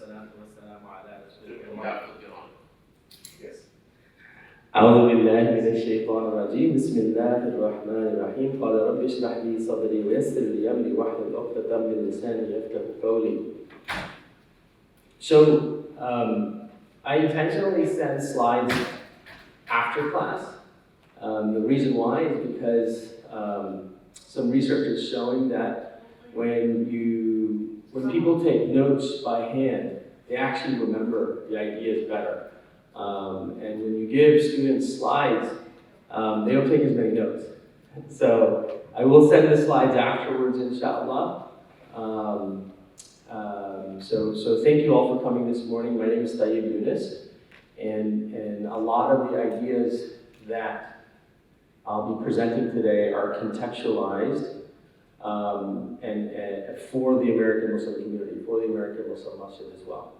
والصلاة والسلام على رسول الله. Yes. أعوذ بالله من الشيطان الرجيم. بسم الله الرحمن الرحيم. قال رب اشرح لي صدري ويسر لي أمري واحلل عقدة من لساني يفقهوا قولي. So I intentionally send slides after class. The reason why is because some research is showing that when people take notes by hand, they actually remember the ideas better. And when you give students slides, they don't take as many notes. So I will send the slides afterwards, inshallah. So thank you all for coming this morning. My name is Tayyib Yunus, and a lot of the ideas that I'll be presenting today are contextualized and for the American Muslim community, for the American Muslim Masjid as well.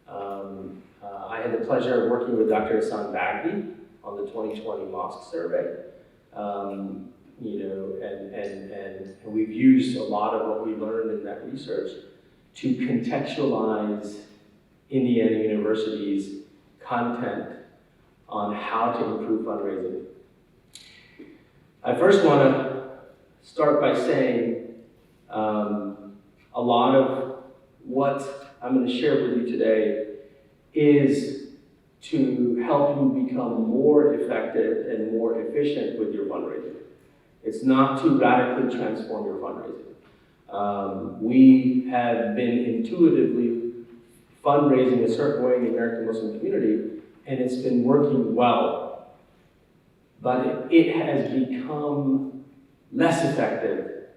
I had the pleasure of working with Dr. Hassan Bagby on the 2020 Mosque Survey. And we've used a lot of what we learned in that research to contextualize Indiana University's content on how to improve fundraising. I first want to start by saying a lot of what I'm going to share with you today is to help you become more effective and more efficient with your fundraising. It's not to radically transform your fundraising. We have been intuitively fundraising a certain way in the American Muslim community, and it's been working well. But it has become less effective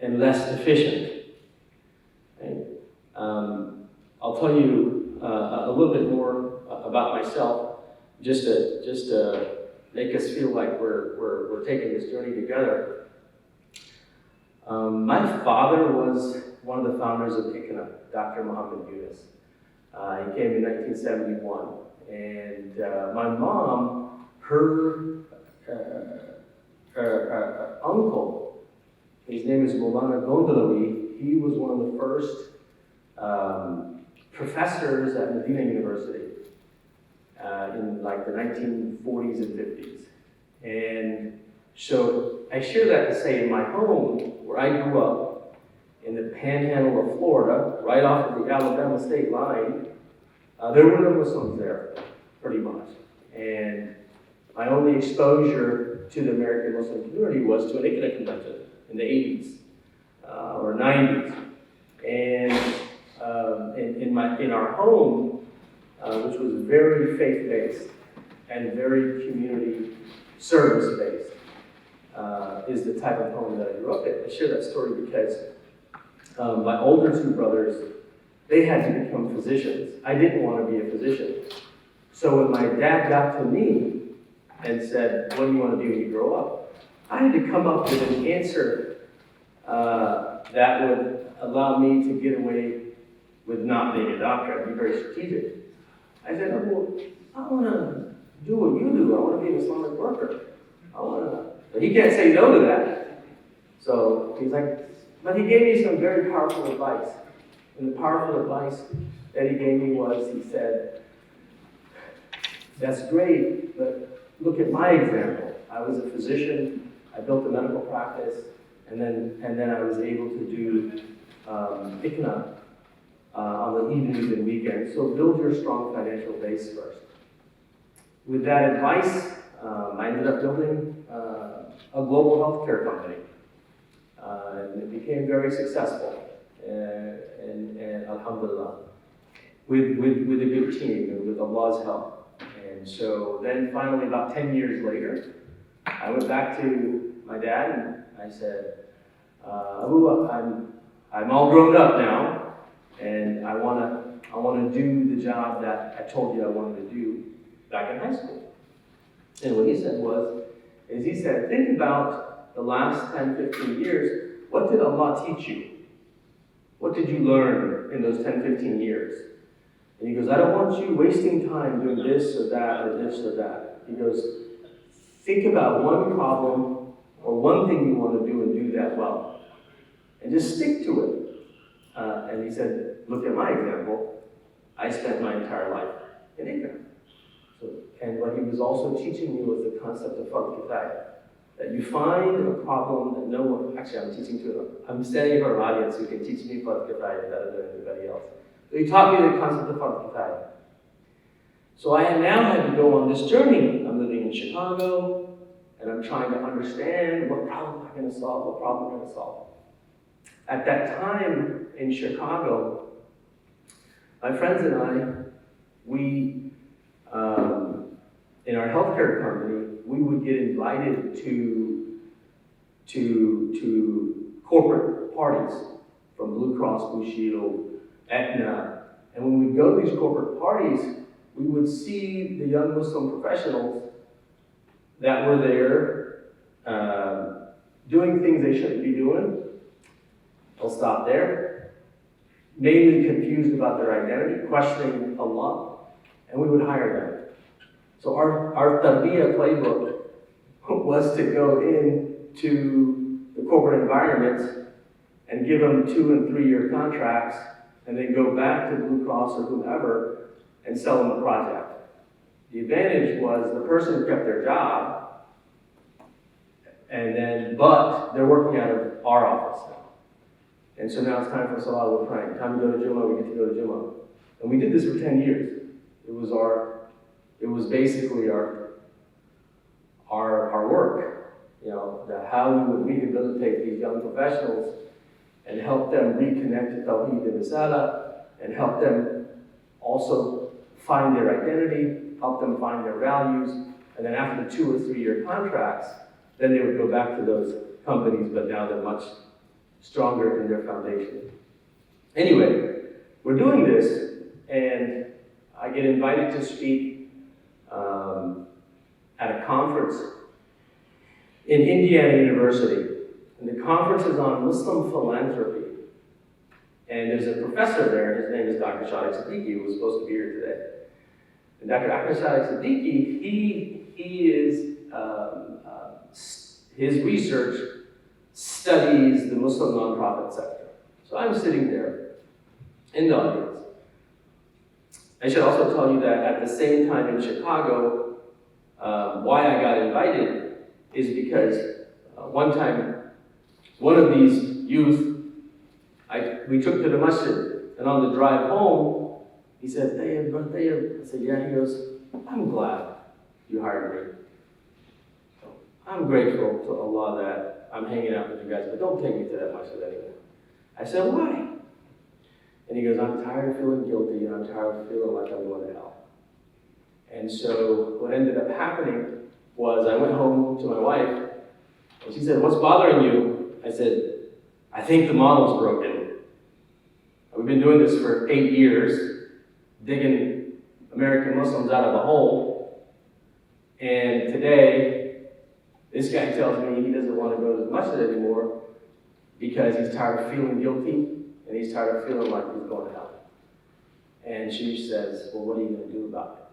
and less efficient. Okay? I'll tell you a little bit more about myself, just to make us feel like we're taking this journey together. My father was one of the founders of ICNA, Dr. Muhammad Yunus. He came in 1971, and my mom, her uncle, his name is Maulana Gondolawi. He was one of the first professors at Medina University in like the 1940s and 50s. And so I share that to say in my home, where I grew up in the panhandle of Florida, right off of the Alabama state line, there were no Muslims there, pretty much. And my only exposure to the American Muslim community was to an ICNA convention in the 80s or 90s. And in our home, which was very faith-based and very community service-based, is the type of home that I grew up in. I share that story because my older two brothers, they had to become physicians. I didn't want to be a physician. So when my dad got to me and said, "What do you want to do when you grow up?" I had to come up with an answer that would allow me to get away with not being a doctor. I'd be very strategic. I said, "Oh, well, I want to do what you do. I want to be an Islamic worker. I want to." But he can't say no to that. So he's like, but he gave me some very powerful advice. And the powerful advice that he gave me was, he said, "That's great, but look at my example. I was a physician. I built a medical practice, and then I was able to do ICNA on the evenings and weekends. So build your strong financial base first." With that advice, I ended up building a global healthcare company, and it became very successful. And alhamdulillah, with a good team and with Allah's help. And so then finally, about 10 years later, I went back to my dad and I said, Abu, I'm all grown up now, and I want to do the job that I told you I wanted to do back in high school. And what he said he said, think about the last 10, 15 years. What did Allah teach you? What did you learn in those 10, 15 years? And he goes, I don't want you wasting time doing this or that or this or that. He goes, think about one problem or one thing you want to do and do that well. And just stick to it. And he said, look at my example. I spent my entire life in ignorance. So, and what he was also teaching me was the concept of Fundraising. That you find a problem that no one, actually I'm standing in front of an audience who can teach me Fundraising better than anybody else. So he taught me the concept of Fundraising. So I now had to go on this journey. I'm living in Chicago, and I'm trying to understand what problem am I going to solve, what problem am I going to solve. At that time in Chicago, my friends and I, we, in our healthcare company, we would get invited to corporate parties from Blue Cross Blue Shield, Aetna, and when we go to these corporate parties, we would see the young Muslim professionals that were there doing things they shouldn't be doing. I'll stop there. Mainly confused about their identity, questioning Allah, and we would hire them. So our tarbiyah playbook was to go into the corporate environments and give them 2 and 3 year contracts, and then go back to Blue Cross or whomever and sell them a project. The advantage was the person kept their job, but they're working out of our office now. And so now it's time for Salah, we're praying. Time to go to Jummah, we get to go to Jummah. And we did this for 10 years. It was basically our work, how we would rehabilitate these young professionals and help them reconnect to Tawheed and Risala, and help them also find their identity, help them find their values, and then after the 2 or 3 year contracts, then they would go back to those companies, but now they're much stronger in their foundation. Anyway, we're doing this, and I get invited to speak at a conference in Indiana University. And the conference is on Muslim philanthropy. And there's a professor there, his name is Dr. Shadiq Siddiqui, who was supposed to be here today. And Dr. Shadiq Siddiqui, he is, his research studies the Muslim nonprofit sector. So I'm sitting there in the audience. I should also tell you that at the same time in Chicago, why I got invited is because one time, one of these youth, we took to the masjid, and on the drive home, he said, "Tayyib, bro, Tayyib." I said, "Yeah." He goes, "I'm glad you hired me. So I'm grateful to Allah that I'm hanging out with you guys, but don't take me to that masjid anymore." I said, "Why?" And he goes, "I'm tired of feeling guilty, and I'm tired of feeling like I'm going to hell." And so what ended up happening was I went home to my wife, and she said, "What's bothering you?" I said, "I think the model's broken. We've been doing this for 8 years, digging American Muslims out of a hole, and today, this guy tells me he doesn't want to go to the masjid anymore because he's tired of feeling guilty, and he's tired of feeling like he's going to hell." And she says, "Well, what are you going to do about it?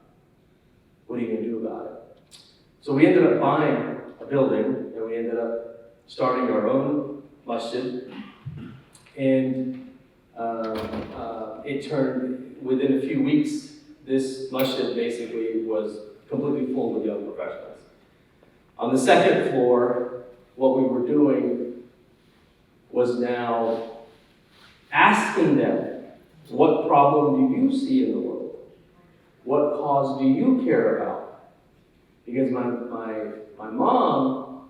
What are you going to do about it?" So we ended up buying a building, and we ended up starting our own masjid. And it turned, within a few weeks, this masjid basically was completely full with young professionals. On the second floor, what we were doing was now asking them, what problem do you see in the world? What cause do you care about? Because my mom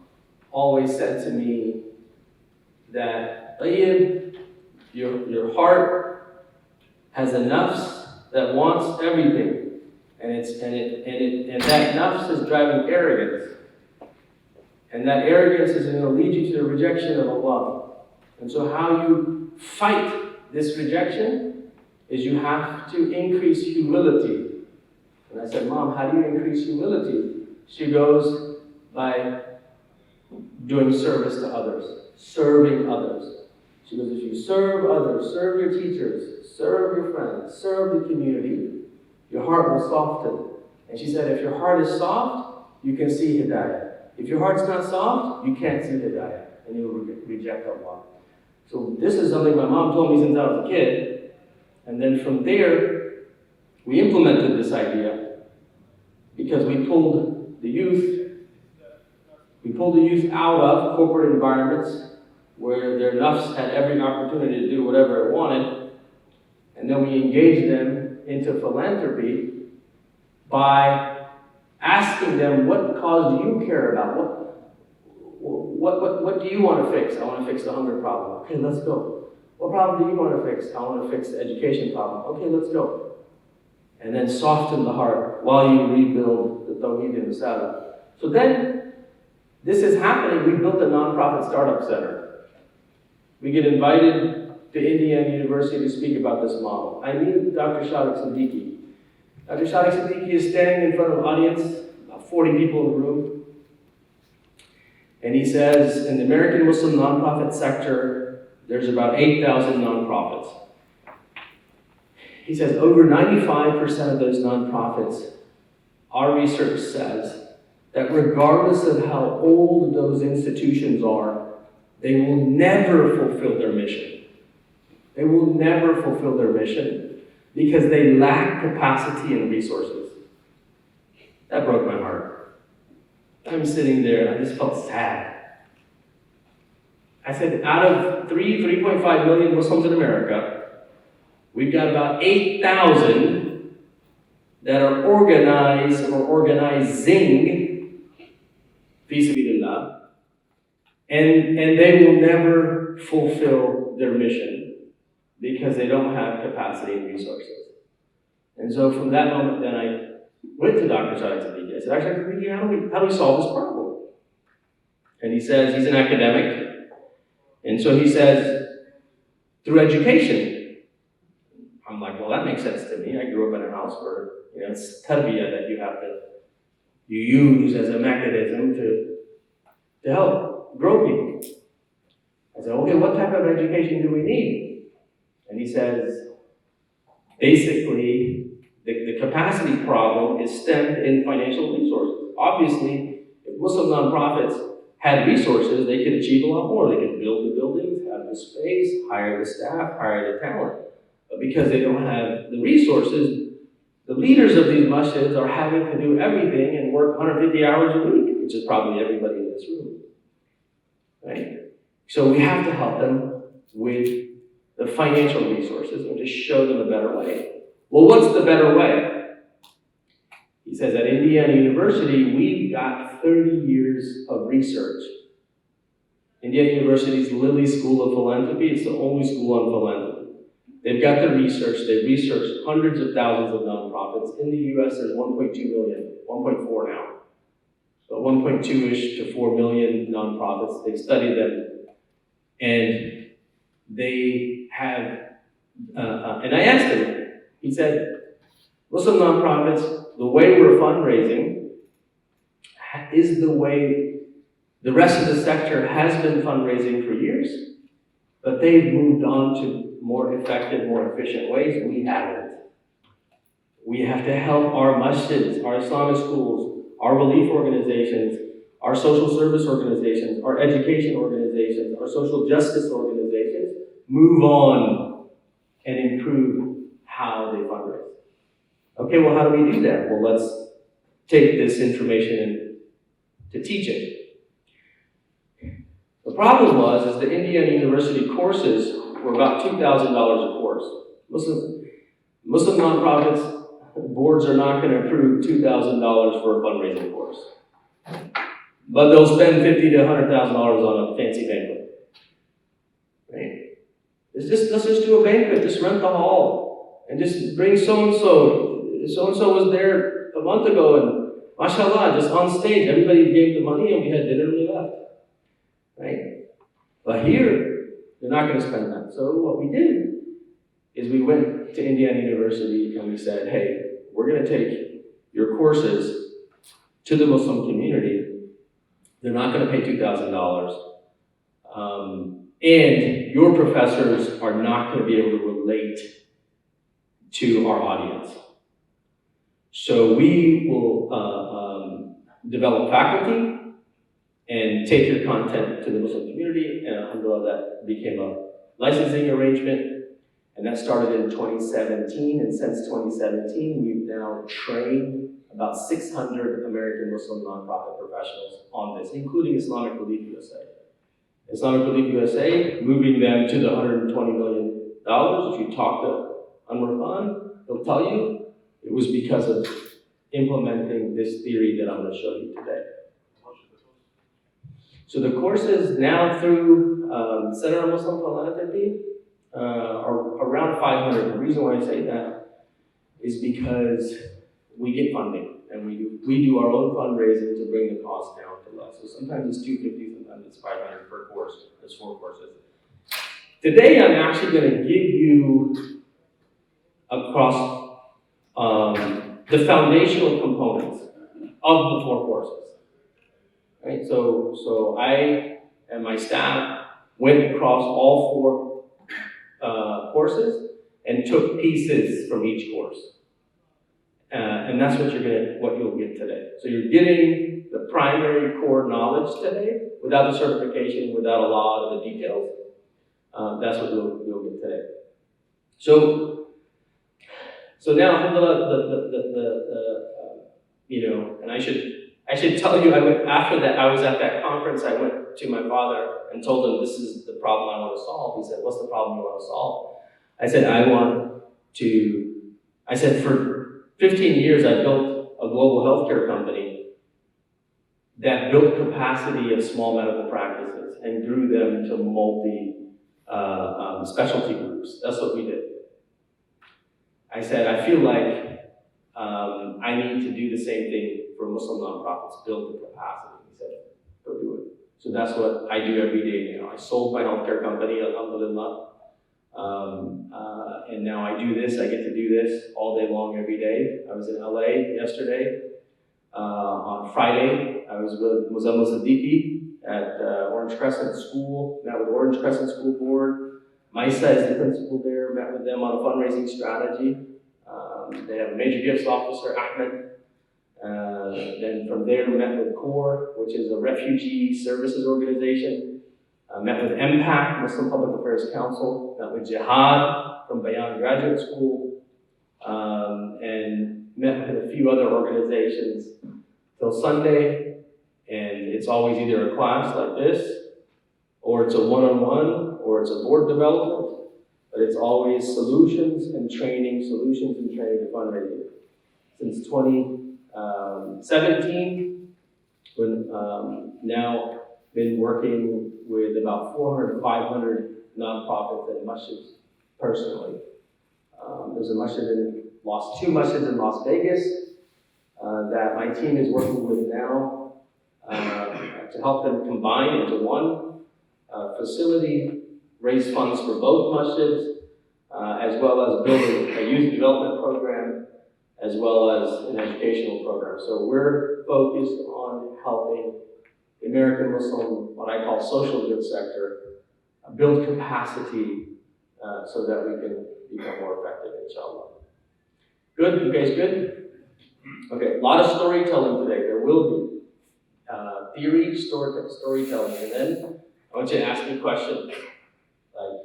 always said to me that, "Tayyib, your heart has a nafs that wants everything, and that nafs is driving arrogance, and that arrogance is going to lead you to the rejection of Allah. And so how you fight this rejection is you have to increase humility." And I said, "Mom, how do you increase humility?" She goes, "By doing service to others, serving others." She goes, "If you serve others, serve your teachers, serve your friends, serve the community, your heart will soften." And she said, "If your heart is soft, you can see Hidayah. If your heart's not soft, you can't see Hidayah, and you will reject Allah." So this is something my mom told me since I was a kid. And then from there, we implemented this idea because we pulled the youth out of corporate environments where their nuffs had every opportunity to do whatever it wanted, and then we engaged them into philanthropy by asking them, what cause do you care about? What do you want to fix? I want to fix the hunger problem. Okay, let's go. What problem do you want to fix? I want to fix the education problem. Okay, let's go. And then soften the heart while you rebuild the Tawhid and the Salah. So then, this is happening. We built a nonprofit startup center. We get invited to Indiana University to speak about this model. I meet Dr. Shadiq Siddiqui. Dr. Shadiq Siddiqui is standing in front of an audience, about 40 people in the room. And he says, in the American Muslim nonprofit sector, there's about 8,000 nonprofits. He says over 95% of those nonprofits, our research says that regardless of how old those institutions are, they will never fulfill their mission. They will never fulfill their mission because they lack capacity and resources. That broke my heart. I'm sitting there and I just felt sad. I said, out of 3.5 million Muslims in America, we've got about 8,000 that are organized or organizing fi sabilillah, and they will never fulfill their mission because they don't have capacity and resources. And so from that moment, then I went to Dr. Shadiq Siddiqui. I said, Dr. Siddiqui, how do we solve this problem? And he says, he's an academic. And so he says, through education. I'm like, well, that makes sense to me. I grew up in a house where, it's tarbiyah that you use as a mechanism to help grow people. I said, okay, what type of education do we need? And he says, basically, the capacity problem is stemmed in financial resources. Obviously, if Muslim nonprofits had resources, they could achieve a lot more. They could build the buildings, have the space, hire the staff, hire the talent. But because they don't have the resources, the leaders of these masjids are having to do everything and work 150 hours a week, which is probably everybody in this room. Right? So we have to help them with the financial resources and just show them a better way. Well, what's the better way? He says at Indiana University, we've got 30 years of research. Indiana University's Lilly School of Philanthropy is the only school on philanthropy. They've got the research. They've researched hundreds of thousands of nonprofits. In the US, there's 1.2 million, 1.4 now. So 1.2-ish to 4 million nonprofits. They've studied them. And they have, and I asked him, he said, Muslim nonprofits, the way we're fundraising is the way the rest of the sector has been fundraising for years, but they've moved on to more effective, more efficient ways. We haven't. We have to help our masjids, our Islamic schools, our relief organizations, our social service organizations, our education organizations, our social justice organizations move on and improve how they fundraise. Okay, well, how do we do that? Well, let's take this information to teach it. The problem was the Indiana University courses were about $2,000 a course. Muslim nonprofits, boards are not going to approve $2,000 for a fundraising course. But they'll spend $50,000 to $100,000 on a fancy banquet. Right? Let's just do a banquet, just rent the hall, and just bring so-and-so. So-and-so was there a month ago, and mashallah, just on stage, everybody gave the money, and we had dinner and we left. Right? But here, they're not going to spend that. So what we did is we went to Indiana University and we said, hey, we're going to take your courses to the Muslim community. They're not going to pay $2,000. And your professors are not going to be able to relate to our audience. So we will develop faculty and take your content to the Muslim community, and alhamdulillah, that became a licensing arrangement. And that started in 2017, and since 2017, we've now trained about 600 American Muslim nonprofit professionals on this, including Islamic Relief USA. Islamic Relief USA, moving them to the $120 million. If you talk to Anwar Khan, he'll tell you it was because of implementing this theory that I'm going to show you today. So the courses now through Center on Muslim Philanthropy are around 500. The reason why I say that is because we get funding, and we do our own fundraising to bring the cost down to less. So sometimes it's $250, sometimes it's $500 per course. There's 4 courses. Today I'm actually going to give you across the foundational components of the 4 courses. Right? So I and my staff went across all 4 courses and took pieces from each course. And that's what you'll get today. So you're getting the primary core knowledge today without the certification, without a lot of the details. That's what you'll get today. So now and I should tell you, after that, I was at that conference. I went to my father and told him, this is the problem I want to solve. He said, what's the problem you want to solve? I said, for 15 years, I built a global healthcare company that built capacity of small medical practices and grew them to specialty groups. That's what we did. I said, I feel like I need to do the same thing for Muslim nonprofits, build the capacity. He said, go do it. So that's what I do every day now. I sold my healthcare company, alhamdulillah. And now I do this, I get to do this all day long, every day. I was in LA yesterday. On Friday, I was with Muzammil Siddiqui at Orange Crescent School, met with Orange Crescent School Board. Maisa is the principal there, met with them on a fundraising strategy. They have a major gifts officer, Ahmed. Then from there, met with CORE, which is a refugee services organization. Met with MPAC, Muslim Public Affairs Council. Met with Jihad from Bayan Graduate School. And met with a few other organizations till Sunday. And it's always either a class like this, or it's a one-on-one, or it's a board development. But it's always solutions and training to fundraising. Since 2017, when now been working with about 400 to 500 nonprofits and masjids personally. There's a masjid two masjids in Las Vegas that my team is working with now to help them combine into one facility, raise funds for both masjids, as well as building a youth development program, as well as an educational program. So we're focused on helping the American Muslim, what I call social good sector, build capacity so that we can become more effective, inshallah. Good? You guys good? Okay, a lot of storytelling today. There will be theory, storytelling, and then I want you to ask me questions like,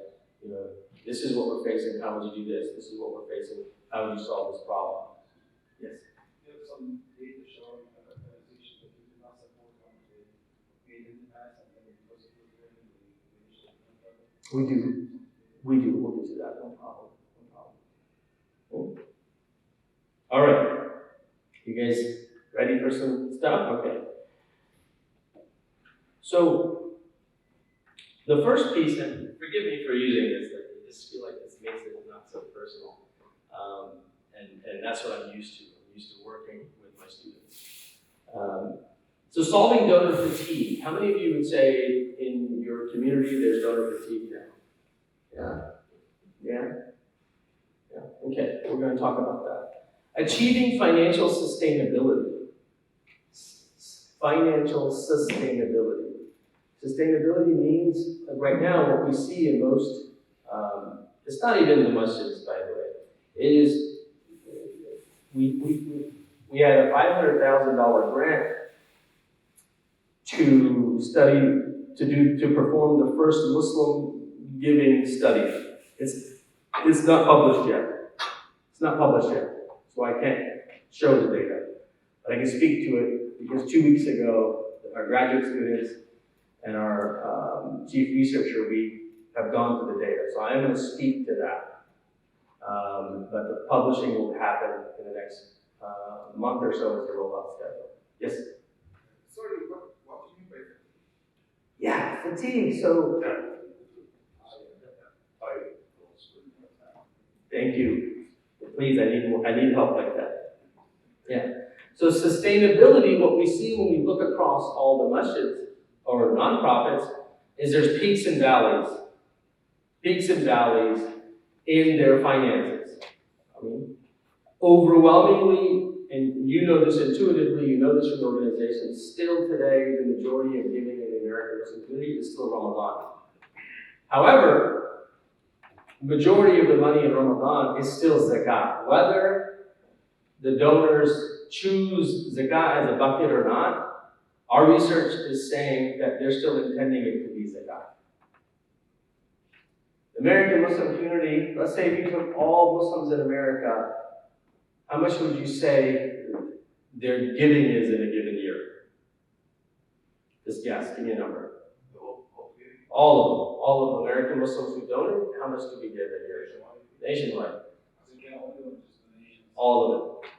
this is what we're facing, how would you do this? This is what we're facing, how would you solve this problem? Yes? You have some data showing organizations that do not support fundraising made in the past, and then because of your training, we initially We do. We'll get to that, no problem. Cool. All right. You guys ready for some stuff? Okay. So, the first piece, and forgive me for using this, I just feel like this makes it not so personal. And that's what I'm used to. I'm used to working with my students. So solving donor fatigue. How many of you would say in your community there's donor fatigue now? Yeah? Okay, we're going to talk about that. Achieving financial sustainability. Financial sustainability. Sustainability means, right now, what we see in most, it's not even the masjids, by the way. It is, we had a $500,000 grant to perform the first Muslim giving study. It's not published yet. It's not published yet, so I can't show the data. But I can speak to it because 2 weeks ago, our graduate students and our chief researcher, we have gone through the data. So I am going to speak to that. But the publishing will happen in the next month or so as the rollout schedule. Yes? Sorry, what do you mean by that? Yeah, fatigue. So, thank you. Please, I need help like that. Yeah. So sustainability, what we see when we look across all the masjids or nonprofits, is there's peaks and valleys. Peaks and valleys in their finances. I mean, overwhelmingly, and you know this intuitively, you know this from organizations, still today, the majority of giving in the American Muslim community is still Ramadan. However, majority of the money in Ramadan is still zakat. Whether the donors choose zakat as a bucket or not, our research is saying that they're still intending it to be zakat. The American Muslim community, let's say if you took all Muslims in America, how much would you say their giving is in a given year? Just guess, give me a number. All of American Muslims who donate, how much do we give a year? Nationwide. All of it.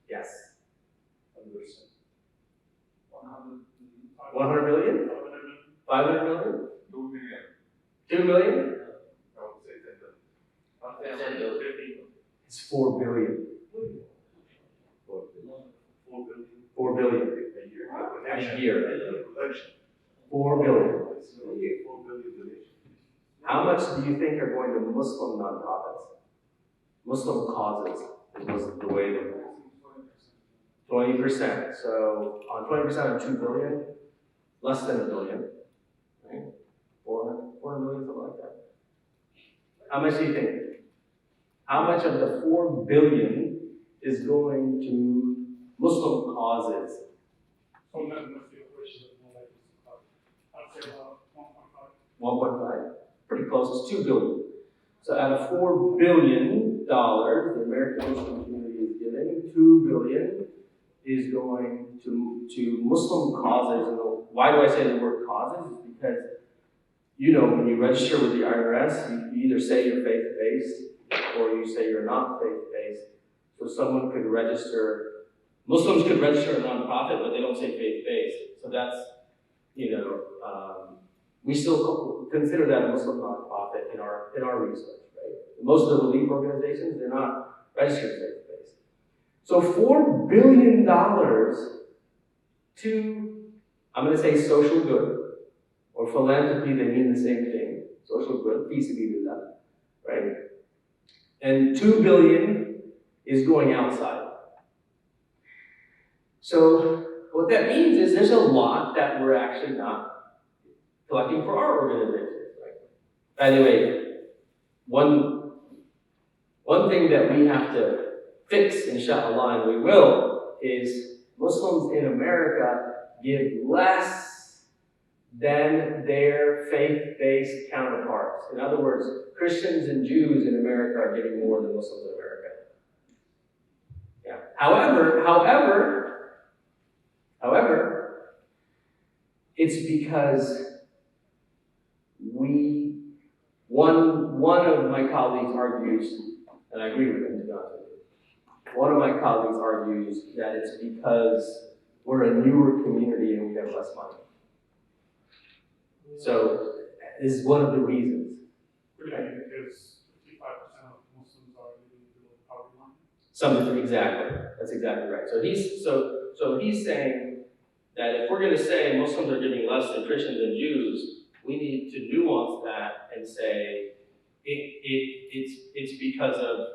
Yes. 100 million? 500 million? 2 million? It's 4 billion. 4 billion. A year. 4 billion. How much do you think are going to Muslim nonprofits? Muslim causes was the way that 20%. So on 20% of 2 billion, less than a billion, right? 4 million, something like that. How much do you think? How much of the 4 billion is going to Muslim causes? So that must be a question of more like I'd say about 1.5. Pretty close. It's 2 billion. So out of $4 billion, the American Muslim community is giving, 2 billion is going to Muslim causes. And why do I say the word causes? Is because, you know, when you register with the IRS, you either say you're faith-based or you say you're not faith-based. So someone could register, Muslims could register a nonprofit, but they don't say faith-based. So that's, you know, we still consider that a Muslim nonprofit in our research, right? Most of the relief organizations, they're not registered faith-based. So $4 billion to, I'm going to say social good, or philanthropy, they mean the same thing. Social good, fi sabilillah, right? And 2 billion is going outside. So what that means is there's a lot that we're actually not collecting for our organizations, right? By the way, one thing that we have to fix, inshallah, and we will, is Muslims in America give less than their faith-based counterparts. In other words, Christians and Jews in America are giving more than Muslims in America. Yeah. However, it's because one of my colleagues argues, and I agree with him to be honest with you, one of my colleagues argues that it's because we're a newer community and we have less money. So, this is one of the reasons. Really, because 55% of Muslims are living below the poverty line. Something exactly. That's exactly right. So he's saying that if we're going to say Muslims are giving less than Christians and Jews, we need to nuance that and say it's because of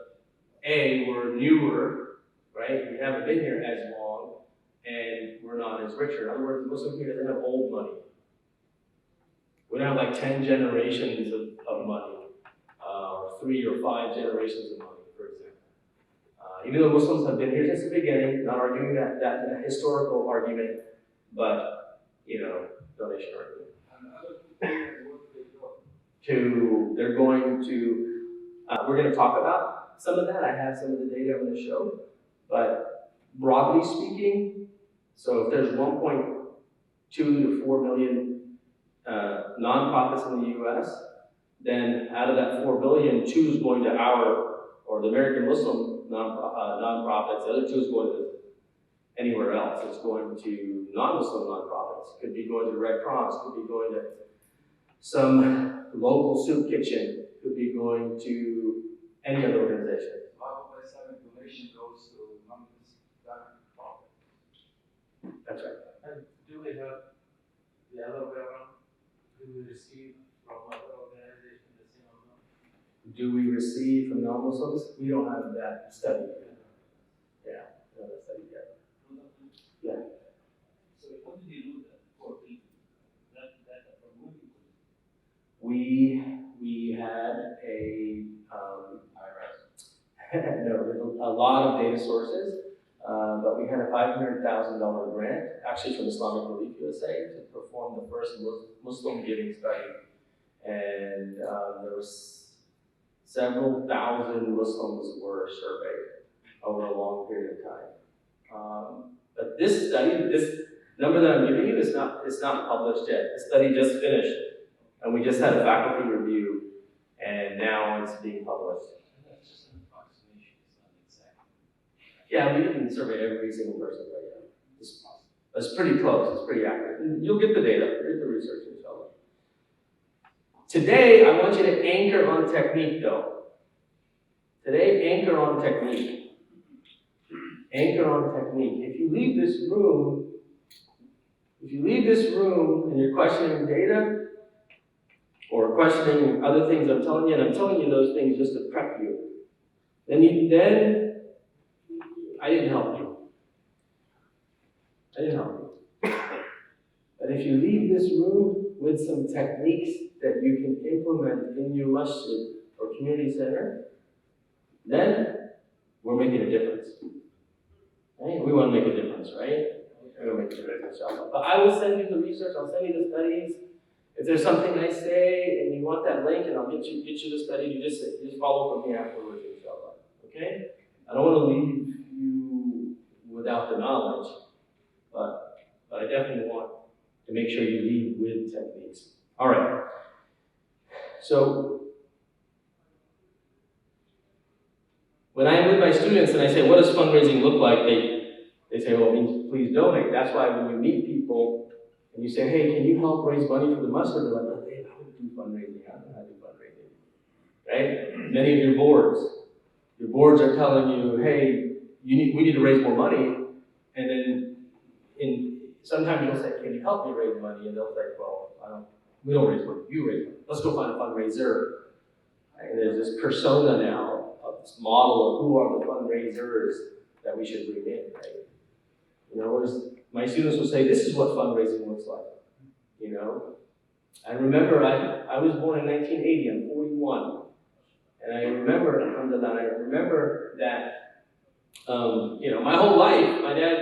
we're newer, right? We haven't been here as long, and we're not as richer. In other words, the Muslim community doesn't have old money. We don't have like 10 generations of money, or 3 or 5 generations of money, for example. Even though Muslims have been here since the beginning, not arguing that historical argument, but, you know, donation argument. They're going to We're going to talk about some of that. I have some of the data I'm going to show. But broadly speaking, so if there's 1.2 to 4 million nonprofits in the U.S., then out of that 4 billion, 2 is going to or the American Muslim nonprofits. The other 2 is going to anywhere else. It's going to non-Muslim nonprofits. Could be going to the Red Cross. Could be going to some local soup kitchen. Could be going to any other organization. A lot of Islamic donation goes to non-Islamic profit. That's right. And do we have the other way around? Do we receive from other organizations the same amount? Do we receive from non-Muslims? We don't have that study yet. Yeah, we don't have that study yet. Yeah. So how did you do that for people? That from moving to We had a lot of data sources, but we had a $500,000 grant, actually from Islamic Relief USA, to perform the first Muslim giving study. And there was several thousand Muslims were surveyed over a long period of time. But this study, this number that I'm giving you is not published yet. The study just finished, and we just had a faculty review, and now it's being published. that's just an approximation, it's not exact. Yeah, we didn't survey every single person, but yeah, it's pretty close. It's pretty accurate. And you'll get the data. Here's the research, inshallah. Today, I want you to anchor on technique, though. Today, anchor on technique. Anchor on technique. If you leave this room and you're questioning data or questioning other things I'm telling you, and I'm telling you those things just to prep you, then I didn't help you. But if you leave this room with some techniques that you can implement in your masjid or community center, then we're making a difference. Right? We want to make a difference, right? We're going to make a difference, inshallah. But I will send you the research, I'll send you the studies. If there's something I say and you want that link, and I'll get you the study, you just follow up with me afterwards, inshallah. Okay? I don't want to leave you without the knowledge, but I definitely want to make sure you leave with techniques. All right. So, when I'm with my students and I say, what does fundraising look like? They say, well, it means please donate. That's why when you meet people and you say, hey, can you help raise money for the masjid? They're like, oh, Dave, I don't do fundraising. I don't know how to do fundraising. Right? Many of your boards are telling you, hey, we need to raise more money. And then sometimes you'll say, can you help me raise money? And they'll say, well, we don't raise money. You raise money. Let's go find a fundraiser. Right? And there's this persona now of this model of who are the fundraisers that we should bring in, right? You know, my students will say, this is what fundraising looks like, you know? I remember I was born in 1980, I'm 41. And I remember that, my whole life, my dad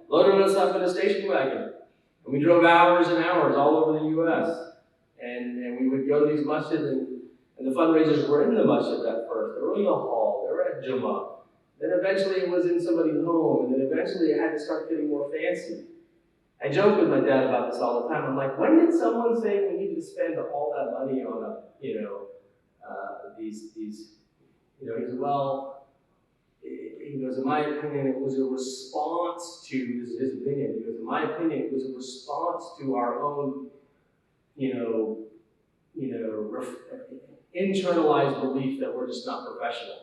loaded us up in a station wagon. And we drove hours and hours all over the U.S. And we would go to these masjids, and the fundraisers were in the masjid at first. They were in the hall, they were at Jummah. Then eventually it was in somebody's home, and then eventually it had to start getting more fancy. I joke with my dad about this all the time. I'm like, when did someone say we need to spend all that money on he said, well, he goes, in my opinion, it was a response to, this is his opinion, he goes, in my opinion, it was a response to our own, internalized belief that we're just not professional.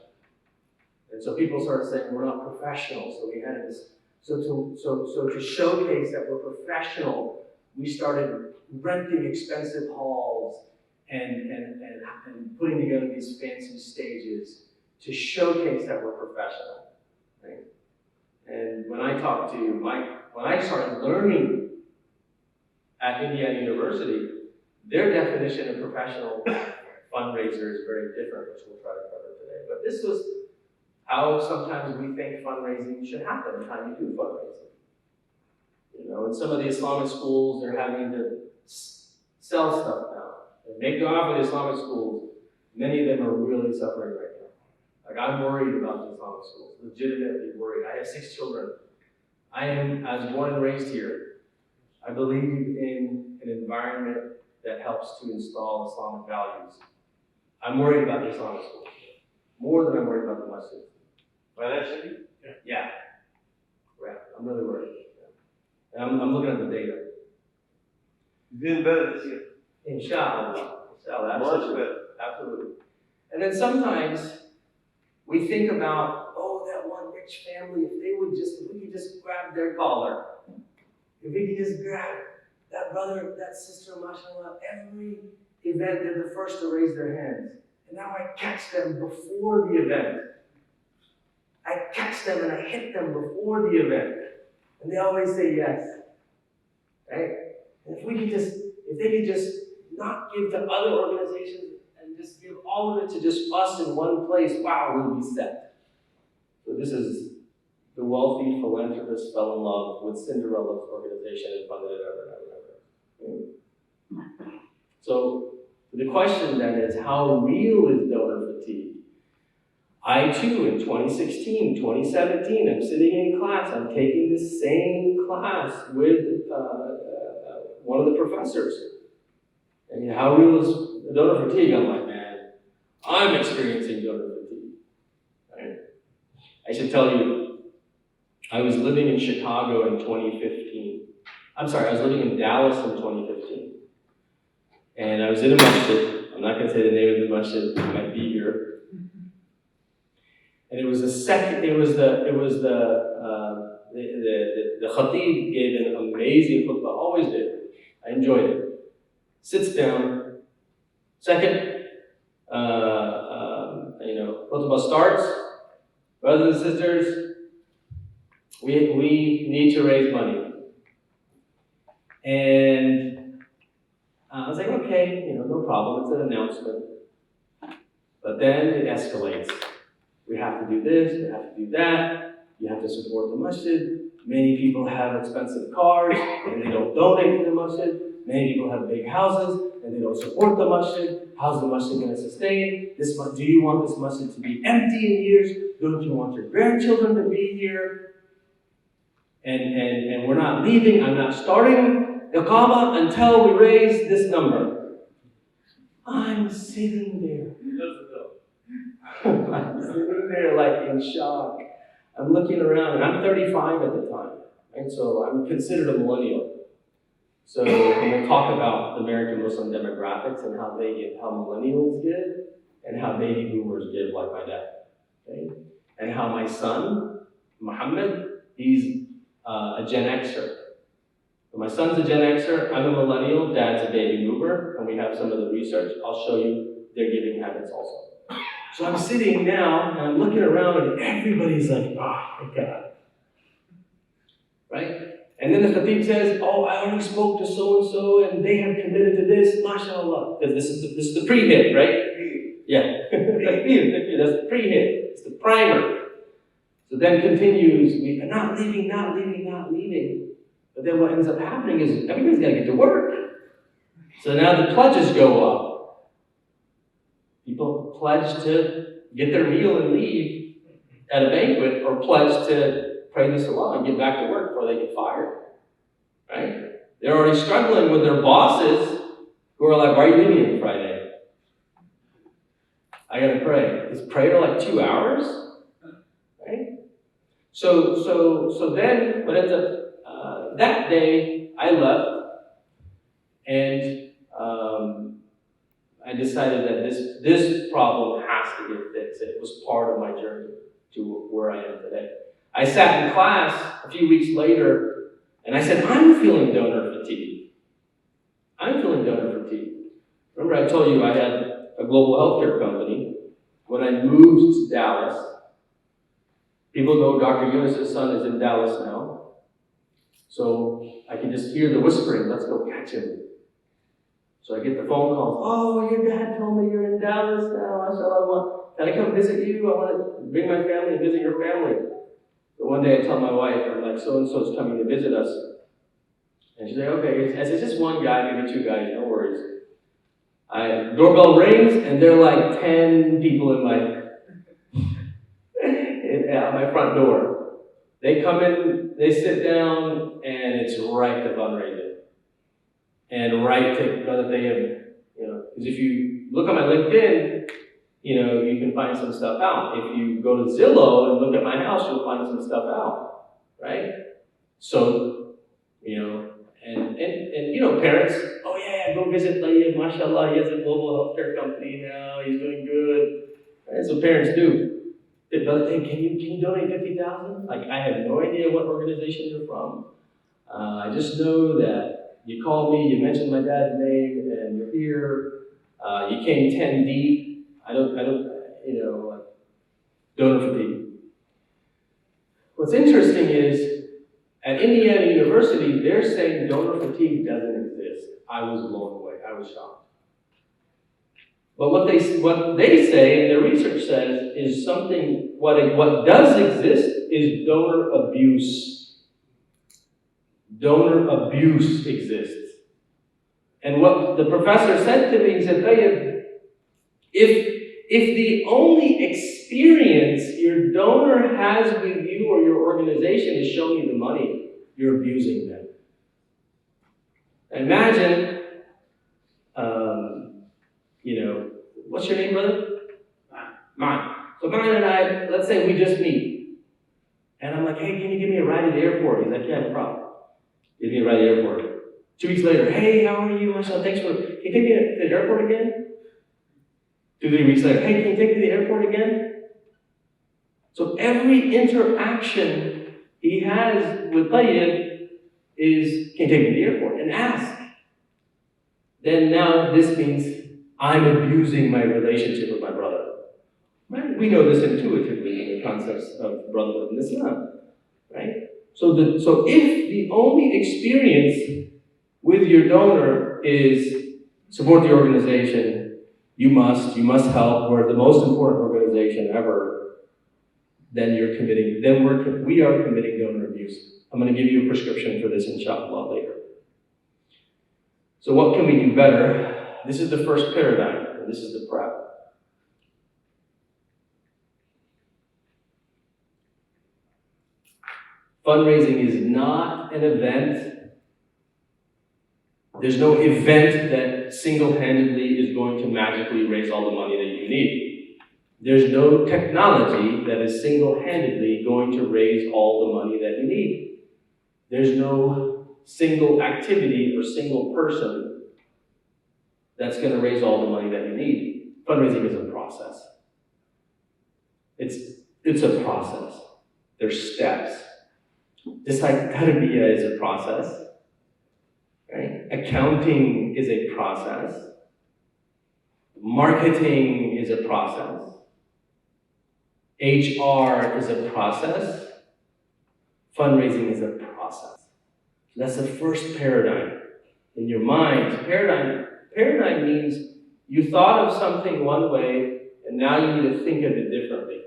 And so people started saying we're not professional, so we had this. So to showcase that we're professional, we started renting expensive halls and putting together these fancy stages to showcase that we're professional. Right? And when I started learning at Indiana University, their definition of professional fundraiser is very different, which we'll try to cover today. But this was how sometimes we think fundraising should happen and how you do fundraising. In some of the Islamic schools, they're having to sell stuff now. They make the offer to the Islamic schools. Many of them are really suffering right Like, I'm worried about the Islamic schools, legitimately worried. I have 6 children. I was born and raised here. I believe in an environment that helps to install Islamic values. I'm worried about the Islamic schools, more than I'm worried about the masjid. Financially? Yeah. Yeah, I'm really worried. Yeah. And I'm looking at the data. You're doing better this year. Inshallah. Inshallah, Much absolutely. better. Absolutely. And then sometimes we think about, oh, that one rich family, if we could just grab their collar, if we could just grab that brother, that sister, mashallah, every event they're the first to raise their hands. And now I catch them before the event. I catch them and I hit them before the event. And they always say yes. Right? And if they could just not give to other organizations and just give all of it to just us in one place, wow, we'll be set. So this is the wealthy philanthropist fell in love with Cinderella's organization and funded it ever. So the question then is, how real is donor fatigue? I too, in 2016, 2017, I'm sitting in class, I'm taking the same class with one of the professors. And how real is the donor fatigue? I'm like, man, I'm experiencing donor fatigue. Right? I should tell you, I was living in Chicago in 2015. I was living in Dallas in 2015. And I was in a masjid. I'm not going to say the name of the masjid, it might be here. And it was the khatib gave an amazing khutbah, always did. I enjoyed it. Sits down. Second, khutbah starts. Brothers and sisters, we need to raise money. And I was like, okay, no problem. It's an announcement. But then it escalates. We have to do this, we have to do that, you have to support the masjid. Many people have expensive cars and they don't donate to the masjid. Many people have big houses and they don't support the masjid. How's the masjid going to sustain? Do you want this masjid to be empty in years? Don't you want your grandchildren to be here? And we're not leaving, I'm not starting Iqamah until we raise this number. I'm sitting there. I'm sitting there like in shock. I'm looking around, and I'm 35 at the time, and so I'm considered a millennial. So when we talk about the American Muslim demographics and how millennials give, and how baby boomers give, like my dad, okay? And how my son, Muhammad, he's a Gen Xer. So my son's a Gen Xer, I'm a millennial, dad's a baby boomer, and we have some of the research. I'll show you their giving habits also. So I'm sitting now, and I'm looking around, and everybody's like, oh my God. Right? And then the khatib says, oh, I already spoke to so-and-so, and they have committed to this, mashallah. Because this is the pre-hit, right? Yeah. That's the pre-hit. It's the primer. So then continues, we are not leaving. But then what ends up happening is everybody's got to get to work. So now the pledges go up. People pledge to get their meal and leave at a banquet, or pledge to pray the salah and get back to work before they get fired. Right? They're already struggling with their bosses who are like, why are you leaving on Friday? I gotta pray. Is prayer like 2 hours? Right? So then what ends up that day I left, and I decided that this problem has to get fixed. It was part of my journey to where I am today. I sat in class a few weeks later, and I said, I'm feeling donor fatigue. Remember I told you I had a global healthcare company. When I moved to Dallas, people know Dr. Yunus's son is in Dallas now. So I can just hear the whispering, let's go catch him. So I get the phone calls, oh, your dad told me you're in Dallas now. Can I come visit you? I want to bring my family and visit your family. So one day I tell my wife, I'm like, so-and-so is coming to visit us. And she's like, okay, it's just one guy, maybe 2 guys, no worries. Doorbell rings, and there are like 10 people in my at my front door. They come in, they sit down, and it's right to fundraising. And right to, whether they have, because if you look at my LinkedIn, you can find some stuff out. If you go to Zillow and look at my house, you'll find some stuff out, right? So, and parents, oh yeah, go visit Tayyib, mashallah, he has a global healthcare company now, he's doing good. That's what parents do. Hey, brother, hey, can you donate 50,000? Like, I have no idea what organization you're from. I just know that you called me, you mentioned my dad's name, and you're here. You came 10 deep. I don't, like, donor fatigue. What's interesting is, at Indiana University, they're saying donor fatigue doesn't exist. I was blown away. I was shocked. But what they say, and their research says, is something, what does exist is donor abuse. Donor abuse exists. And what the professor said to me, he said, if the only experience your donor has with you or your organization is showing you the money, you're abusing them. Imagine, what's your name, brother? Mine. So Mine and I, let's say we just meet. And I'm like, hey, can you give me a ride to the airport? He's like, yeah, no problem. Give me a ride to the airport. 2 weeks later, hey, how are you? Marcel, thanks for, can you take me to the airport again? 2-3 weeks later, hey, can you take me to the airport again? So every interaction he has with Tayyib is, can you take me to the airport? And ask. Then now this means I'm abusing my relationship with my brother. Right? We know this intuitively in the concepts of brotherhood in Islam. Right? So if the only experience with your donor is support the organization, you must help, we're the most important organization ever, then we are committing donor abuse. I'm going to give you a prescription for this, inshallah, later. So what can we do better? This is the first paradigm, and this is the prep. Fundraising is not an event. There's no event that single-handedly is going to magically raise all the money that you need. There's no technology that is single-handedly going to raise all the money that you need. There's no single activity or single person that's going to raise all the money that you need. Fundraising is a process. It's a process. There's steps. Just like tarbiyah is a process, right? Accounting is a process. Marketing is a process. HR is a process. Fundraising is a process. That's the first paradigm in your mind. Paradigm means you thought of something one way, and now you need to think of it differently.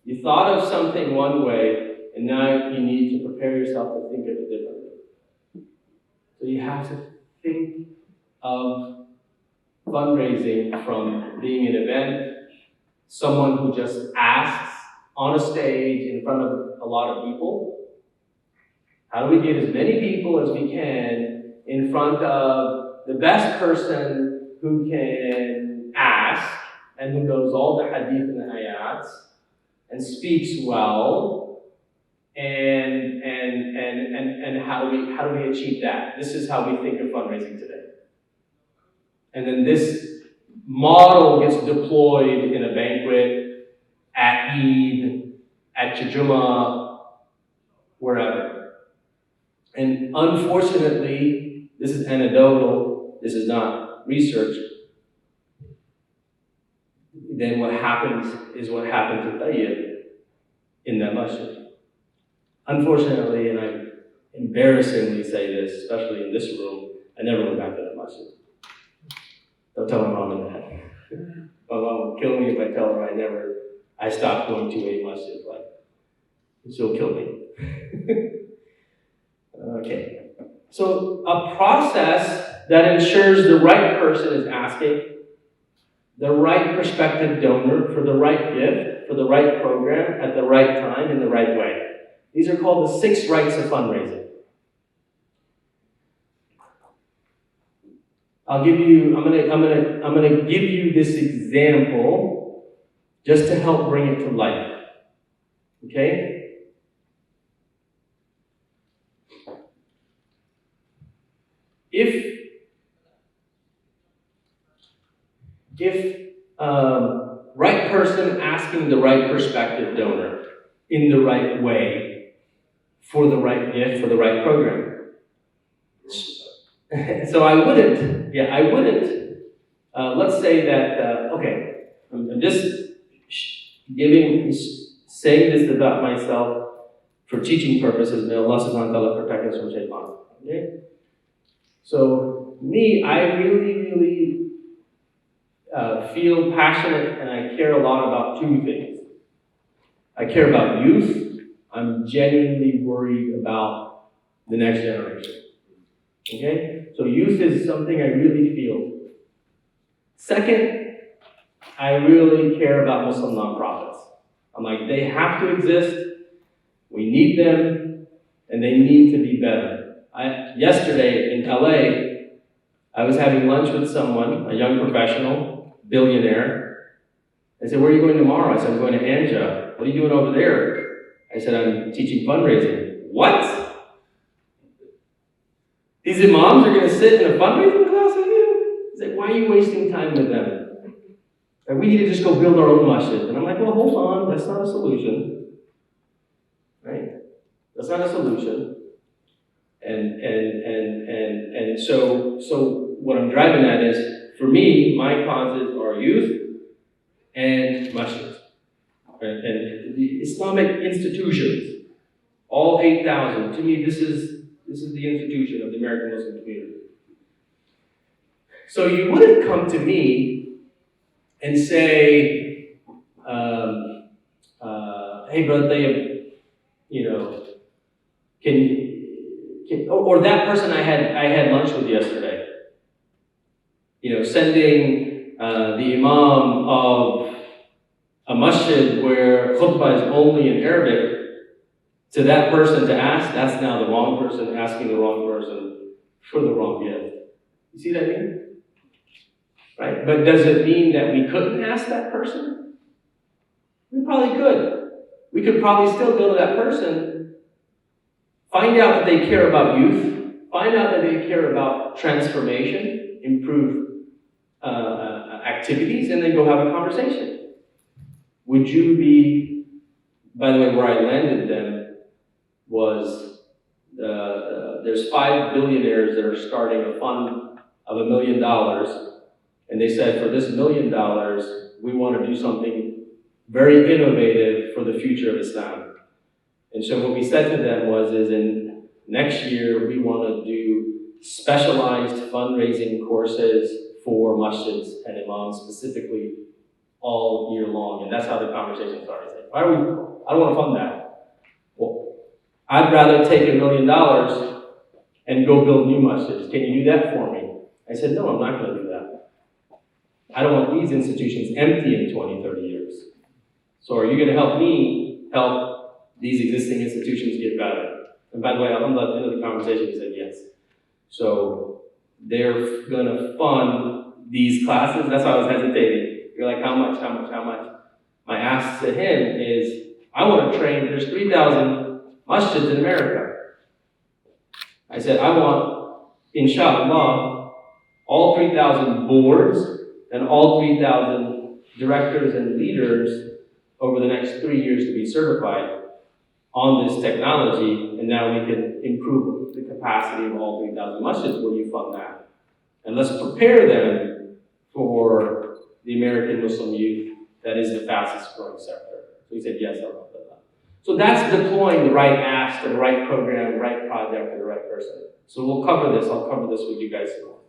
You thought of something one way, and now you need to prepare yourself to think of it differently. So you have to think of fundraising from being an event, someone who just asks on a stage in front of a lot of people. How do we get as many people as we can in front of the best person who can ask and who knows all the hadith and the ayats and speaks well, and how do we achieve that? This is how we think of fundraising today. And then this model gets deployed in a banquet, at Eid, at Jumu'ah, wherever. And unfortunately, this is anecdotal, this is not research, then what happens is what happened to Tayyib in that masjid. Unfortunately, and I embarrassingly say this, especially in this room, I never went back to that masjid. Don't tell my mom and dad. My mom would kill me if I tell her I stopped going to a masjid. She'll kill me. Okay. So a process that ensures the right person is asking, the right prospective donor for the right gift, for the right program, at the right time, in the right way. These are called the 6 Rights of Fundraising. I'm gonna give you this example just to help bring it to life. Okay? If right person asking the right prospective donor in the right way for the right gift, for the right program. So I wouldn't, let's say that, okay, I'm just saying this about myself for teaching purposes. May Allah subhanahu wa ta'ala protect us from shaitan. Okay? So, me, I really feel passionate and I care a lot about 2 things. I care about youth. I'm genuinely worried about the next generation. Okay? So youth is something I really feel. Second, I really care about Muslim nonprofits. I'm like, they have to exist, we need them, and they need to be better. Yesterday in LA, I was having lunch with someone, a young professional, billionaire. I said, where are you going tomorrow? I said, I'm going to Anja. What are you doing over there? I said, I'm teaching fundraising. What? These imams are going to sit in a fundraising class with you? He's like, why are you wasting time with them? And we need to just go build our own masjid. And I'm like, well, hold on, that's not a solution. Right? That's not a solution. And so what I'm driving at is, for me, my causes are youth and masjids. And the Islamic institutions, all 8,000. To me, this is the institution of the American Muslim community. So you wouldn't come to me and say, hey, brother, or that person I had lunch with yesterday, sending the imam of a masjid where khutbah is only in Arabic to that person to ask, that's now the wrong person asking the wrong person for the wrong gift. You see what I mean? Right? But does it mean that we couldn't ask that person? We probably could. We could probably still go to that person, find out that they care about youth, find out that they care about transformation, improve activities, and then go have a conversation. Would you be, by the way, where I landed them was there's 5 billionaires that are starting a fund of $1 million, and they said, for this $1 million, we want to do something very innovative for the future of Islam. And so what we said to them is in next year, we want to do specialized fundraising courses for masjids and imams specifically all year long. And that's how the conversation started. Like, I don't want to fund that. Well, I'd rather take $1 million and go build new masjids. Can you do that for me? I said, no, I'm not going to do that. I don't want these institutions empty in 20, 30 years. So are you going to help me help these existing institutions get better? And by the way, alhamdulillah, at the end of the conversation, he said yes. So they're going to fund these classes. That's why I was hesitating. You're like, how much? My ask to him is, I want to train, there's 3,000 masjids in America. I said, I want, inshallah, all 3,000 boards and all 3,000 directors and leaders over the next 3 years to be certified on this technology, and now we can improve the capacity of all 3,000 masjids. Will you fund that? And let's prepare them for the American Muslim youth that is the fastest growing sector. So he said, yes, I'll help with that. So that's deploying the right ask to the right program, the right project to the right person. So we'll cover this. I'll cover this with you guys tomorrow.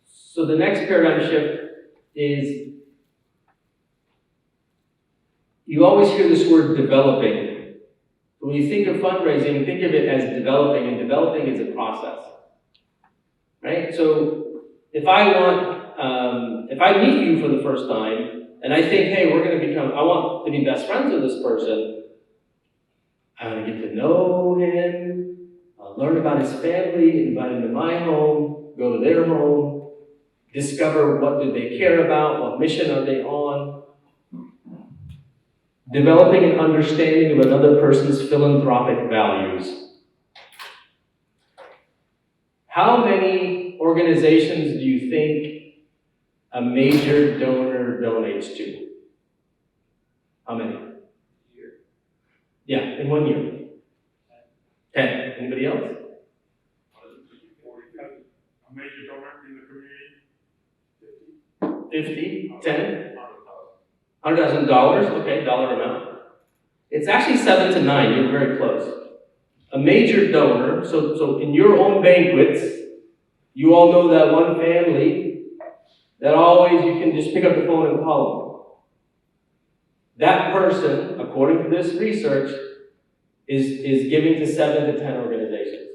So the next paradigm shift is, you always hear this word developing. When you think of fundraising, think of it as developing, and developing is a process. right? So if I meet you for the first time, and I think, hey, I want to be best friends with this person, I want to get to know him, learn about his family, invite him to my home, go to their home, discover what do they care about, what mission are they on. Developing an understanding of another person's philanthropic values. How many organizations do you think a major donor donates to? How many? Yeah, in 1 year. 10. Anybody else? A major donor in the community, 50? 10? $100,000? Okay, dollar amount. It's actually 7 to 9. You're very close. A major donor, so in your own banquets, you all know that one family that always you can just pick up the phone and call them. That person, according to this research, is giving to 7 to 10 organizations.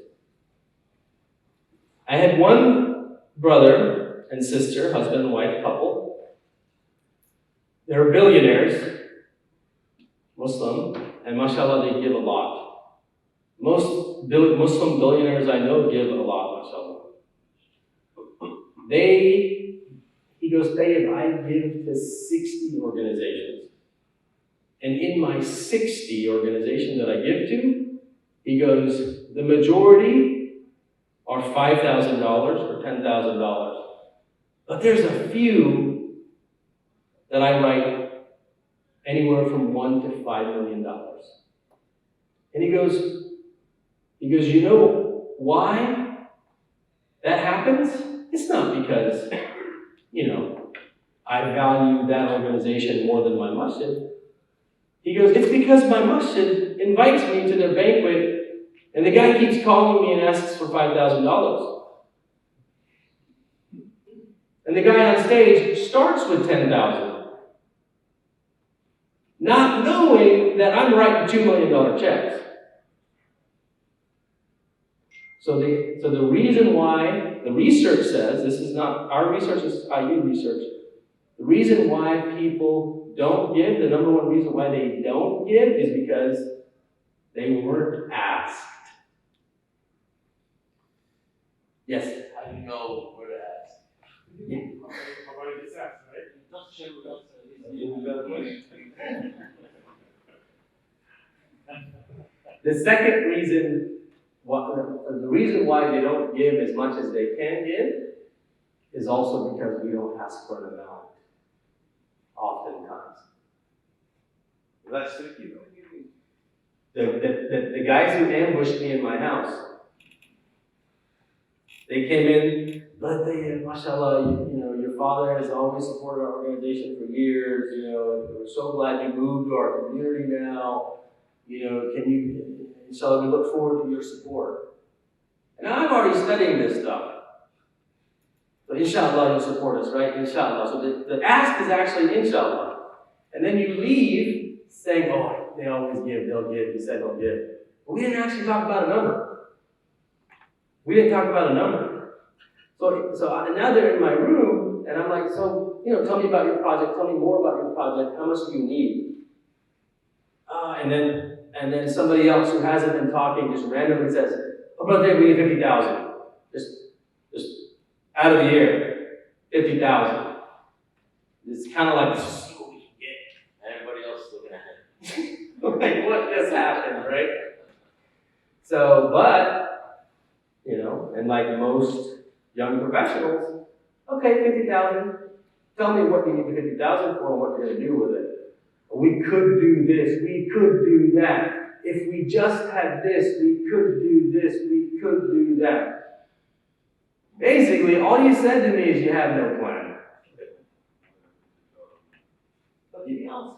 I had one brother and sister, husband and wife couple. They're billionaires, Muslim, and mashallah, they give a lot. Most Muslim billionaires I know give a lot, mashallah. He goes, Tayyib, I give to 60 organizations. And in my 60 organizations that I give to, he goes, the majority are $5,000 or $10,000. But there's a few that I write anywhere from $1 to $5 million. And he goes, you know why that happens? It's not because, I value that organization more than my masjid. He goes, it's because my masjid invites me to their banquet, and the guy keeps calling me and asks for $5,000. And the guy on stage starts with $10,000, not knowing that I'm writing $2 million checks. So the reason why, the research says, this is not our research, this is IU research, the reason why people don't give, the number one reason why they don't give is because they weren't asked. Yes? How do you know where to ask? nobody gets asked, right? Just share with us. The second reason, the reason why they don't give as much as they can give is also because we don't ask for an amount, oftentimes. That's tricky though. The guys who ambushed me in my house, they came in, but mashallah, your father has always supported our organization for years, we're so glad you moved to our community now, inshallah, we look forward to your support. And I'm already studying this stuff. So inshallah, you'll support us, right? Inshallah. So the ask is actually inshallah. And then you leave saying, oh, they always give, they'll give, he said they'll give. But we didn't actually talk about a number. So now they're in my room, and I'm like, so, tell me about your project, tell me more about your project, how much do you need? And then somebody else who hasn't been talking just randomly says, oh, brother, we need 50,000. Just out of the air, 50,000. It's kind of like, let's just see what we can get. Everybody else is looking at him. Like, what just happened, right? So, but, and like most young professionals, okay, 50,000. Tell me what you need the 50,000 for and what you're going to do with it. We could do this, we could do that. If we just had this, we could do this, we could do that. Basically, all you said to me is you have no plan. Nobody else.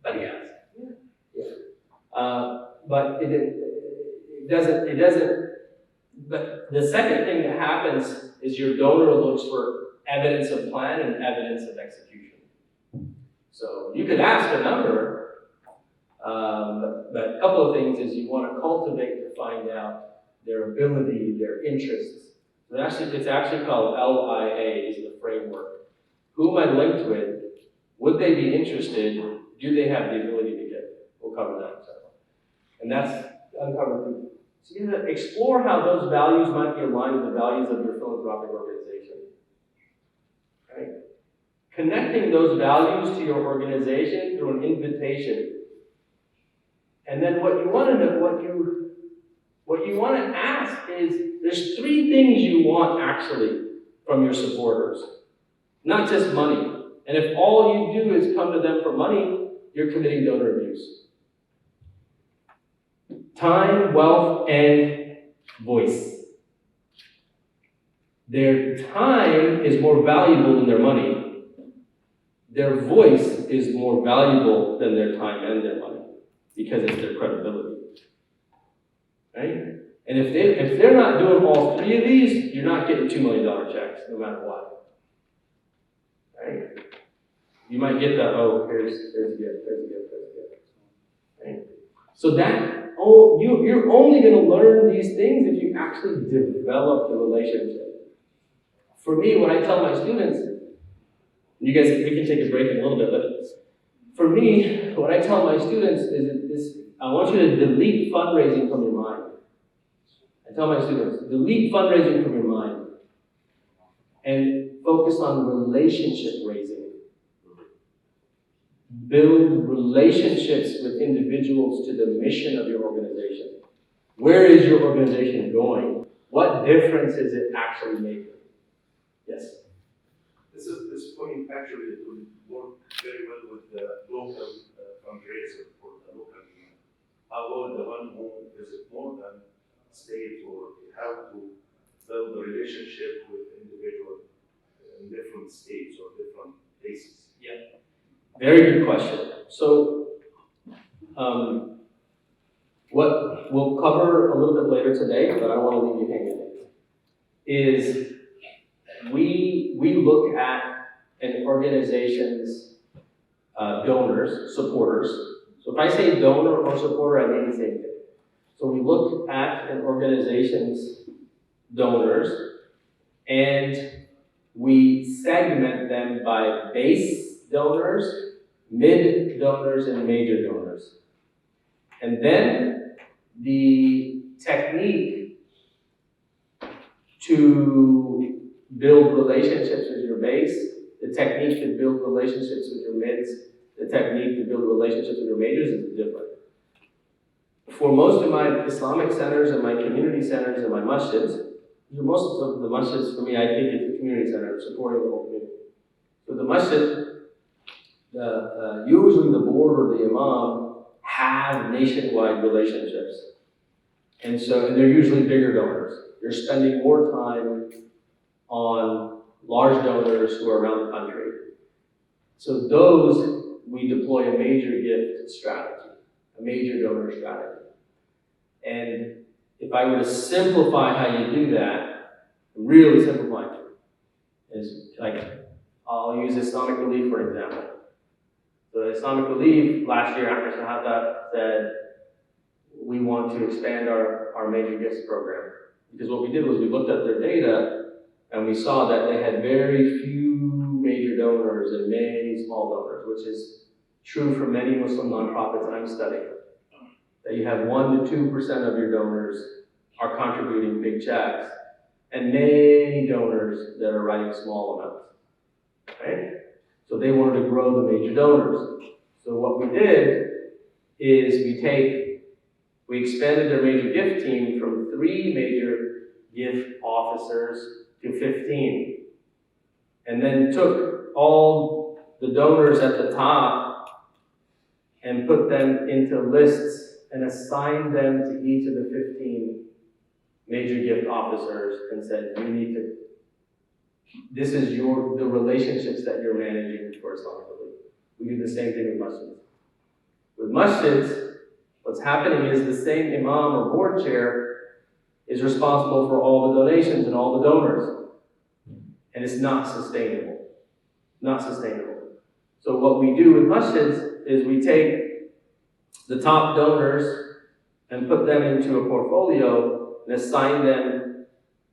Yeah. But it doesn't. But the second thing that happens is your donor looks for evidence of plan and evidence of execution. So you could ask a number, but a couple of things is you want to cultivate to find out their ability, their interests. It's actually called LIA, is the framework. Who am I linked with? Would they be interested? Do they have the ability to give? We'll cover that. And that's uncovered. So you have to explore how those values might be aligned with the values of your philanthropic organization. Right? Connecting those values to your organization through an invitation. And then what you want to know, what you want to ask is, there's three things you want actually from your supporters. Not just money. And if all you do is come to them for money, you're committing donor abuse. Time, wealth, and voice. Their time is more valuable than their money. Their voice is more valuable than their time and their money, because it's their credibility. Right? And if they're not doing all three of these, you're not getting $2 million checks, no matter what. Right? You might get the, oh, here's a gift. Right? So you're only going to learn these things if you actually develop the relationship. For me, when I tell my students, you guys, we can take a break in a little bit, but for me, what I tell my students is this: I want you to delete fundraising from your mind. I tell my students, delete fundraising from your mind and focus on relationship raising. Build relationships with individuals to the mission of your organization. Where is your organization going? What difference is it actually making? Yes? This point actually will work very well with the local fundraiser for the local community. How about the one who visit more than state, or how to build a relationship with individuals in different states or different places? Yeah. Very good question. So, what we'll cover a little bit later today, but I don't want to leave you hanging, is we look at an organization's donors, supporters. So if I say donor or supporter, I mean the same thing. So we look at an organization's donors, and we segment them by base donors, mid donors, and major donors. And then the technique to build relationships with your base, the technique to build relationships with your mids, the technique to build relationships with your majors is different. For most of my Islamic centers and my community centers and my masjids, most of the masjids for me, I think it's the community center, supporting the whole community. So the masjid, usually the board or the imam have nationwide relationships. And they're usually bigger donors. They're spending more time on large donors who are around the country. So those, we deploy a major gift strategy, a major donor strategy. And if I were to simplify how you do that, really simplify it, is like, I'll use Islamic Relief for example. So Islamic Relief, last year after Shahada, said, we want to expand our major gifts program. Because what we did was we looked at their data and we saw that they had very few major donors and many small donors, which is true for many Muslim nonprofits I'm studying. That you have 1 to 2% of your donors are contributing big checks, and many donors that are writing small amounts, right? So they wanted to grow the major donors. So what we did is we expanded their major gift team from 3 major gift officers to 15. And then took all the donors at the top and put them into lists and assigned them to each of the 15 major gift officers and said, this is the relationships that you're managing for Islamic Relief. We do the same thing with masjids. With masjids, what's happening is the same imam or board chair is responsible for all the donations and all the donors. And it's not sustainable. Not sustainable. So what we do with masjids is we take the top donors and put them into a portfolio and assign them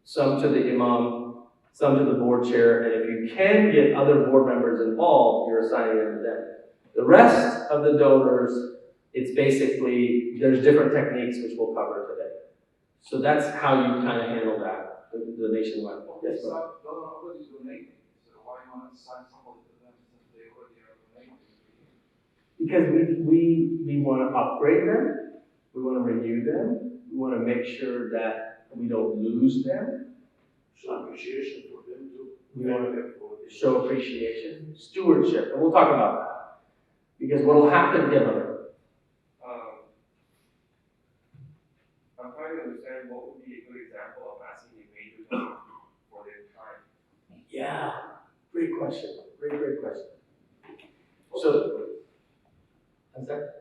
some to the imam, some to the board chair, and if you can get other board members involved, you're assigning them to them. The rest of the donors, it's basically, there's different techniques which we'll cover today. So that's how you kind of handle that, the nationwide. Yes, sir. So they're already donating, so why not assign somebody to them since they already are donating? Because we want to upgrade them, we want to renew them, we want to make sure that we don't lose them. Show appreciation for them too. We want Thank them for this. Show appreciation, stewardship, and we'll talk about that. Because what will happen, yeah, brother? I'm trying to understand what would be a good example of asking a major donor for their time. Yeah, great question. Great question. So, what's that?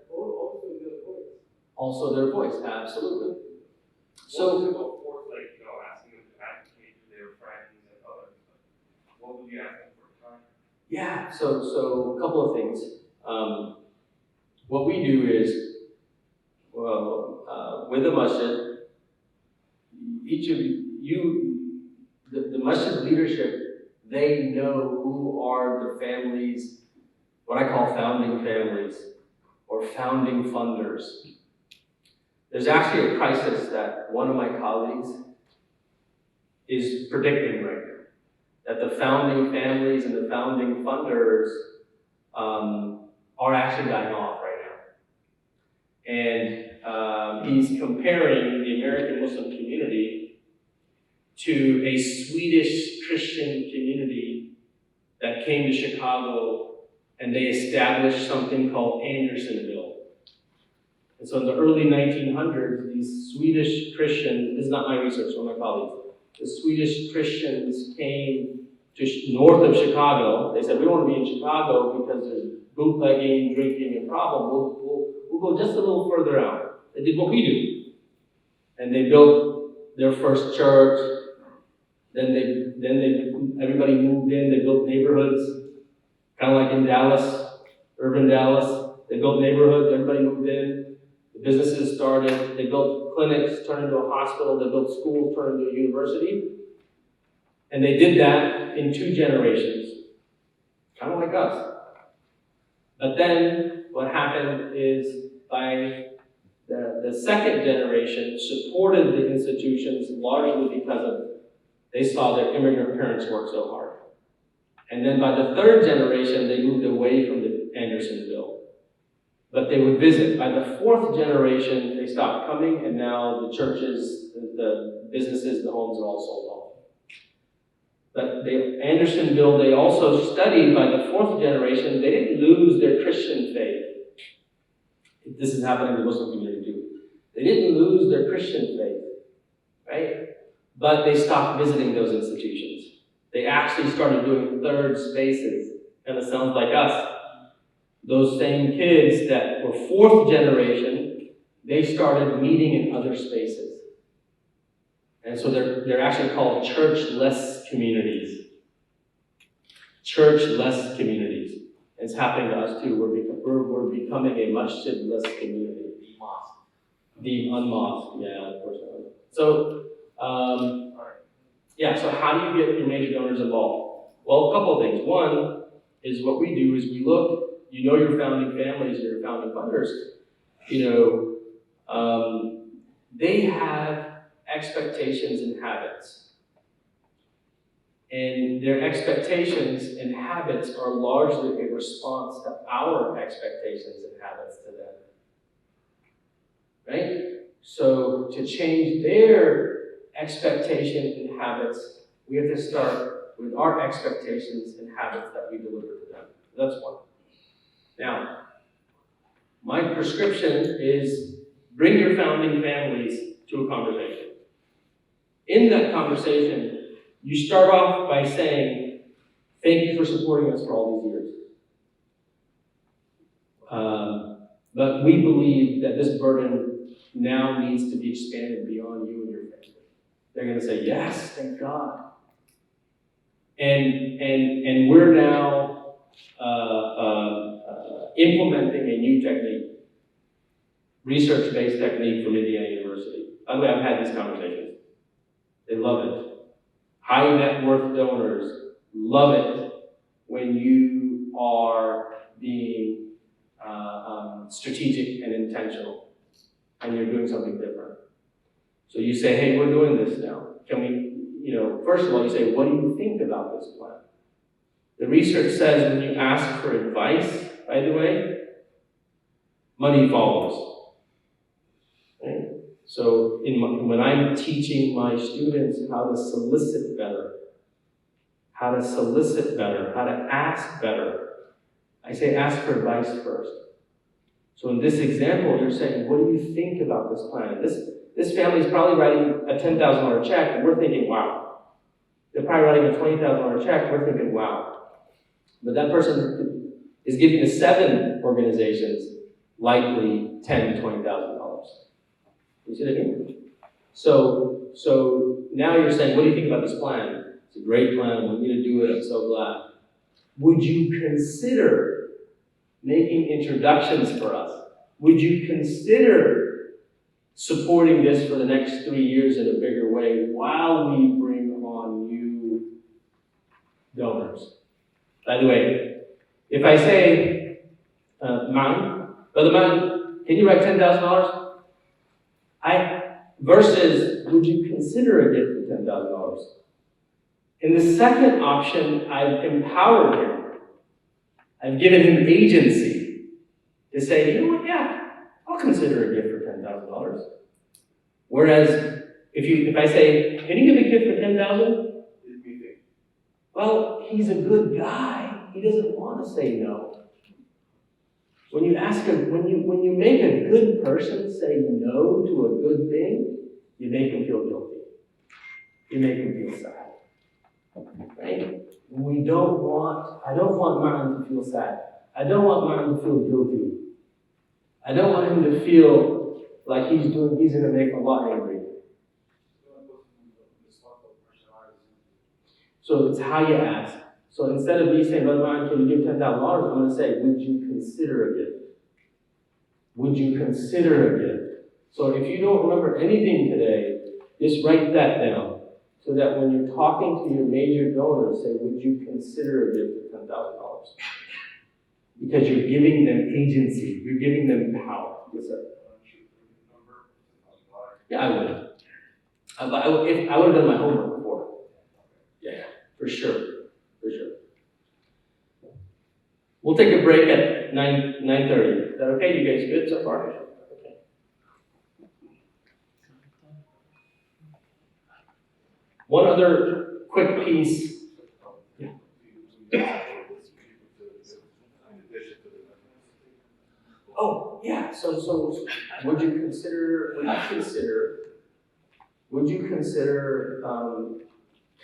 Also their voice, absolutely. So, Of course, like, asking them to advocate to their friends and others. What would you ask them for time? yeah, so a couple of things. What we do is, with the masjid, each of you, the masjid leadership, they know who are the families, what I call founding families, or founding funders. There's actually a crisis that one of my colleagues is predicting right now, that the founding families and the founding funders are actually dying off right now. And he's comparing the American Muslim community to a Swedish Christian community that came to Chicago and they established something called Andersonville. And so in the early 1900s, these Swedish Christians, this is not my research, one of my colleagues, the Swedish Christians came to north of Chicago. They said, we want to be in Chicago because there's bootlegging, drinking, and problem. We'll go just a little further out. They did what we do. And they built their first church. Then everybody moved in. They built neighborhoods, kind of like in Dallas, urban Dallas. They built neighborhoods. Everybody moved in. The businesses started. They built clinics, turned into a hospital. They built schools, turned into a university. And they did that in 2 generations, kind of like us. But then what happened is by the second generation supported the institutions largely because of they saw their immigrant parents work so hard. And then by the 3rd generation, they moved away from the Andersonville. But they would visit. By the 4th generation, they stopped coming, and now the churches, the businesses, the homes are all sold off. But Andersonville, they also studied by the 4th generation, they didn't lose their Christian faith. This is happening in the Muslim community too. They didn't lose their Christian faith, right? But they stopped visiting those institutions. They actually started doing 3rd spaces. Kind of sounds like us. Those same kids that were 4th generation, they started meeting in other spaces. And so they're actually called church-less communities. Church-less communities. It's happening to us too. We're becoming a masjid-less community. The unmosque, yeah, of course. So, so how do you get your major donors involved? Well, a couple of things. One is what we do is we look, your founding families, your founding funders, they have expectations and habits. And their expectations and habits are largely a response to our expectations and habits to them. Right? So to change their expectation and habits, we have to start with our expectations and habits that we deliver to them. That's one. Now, my prescription is bring your founding families to a conversation. In that conversation, you start off by saying, thank you for supporting us for all these years. But we believe that this burden now needs to be expanded beyond you and your family. They're going to say, yes, thank God. And we're now implementing a new technique, research-based technique from Indiana University. By the way, I've had these conversations. They love it. high net worth donors love it when you are being strategic and intentional, and you're doing something different. So you say, hey, we're doing this now. Can we, first of all, you say, what do you think about this plan? The research says when you ask for advice, by the way, money follows. Okay? So when I'm teaching my students how to solicit better, how to ask better, I say ask for advice first. So in this example, you're saying, what do you think about this plan? This family is probably writing a $10,000 check, and we're thinking, wow. They're probably writing a $20,000 check, we're thinking, wow. But that person is giving to 7 organizations likely $10,000 to $20,000. You see what I mean? So now you're saying, what do you think about this plan? It's a great plan, we need to do it, I'm so glad. Would you consider making introductions for us? Would you consider supporting this for the next 3 years in a bigger way while we bring on new donors? By the way, if I say, Brother Man, can you write $10,000? Versus, would you consider a gift of $10,000? In the second option, I've empowered him. I've given him agency to say, you know what, yeah, I'll consider a gift for $10,000. Whereas, if I say, can you give a gift for $10,000? Well, he's a good guy. He doesn't want to say no. When you ask him, when you make a good person say no to a good thing, you make him feel guilty. You make him feel sad. Right? I don't want Martin to feel sad. I don't want Martin to feel guilty. I don't want him to feel like he's going to make Allah angry. So it's how you ask. So instead of me saying, Brother Martin, can you give $10,000? I'm going to say, would you consider a gift? Would you consider a gift? So if you don't remember anything today, just write that down. So that when you're talking to your major donors, say, would you consider a gift of $10,000? Because you're giving them agency. You're giving them power. Yes, sir. Yeah, I would. I would have done my homework before. Yeah, for sure. For sure. We'll take a break at 9:30. Is that okay? You guys good so far? Okay. One other quick piece. Yeah. Oh, yeah. So would you consider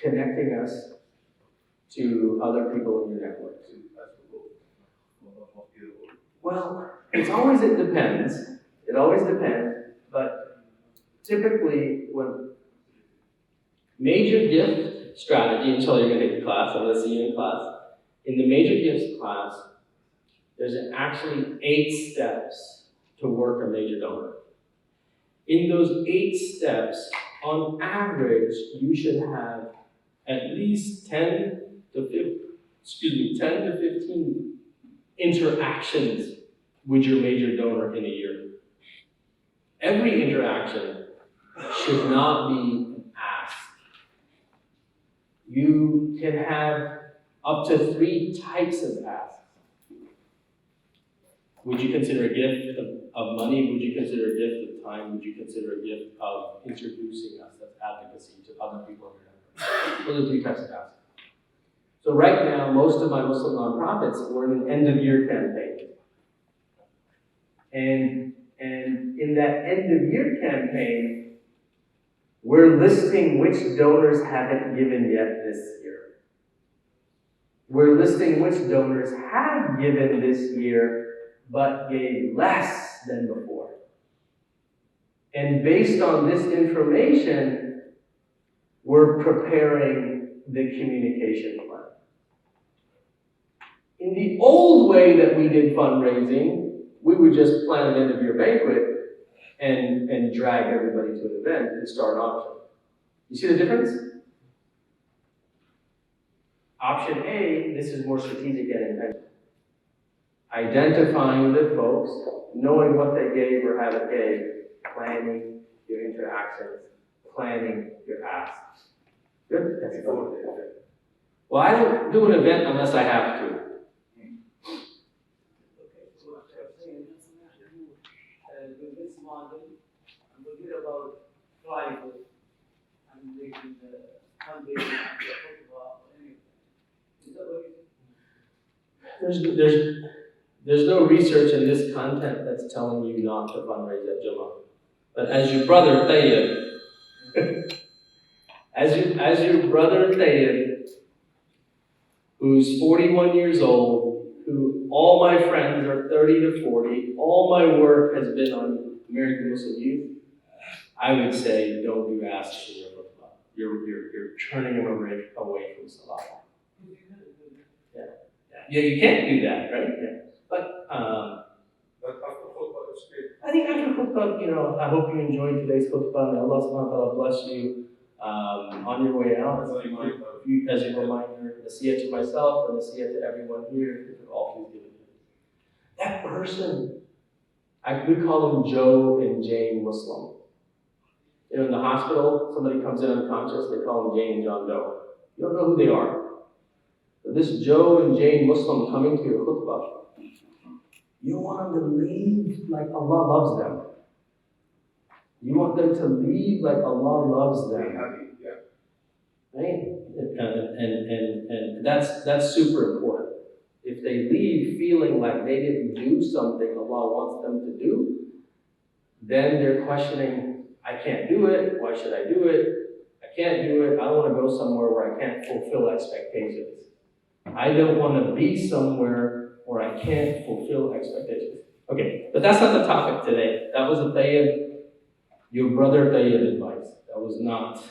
connecting us to other people in your network? Well, it always depends. It always depends, but typically when major gift strategy, until you're going to take the class, I'm going to see you in class. In the major gifts class, there's actually 8 steps to work a major donor. In those 8 steps, on average, you should have at least 10 to 15 interactions with your major donor in a year. Every interaction should not be an ask. You can have up to 3 types of asks. Would you consider a gift of money? Would you consider a gift of time? Would you consider a gift of introducing us as advocacy to other people in your network? Those are 3 types of asks. So right now, most of my Muslim nonprofits were in an end-of-year campaign. And in that end-of-year campaign, we're listing which donors haven't given yet this year. We're listing which donors have given this year, but gave less than before. And based on this information, we're preparing the communication plan. In the old way that we did fundraising, we would just plan an end-of-year banquet and drag everybody to an event and start an auction. You see the difference? Option A, this is more strategic and intentional. Identifying the folks, knowing what they gave or haven't gave, planning your interactions, planning your asks. Good? That's good. Before the event. Well, I don't do an event unless I have to. Okay, so what I'm saying is, with this model, forget about private and making the fundraising and the football or anything. Is that what you think? There's no research in this content that's telling you not to fundraise at Jummah. But as your brother Tayyib, as your brother Tayyib, who's 41 years old, who all my friends are 30 to 40, all my work has been on American Muslim youth, I would say don't do asks in your khutbah. You're turning them away from Salah. Yeah, you can't do that, right? Yeah. But after khutbah, it's great. I think after khutbah, I hope you enjoyed today's khutbah. May Allah subhanahu wa ta'ala bless you on your way out. As a reminder, nasiyah to myself and nasiyah to everyone here, if you're all please give it. That person, we call them Joe and Jane Muslim. In the hospital, somebody comes in unconscious, they call them Jane and John Doe. You don't know who they are. So this Joe and Jane Muslim coming to your khutbah, you want them to leave like Allah loves them. You want them to leave like Allah loves them. Right? And that's super important. If they leave feeling like they didn't do something Allah wants them to do, then they're questioning, I can't do it, why should I do it? I can't do it, I don't want to go somewhere where I can't fulfill expectations. I don't want to be somewhere where I can't fulfill expectations. Okay, but that's not the topic today. That was your brother Tayyib advice. That was not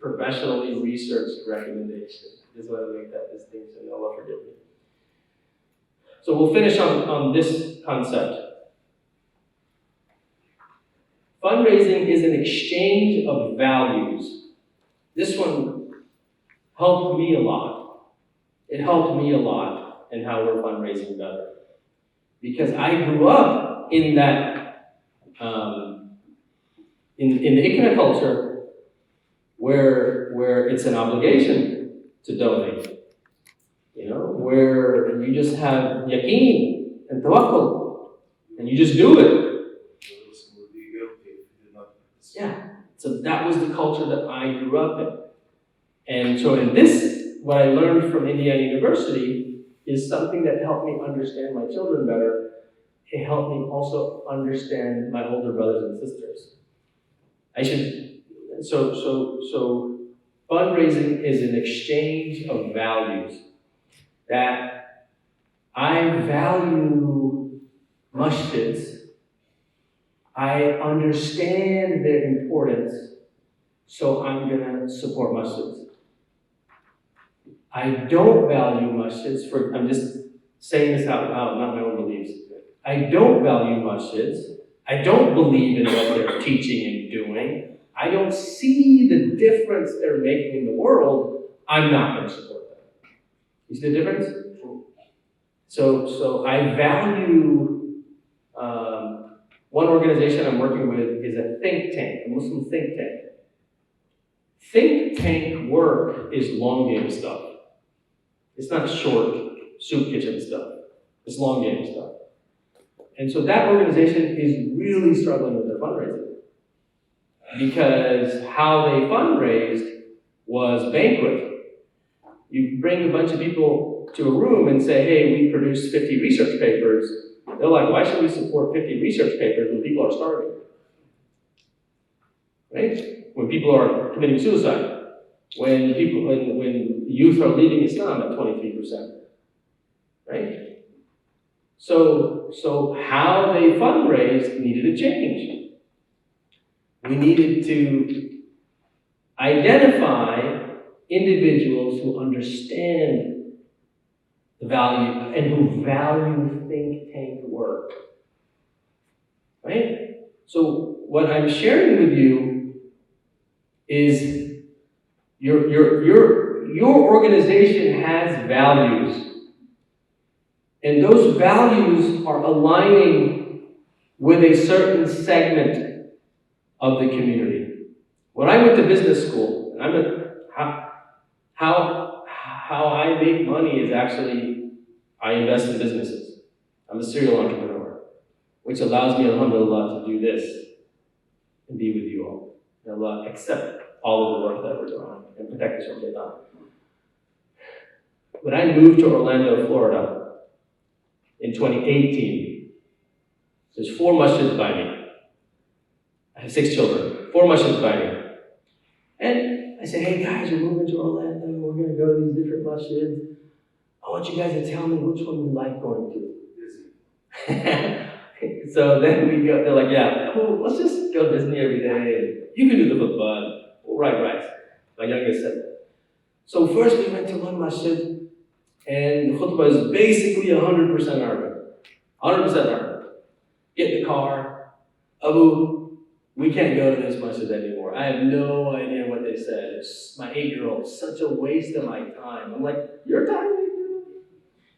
professionally researched recommendation. This is why I make that distinction. Allah forgive me. So we'll finish on this concept. Fundraising is an exchange of values. This one helped me a lot. It helped me a lot in how we're fundraising better. Because I grew up in that, in the Ikna culture, where it's an obligation to donate. Where you just have yaqeen and tawakkul, and you just do it. Yeah, so that was the culture that I grew up in. And so what I learned from Indiana University is something that helped me understand my children better. It helped me also understand my older brothers and sisters. So fundraising is an exchange of values. That I value masjids. I understand their importance, so I'm going to support masjids. I don't value masjids I'm just saying this out loud, not my own beliefs. I don't value masjids. I don't believe in what they're teaching and doing. I don't see the difference they're making in the world. I'm not going to support them. You see the difference? So I value, one organization I'm working with is a think tank, a Muslim think tank. Think tank work is long game stuff. It's not short soup kitchen stuff. It's long game stuff. And so that organization is really struggling with their fundraising. Because how they fundraised was banquet. You bring a bunch of people to a room and say, hey, we produced 50 research papers. They're like, why should we support 50 research papers when people are starving? Right? When people are committing suicide. When youth are leaving Islam at 23%. Right? So how they fundraised needed a change. We needed to identify individuals who understand the value and who value think tank work. Right? So what I'm sharing with you is you're your organization has values, and those values are aligning with a certain segment of the community. When I went to business school, and how I make money is actually I invest in businesses. I'm a serial entrepreneur, which allows me, alhamdulillah, to do this and be with you all. And Allah accept all of the work that we're doing and protect us from Shaitan. When I moved to Orlando, Florida in 2018, there's 4 masjids by me. I have 6 children, 4 masjids by me. And I said, hey guys, we're moving to Orlando, we're going to go to these different masjids. I want you guys to tell me which one you like going to. So then we go, they're like, yeah, well, let's just go to Disney every day, and you can do the football. Right. My youngest said that. So first we went to one masjid, and the khutbah is basically 100% Arabic. 100% Arabic. Get in the car. Abu, we can't go to this masjid anymore. I have no idea what they said. It's my 8-year-old. Such a waste of my time. I'm like, your time?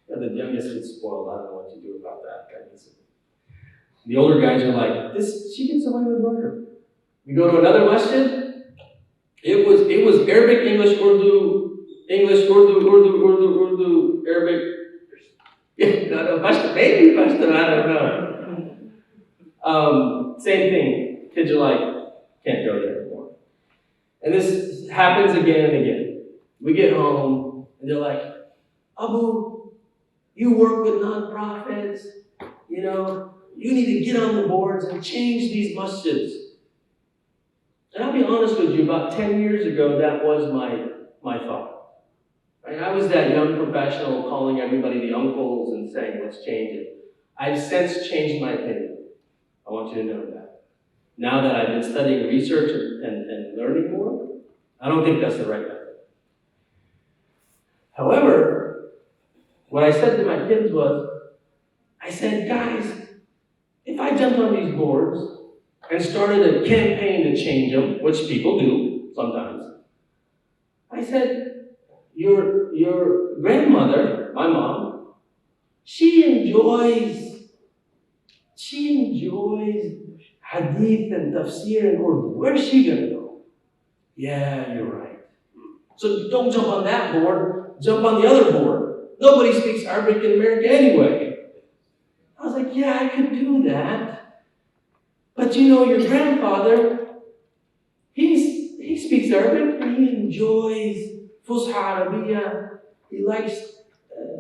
Yeah, the youngest gets spoiled. I don't know what to do about that. The older guys are like, she gets away with murder. We go to another masjid. It was Arabic, English, Urdu, Arabic. Yeah, no, maybe Pashto, I don't know. Same thing. Kids are like, can't go there anymore. And this happens again and again. We get home, and they're like, Abu, you work with nonprofits, you need to get on the boards and change these masjids. And I'll be honest with you, about 10 years ago, that was my thought. Right? I was that young professional calling everybody the uncles and saying, let's change it. I've since changed my opinion. I want you to know that. Now that I've been studying research and learning more, I don't think that's the right method. However, what I said to my kids was, I said, guys, if I jumped on these boards and started a campaign to change them, which people do sometimes, I said, your grandmother, my mom, she enjoys hadith and tafsir and Urdu. Where's she gonna go? Yeah, you're right. So don't jump on that board, jump on the other board. Nobody speaks Arabic in America anyway. I was like, yeah, I could do that. But your grandfather, he speaks Arabic and he enjoys Fusha Arabiya. He likes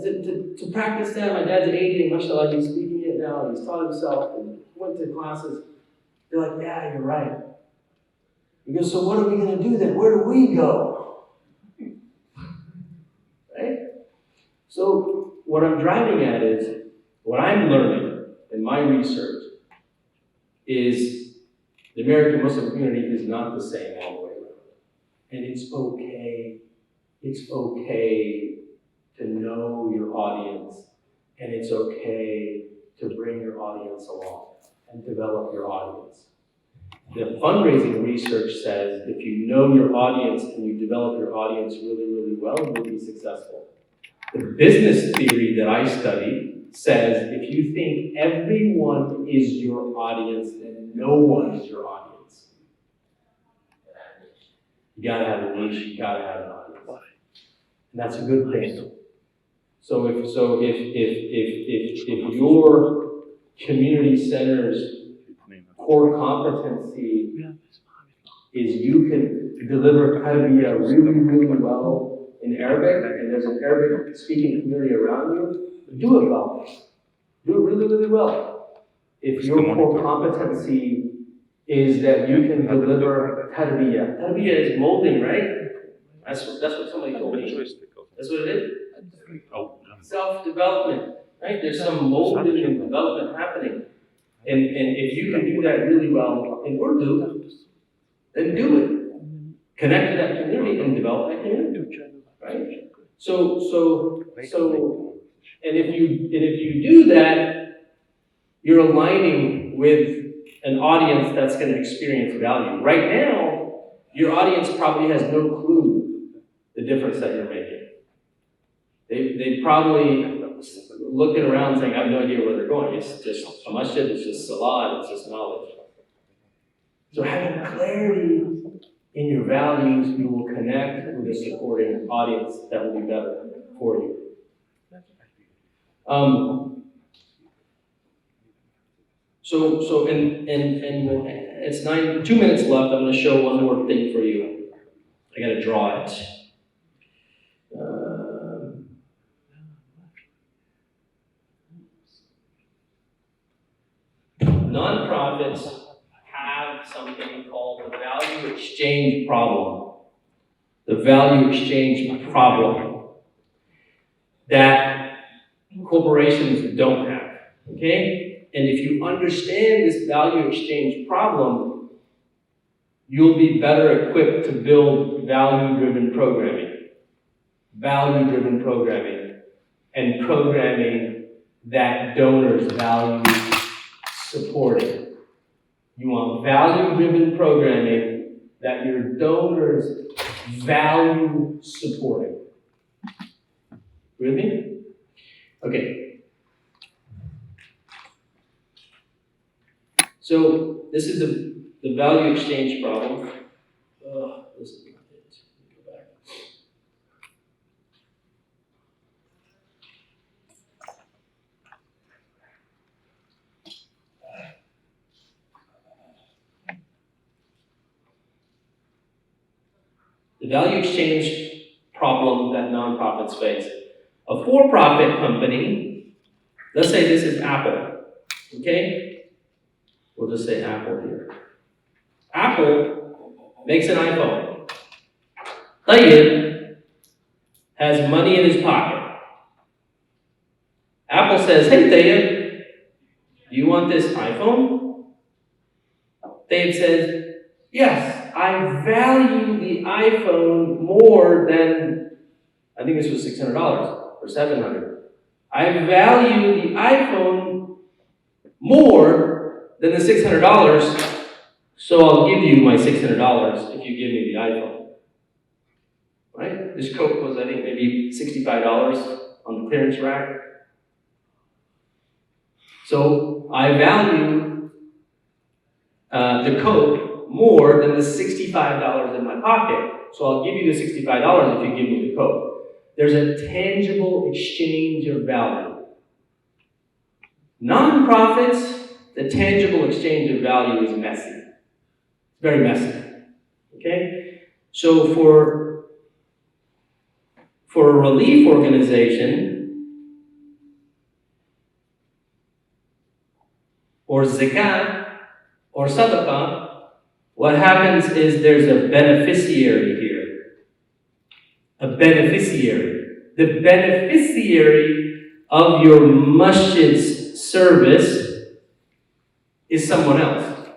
to practice that. My dad's 80 and mashallah, he's speaking it now. He's taught himself and went to classes. They're like, yeah, you're right. He goes, so what are we going to do then? Where do we go? Right? So what I'm driving at is, what I'm learning in my research is the American Muslim community is not the same all the way around. And it's okay. It's okay to know your audience, and it's okay to bring your audience along and develop your audience. The fundraising research says if you know your audience and you develop your audience really, really well, you'll be successful. The business theory that I study says if you think everyone is your audience, then no one is your audience. You gotta have a niche, you gotta have an audience. And that's a good thing. So if your community center's core competency is you can deliver tarbiyah really, really well in Arabic, and there's an Arabic speaking community around you, do it well. Do it really, really well. If your core competency is that you can deliver tarbiyah. Tarbiyah is molding, right? That's what somebody told me. That's what it is. Self-development, right? There's some molding and development happening. And if you can do that really well in Urdu, then do it. Connect to that community and develop that community, right? So, and if you do that, you're aligning with an audience that's going to experience value. Right now, your audience probably has no clue the difference that you're making. They probably looking around saying, I have no idea where they're going. It's just a masjid, it's just salah, it's just knowledge. So having clarity in your values, you will connect with a supporting audience that will be better for you. So it's 2 minutes left. I'm going to show one more thing for you. I got to draw it. Nonprofits have something called the value exchange problem. The value exchange problem that corporations don't have. Okay? And if you understand this value exchange problem, you'll be better equipped to build value-driven programming. Value-driven programming. And programming that donors value supporting. You want value-driven programming that your donors value supporting. With me? Okay. So this is the value exchange problem. This is not it. Go back. The value exchange problem that nonprofits face. A for-profit company, let's say this is Apple, okay? We'll just say Apple here. Apple makes an iPhone. Tayyip has money in his pocket. Apple says, hey Tayyip, do you want this iPhone? Tayyip says, yes, I value the iPhone more than, I think this was $600 or $700. I value the iPhone more than the $600, so I'll give you my $600 if you give me the iPhone. Right? This coat was, I think, maybe $65 on the clearance rack. So I value the coat more than the $65 in my pocket, so I'll give you the $65 if you give me the coat. There's a tangible exchange of value. Nonprofits, the tangible exchange of value is messy. It's very messy. Okay? So for a relief organization, or zakat, or sadaqah, what happens is there's a beneficiary here. A beneficiary. The beneficiary of your masjid's service is someone else.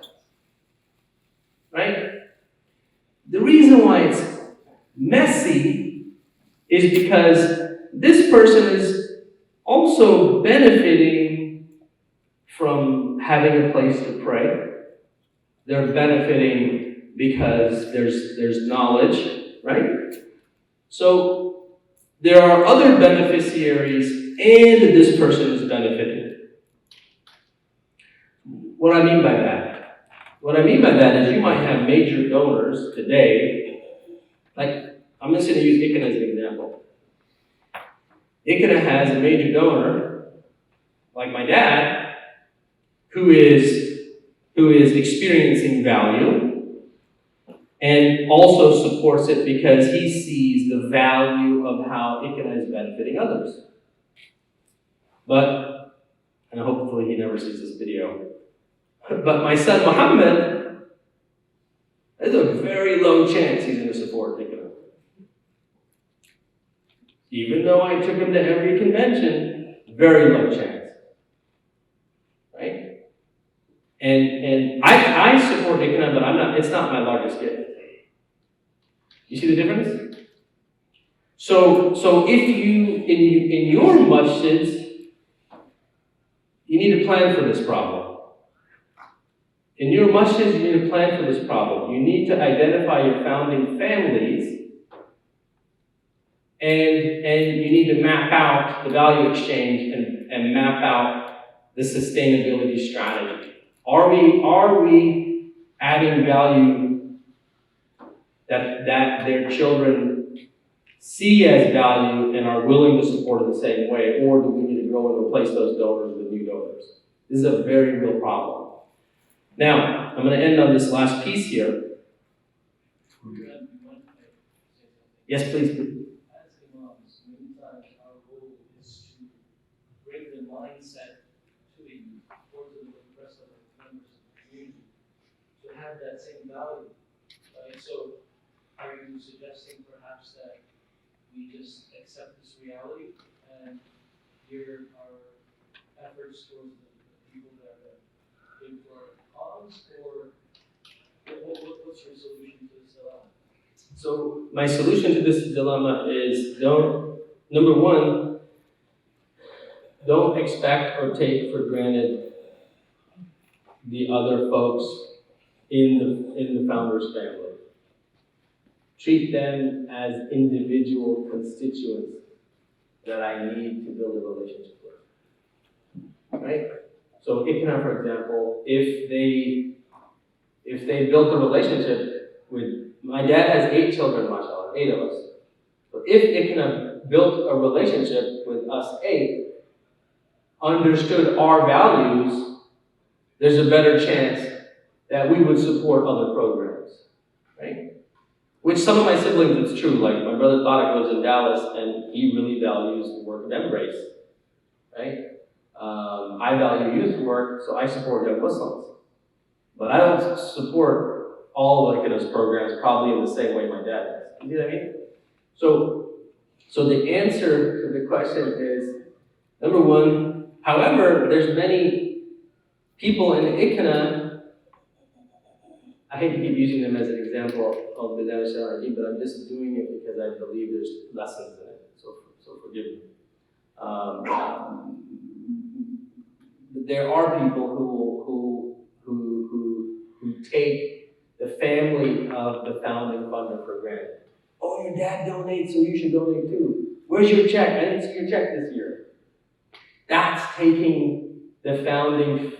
Right? The reason why it's messy is because this person is also benefiting from having a place to pray. They're benefiting because there's knowledge, right? So there are other beneficiaries and this person is benefiting. What I mean by that? What I mean by that is you might have major donors today, like I'm just going to use Ikana as an example. Ikana has a major donor, like my dad, who is experiencing value and also supports it because he sees the value of how Ikana is benefiting others. But, and hopefully he never sees this video, but my son Muhammad, there's a very low chance he's going to support Ikana. Even though I took him to every convention, very low chance. Right? And I support Ikana, but it's not my largest gift. You see the difference? So if you, in your masjids, you need to plan for this problem. In your masjids, you need to plan for this problem. You need to identify your founding families and you need to map out the value exchange and map out the sustainability strategy. Are we adding value that their children see as value and are willing to support it the same way, or do we need to go and replace those donors with new donors? This is a very real problem. Now, I'm going to end on this last piece here. Yes, please. As imams, many times our goal is to bring the mindset to the youth or to the rest of the members of the community to have that same value. Right? So, are you suggesting perhaps that we just accept this reality and gear our efforts towards the people that are in for our cause, or what's your solution to this dilemma? So my solution to this dilemma is number one, don't expect or take for granted the other folks in the founder's family. Treat them as individual constituents that I need to build a relationship with. Right? So ICNA, for example, if they built a relationship with, my dad has 8 children, mashallah, 8 of us. But if ICNA built a relationship with us 8, understood our values, there's a better chance that we would support other programs, right? Which some of my siblings, it's true, like my brother Tariq lives in Dallas and he really values the work of Embrace, right? I value youth work, so I support young Muslims. But I don't support all of ICNA's programs probably in the same way my dad does. You see what I mean? So the answer to the question is, number one, however, there's many people in ICNA, I hate to keep using them as an example of the National, but I'm just doing it because I believe there's lessons in it, so forgive me. There are people who take the family of the founding funder for granted. Oh, your dad donates, so you should donate too. Where's your check? I didn't see your check this year. That's taking the founding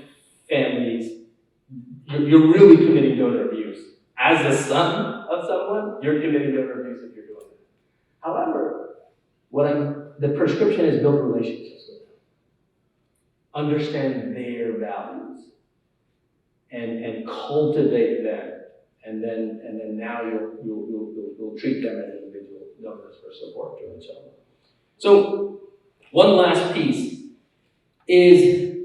families. You're really committing donor abuse. As a son of someone, you're committing donor abuse if you're doing it. However, the prescription is build relationships with them. Understand their values and cultivate them. And then now you'll treat them as individual donors for support to each other. So one last piece is,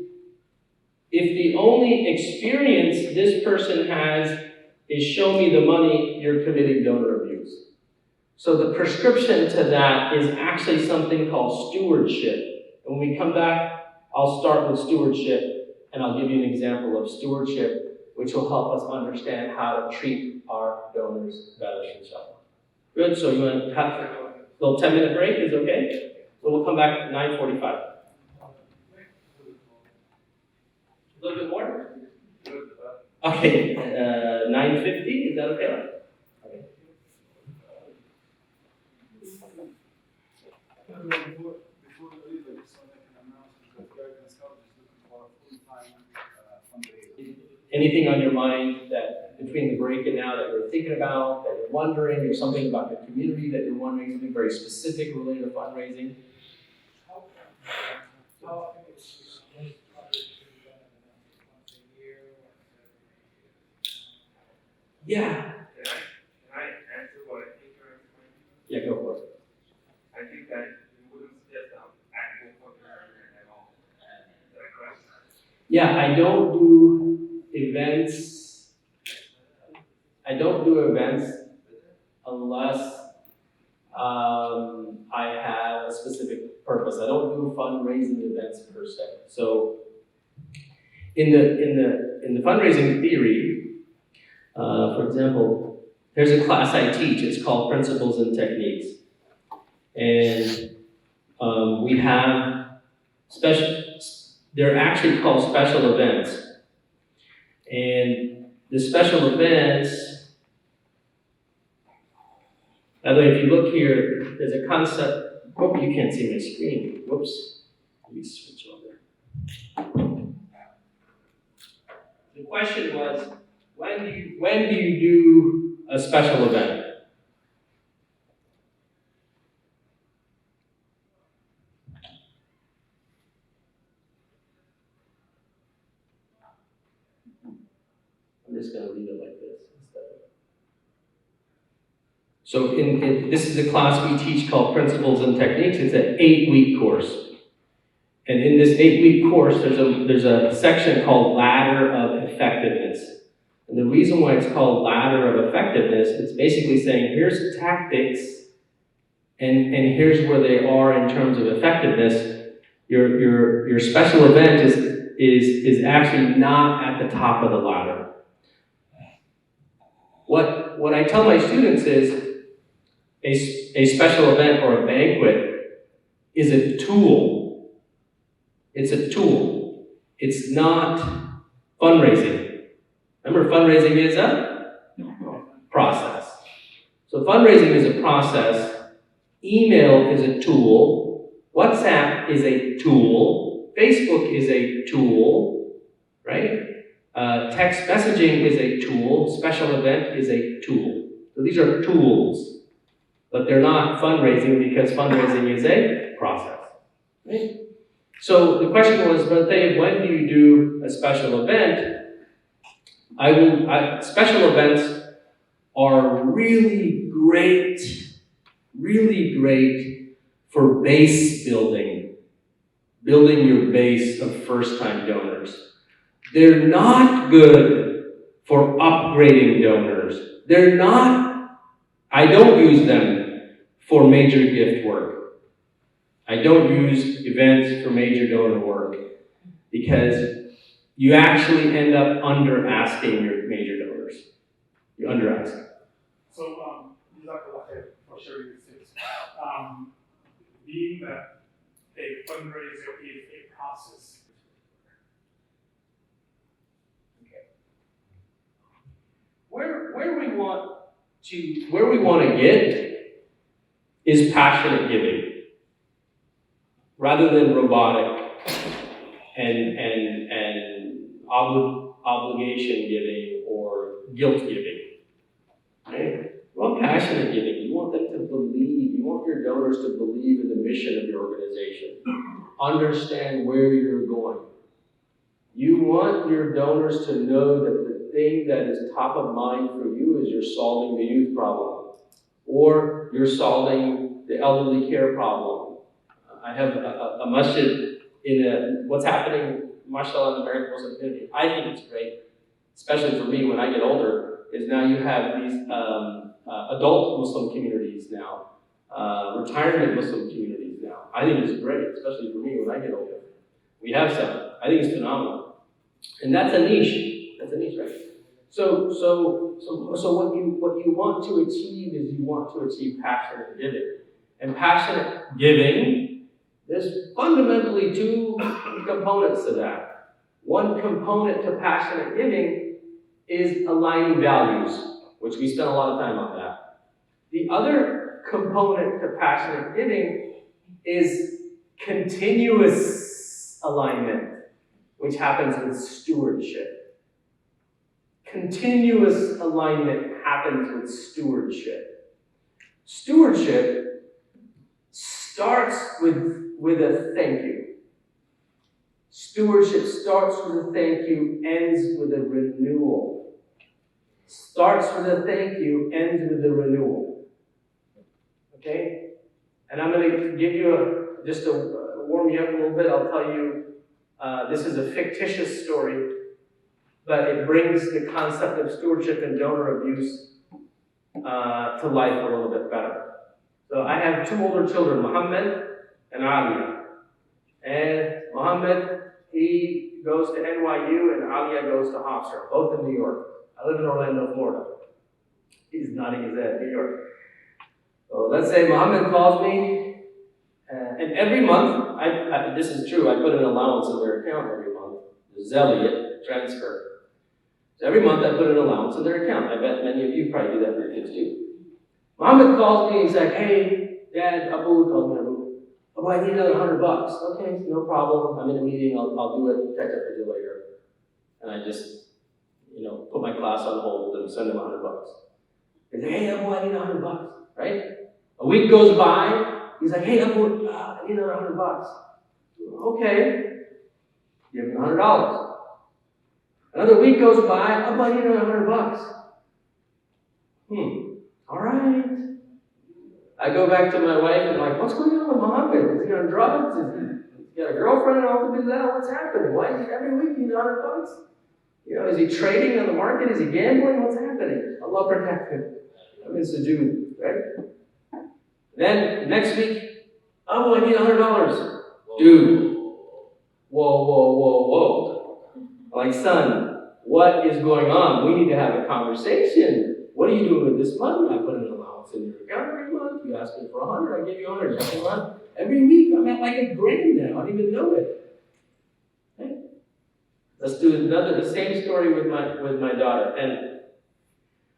if the only experience this person has is show me the money, you're committing donor abuse. So the prescription to that is actually something called stewardship. And when we come back, I'll start with stewardship, and I'll give you an example of stewardship, which will help us understand how to treat our donors better, inshallah. Good, so you want to have a little 10-minute break, is okay? So we'll come back at 9:45. A little bit more? Okay, 9:50, is that okay? Okay. Before we leave, I just want to make an announcement that Guidance College is looking for a full-time fundraiser. Anything on your mind that between the break and now that you're thinking about, that you're wondering, or something about the community that you're wondering, something very specific related to fundraising? Yeah. Can I answer what I think you're explaining? Yeah, go for it. I think that you wouldn't suggest actual fundraising at all. Is that correct? Yeah, I don't do events. I don't do events unless I have a specific purpose. I don't do fundraising events per se. So in the fundraising theory, for example, there's a class I teach. It's called Principles and Techniques, and we have they're actually called special events. And the special events By the way, if you look here, there's a concept, oh, you can't see my screen, whoops. Let me switch over. The question was, when do you do a special event? I'm just going to leave it like this instead. So this is a class we teach called Principles and Techniques. It's an 8-week course. And in this 8-week course, there's a section called Ladder of Effectiveness. And the reason why it's called Ladder of Effectiveness, it's basically saying here's tactics and here's where they are in terms of effectiveness. Your special event is actually not at the top of the ladder. What I tell my students is a special event or a banquet is a tool. It's a tool. It's not fundraising. Remember, fundraising is a process. So fundraising is a process. Email is a tool. WhatsApp is a tool. Facebook is a tool, right? Text messaging is a tool. Special event is a tool. So these are tools, but they're not fundraising because fundraising is a process, right? So the question was, but Dave, when do you do a special event? Special events are really great for base building your base of first-time donors. They're not good for upgrading donors. I don't use them for major gift work. I don't use events for major donor work because you actually end up under-asking your major donors. You under-ask. So, for sharing these tips. Being that a fundraiser is a process. Okay. Where we want to get is passionate giving, rather than robotic and obligation giving or guilt giving. Right? You want passionate giving. You want them to believe. You want your donors to believe in the mission of your organization. Understand where you're going. You want your donors to know that the thing that is top of mind for you is you're solving the youth problem, or you're solving the elderly care problem. I have a masjid in what's happening, mashallah, in the American Muslim community. I think it's great, especially for me when I get older, is now you have these adult Muslim communities now, retirement Muslim communities now. I think it's great, especially for me when I get older. We have some. I think it's phenomenal. And that's a niche. That's a niche, right? So what you want to achieve is you want to achieve passionate giving. And passionate giving, there's fundamentally two components to that. One component to passionate giving is aligning values, which we spent a lot of time on that. The other component to passionate giving is continuous alignment, which happens with stewardship. Continuous alignment happens with stewardship. Stewardship starts with a thank you. Stewardship starts with a thank you, ends with a renewal. Starts with a thank you, ends with a renewal. Okay? And I'm going to give you just to warm you up a little bit, I'll tell you, this is a fictitious story, but it brings the concept of stewardship and donor abuse to life a little bit better. So I have two older children, Muhammad and Alia. And Muhammad, he goes to NYU, and Alia goes to Hofstra, both in New York. I live in Orlando, Florida. He's nodding his head, New York. So let's say Muhammad calls me, and every month, this is true, I put an allowance in their account every month, the Zelliot transfer. So every month I put an allowance in their account. I bet many of you probably do that for your kids too. Muhammad calls me, he's like, hey, Dad, Abu calls me Abu. Oh, I need another $100. Okay, no problem. I'm in a meeting, I'll do it, catch up with you later. And I just, put my class on hold and send him $100. He's like, hey, Abu, I need $100, right? A week goes by, he's like, hey, Abu, I need another $100. Okay, give him $100. Another week goes by, Abu, I need another $100. All right. I go back to my wife and I'm like, what's going on with Muhammad? Is he on drugs? Is he got a girlfriend and all the that? What's happening? Why is he every week he's $100? Is he trading on the market? Is he gambling? What's happening? Allah protect him. I'm in sujood, right? Then next week, oh, I need $100. Dude. Whoa. Like, son, what is going on? We need to have a conversation. What are you doing with this money? I put an allowance in your account every month. You asked me for $100, I give you $100 every month. Every week, I'm at like $1,000 now. I don't even know it. Okay. Let's do the same story with my daughter. And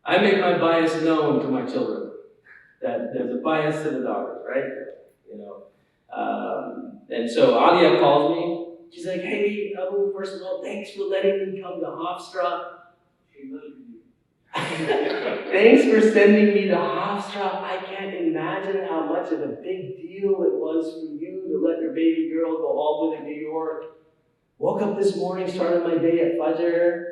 I make my bias known to my children. That there's a bias to the daughters, right? And so Alia calls me. She's like, hey, Abu, first of all, thanks for letting me come to Hofstra. Thanks for sending me to Hofstra. I can't imagine how much of a big deal it was for you to let your baby girl go all the way to New York. Woke up this morning, started my day at Fajr.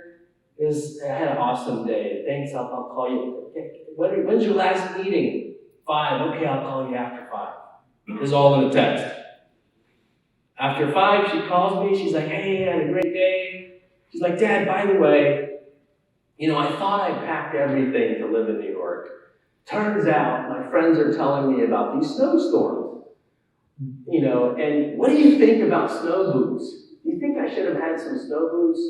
I had an awesome day. Thanks, I'll call you. When's your last meeting? 5. Okay, I'll call you after 5. This is all in a text. After 5, she calls me. She's like, hey, I had a great day. She's like, Dad, by the way, I thought I packed everything to live in New York. Turns out my friends are telling me about these snowstorms. And what do you think about snow boots? Do you think I should have had some snow boots?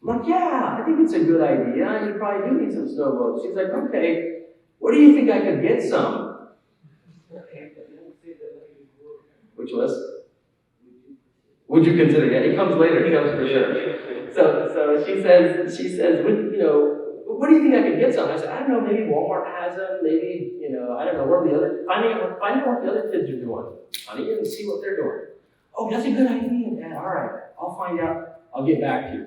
I'm like, yeah, I think it's a good idea. You probably do need some snow boots. She's like, okay, where do you think I could get some? Which was? Would you consider? Yeah, it comes later. It comes for sure. So she says, what do you think I could get some? I said, I don't know, maybe Walmart has them, maybe, I don't know, what are the other, find out what the other kids are doing. Honey, and see what they're doing. Oh, that's a good idea, Dad. All right, I'll find out. I'll get back to you.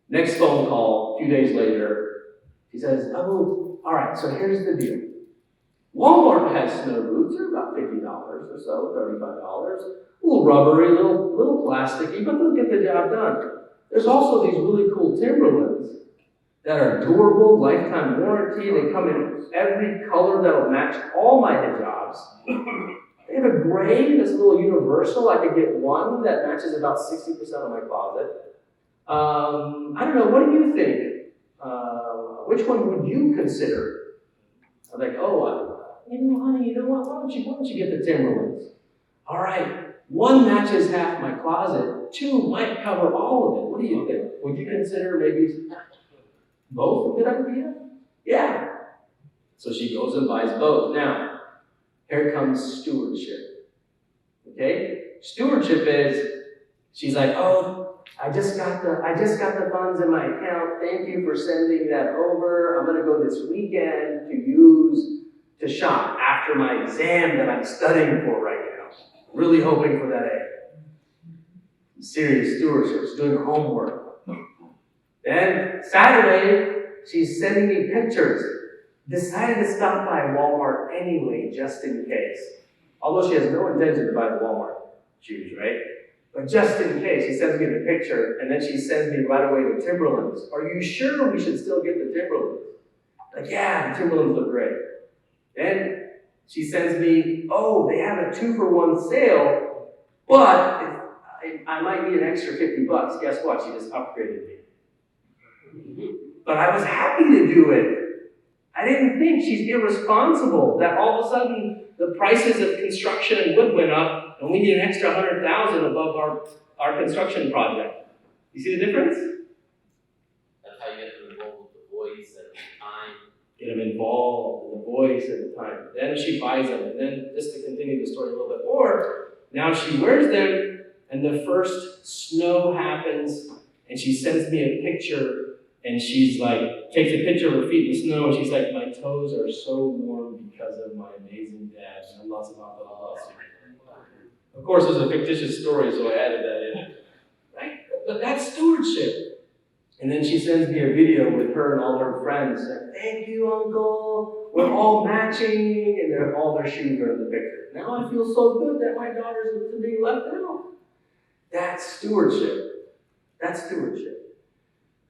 Next phone call, a few days later, he says, oh, all right, so here's the deal. Walmart has snow boots. They're about $50 or so, $35. A little rubbery, a little plasticky, but they'll get the job done. There's also these really cool Timberlands that are durable, lifetime warranty. They come in every color that'll match all my hijabs. They have a gray that's a little universal. I could get one that matches about 60% of my closet. I don't know, what do you think? Which one would you consider? I'm like, honey, you know what? Why don't you get the Timberlands? All right, 1 matches half my closet. 2 might cover all of it. What do you think? Would you consider maybe both a good idea? Yeah. So she goes and buys both. Now, here comes stewardship. Okay? Stewardship is, she's like, oh, I just got the funds in my account. Thank you for sending that over. I'm gonna go this weekend to shop after my exam that I'm studying for right now. Really hoping for that A. Serious stewardship. She's doing her homework. Then Saturday, she's sending me pictures. Decided to stop by Walmart anyway, just in case. Although she has no intention to buy the Walmart shoes, right? But just in case, she sends me the picture, and then she sends me right away to Timberlands. Are you sure we should still get the Timberlands? Like, yeah, the Timberlands look great. Then she sends me, oh, they have a 2-for-1 sale, but I might need an extra $50. Guess what? She just upgraded me. But I was happy to do it. I didn't think she's irresponsible that all of a sudden the prices of construction and wood went up and we need an extra $100,000 above our construction project. You see the difference? That's how you get them involved with the voice at the time. Get them involved in the voice at the time. Then she buys them, and then just to continue the story a little bit more, now she wears them, and the first snow happens, and she sends me a picture And she's like, takes a picture of her feet in the snow, and she's like, my toes are so warm because of my amazing dad. And lots of blah, blah, blah. Of course, it was a fictitious story, so I added that in. Right? But that's stewardship. And then she sends me a video with her and all her friends. Like, thank you, Uncle. We're all matching, and all their shoes are in the picture. Now I feel so good that my daughter's being left out. That's stewardship. That's stewardship.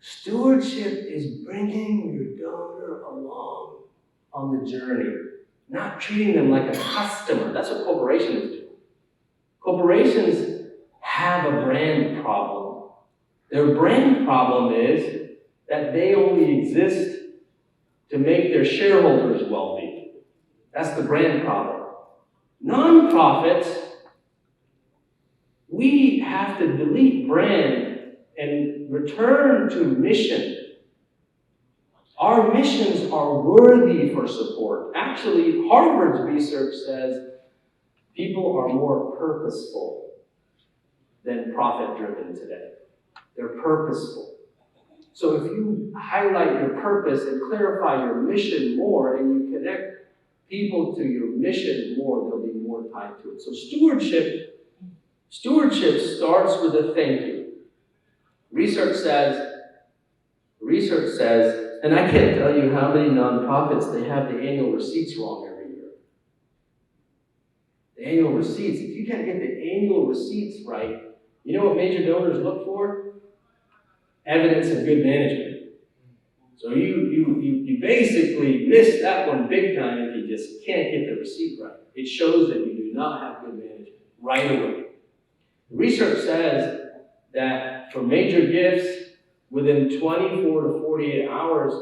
Stewardship is bringing your donor along on the journey, not treating them like a customer. That's what corporations do. Corporations have a brand problem. Their brand problem is that they only exist to make their shareholders wealthy. That's the brand problem. Nonprofits, we have to delete brand and return to mission. Our missions are worthy for support. Actually, Harvard's research says people are more purposeful than profit-driven today. They're purposeful. So if you highlight your purpose and clarify your mission more, and you connect people to your mission more, they'll be more tied to it. So stewardship starts with a thank you. Research says, and I can't tell you how many nonprofits, they have the annual receipts wrong every year. The annual receipts, if you can't get the annual receipts right, you know what major donors look for? Evidence of good management. So you basically miss that one big time if you just can't get the receipt right. It shows that you do not have good management right away. Research says that for major gifts, within 24 to 48 hours,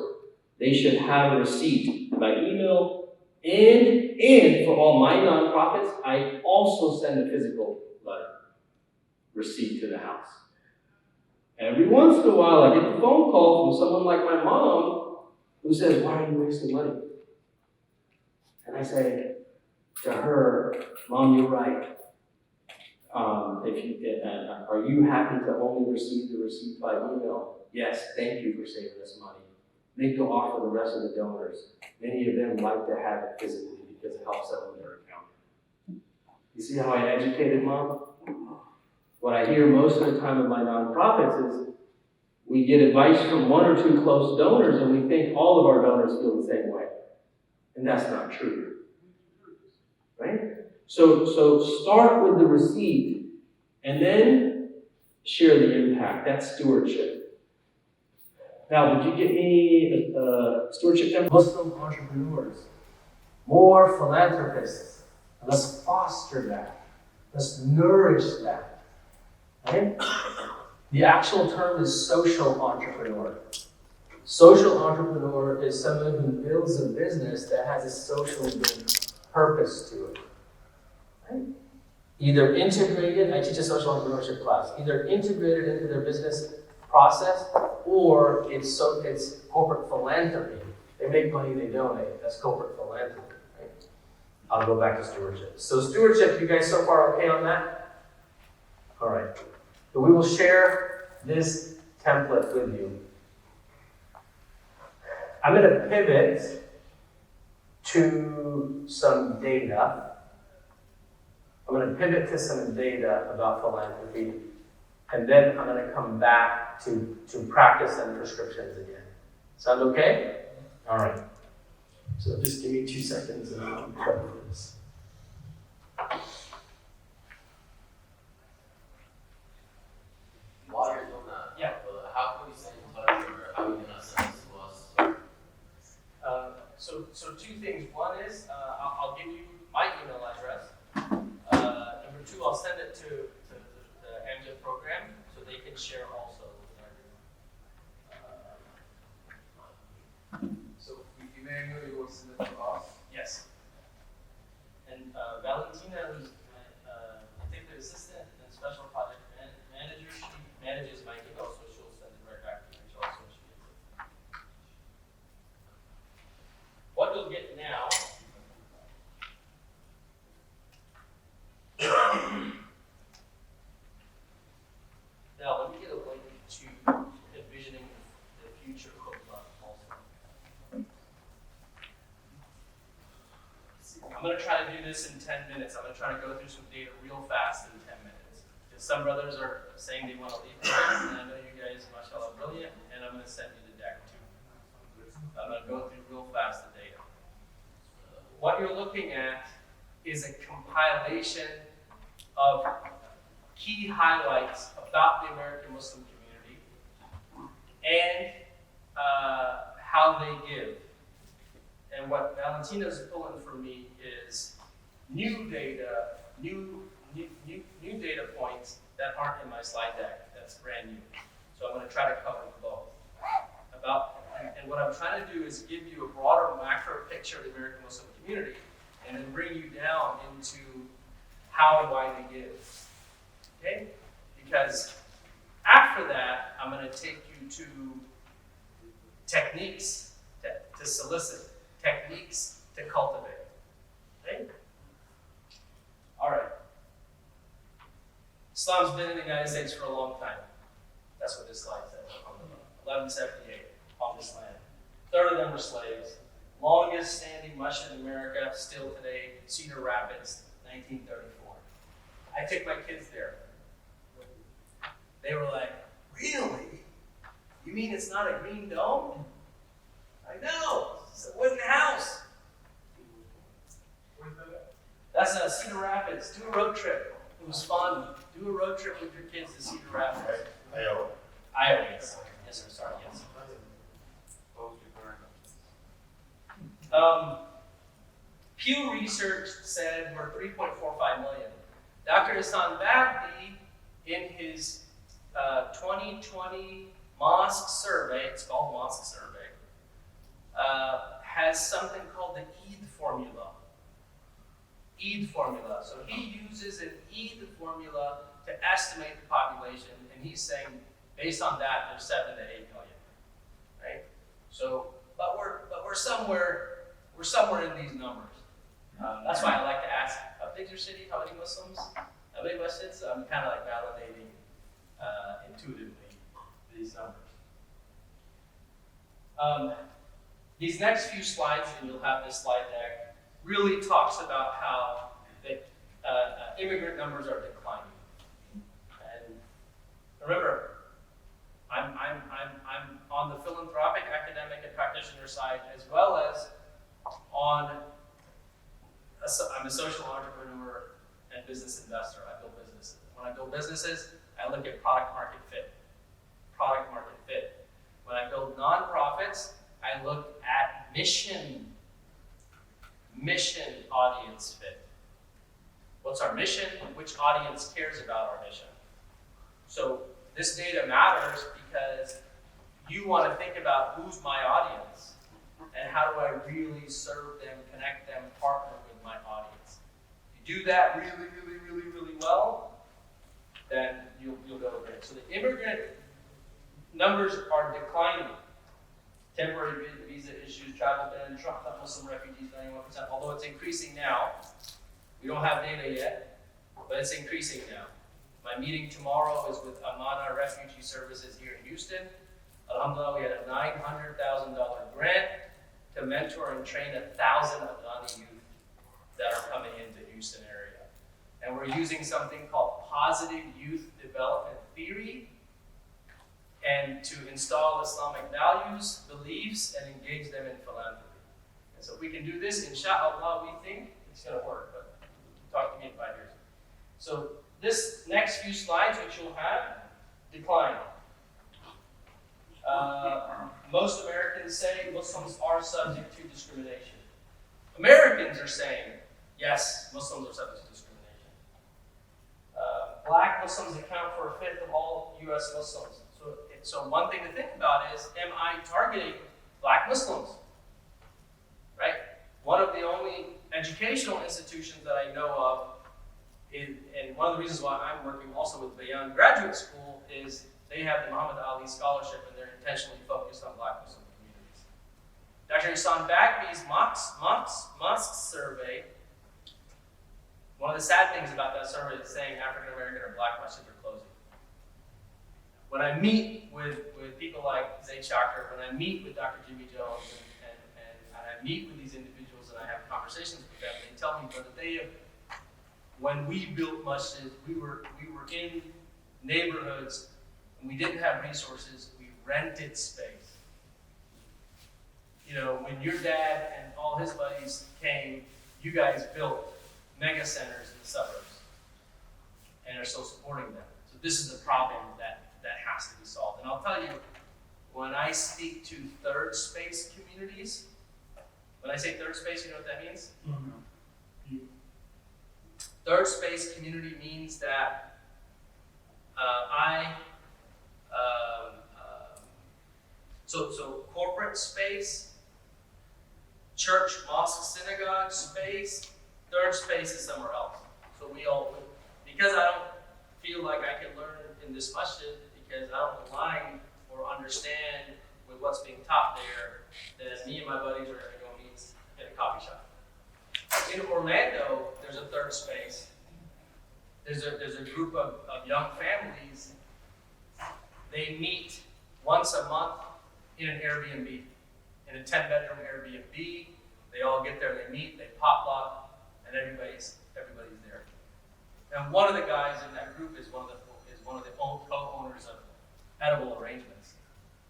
they should have a receipt by email. And for all my nonprofits, I also send a physical letter, receipt to the house. Every once in a while, I get the phone call from someone like my mom who says, why are you wasting money? And I say to her, Mom, you're right. Are you happy to only receive the receipt by email? Yes, thank you for saving us money. Make the offer the rest of the donors. Many of them like to have it physically because it helps them with their account. You see how I educated Mom? What I hear most of the time with my nonprofits is we get advice from one or two close donors and we think all of our donors feel the same way. And that's not true. Right? So start with the receipt and then share the impact. That's stewardship. Now, did you get any stewardship templates? Muslim entrepreneurs, more philanthropists. Let's foster that. Let's nourish that. Right? The actual term is social entrepreneur. Social entrepreneur is someone who builds a business that has a social good purpose to it. Right? Either integrated, I teach a social entrepreneurship class, either integrated into their business process or it's corporate philanthropy. They make money, they donate. That's corporate philanthropy. Right? I'll go back to stewardship. So stewardship, you guys so far okay on that? All right. So we will share this template with you. I'm going to pivot to some data. I'm going to pivot to some data about philanthropy, and then I'm going to come back to practice and prescriptions again. Sound okay? All right. So just give me 2 seconds and I'll cover this. While you're doing that, Yeah. How can we stay in touch, or how are you gonna send this to us? So 2 things. One is I'll give you my email address. Number 2, I'll send it to the Amgen program so they can share also with everyone. So you may know you will send it to us. Yes. And Valentina, who's my executive assistant and special project manager, she manages my email, so she'll send it right back to me. She'll also she gets it. What you'll get now let me get a link I'm going to try to do this in 10 minutes. I'm going to try to go through some data real fast in 10 minutes. Because some brothers are saying they want to leave tonight, and I know you guys, mashallah, brilliant, and I'm going to send you the deck too. I'm going to go through real fast the data. What you're looking at is a compilation of key highlights about the American Muslim community and how they give. And what Valentina's pulling for me is new data, new data points that aren't in my slide deck. That's brand new. So I'm going to try to cover both. And what I'm trying to do is give you a broader macro picture of the American Muslim community, and then bring you down into how and why they give. Okay? Because after that, I'm going to take you to techniques to solicit, techniques to cultivate. Okay? All right. Islam's been in the United States for a long time. That's what this slide says. 1178 on this land. A third of them were slaves. Longest standing mush in America, still today, Cedar Rapids, 1934. I took my kids there. They were like, really? You mean it's not a green dome? I know, it's a wooden house. That's Cedar Rapids. Do a road trip. It was fun. Do a road trip with your kids to Cedar Rapids. Iowa. Iowa, yes. Yes, sir, sorry, yes. Pew Research said we're 3.45 million. Dr. Hassan Bahdi, in his 2020 mosque survey, it's called Mosque Survey, has something called the Eid formula. Eid formula. So he uses an Eid formula to estimate the population, and he's saying, based on that, there's 7 to 8 million, right? So, but we're somewhere in these numbers. That's why I like to ask, how big's your city? How many Muslims? How many Muslims? I'm kind of like validating intuitively these numbers. These next few slides, and you'll have this slide deck, really talks about how the immigrant numbers are declining. And remember, I'm on the philanthropic, academic, and practitioner side, as well as I'm a social entrepreneur and business investor. I build businesses. When I build businesses, I look at product market fit. Product market fit. When I build nonprofits, I look at mission audience fit. What's our mission? Which audience cares about our mission? So this data matters because you want to think about who's my audience and how do I really serve them, connect them, partner with my audience. If you do that really well, then you'll go great. So the immigrant numbers are declining. Temporary visa issues, travel ban, Muslim refugees, 91%, although it's increasing now. We don't have data yet, but it's increasing now. My meeting tomorrow is with Amana Refugee Services here in Houston. Alhamdulillah, we had a $900,000 grant to mentor and train 1,000 Afghani youth that are coming into Houston area. And we're using something called positive youth development theory and to install Islamic values, beliefs, and engage them in philanthropy. And so if we can do this, inshallah, we think it's going to work. But talk to me in 5 years. So this next few slides, which you'll have, decline. Most Americans say Muslims are subject to discrimination. Americans are saying, yes, Muslims are subject to discrimination. Black Muslims account for 1/5 of all U.S. Muslims. So one thing to think about is, am I targeting Black Muslims? Right? One of the only educational institutions that I know of, and one of the reasons why I'm working also with Bayan Graduate School, is they have the Muhammad Ali Scholarship, and they're intentionally focused on Black Muslim communities. Dr. Hassan Bahdi's mosque survey, one of the sad things about that survey is saying African American or Black mosques are closing. When I meet with people like Zaid Shaker, when I meet with Dr. Jimmy Jones, and I meet with these individuals, and I have conversations with them, they tell me, brother, when we built masjids, we were in neighborhoods and we didn't have resources, we rented space. You know, when your dad and all his buddies came, you guys built mega centers in the suburbs and are still supporting them. So this is the problem that has to be solved. And I'll tell you, when I speak to third space communities, when I say third space, you know what that means? Third space community means that so corporate space, church, mosque, synagogue space, third space is somewhere else. So because I don't feel like I can learn in this masjid, because I don't align or understand with what's being taught there, then me and my buddies are going to go meet in a coffee shop. In Orlando, there's a third space. There's a group of young families. They meet once a month in an Airbnb, in a 10-bedroom Airbnb. They all get there, they meet, they potluck, and everybody's there. And one of the guys in that group is one of the co-owners of Edible Arrangements.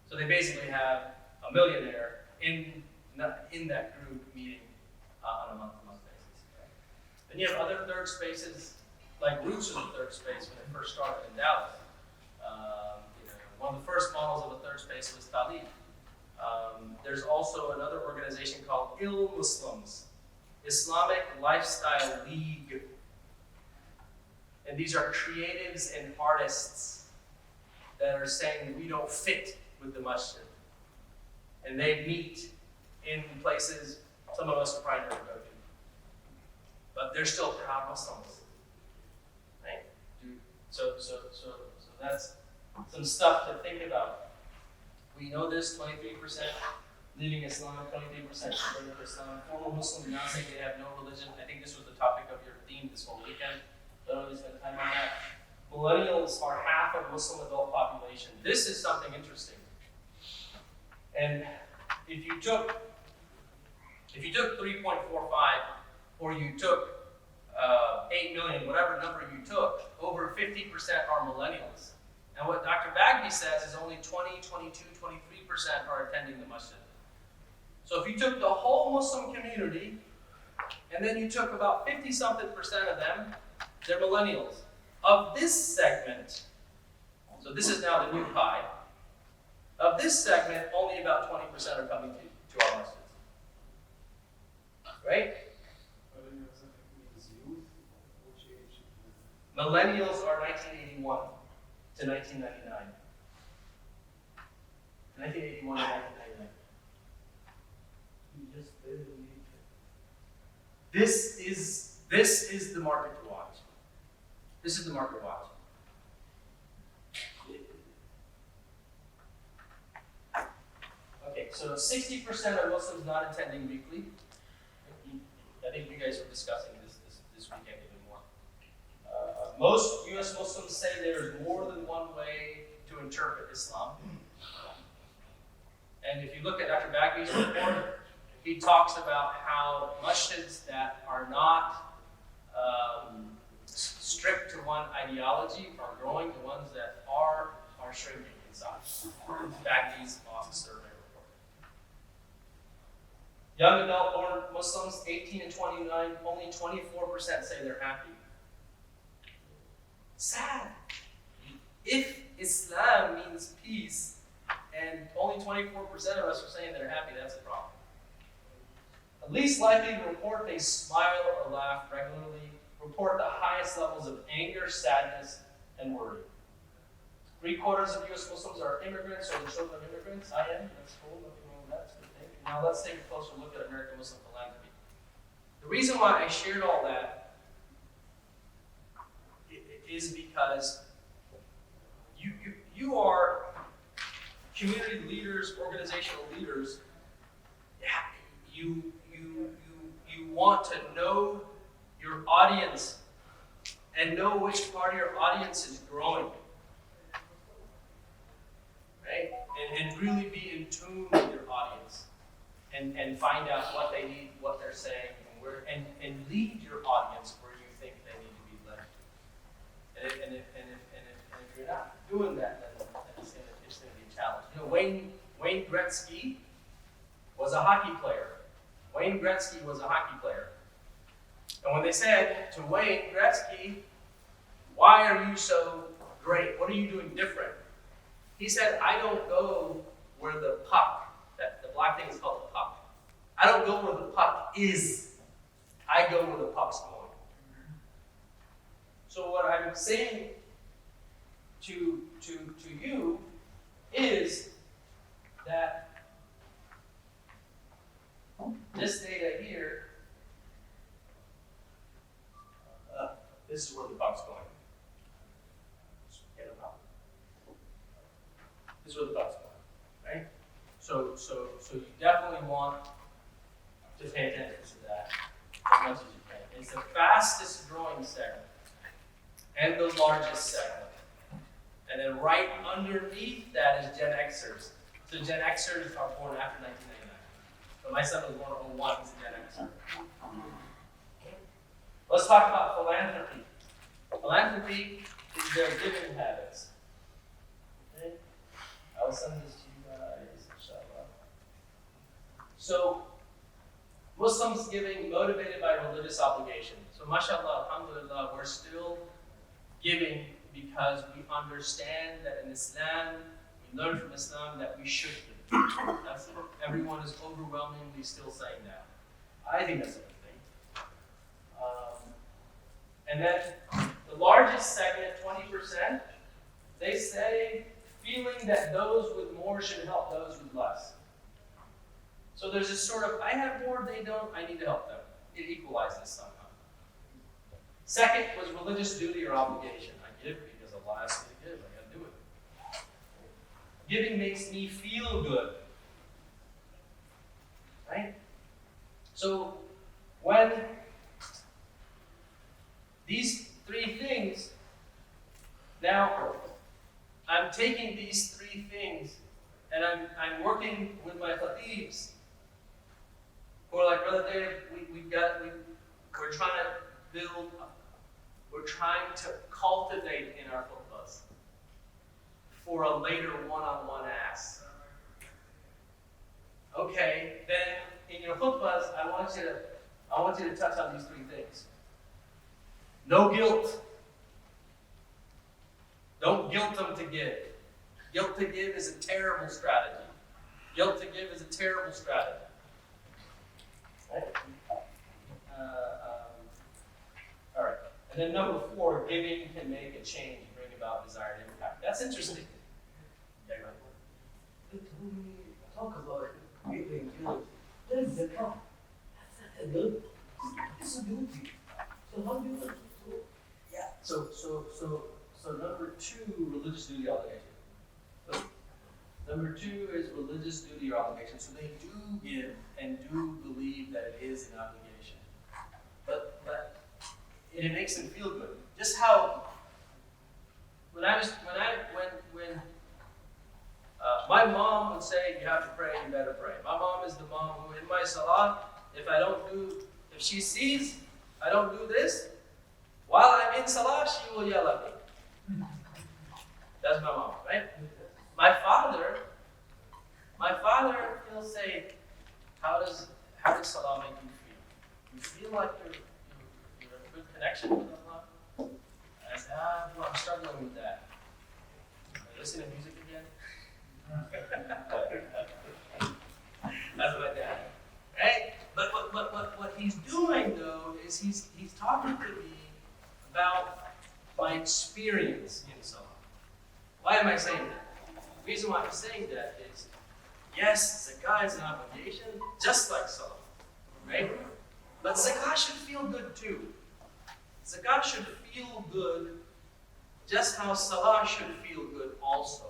So they basically have a millionaire in that group meeting on a month-to-month basis. Then you have other third spaces, like Roots was a third space when it first started in Dallas. One of the first models of a third space was Talib. There's also another organization called Il Muslims, Islamic Lifestyle League. And these are creatives and artists that are saying we don't fit with the masjid. And they meet in places some of us probably never go to. But they're still proud Muslims. Right? So that's some stuff to think about. We know this, 23% leaving Islam, 23% converting to Islam. Former Muslims do not say they have no religion. I think this was the topic of your theme this whole weekend. Don't really spend time on that. Millennials are half of Muslim adult population. This is something interesting. And if you took 3.45 or you took 8 million, whatever number you took, over 50% are millennials. And what Dr. Bagby says is only 20, 22, 23% are attending the masjid. So if you took the whole Muslim community, and then you took about 50-something% of them, they're millennials. Of this segment, so this is now the new pie, of this segment, only about 20% are coming to our masjids. Right? Millennials are 1981 to 1999. 1981 to 1999. You just barely need This is the market to watch. This is the market to watch. Okay, so 60% of Muslims not attending weekly. I think you guys were discussing this weekend even more. Most U.S. Muslims say there is more than one way to interpret Islam. And if you look at Dr. Bagby's report, he talks about how masjids that are not strict to one ideology are growing, the ones that are shrinking in size. Bagby's mosque survey report. Young adult born Muslims, 18 and 29, only 24% say they're happy. Sad. If Islam means peace, and only 24% of us are saying they're happy, that's a problem. The least likely to report they smile or laugh regularly, report the highest levels of anger, sadness, and worry. 3/4 of U.S. Muslims are immigrants or the children of immigrants. I am. That's cool. Nothing wrong with that. That's a good thing. Now let's take a closer look at American Muslim philanthropy. The reason why I shared all that is because you are community leaders, organizational leaders. You want to know your audience and know which part of your audience is growing. Right? And really be in tune with your audience. and find out what they need, what they're saying, and lead your audience where you think they need to be led. And if you're not doing that, then it's gonna be a challenge. You know, Wayne Gretzky was a hockey player. Wayne Gretzky was a hockey player. And when they said to Wayne Gretzky, "Why are you so great? What are you doing different?" He said, "I don't go where the puck, the black thing is called the puck. I don't go where the puck is. I go where the puck's going." So what I'm saying to you is that this data here, this is where the puck's going. Get it out. This is where the puck's going, right? So you definitely want to pay attention to that as much as you can. It's the fastest growing segment and the largest segment. And then right underneath that is Gen Xers. So Gen Xers are born after 1999. So my son was born in 01, he's a Gen Xer. Let's talk about philanthropy. Philanthropy is their giving habits. Okay? I'll send this to you guys, inshallah. So, Muslims giving motivated by religious obligation. So, mashallah, alhamdulillah, we're still giving because we understand that in Islam, we learn from Islam that we should give. Everyone is overwhelmingly still saying that. I think that's a good thing. And then the largest segment, 20%, they say feeling that those with more should help those with less. So there's this sort of, I have more, they don't, I need to help them. It equalizes somehow. Second was religious duty or obligation. I give because Allah asked me to give, I gotta do it. Giving makes me feel good. Right? So when these three things, now I'm taking these three things and I'm working with my khatibs who are like, Brother Dave, we're trying to build, we're trying to cultivate in our khutbahs for a later one-on-one ask. Okay, then in your khutbahs, I want you to touch on these three things. No guilt. Don't guilt them to give. Guilt to give is a terrible strategy. Guilt to give is a terrible strategy. Right? All right. And then number 4, giving can make a change and bring about desired impact. That's interesting. They told me, talk about giving guilt. That's the problem. That's not a guilt. It's a duty. So how do you want to do it? Yeah. So number 2, religious duty obligation. Number 2 is religious duty or obligation. So they do give and do believe that it is an obligation. But it makes them feel good. Just how when my mom would say, you have to pray, you better pray. My mom is the mom who, in my salah, if she sees I don't do this, while I'm in salah, she will yell at me. That's my mom, right? My father, he'll say, how does salah make you feel? You feel like you're in a good connection with Allah? And I said, well, I'm struggling with that. Listen to music again? That's my dad, right? But what he's doing though is he's talking to me about my experience in salah. Why am I saying that? The reason why I'm saying that is, yes, zakah is an obligation, just like salah, right? But zakah should feel good too. Zakah should feel good, just how salah should feel good also.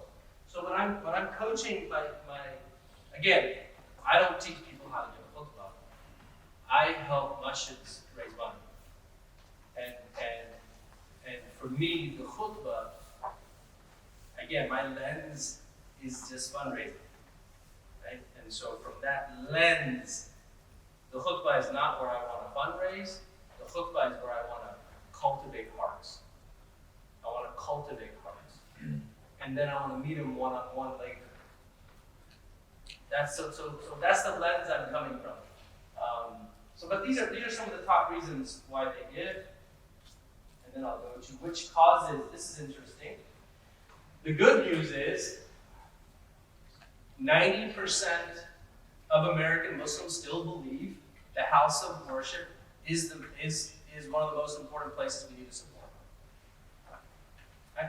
So when I'm coaching again, I don't teach people how to do a khutbah. I help masjids raise money. And for me, the khutbah, again, my lens is just fundraising. right? And so from that lens, the khutbah is not where I want to fundraise. The khutbah is where I want to cultivate hearts. I want to cultivate hearts. And then I want to meet them one-on-one later. So that's the lens I'm coming from. But these are some of the top reasons why they give. And then I'll go to which causes. This is interesting. The good news is 90% of American Muslims still believe the house of worship is one of the most important places we need to support.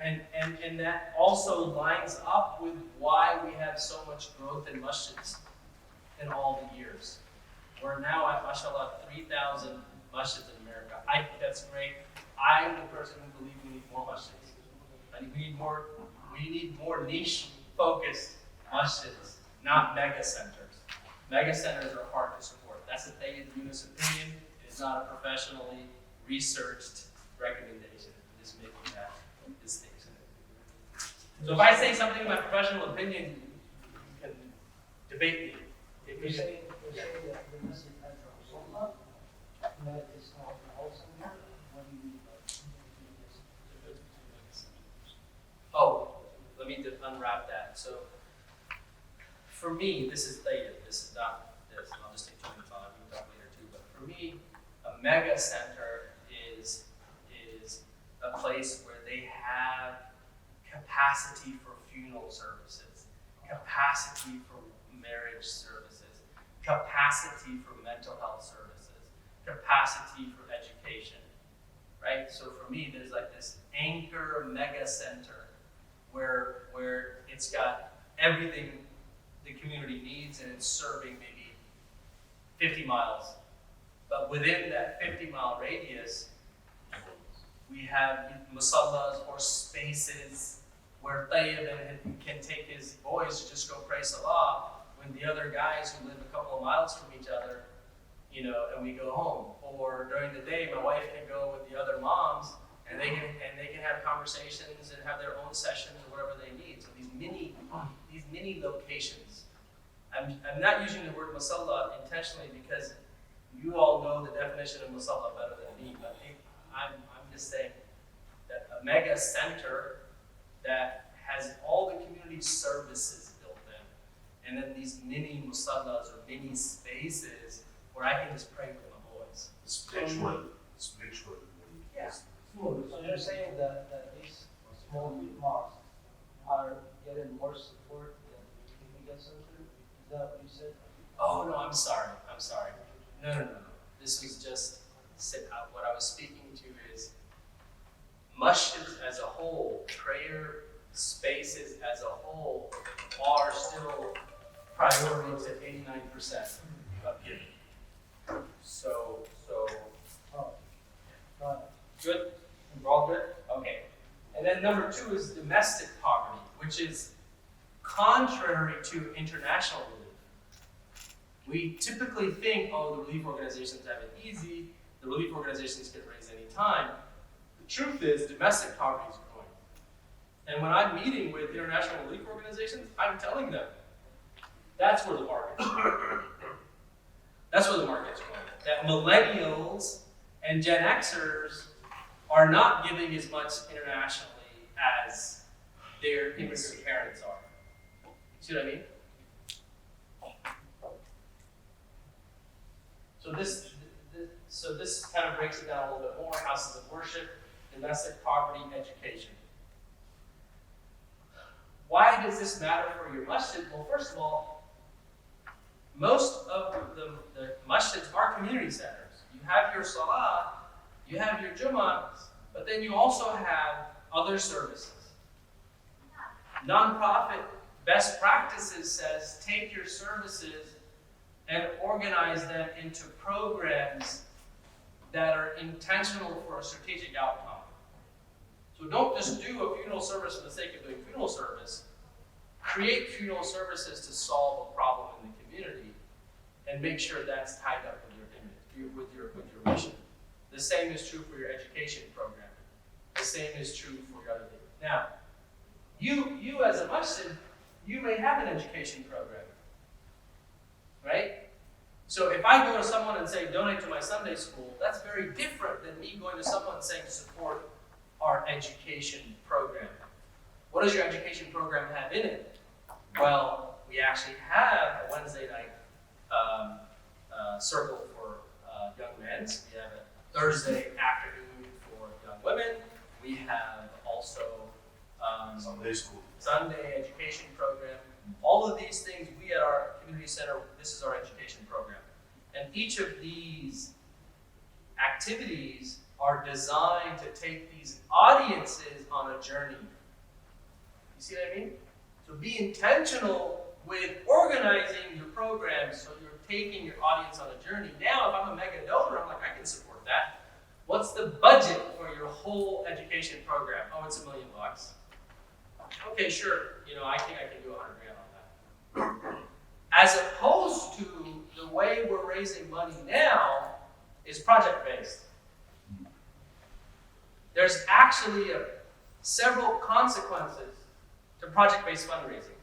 And that also lines up with why we have so much growth in masjids in all the years. We're now at, mashallah, 3,000 masjids in America. I think that's great. I'm the person who believes we need more masjids. We need more niche-focused masjids, not mega centers. Mega centers are hard to support. That's the Tayyid Yunus opinion. It is not a professionally researched recommendation. I'm just making that distinction. So if I say something in my professional opinion, you can debate me. You're saying that the masjid has a musalla, that is not the house of worship? What do you mean by that? Oh, let me unwrap that. So, for me, this is later. This is not this. And I'll just take 2 minutes on it. We can talk later too. But for me, a mega center is a place where they have capacity for funeral services, capacity for marriage services, capacity for mental health services, capacity for education, right? So for me, there's like this anchor mega center where it's got everything the community needs and it's serving maybe 50 miles. But within that 50-mile radius, we have musallas or spaces where Tayyib can take his boys to just go pray Salah when the other guys who live a couple of miles from each other, and we go home. Or during the day, my wife can go with the other moms and they can have conversations and have their own sessions or whatever they need. So these mini locations. I'm not using the word musalla intentionally because you all know the definition of musalla better than me, but I'm just saying that a mega center that has all the community services built in, and then these mini musallas or mini spaces where I can just pray with my boys. Spiritual. Yeah. So you're saying that these small mosques are getting more support than the mega center? Is that what you said? Oh no, I'm sorry. No. This was just what I was speaking to is masjids as a whole, prayer spaces as a whole are still priorities at 89% of giving. So good? We're all good? Okay. And then number 2 is domestic poverty, which is contrary to international relief. We typically think, the relief organizations have it easy, the relief organizations can raise any time. The truth is, domestic poverty is growing. And when I'm meeting with international relief organizations, I'm telling them, that's where the market's going. That's where the market's going. That millennials and Gen Xers are not giving as much internationally as their immigrant parents are. See what I mean? So this kind of breaks it down a little bit more. Houses of worship, domestic poverty, education. Why does this matter for your masjid? Well, first of all, most of the masjids are community centers. You have your salah, you have your Jummah, but then you also have other services. Nonprofit best practices says take your services and organize them into programs that are intentional for a strategic outcome. So don't just do a funeral service for the sake of doing funeral service. Create funeral services to solve a problem in the community and make sure that's tied up with your mission. The same is true for your education program. The same is true for your other things. Now, you as a masjid, you may have an education program. right? So if I go to someone and say, donate to my Sunday school, that's very different than me going to someone and saying, support our education program. What does your education program have in it? Well, we actually have a Wednesday night circle for young men. We have a Thursday afternoon for young women. We have also Sunday education program. All of these things, we at our community center, this is our education program. And each of these activities are designed to take these audiences on a journey. You see what I mean? So be intentional with organizing your programs so you're taking your audience on a journey. Now, if I'm a mega donor, I'm like, I can support that. What's the budget for your whole education program? Oh, it's $1 million. Okay, sure. I think I can do $100,000 on that. As opposed to the way we're raising money now is project-based. There's actually several consequences to project-based fundraising.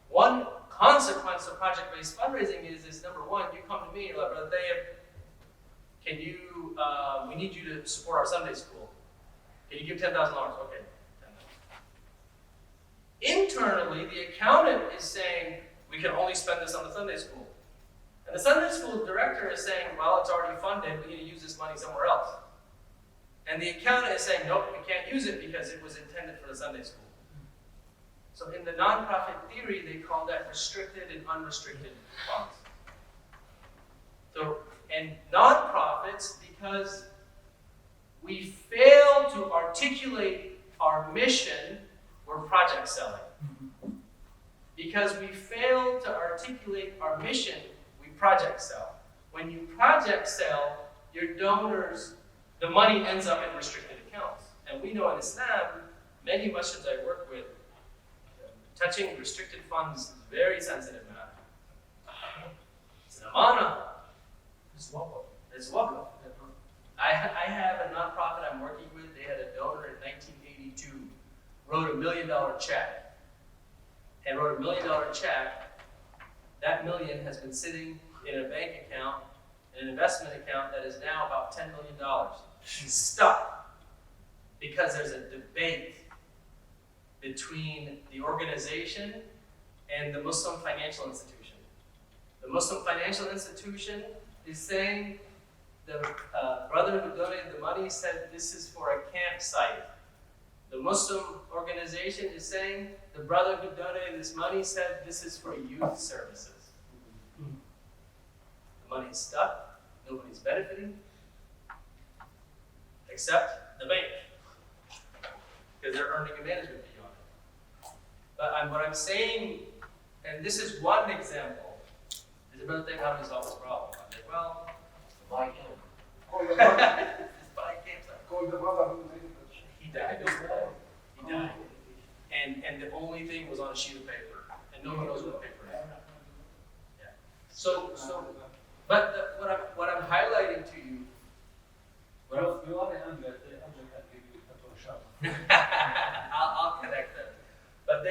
One consequence of project-based fundraising is number one, you come to me, you're like, Brother Dave, we need you to support our Sunday school. Can you give $10,000? Okay, $10,000. Internally, the accountant is saying, we can only spend this on the Sunday school. And the Sunday school director is saying, well, it's already funded, we need to use this money somewhere else. And the accountant is saying, nope, we can't use it because it was intended for the Sunday school. So in the nonprofit theory, they call that restricted and unrestricted funds. So, and nonprofits, because we fail to articulate our mission, we're project selling. Because we fail to articulate our mission, we project sell. When you project sell, your donors, the money ends up in restricted accounts. And we know in Islam, many Muslims I work with, touching restricted funds is a very sensitive matter. It's an amana. It's waqf. It's waqf. I have a nonprofit I'm working with. They had a donor in 1982, wrote $1 million check. And wrote $1 million check. That million has been sitting in a bank account, an investment account that is now about $10 million. She's stuck because there's a debate between the organization and the Muslim financial institution. The Muslim financial institution is saying the brother who donated the money said this is for a campsite. The Muslim organization is saying the brother who donated this money said this is for youth services. The money is stuck, nobody's benefiting, except the bank, because they're earning a management fee on it. But what I'm saying, and this is one example, is another thing how to resolve this problem. I'm like, well, Buy camp. it's buy campsite. Call the brother who made it. He died. He died. And the only thing was on a sheet of paper, and no one knows what paper is. Yeah. So, but what I'm highlighting to you. You are an Android, can give you a Photoshop. I'll connect them. But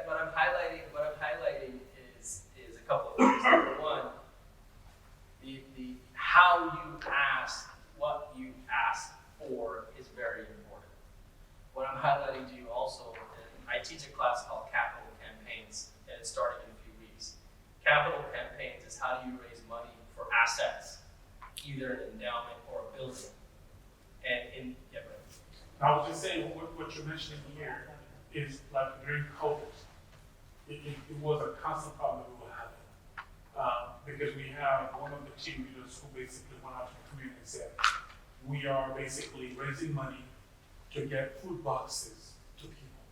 what I'm highlighting is a couple of things. Number one, the how you ask, what you ask for is very important. What I'm highlighting to you also, and I teach a class called Capital Campaigns, and it's starting in a few weeks. Capital Campaigns is how do you raise money for assets, either an endowment or a building. And I was just saying, what you're mentioning here is like during COVID, it was a constant problem that we were having. Because we have one of the team leaders who basically went out to the community and said, we are basically raising money to get food boxes to people.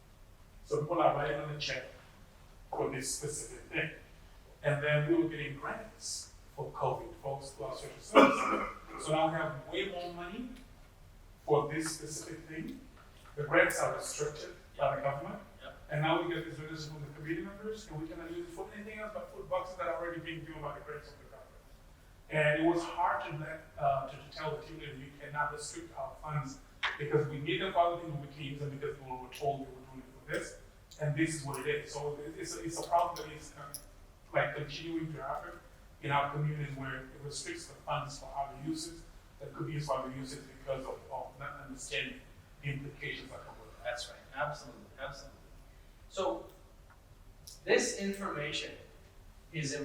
So people are writing on a check for this specific thing. And then we were getting grants for COVID, folks who are social services. So now we have way more money for this specific thing. The grants are restricted by the government. And now we get these donations from the community members, and we cannot use it for anything else but food boxes that are already being given by the grants of the government. And it was hard to tell the team that you cannot restrict our funds because we need them for other things with teams and because we were told we were doing it for this, and this is what it is. So it's a problem that is like continuing to happen in our communities where it restricts the funds for other uses that could be used for other uses because of not understanding the implications that come with it. That's right, absolutely, absolutely. So this information is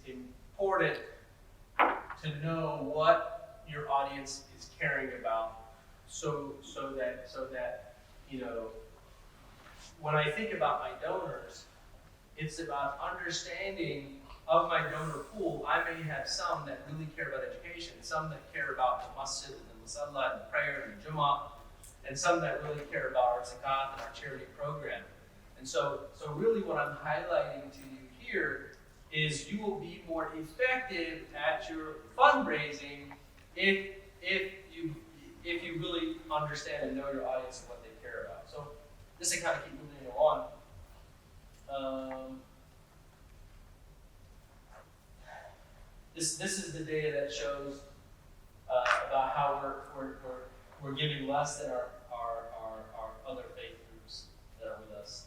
important to know what your audience is caring about, so that you know, when I think about my donors, it's about understanding of my donor pool. I may have some that really care about education, some that care about the masjid and the musalla and prayer and the Jummah, and some that really care about our zakat and our charity program. And so really what I'm highlighting to you here is you will be more effective at your fundraising if you really understand and know your audience and what they care about. So this is kind of keep moving along. This is the data that shows about how we're giving less than our other faith groups that are with us.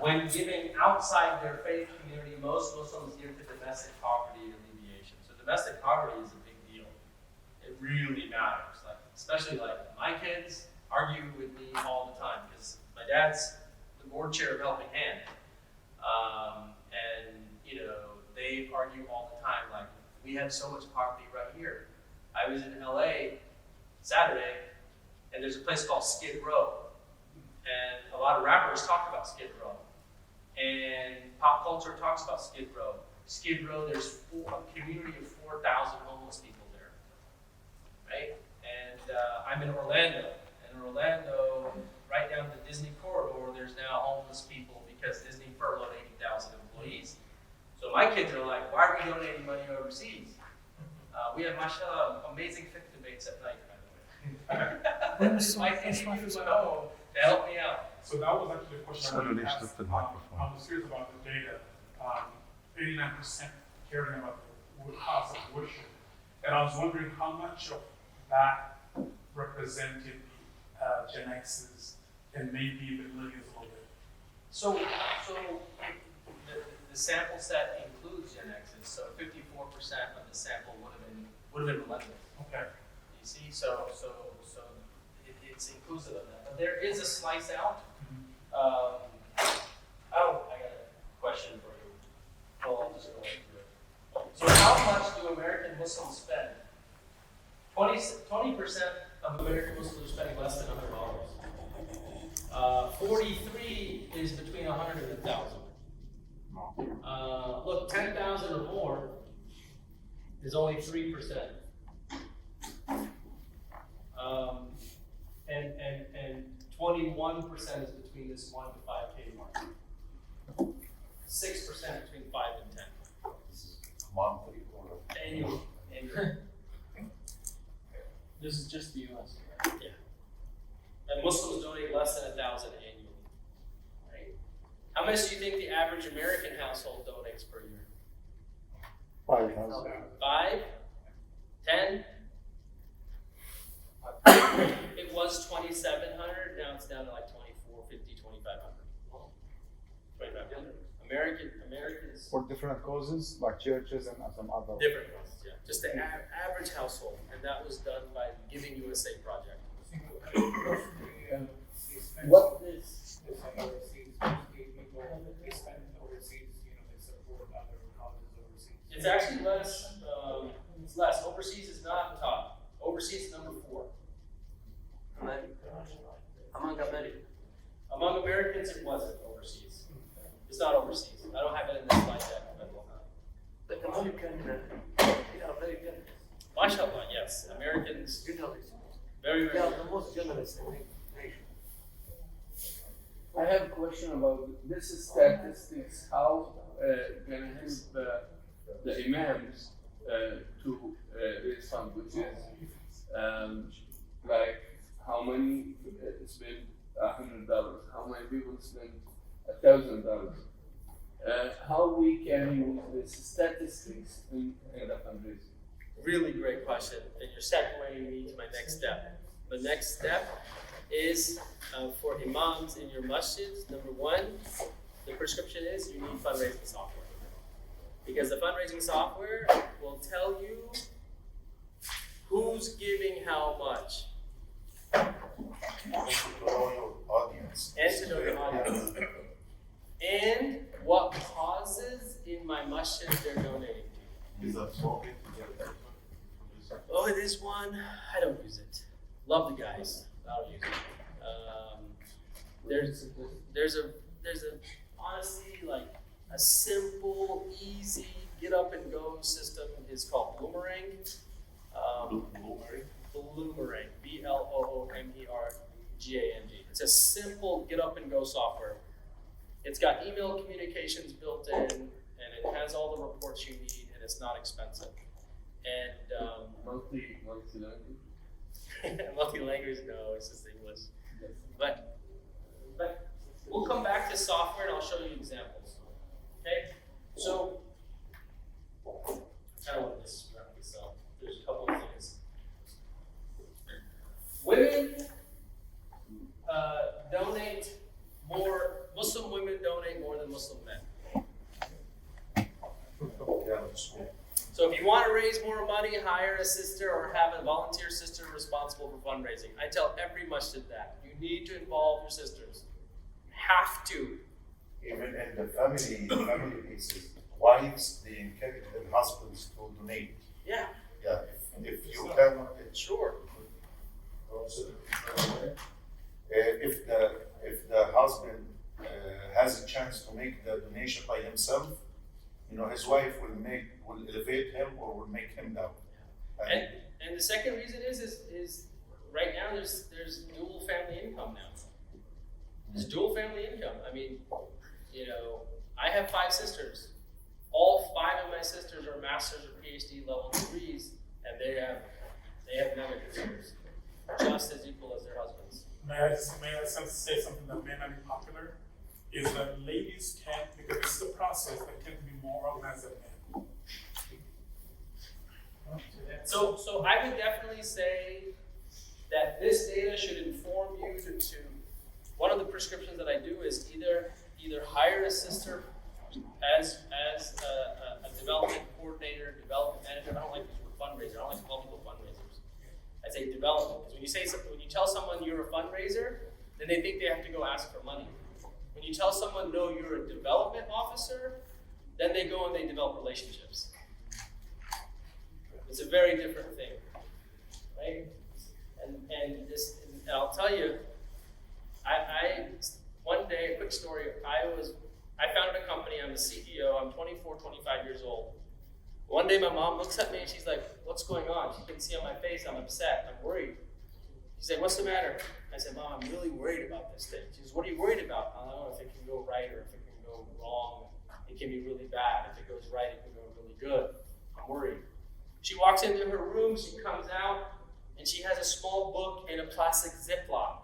When giving outside their faith community, most Muslims give to domestic poverty alleviation. So domestic poverty is a big deal. It really matters. Like, especially like my kids argue with me all the time because my dad's the board chair of Helping Hand, and you know they argue all the time. Like, we have so much poverty right here. I was in LA Saturday, and there's a place called Skid Row, and a lot of rappers talk about Skid Row. And pop culture talks about Skid Row. Skid Row, there's a community of 4,000 homeless people there, right? And I'm in Orlando. And in Orlando, right down the Disney corridor, there's now homeless people because Disney furloughed 80,000 employees. So my kids are like, why are we donating money overseas? We have, mashallah, amazing fiqh debates at night, by the way. My kids use my home to help me out. So that was actually a question I wanted to ask. I was curious about the data. 89% caring about the cost of worship. And I was wondering how much of that represented Gen X's and maybe the millennials a little bit. So the sample set includes Gen X's, so 54% of the sample would have been millennials. Okay. You see, so it's inclusive of that. But there is a slice out. I got a question for you. Well, I'll just go through it. So how much do American Muslims spend? 20% of American Muslims are spending less than $100. 43 is between 100 and 1,000. Look, 10,000 or more is only 3%. And 21% is between this 1 to 5K mark. 6% between 5 and 10. Monthly or Annual. This is just the US. Yeah. And Muslims donate less than 1,000 annually. Right? How much do you think the average American household donates per year? 5,000. 5? 10? It was 2,700, now it's down to like 2,450, 2,500. 2,500. Americans. For different causes, like churches and some other. Different ones, yeah. Just the average household, and that was done by the Giving USA project. What is overseas? They spend overseas, they support other causes overseas. It's actually less, it's less. Overseas is not top. Overseas is number 4. Among Americans, it wasn't overseas. It's not overseas. I don't have it in this slide deck. But American, they are very generous. MashaAllah, yes. Americans, Generous. very, They very are the most generous nation. I have a question about this statistics. How can help the imams to raise funds, which is like how many spend $100, how many people spend $1,000. How we can use this statistics in the fundraising? Really great question, and you're segueing me to my next step. The next step is for imams in your masjids. Number 1, the prescription is you need fundraising software. Because the fundraising software will tell you who's giving how much. To know your audience. And to know your audience. And what causes in my masjid they're donating to. Is that smoking? Oh, it is one. I don't use it. Love the guys. I don't use it. There's a honestly like a simple, easy get up and go system is called Boomerang. Boomerang. BLOOMERGANG. It's a simple get up and go software. It's got email communications built in, and it has all the reports you need, and it's not expensive. And multi-language. multi-language, no, it's just English. But we'll come back to software, and I'll show you examples. Okay, so I don't want this wrap this up. There's a couple of things. Women donate more. Muslim women donate more than Muslim men. So if you want to raise more money, hire a sister or have a volunteer sister responsible for fundraising. I tell every masjid that. You need to involve your sisters. You have to. Even in the family pieces, wives, they encourage their husbands to donate. Yeah. Yeah, if you can. Sure. If the husband has a chance to make the donation by himself, his wife will elevate him or will make him down. And the second reason is right now there's dual family income now. There's dual family income. I mean, I have 5 sisters. All 5 of my sisters are master's or PhD level degrees, and they have mega careers, just as equal as their husbands. May I say something that may not be popular? Is that ladies tend, because this is a process, they tend to be more organized than men. So I would definitely say that this data should inform you to one of the prescriptions that I do is either hire a sister as a development coordinator, development manager. I don't like the word fundraiser. I don't like to call people fundraisers. I say development, because when you tell someone you're a fundraiser, then they think they have to go ask for money. When you tell someone, no, you're a development officer, then they go and they develop relationships. It's a very different thing, right? And I'll tell you, I one day, a quick story, I founded a company, I'm the CEO, I'm 24, 25 years old. One day my mom looks at me and she's like, what's going on? She can see on my face, I'm upset, I'm worried. She said, what's the matter? I said, Mom, I'm really worried about this thing. She says, what are you worried about? I don't know if it can go right or if it can go wrong. It can be really bad. If it goes right, it can go really good. I'm worried. She walks into her room, she comes out, and she has a small book in a plastic Ziploc.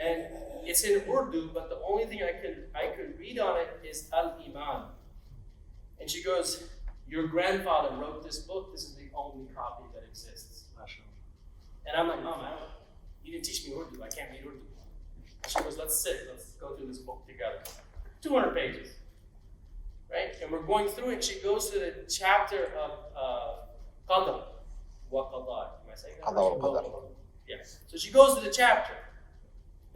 And it's in Urdu, but the only thing I could read on it is Al-Iman. And she goes, your grandfather wrote this book, this is the only copy that exists. And I'm like, Mom, you didn't teach me Urdu, I can't read Urdu. She goes, let's go through this book together. 200 pages, right? And we're going through it, she goes to the chapter of Qadr wa Qadar. Am I saying that? Qadar wa Qadar. Yes. So she goes to the chapter.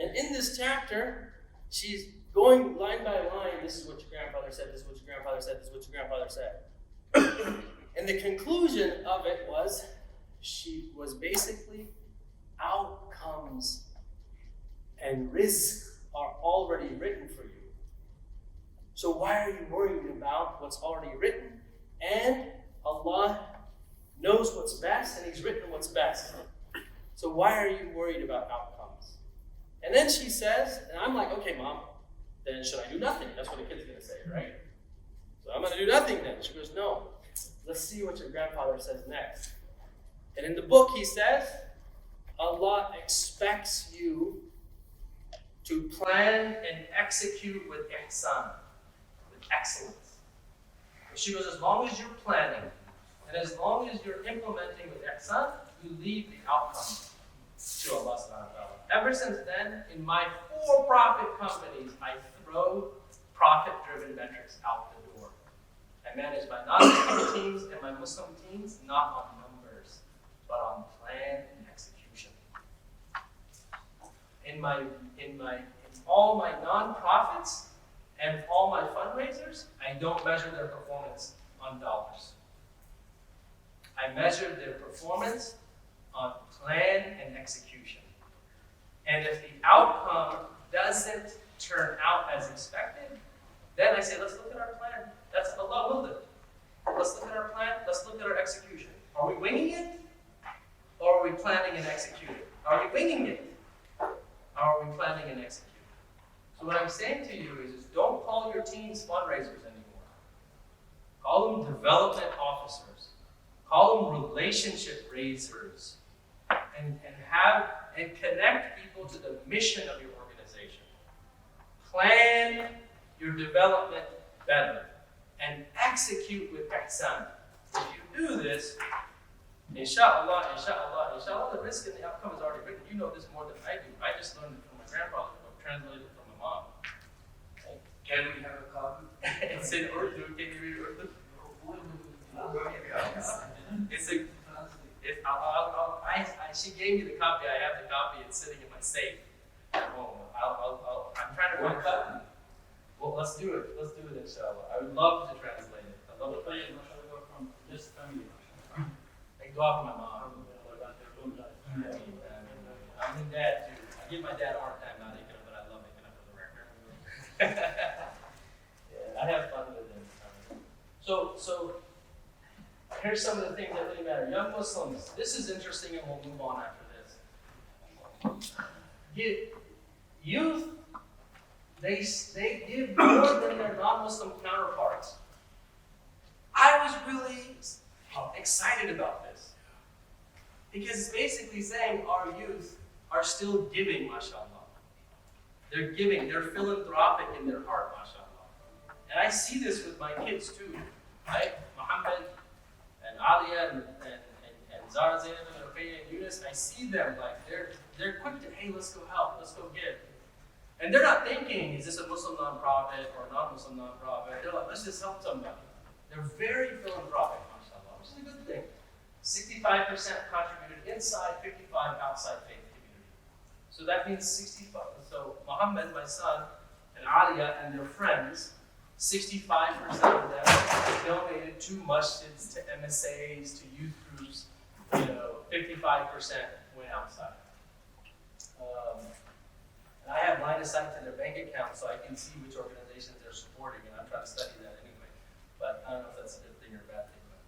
And in this chapter, she's going line by line, this is what your grandfather said, this is what your grandfather said, this is what your grandfather said. And the conclusion of it was, she was basically, outcomes and risks are already written for you. So why are you worried about what's already written? And Allah knows what's best, and He's written what's best. So why are you worried about outcomes? And then she says, and I'm like, okay, Mom, then should I do nothing? That's what a kid's going to say, right? So I'm going to do nothing then. She goes, no, let's see what your grandfather says next. And in the book he says, Allah expects you to plan and execute with ihsan, with excellence. And she goes, as long as you're planning, and as long as you're implementing with ihsan, you leave the outcome to Allah subhanahu wa ta'ala. Ever since then, in my for-profit companies, I throw profit-driven metrics out the door. I manage my non-Muslim teams and my Muslim teams not on numbers, but on plan and execution. In all my nonprofits and all my fundraisers, I don't measure their performance on dollars. I measure their performance on plan and execution. And if the outcome doesn't turn out as expected, then I say, let's look at our plan. That's Allah willed it. Let's look at our plan. Let's look at our execution. Are we winging it? Or are we planning and executing? Are we winging it? Or are we planning and executing? So what I'm saying to you is don't call your teams fundraisers anymore. Call them development officers. Call them relationship raisers. And connect people to the mission of your organization. Plan your development better and execute with ihsan. If you do this, inshallah, the risk and the outcome is already written. You know this more than I do. I just learned it from my grandfather, but translated it from my mom. Okay. Can we have a copy? It's in Urdu. Can you read Urdu? She gave me the copy. I have the copy. It's sitting in my safe at home. I'm trying to find a copy. Well, let's do it. Let's do it, inshallah. I would love to translate it. I'd love to play it. From this family. I go out for my mom. I'm in dad too. I give my dad a hard time not making it, but I love making it for the record. Yeah, I have fun with it. So here's some of the things that really matter. Young Muslims, this is interesting and we'll move on after this. Youth, they give more than their non-Muslim counterparts. I was really excited about this because it's basically saying our youth are still giving, mashallah. They're giving, they're philanthropic in their heart, mashallah. And I see this with my kids too, right? Muhammad and Aliyah and Zara, Zainab, and Rafaya and Yunus, I see them like they're quick to, hey, let's go help, let's go give. And they're not thinking, is this a Muslim nonprofit or a non-Muslim nonprofit? They're like, let's just help somebody. They're very philanthropic, mashallah, which is a good thing. 65% contributed inside, 55% outside faith community. So that means 65. So Muhammad, my son, and Aliyah and their friends, 65% of them donated to masjids, to MSAs, to youth groups. 55% went outside. And I have line of sight to their bank account, so I can see which organizations they're supporting, and I'm trying to study that anyway. But I don't know if that's a good thing or a bad thing. But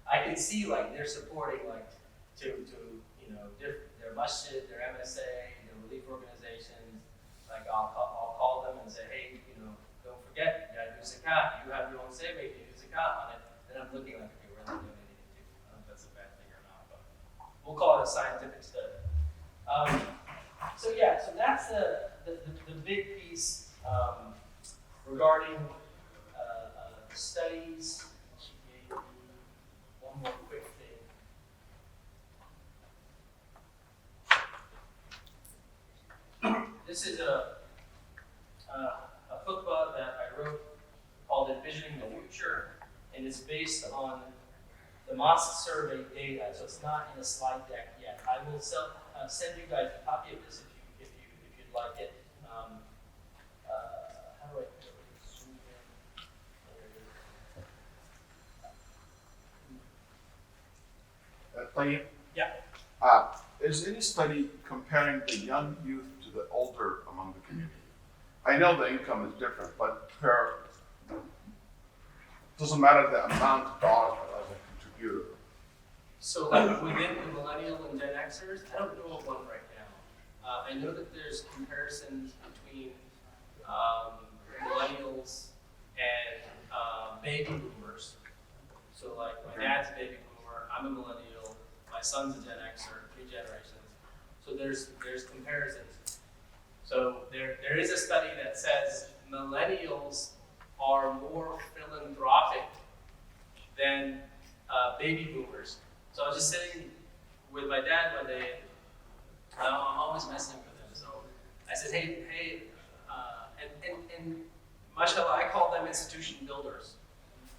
I can see like they're supporting like to their masjid, their MSA, their relief organizations. Like I'll call them and say, hey, don't forget, you gotta do zakat. You have your own savings, you do zakat on it. Then I'm looking like, okay, where are they donating it to? I don't know if that's a bad thing or not, but we'll call it a scientific study. So that's the big piece regarding the studies. She gave me one more quick thing. This is a khutbah that I wrote called Envisioning the Future, and it's based on the mosque survey data, so it's not in a slide deck yet. I will send you guys a copy of this if you'd like it. How do I zoom in? There it is. Tayyip? Yeah. Is any study comparing the young youth to the older among the community? I know the income is different, but doesn't matter the amount of dollars as a contributor. So like within the millennial and Gen Xers, I don't know of one right now. I know that there's comparisons between millennials and baby boomers. So like my dad's a baby boomer, I'm a millennial, my son's a Gen Xer, 3 generations. So there's comparisons. So there is a study that says millennials are more philanthropic than baby boomers. So I was just sitting with my dad one day, and I'm always messing with him. So I said, hey, And mashallah, I call them institution builders.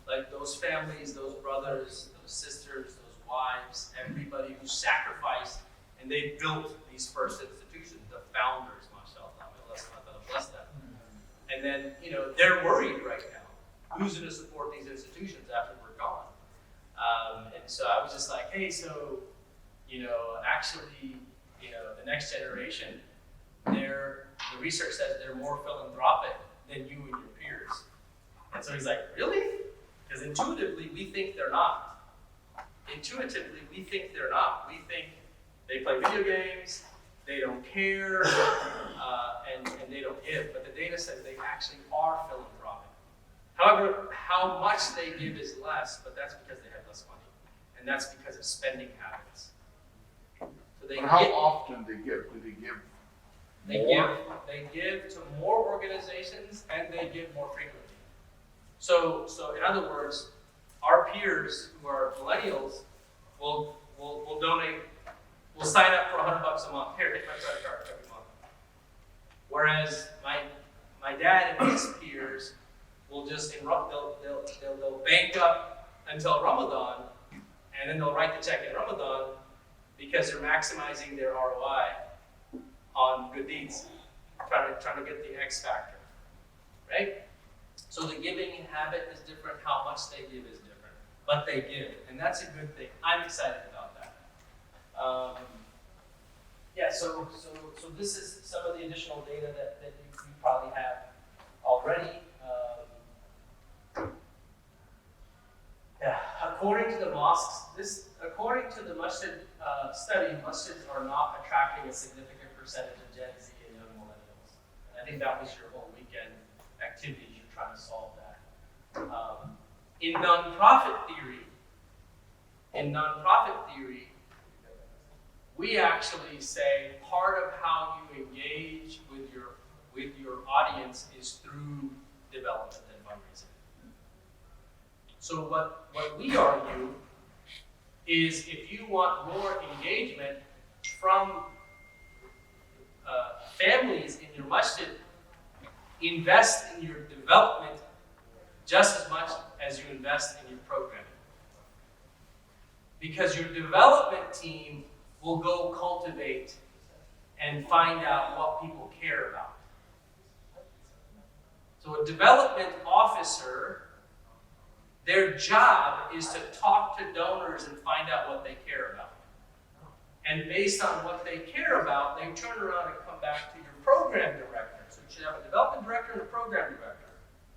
Like those families, those brothers, those sisters, those wives, everybody who sacrificed and they built these first institutions, the founders, mashallah, may Allah bless them. And then, they're worried right now. Who's going to support these institutions after we're gone? And so I was just like, hey, so, actually, the next generation, the research says they're more philanthropic than you and your peers. And so he's like, really? Because intuitively, we think they're not. Intuitively, we think they're not. We think they play video games, they don't care, and they don't give. But the data says they actually are philanthropic. However, how much they give is less, but that's because they have less money. And that's because of spending habits. So they How often they give? Do they give more? They give to more organizations and they give more frequently. So in other words, our peers who are millennials will donate, will sign up for $100 a month. Here, take my credit card every month. Whereas my dad and his peers will just they'll bank up until Ramadan, and then they'll write the check in Ramadan because they're maximizing their ROI on good deeds, trying to get the X factor, right? So the giving habit is different, how much they give is different, but they give, and that's a good thing. I'm excited about that. So this is some of the additional data that you probably have already. According to the mosques, according to the masjid study, masjids are not attracting a significant percentage of Gen Z and young millennials. And I think that was your whole weekend activities. You're trying to solve that. In nonprofit theory, we actually say part of how you engage with your audience is through development and fundraising. So what we argue is if you want more engagement from families in your masjid, invest in your development just as much as you invest in your programming. Because your development team will go cultivate and find out what people care about. So a development officer, their job is to talk to donors and find out what they care about. And based on what they care about, they turn around and come back to your program director. So you should have a development director and a program director.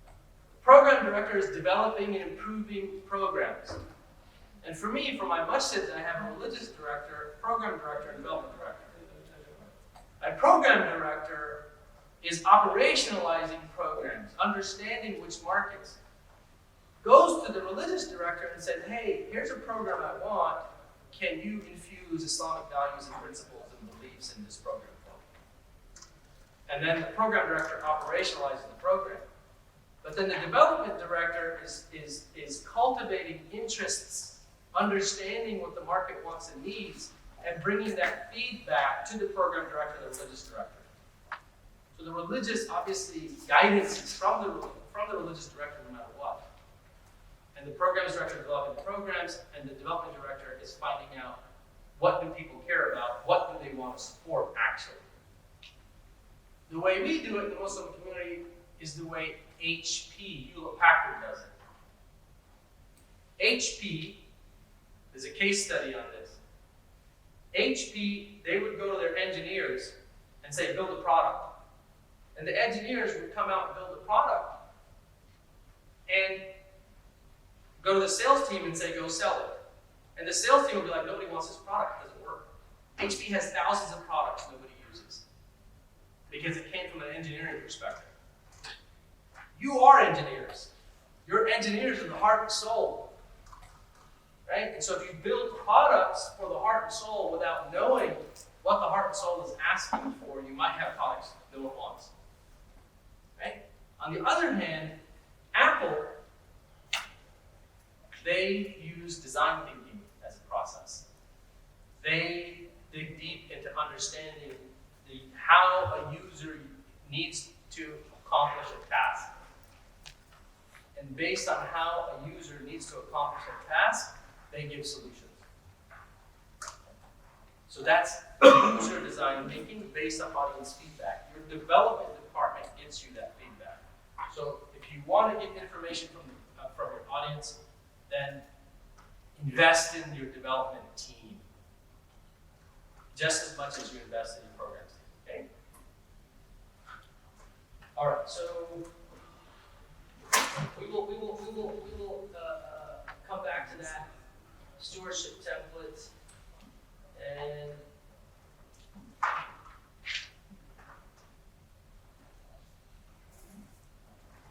The program director is developing and improving programs. And for me, for my masjids, I have a religious director, program director, and development director. My program director is operationalizing programs, understanding which markets. Goes to the religious director and says, hey, here's a program I want. Can you infuse Islamic values and principles and beliefs in this program for me? And then the program director operationalizes the program. But then the development director is cultivating interests, understanding what the market wants and needs, and bringing that feedback to the program director and the religious director. So the religious, obviously, guidance is from the religious director no matter what. And the programs director is developing the programs, and the development director is finding out what do people care about, what do they want to support actually. The way we do it in the Muslim community is the way HP, Hewlett-Packard does it. HP, there's a case study on this. HP, they would go to their engineers and say, build a product. And the engineers would come out and build a product. And go to the sales team and say, go sell it. And the sales team would be like, nobody wants this product, it doesn't work. HP has thousands of products nobody uses because it came from an engineering perspective. You are engineers. You're engineers in the heart and soul. Right? And so if you build products for the heart and soul without knowing what the heart and soul is asking for, you might have products no one wants. Right? On the other hand, Apple, they use design thinking as a process. They dig deep into understanding how a user needs to based on how a user needs to accomplish a task, they give solutions. So that's user design thinking based on audience feedback. Your development department gets you that feedback. So if you want to get information from your audience, then invest in your development team just as much as you invest in your programs. Okay. All right. So we will come back to that stewardship template and.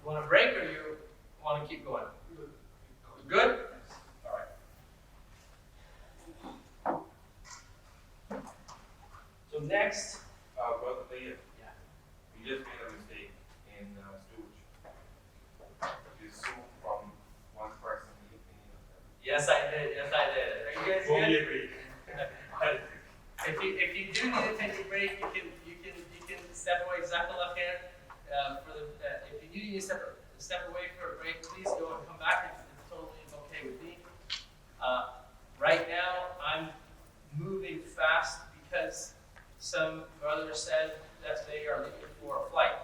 Want to break or you want to keep going? Good? All right. So next. Brother Leah, Yeah. you just made a mistake in stewardship. You assumed from one person the opinion of them. Yes, I did. Yes, I did. Are you guys Fully good? agree. If you do need to take a break, you can step away. Zach the left hand. If you do need to step away for a break, please go and come back. It's totally okay with me. Right now, I'm moving fast because some brother said that they are looking for a flight.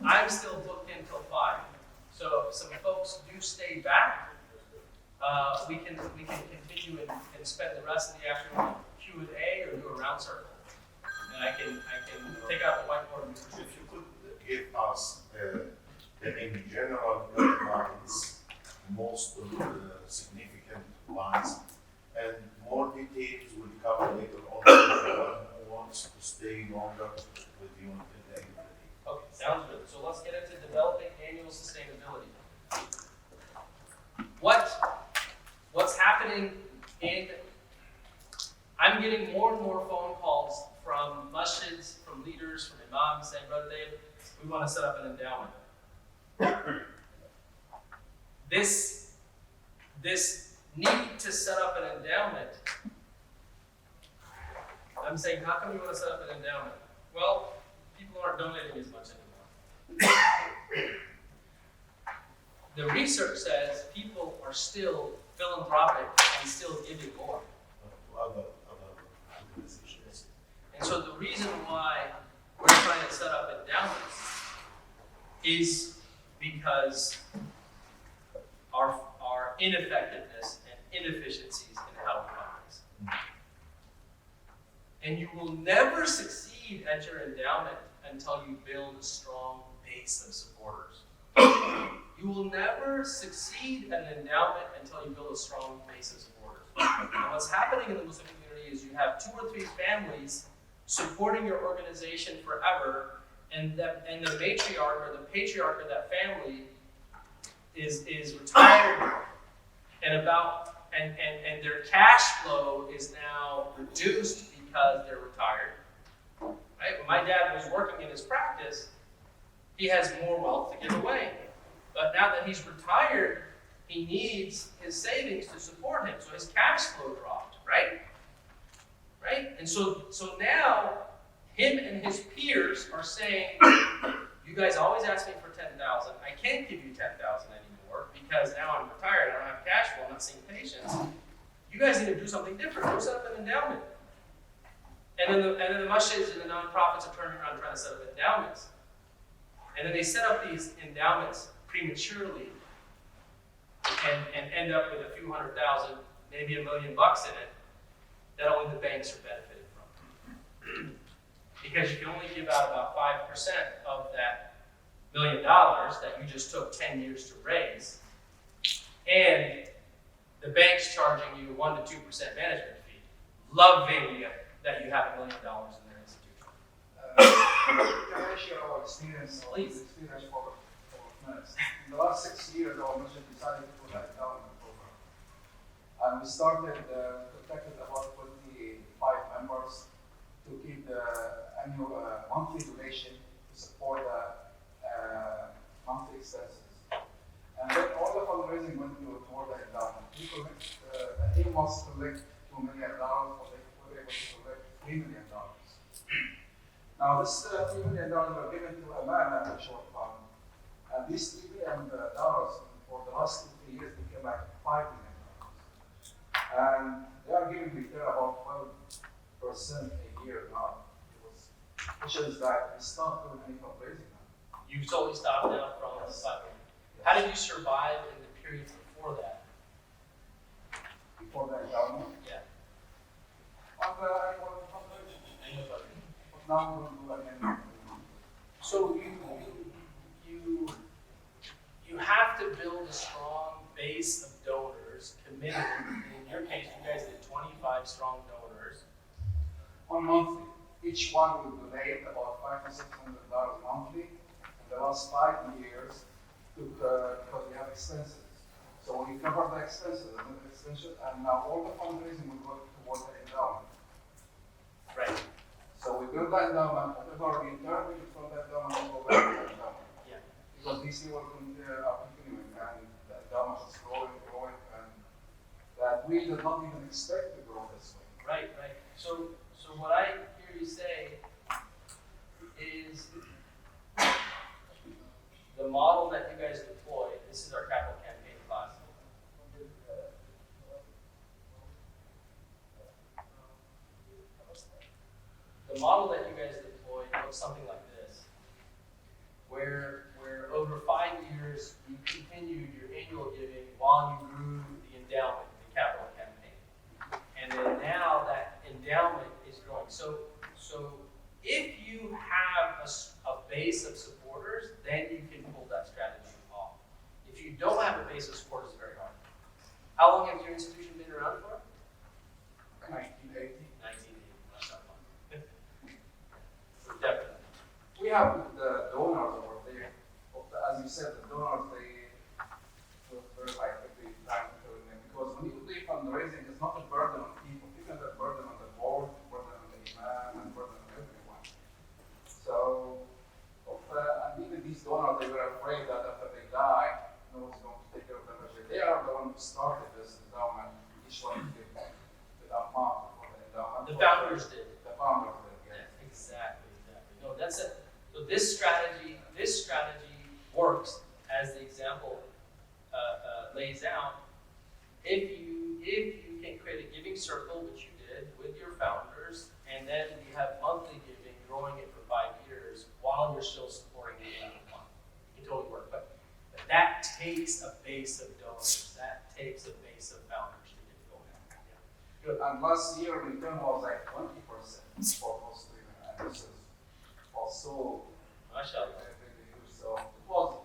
I'm still booked in till 5. So if some folks do stay back, we can continue and spend the rest of the afternoon Q&A or do a round circle. And I can take out the whiteboard. If you could give us in general lines, most of the significant lines, and more details will come later on for the one who wants to stay longer with you until the end of the day. Okay, sounds good. So let's get into developing annual sustainability. What's happening I'm getting more and more phone calls from masjids, from leaders, from imams saying, Brother Dave, we want to set up an endowment. This need to set up an endowment, I'm saying, how come you want to set up an endowment? Well, people aren't donating as much anymore. The research says people are still philanthropic and still giving more. Other organizations. And so the reason why we're trying to set up endowments is because our ineffectiveness and inefficiencies in how we fundraise. And you will never succeed at your endowment until you build a strong base of supporters. You will never succeed at an endowment until you build a strong base of supporters. And what's happening in the Muslim community is you have 2 or 3 families supporting your organization forever, and the matriarch or the patriarch of that family is retired, and their cash flow is now reduced because they're retired. Right? When my dad was working in his practice, he has more wealth to give away. But now that he's retired, he needs his savings to support him. So his cash flow dropped, right? Right? And so now him and his peers are saying, you guys always ask me for $10,000. I can't give you $10,000 anymore because now I'm retired. I don't have cash flow. I'm not seeing patients. You guys need to do something different. Go set up an endowment. And then the masjids and the nonprofits are turning around trying to set up endowments. And then they set up these endowments prematurely and end up with a few $100,000, maybe $1 million in it that only the banks are benefiting from. Because you can only give out about 5% of that $1 million that you just took 10 years to raise, and the bank's charging you 1% to 2% management fee, loving that you have $1 million in their institution. Can I share our experience? Please. Experience for minutes. In the last 6 years, our mission decided to put an endowment program. And we started, contacted about 25 members to keep the annual monthly donation to support the monthly expenses. And then all the fundraising went toward the endowment. We collect, the aim was to collect $2 million, but they were able to collect $3 million. Now this $3 million were given to a man at a short fund. And these $3 million for the the last 2-3 years they came back $5 million. And they are giving return about 12% a year now. Which is that we start doing any fundraising now. You totally stopped now from the platform. How did you survive in the period before that? Before that government? Yeah. On the annual fundraising. Annual fundraising. But now we don't do any annual fundraising. So you have to build a strong base of donors committed. In your case, you guys did 25 strong donors. On monthly. Each one will donate about $500 to $600 monthly. In the last 5 years, because we have expenses. So we cover the expenses, and now all the fundraising will go toward the endowment. Right. So we build the endowment, whatever we return we get from the endowment will go back to the endowment. Yeah. Because DC will are continuing, and the endowment is growing, and that we did not even expect to grow this way. Right. So what I hear you say is the model that you guys deploy. This is our capital campaign class. The model that you guys deployed looks something like this, where over 5 years you continued your annual giving while you grew the endowment, the capital campaign, and then now that endowment is growing. So if you have a base of supporters, then you can pull that strategy off. If you don't have a base of supporters, it's very hard. How long has your institution been around for? 1980. 1980. That's not fun. Definitely. We have the donors over there. As you said, the donors, they're like every time because when you do fundraising, it's not a burden on people. People are a burden on the board, burden on the imam, and burden on everyone. So, and even these donors, they were afraid that after they die, no one's going to take care of them. They are the ones who started this endowment. Each one gave the amount for the endowment. The founders did. The founders did, yes. Yeah, exactly. No, that's it. So this strategy works as the example lays out. If you can create a giving circle, which you did with your founders, and then you have monthly giving, growing it for 5 years while you're still supporting the annual fund, it can totally work. But that takes a base of donors. That takes a base of founders to get going. Yeah. Good. And last year, return was like 20% for most women, and this is also really huge. So it was,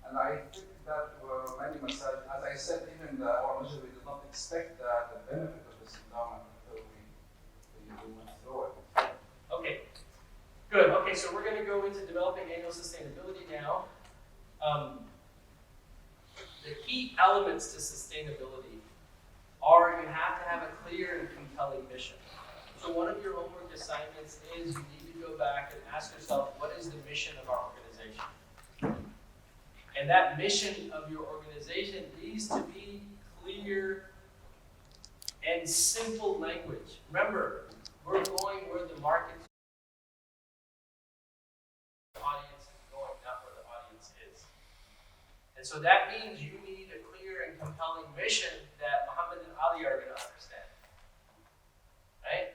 and I think that many messages, as I said, even our measure, we did not expect the benefit of this endowment until we went through it. Okay, good. Okay, so we're going to go into developing annual sustainability now. The key elements to sustainability are you have to have a clear and compelling mission. So one of your homework assignments is you need to go back and ask yourself, what is the mission of our organization? And that mission of your organization needs to be clear and simple language. Remember, we're going where the market audience is going, not where the audience is. And so that means you need a clear and compelling mission that Muhammad and Ali are going to understand. Right?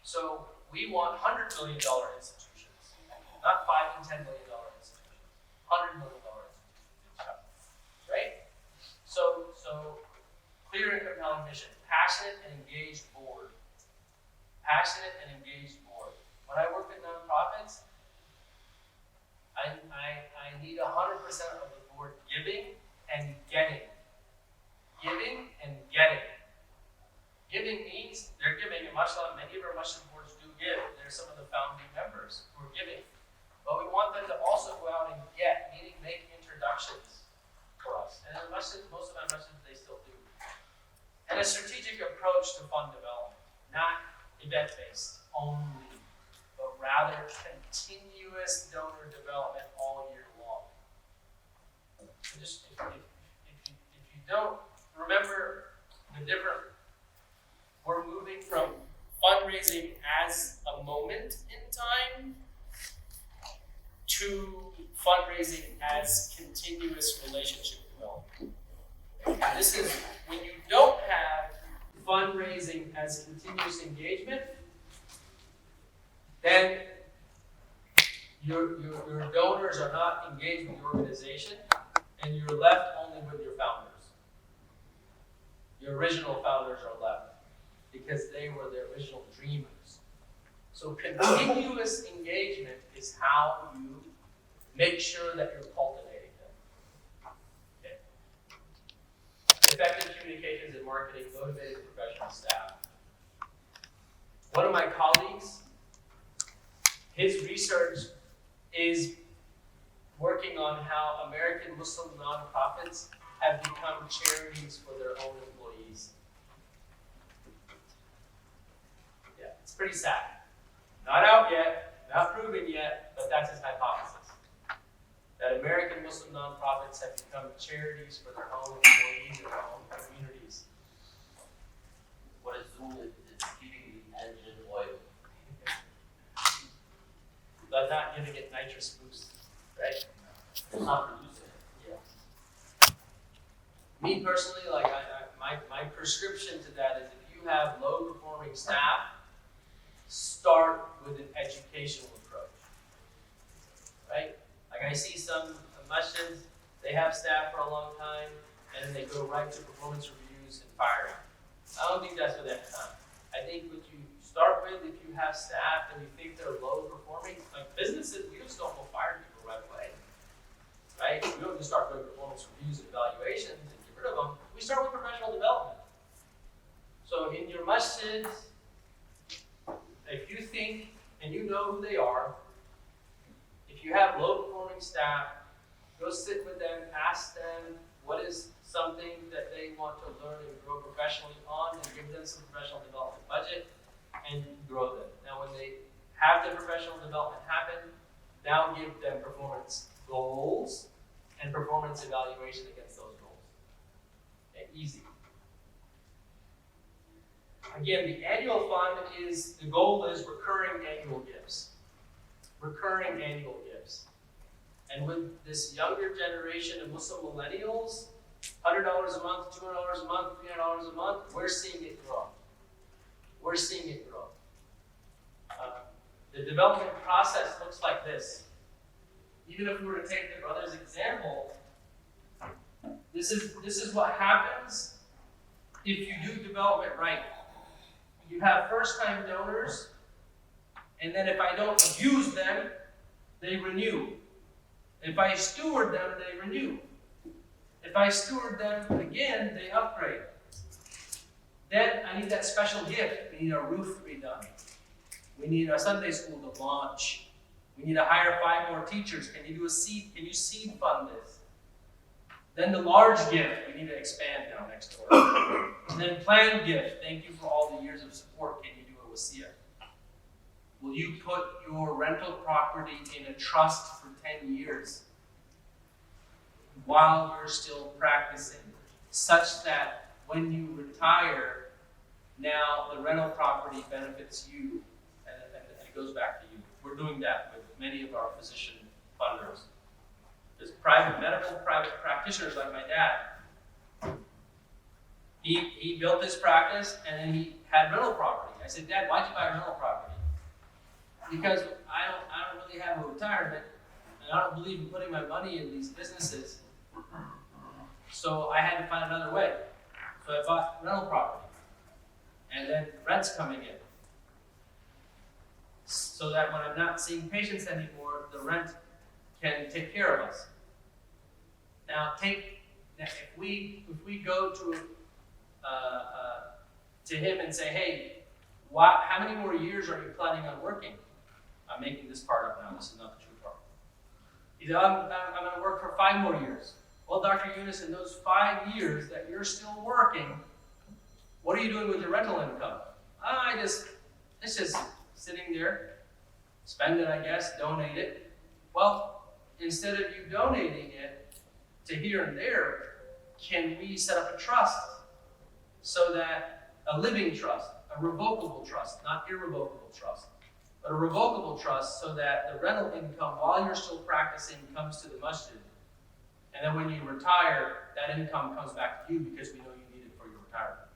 So we want $100 million institutions, not $5 and $10 million institutions. $100 million institutions. Right? So clear and compelling mission. Passionate and engaged board. Passionate and engaged board. When I work with nonprofits, I need 100% of the board giving and getting. Giving and getting. Giving means they're giving, and many of our masjid boards do give. They're some of the founding members who are giving. But we want them to also go out and get, meaning make introductions for us. And in most of my masjids, they still do. And a strategic approach to fund development, not event-based only, but rather continuous donor development all year long. Just if you don't remember the different, we're moving from fundraising as a moment in time to fundraising as continuous relationship development. Now, this is when you don't have fundraising as continuous engagement, then your donors are not engaged with the organization, and you're left only with your founders. Your original founders are left because they were the original dreamers. So continuous engagement is how you make sure that you're cultivating them. Okay. Effective communications and marketing, motivated professional staff. One of my colleagues, his research is working on how American Muslim nonprofits have become charities for their own employees. Yeah, it's pretty sad. Not out yet, not proven yet, but that's his hypothesis. That American Muslim nonprofits have become charities for their own employees and their own communities. What it's doing is keeping the engine oil. But not giving it nitrous boost, right? It's not producing it. Yeah. Me personally, like my prescription to that is if you have low performing staff, start with an educational approach, right? Like I see some masjids, they have staff for a long time, and then they go right to performance reviews and firing. I don't think that's for that time. I think what you start with, if you have staff and you think they're low performing, like businesses, we just don't go fire people right away, right? We don't just start doing performance reviews and evaluations and get rid of them. We start with professional development. So in your masjids, if you think and you know who they are, if you have low performing staff, go sit with them, ask them what is something that they want to learn and grow professionally on, and give them some professional development budget and grow them. Now when they have the professional development happen, now give them performance goals and performance evaluation against those goals. Okay, easy. Again, the annual fund is, the goal is recurring annual gifts. Recurring annual gifts. And with this younger generation of Muslim millennials, $100 a month, $200 a month, $300 a month, we're seeing it grow. We're seeing it grow. The development process looks like this. Even if we were to take the brother's example, this is what happens if you do development right. You have first-time donors, and then if I don't abuse them, they renew. If I steward them, they renew. If I steward them again, they upgrade. Then I need that special gift. We need a roof redone. We need a Sunday school to launch. We need to hire 5 more teachers. Can you seed fund this? Then the large gift, we need to expand now next door. And then planned gift, thank you for all the years of support. Can you do a wasiyah? Will you put your rental property in a trust for 10 years while you're still practicing, such that when you retire, now the rental property benefits you and it goes back to you. We're doing that with many of our physician funders. There's private practitioners like my dad. He built his practice and then he had rental property. I said, Dad, why'd you buy rental property? Because I don't really have a retirement and I don't believe in putting my money in these businesses. So I had to find another way. So I bought rental property. And then rent's coming in. So that when I'm not seeing patients anymore, the rent can take care of us. Now if we go to him and say, hey, how many more years are you planning on working? I'm making this part up now, this is not the true part. He said, I'm going to work for 5 more years. Well, Dr. Yunus, in those 5 years that you're still working, what are you doing with your rental income? It's just sitting there, spend it, I guess, donate it. Well, instead of you donating it to here and there, can we set up a trust so that a living trust, a revocable trust, not irrevocable trust, but a revocable trust so that the rental income while you're still practicing comes to the masjid And then when you retire, that income comes back to you because we know you need it for your retirement.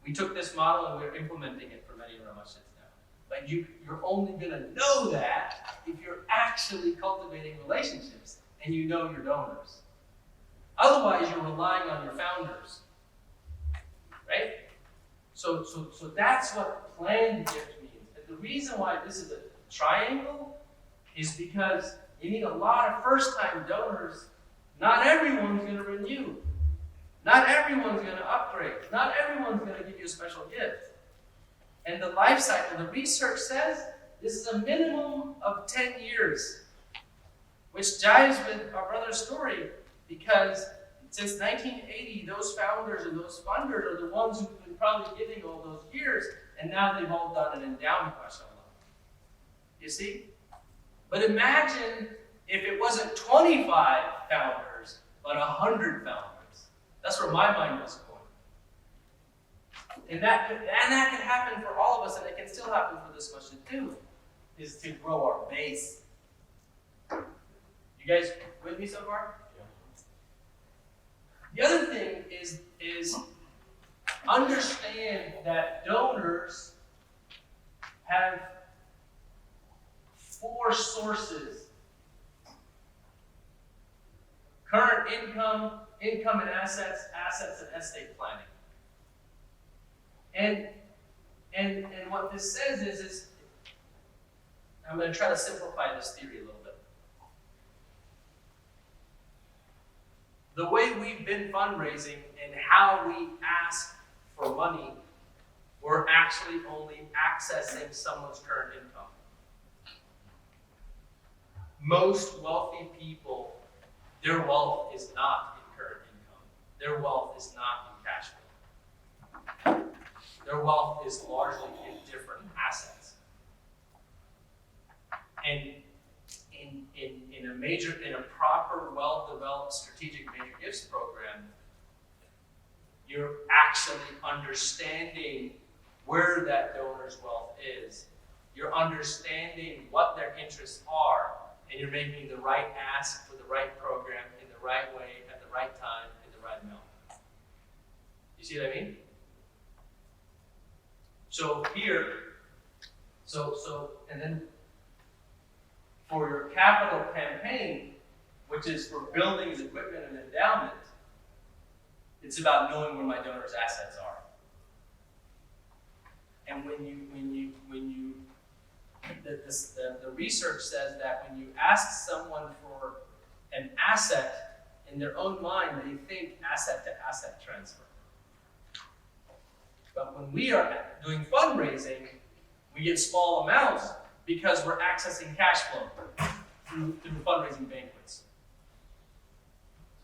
We took this model and we're implementing it for many of our masjids now. But you're only going to know that if you're actually cultivating relationships and you know your donors. Otherwise, you're relying on your founders, right? So that's what planned gift means. And the reason why this is a triangle is because you need a lot of first-time donors. Not everyone's going to renew. Not everyone's going to upgrade. Not everyone's going to give you a special gift. And the life cycle, the research says this is a minimum of 10 years, which jives with our brother's story, because since 1980, those founders and those funders are the ones who've been probably giving all those years, and now they've all done an endowment, mashallah. You see? But imagine if it wasn't 25 founders, but 100 founders. That's where my mind was going. And that could happen for all of us, and it can still happen for this masjid too, is to grow our base. You guys with me so far? The other thing is understand that donors have 4 sources: current income, income and assets, assets and estate planning. And what this says is I'm going to try to simplify this theory a little bit. The way we've been fundraising and how we ask for money, we're actually only accessing someone's current income. Most wealthy people, their wealth is not in current income. Their wealth is not in cash flow. Their wealth is largely in different assets. And in a proper, well-developed strategic major gifts program, you're actually understanding where that donor's wealth is. You're understanding what their interests are, and you're making the right ask for the right program in the right way, at the right time, in the right amount. You see what I mean? So here, and then for your capital campaign, which is for buildings, equipment, and endowment, it's about knowing where my donor's assets are. And the research says that when you ask someone for an asset, in their own mind, they think asset to asset transfer. But when we are doing fundraising, we get small amounts because we're accessing cash flow through fundraising banquets.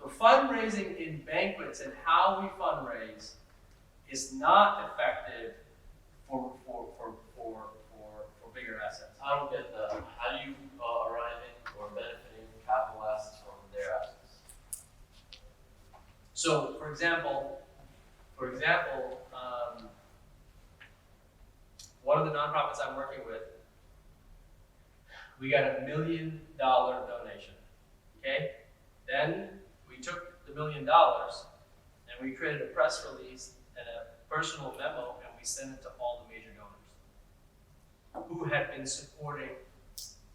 So fundraising in banquets and how we fundraise is not effective for bigger assets. I don't get that. How do you arriving or benefiting capital assets from their assets? So, for example, one of the nonprofits I'm working with, we got $1 million donation. Okay? Then we took the $1 million and we created a press release and a personal memo, and we sent it to all the major donors who had been supporting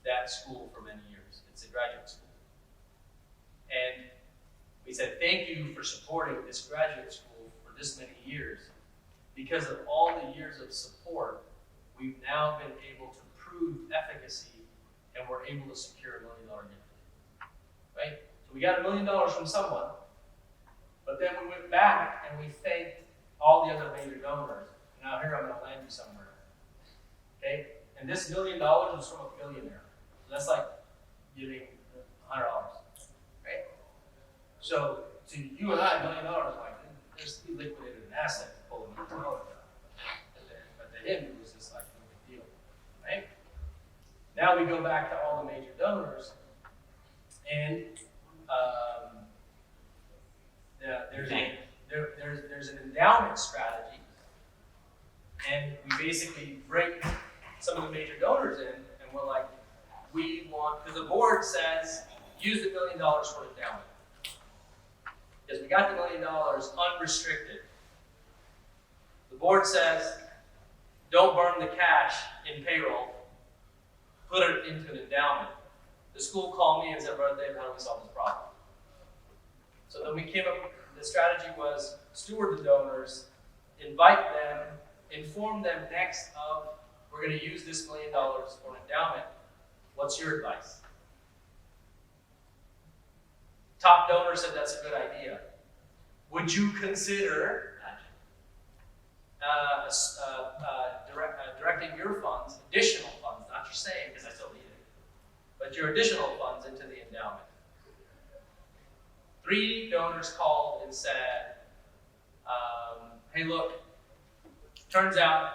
that school for many years. It's a graduate school. And we said, thank you for supporting this graduate school for this many years. Because of all the years of support, we've now been able to prove efficacy, and we're able to secure $1 million gift. Right? So we got $1 million from someone, but then we went back and we thanked all the other major donors. Now here I'm going to land you somewhere. Okay? And this $1 million was from a billionaire. So that's like giving $100. Right? So to you and I, $1 million, like, there's he liquidated an asset to pull $1 million out. But to him, it was just like no big deal. Right? Now we go back to all the major donors, and there's an endowment strategy, and we basically bring some of the major donors in, and we're like, we want, because the board says use the $1 million for endowment. Because we got the $1 million unrestricted. The board says, don't burn the cash in payroll, put it into an endowment. The school called me and said, Brother David, how do we solve this problem? So then we came up, the strategy was steward the donors, invite them, inform them next of, we're going to use this $1 million for an endowment. What's your advice? Top donor said that's a good idea. Would you consider directing your funds, additional funds, not your same, because I still need it, but your additional funds into the endowment? 3 donors called and said, hey, look, turns out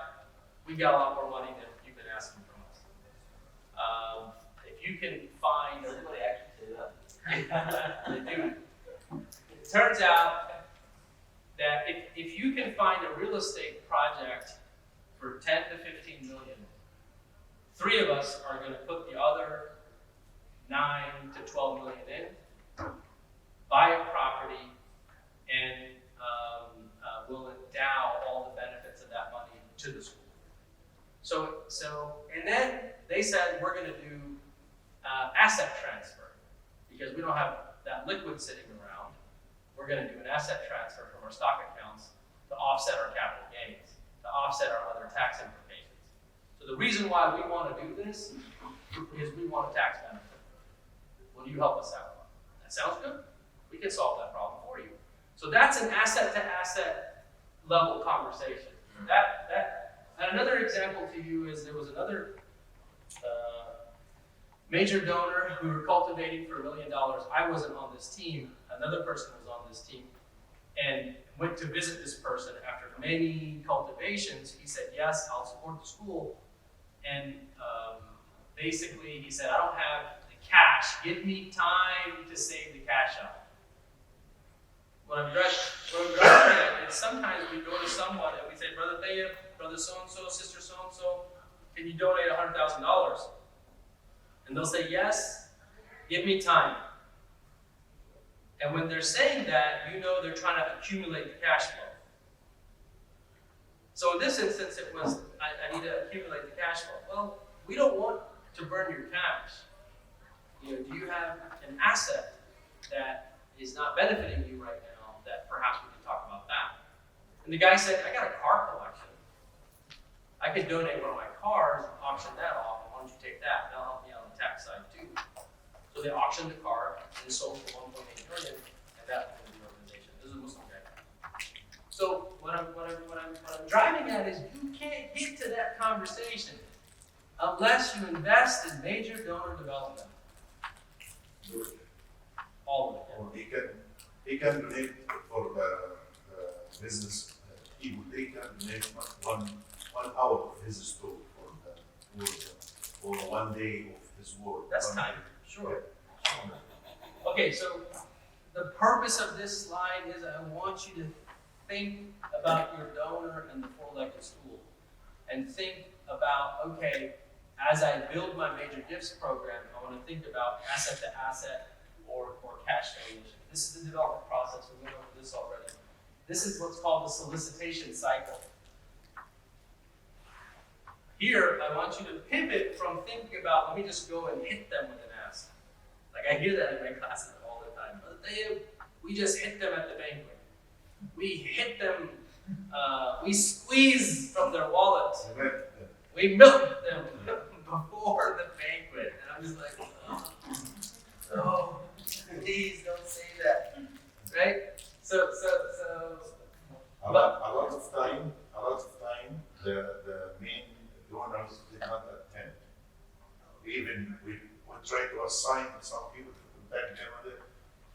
we got a lot more money than you've been asking from us. If you can find... Does anybody actually say that? They do. It turns out that if you can find a real estate project for 10 to 15 million, 3 of us are going to put the other 9 to 12 million in, buy a property, and we'll endow all the benefits of that money to the school. So, and then they said we're going to do asset transfer because we don't have that liquid sitting around. We're going to do an asset transfer from our stock accounts to offset our capital gains, to offset our other tax implications. So the reason why we want to do this is we want a tax benefit. Will you help us out? That sounds good. We can solve that problem for you. So that's an asset-to-asset level conversation. And another example to you is there was another major donor who were cultivating for $1 million. I wasn't on this team. Another person was on this team, and went to visit this person after many cultivations. He said, yes, I'll support the school. And basically he said, I don't have the cash. Give me time to save the cash up. What I'm driving at is sometimes we go to someone and we say, Brother Thea, Brother so-and-so, Sister so-and-so, can you donate $100,000? And they'll say, yes, give me time. And when they're saying that, you know they're trying to accumulate the cash flow. So in this instance, it was, I need to accumulate the cash flow. Well, we don't want to burn your cash. You know, do you have an asset that is not benefiting you right now that perhaps we can talk about that? And the guy said, I got a car collection. I could donate one of my cars and auction that off. Why don't you take that? That'll help me on the tax side too. So they auctioned the car and sold for $1.8 million, and that was the organization. This is a Muslim guy. So what I'm driving at is you can't get to that conversation unless you invest in major donor development. All of it. Or he can donate for the business. They can donate 1 hour of his store for the work, or 1 day of his work. That's time. Sure. Okay, so the purpose of this slide is I want you to think about your donor and the 4-elected school. And think about, okay, as I build my major gifts program, I want to think about asset to asset or cash donation. This is the development process. We went over this already. This is what's called the solicitation cycle. Here, I want you to pivot from thinking about, let me just go and hit them with an ask. Like I hear that in my classes all the time. We just hit them at the banquet. We hit them, we squeeze from their wallet. We milk them before the banquet. And I'm just like, oh, please don't say that. Right? So a lot of time, the main donors did not attend. Even we try to assign some people to contact them,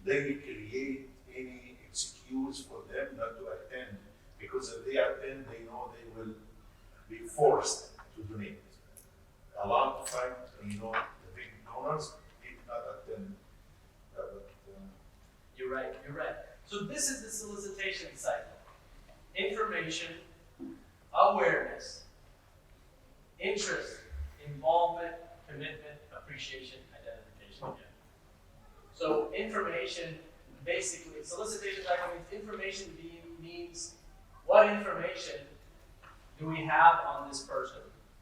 they create any excuse for them not to attend, because if they attend, they know they will be forced to donate. A lot of times, the big donors did not attend. You're right. So this is the solicitation cycle. Information, awareness, interest, involvement, commitment, appreciation, identification. So information, basically, solicitation documents, information means what information do we have on this person?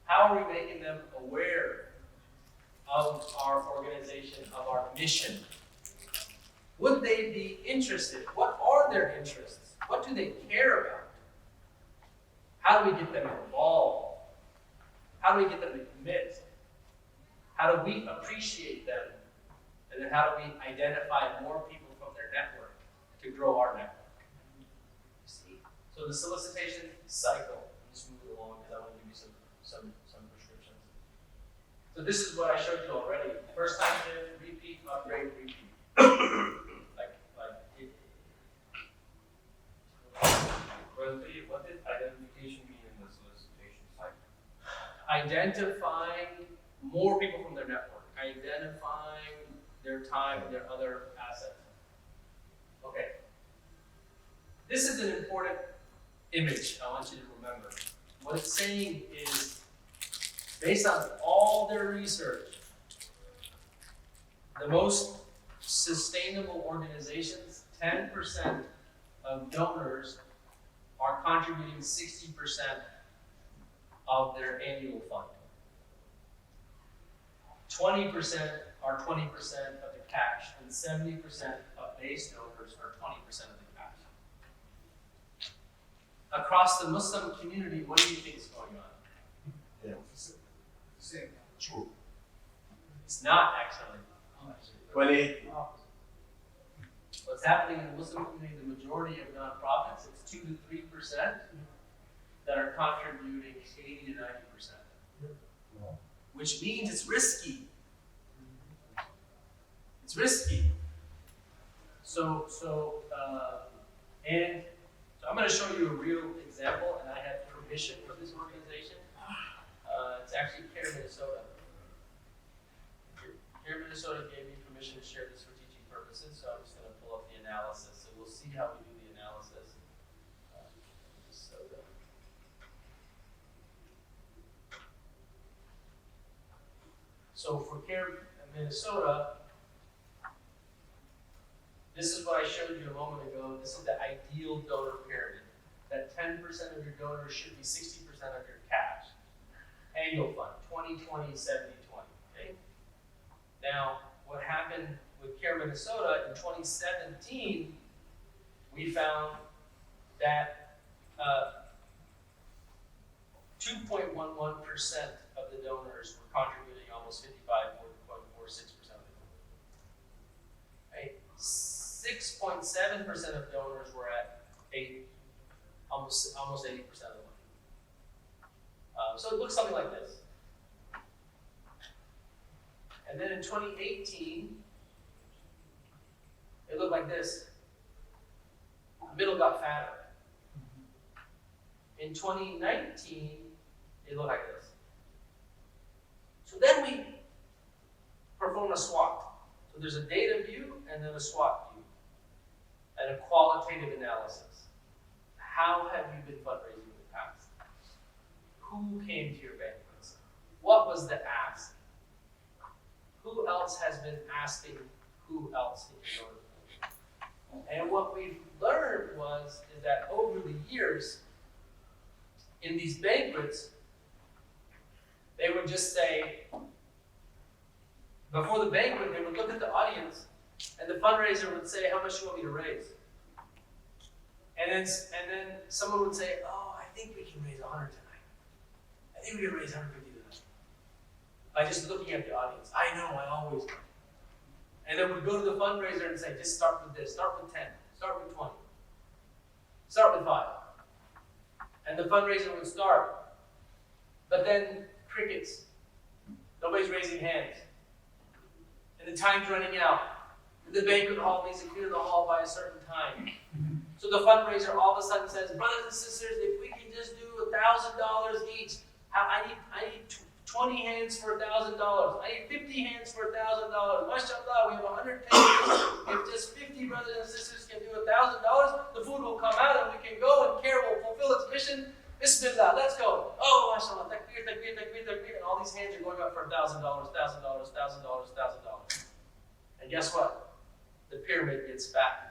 How are we making them aware of our organization, of our mission? Would they be interested? What are their interests? What do they care about? How do we get them involved? How do we get them to commit? How do we appreciate them? And then how do we identify more people from their network to grow our network? See? So the solicitation cycle, I'm just moving along because I want to give you some prescriptions. So this is what I showed you already. First time in, repeat, upgrade, repeat. What did identification mean in the solicitation cycle? Identifying more people from their network, identifying their time and their other assets. Okay. This is an important image I want you to remember. What it's saying is, based on all their research, the most sustainable organizations, 10% of donors are contributing 60% of their annual fund. 20% are 20% of the cash, and 70% of base donors are 20% of the cash. Across the Muslim community, what do you think is going on? Yeah. Same. True. It's not actually. 28. What's happening in the Muslim community, the majority of nonprofits, it's 2 to 3% that are contributing 80 to 90%. Which means it's risky. It's risky. So I'm going to show you a real example, and I have permission for this organization. It's actually CARE Minnesota. CARE Minnesota gave me permission to share this for teaching purposes, so I'm just going to pull up the analysis. So we'll see how we do the analysis. So for CARE Minnesota, this is what I showed you a moment ago. This is the ideal donor pyramid. That 10% of your donors should be 60% of your cash. Annual fund, 20-20, 70-20. Okay? Now, what happened with CARE Minnesota in 2017, we found that 2.11% of the donors were contributing almost 55.46% of the right? 6.7% of donors were at almost 80% of the money. So it looks something like this. And then in 2018, it looked like this. The middle got fatter. In 2019, it looked like this. So then we perform a SWOT. So there's a data view and then a SWOT view, and a qualitative analysis. How have you been fundraising in the past? Who came to your banquets? What was the ask? Who else has been asking who else in your order? And what we've learned is that over the years, in these banquets, they would just say, before the banquet, they would look at the audience, and the fundraiser would say, how much do you want me to raise? And then someone would say, oh, I think we can raise 100 tonight. I think we can raise 150 tonight. By just looking at the audience. I know, I always do. And then we'd go to the fundraiser and say, just start with this, start with 10, start with 20, start with 5. And the fundraiser would start. But then crickets. Nobody's raising hands. And the time's running out. And the banquet hall needs to clear the hall by a certain time. So the fundraiser all of a sudden says, brothers and sisters, if we can just do $1,000 each, I need 20 hands for $1,000. I need 50 hands for $1,000. MashaAllah, we have 100 pages. If just 50 brothers and sisters can do $1,000, the food will come out and we can go and CARE will fulfill its mission. Bismillah, let's go. Oh, MashaAllah, takbir, takbir, takbir, takbir. And all these hands are going up for $1,000, $1,000, $1,000, $1,000. And guess what? pyramid gets fat.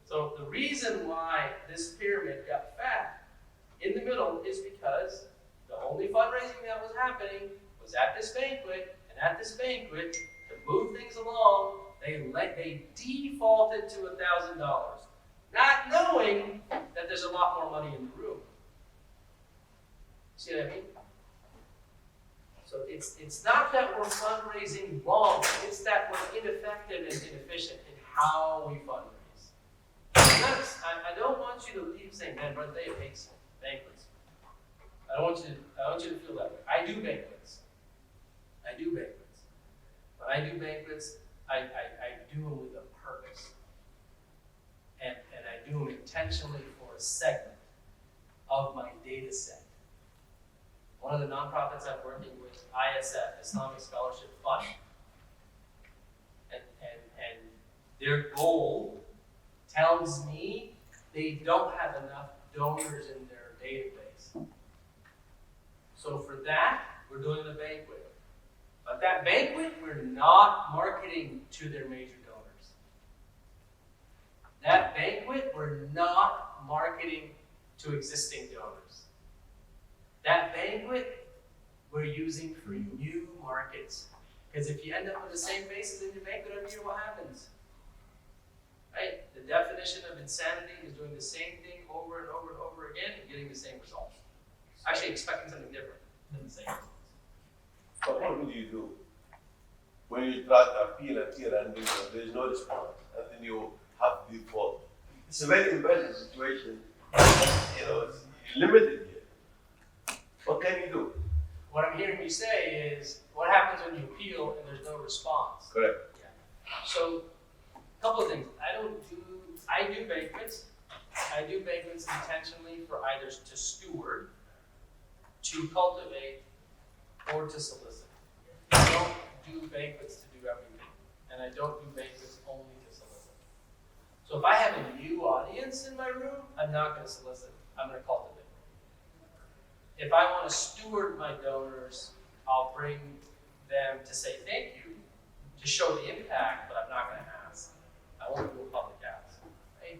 So the reason why this pyramid got fat in the middle is because the only fundraising that was happening was at this banquet, and at this banquet, to move things along, they defaulted to $1,000, not knowing that there's a lot more money in the room. See what I mean? So it's not that we're fundraising wrong, it's that we're ineffective and inefficient in how we fundraise. I don't want you to leave saying, man, Brent, they hates banquets. I want you to feel that way. I do banquets. When I do banquets, I do them with a purpose. And I do them intentionally for a segment of my data set. One of the nonprofits I'm working with, ISF, Islamic Scholarship Fund, and their goal tells me they don't have enough donors in their database. So for that, we're doing the banquet. But that banquet, we're not marketing to their major donors. That banquet, we're not marketing to existing donors. That banquet, we're using for new markets. Because if you end up with the same faces in your banquet every year, what happens? Right? The definition of insanity is doing the same thing over and over and over again and getting the same results. Actually expecting something different than the same results. But what would you do when you try to appeal and there is no response, and then you have to default? It's a very embarrassing situation. It's limited here. What can you do? What I'm hearing you say is, what happens when you appeal and there's no response? Correct. Yeah. So, a couple of things. I do banquets. I do banquets intentionally for either to steward, to cultivate, or to solicit. I don't do banquets to do everything. And I don't do banquets only to solicit. So if I have a new audience in my room, I'm not going to solicit. I'm going to cultivate. If I want to steward my donors, I'll bring them to say thank you, to show the impact, but I'm not going to ask. I won't do a public ask. Right?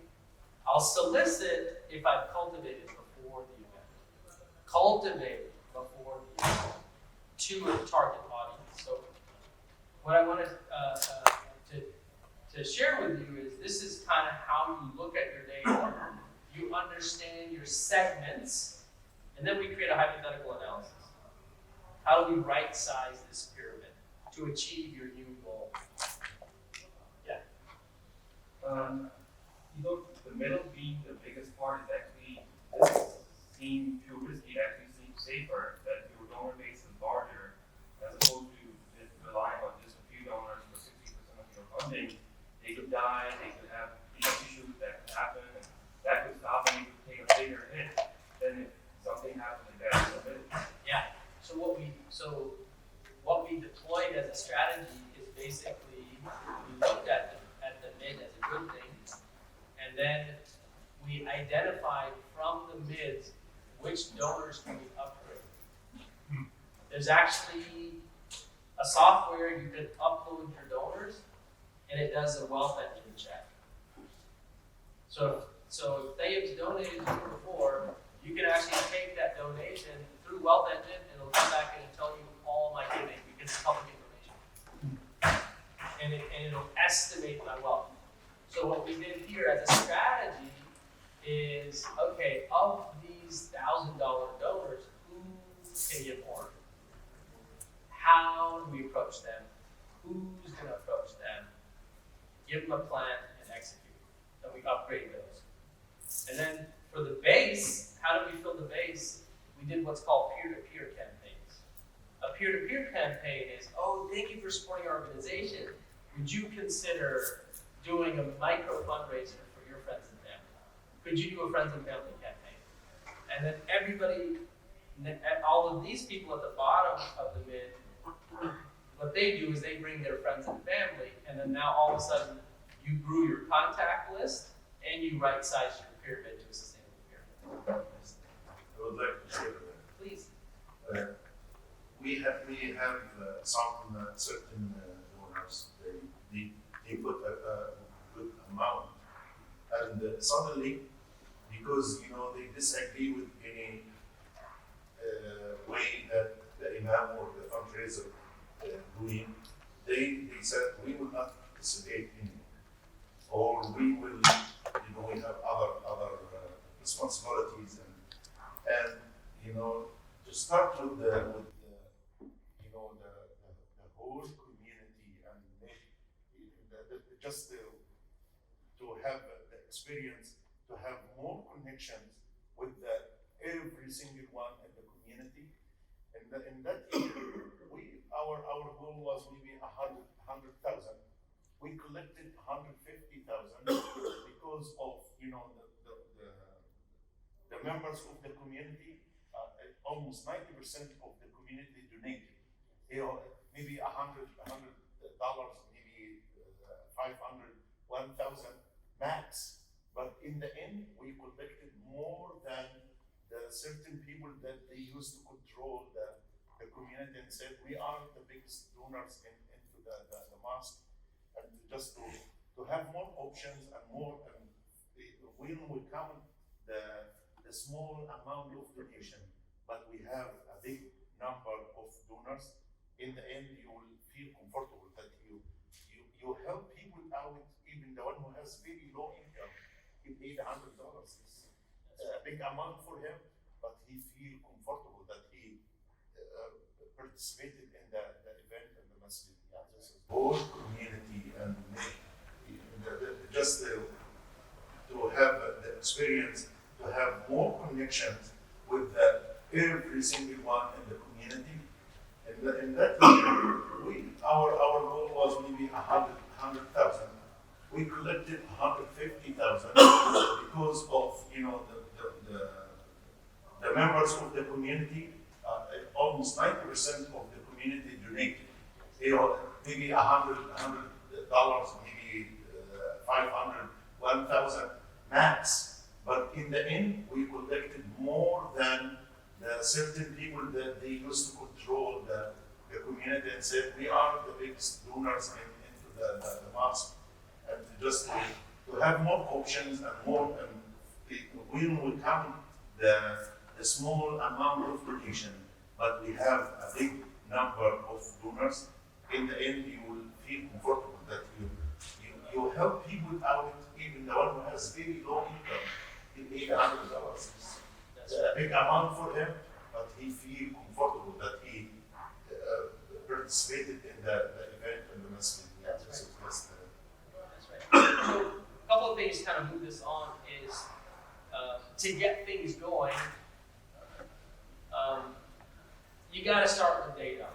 I'll solicit if I've cultivated before the event. Cultivate before the event to a target audience. So what I wanted to share with you is this is kind of how you look at your data. You understand your segments, and then we create a hypothetical analysis. How do we right-size this pyramid to achieve your new goal? Yeah. The middle being the biggest part is actually this seem too risky. It actually seems safer that your donor base is larger as opposed to just relying on just a few donors for 60% of your funding. They could die, they could have issues that could happen, and that could stop and you could take a bigger hit than if something happened like that in the middle. Yeah. So what we deployed as a strategy is basically we looked at the mid as a good thing, and then we identified from the mids which donors can we upgrade. There's actually a software you can upload your donors, and it does a wealth engine check. So if they have donated to you before, you can actually take that donation through Wealth Engine, and it'll come back in and tell you all my giving because it's public information. And it'll estimate my wealth. So what we did here as a strategy is, okay, of these $1,000 donors, who can give more? How do we approach them? Who's going to approach them? Give them a plan and execute. And we upgrade those. And then for the base, how do we fill the base? We did what's called peer-to-peer campaigns. A peer-to-peer campaign is, oh, thank you for supporting our organization. Would you consider doing a micro fundraiser for your friends and family? Could you do a friends and family campaign? And then everybody, all of these people at the bottom of the mid, what they do is they bring their friends and family, and then now all of a sudden you grew your contact list and you right-size your pyramid to a sustainable pyramid. I would like to say that. Please. We have some certain donors, they they put a good amount. And suddenly, because they disagree with any way that the imam or the fundraiser doing, they said we will not participate anymore, or we will, we have other responsibilities, and to start with the whole community, and make just to have the experience, to have more connections with every single one in the community. And in that year, our goal was maybe 100,000. We collected 150,000 because of the members of the community. Almost 90% of the community donated. Maybe $100, maybe 500, 1,000 max. But in the end, we collected more than the certain people that they used to control the community, and said we are the biggest donors into the mosque, and just to have more options and more. And when we count the small amount of donation, but we have a big number of donors, in the end you will feel comfortable that you help people out, even the one who has very low income. He paid $100. It's a big amount for him, but he feel comfortable that he participated in the event in the masjid. Yeah, this is whole community, and just to have the experience, to have more connections with every single one in the community. And in that year, our goal was maybe 100,000. We collected 150,000 because of the members of the community. Almost 90% of the community donated. Maybe $100, maybe 500, 1,000 max. But in the end, we collected more than the certain people that they used to control the community, and said we are the biggest donors into the mosque. And just to have more options and more, and when we count the small amount of donation, but we have a big number of donors, in the end you will feel comfortable that you help people out, even the one who has very low income. He paid $100. It's a big amount for him, but he feel comfortable that he participated in the event in the masjid. Yeah, that's right. So a couple of things kind of move this on is to get things going. You got to start with data.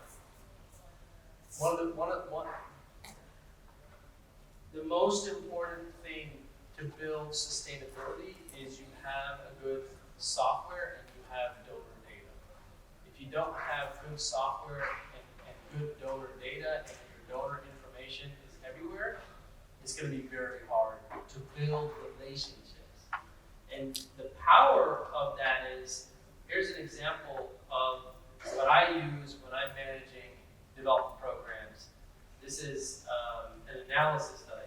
The most important thing to build sustainability is you have a good software and you have donor data. If you don't have good software and good donor data, and your donor information is everywhere, it's going to be very hard to build relationships. And the power of that is, here's an example of what I use when I'm managing development programs. This is an analysis that I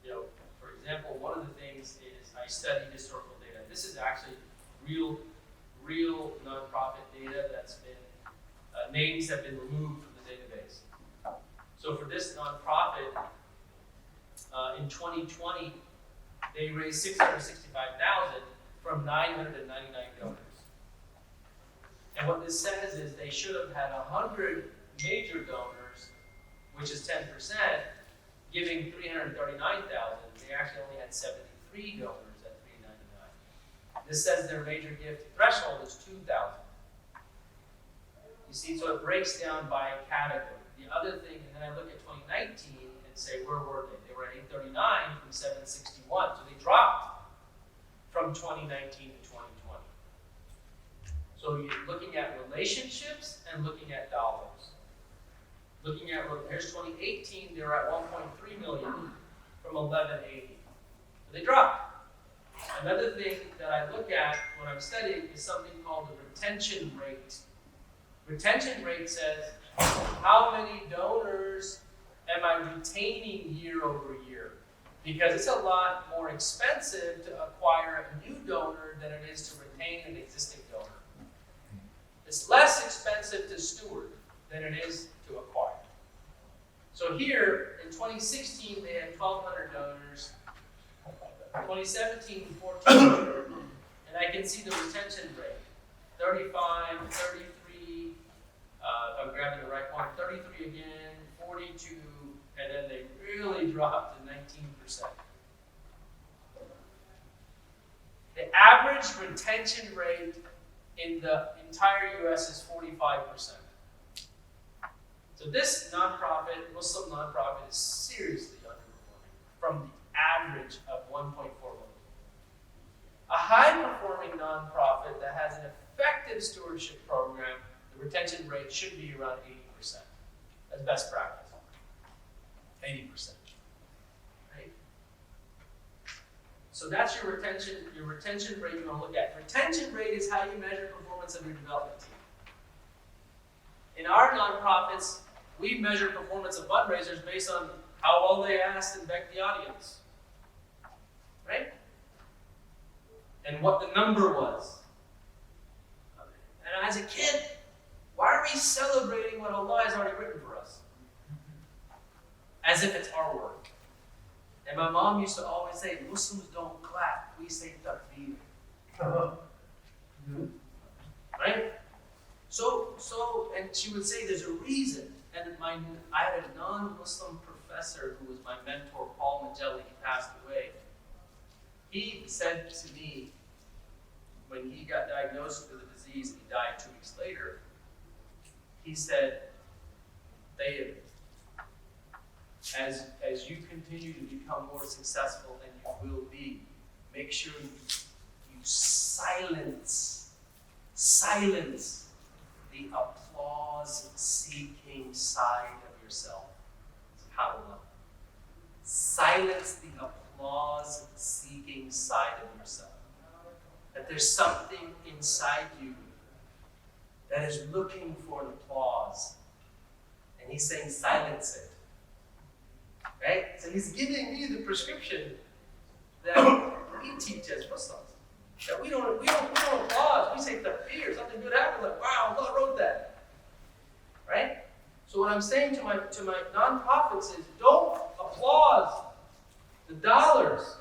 do. For example, one of the things is I study historical data. This is actually real nonprofit data that's been, names have been removed from the database. So for this nonprofit, in 2020, they raised $665,000 from 999 donors. And what this says is they should have had 100 major donors, which is 10%, giving $339,000. They actually only had 73 donors at $399. This says their major gift threshold is $2,000. You see, so it breaks down by category. The other thing, and then I look at 2019 and say, where were they? They were at 839 from 761. So they dropped from 2019 to 2020. So you're looking at relationships and looking at dollars. Looking at, here's 2018, they were at 1.3 million from 1180. So they dropped. Another thing that I look at when I'm studying is something called the retention rate. Retention rate says how many donors am I retaining year over year? Because it's a lot more expensive to acquire a new donor than it is to retain an existing donor. It's less expensive to steward than it is to acquire. So here, in 2016, they had 1,200 donors. 2017, 1,400. And I can see the retention rate. 35, 33, if I'm grabbing the right one, 33 again, 42, and then they really dropped to 19%. The average retention rate in the entire US is 45%. So this nonprofit, Muslim nonprofit, is seriously underperforming from the average of 1.4 million. A high-performing nonprofit that has an effective stewardship program, the retention rate should be around 80%. That's best practice. 80%. Right? So that's your retention rate you want to look at. Retention rate is how you measure performance of your development team. In our nonprofits, we measure performance of fundraisers based on how well they asked and begged the audience. Right? And what the number was. And as a kid, why are we celebrating what Allah has already written for us? As if it's our work. And my mom used to always say, Muslims don't clap, we say takbir. Right? So, and she would say there's a reason. And I had a non-Muslim professor who was my mentor, Paul Magelli, he passed away. He said to me, when he got diagnosed with a disease and he died 2 weeks later, he said, David, as you continue to become more successful, and you will be, make sure you silence the applause-seeking side of yourself. SubhanAllah. Silence the applause-seeking side of yourself. That there's something inside you that is looking for an applause. And he's saying, silence it. Right? So he's giving me the prescription that we teach as Muslims. That we don't applaud. We say takbir, something good happened, like, wow, Allah wrote that. Right? So what I'm saying to my nonprofits is, don't applaud the dollars.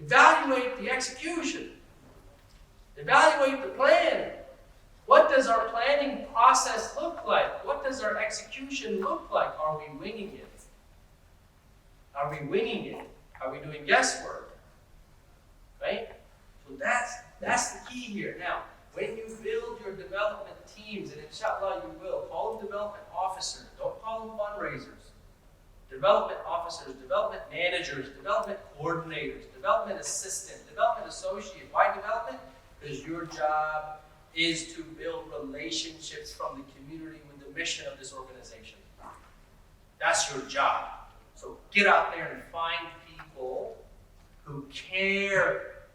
Evaluate the execution. Evaluate the plan. What does our planning process look like? What does our execution look like? Are we winging it? Are we winging it? Are we doing guesswork? Right? So that's the key here. Now, when you build your development teams, and inshallah you will, call them development officers, don't call them fundraisers. Development officers, development managers, development coordinators, development assistant, development associate. Why development? Because your job is to build relationships from the community with the mission of this organization. That's your job. So get out there and find people who care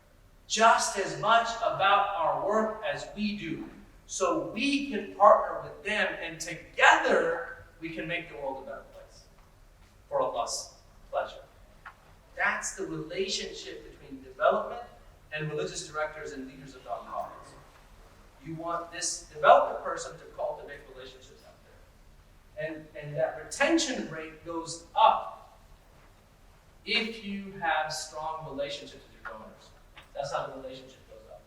just as much about our work as we do, so we can partner with them, and together we can make the world a better place for Allah's pleasure. That's the relationship between development and religious directors and leaders of nonprofits. You want this development person to cultivate relationships out there. And that retention rate goes up if you have strong relationships with your donors. That's how the relationship goes up.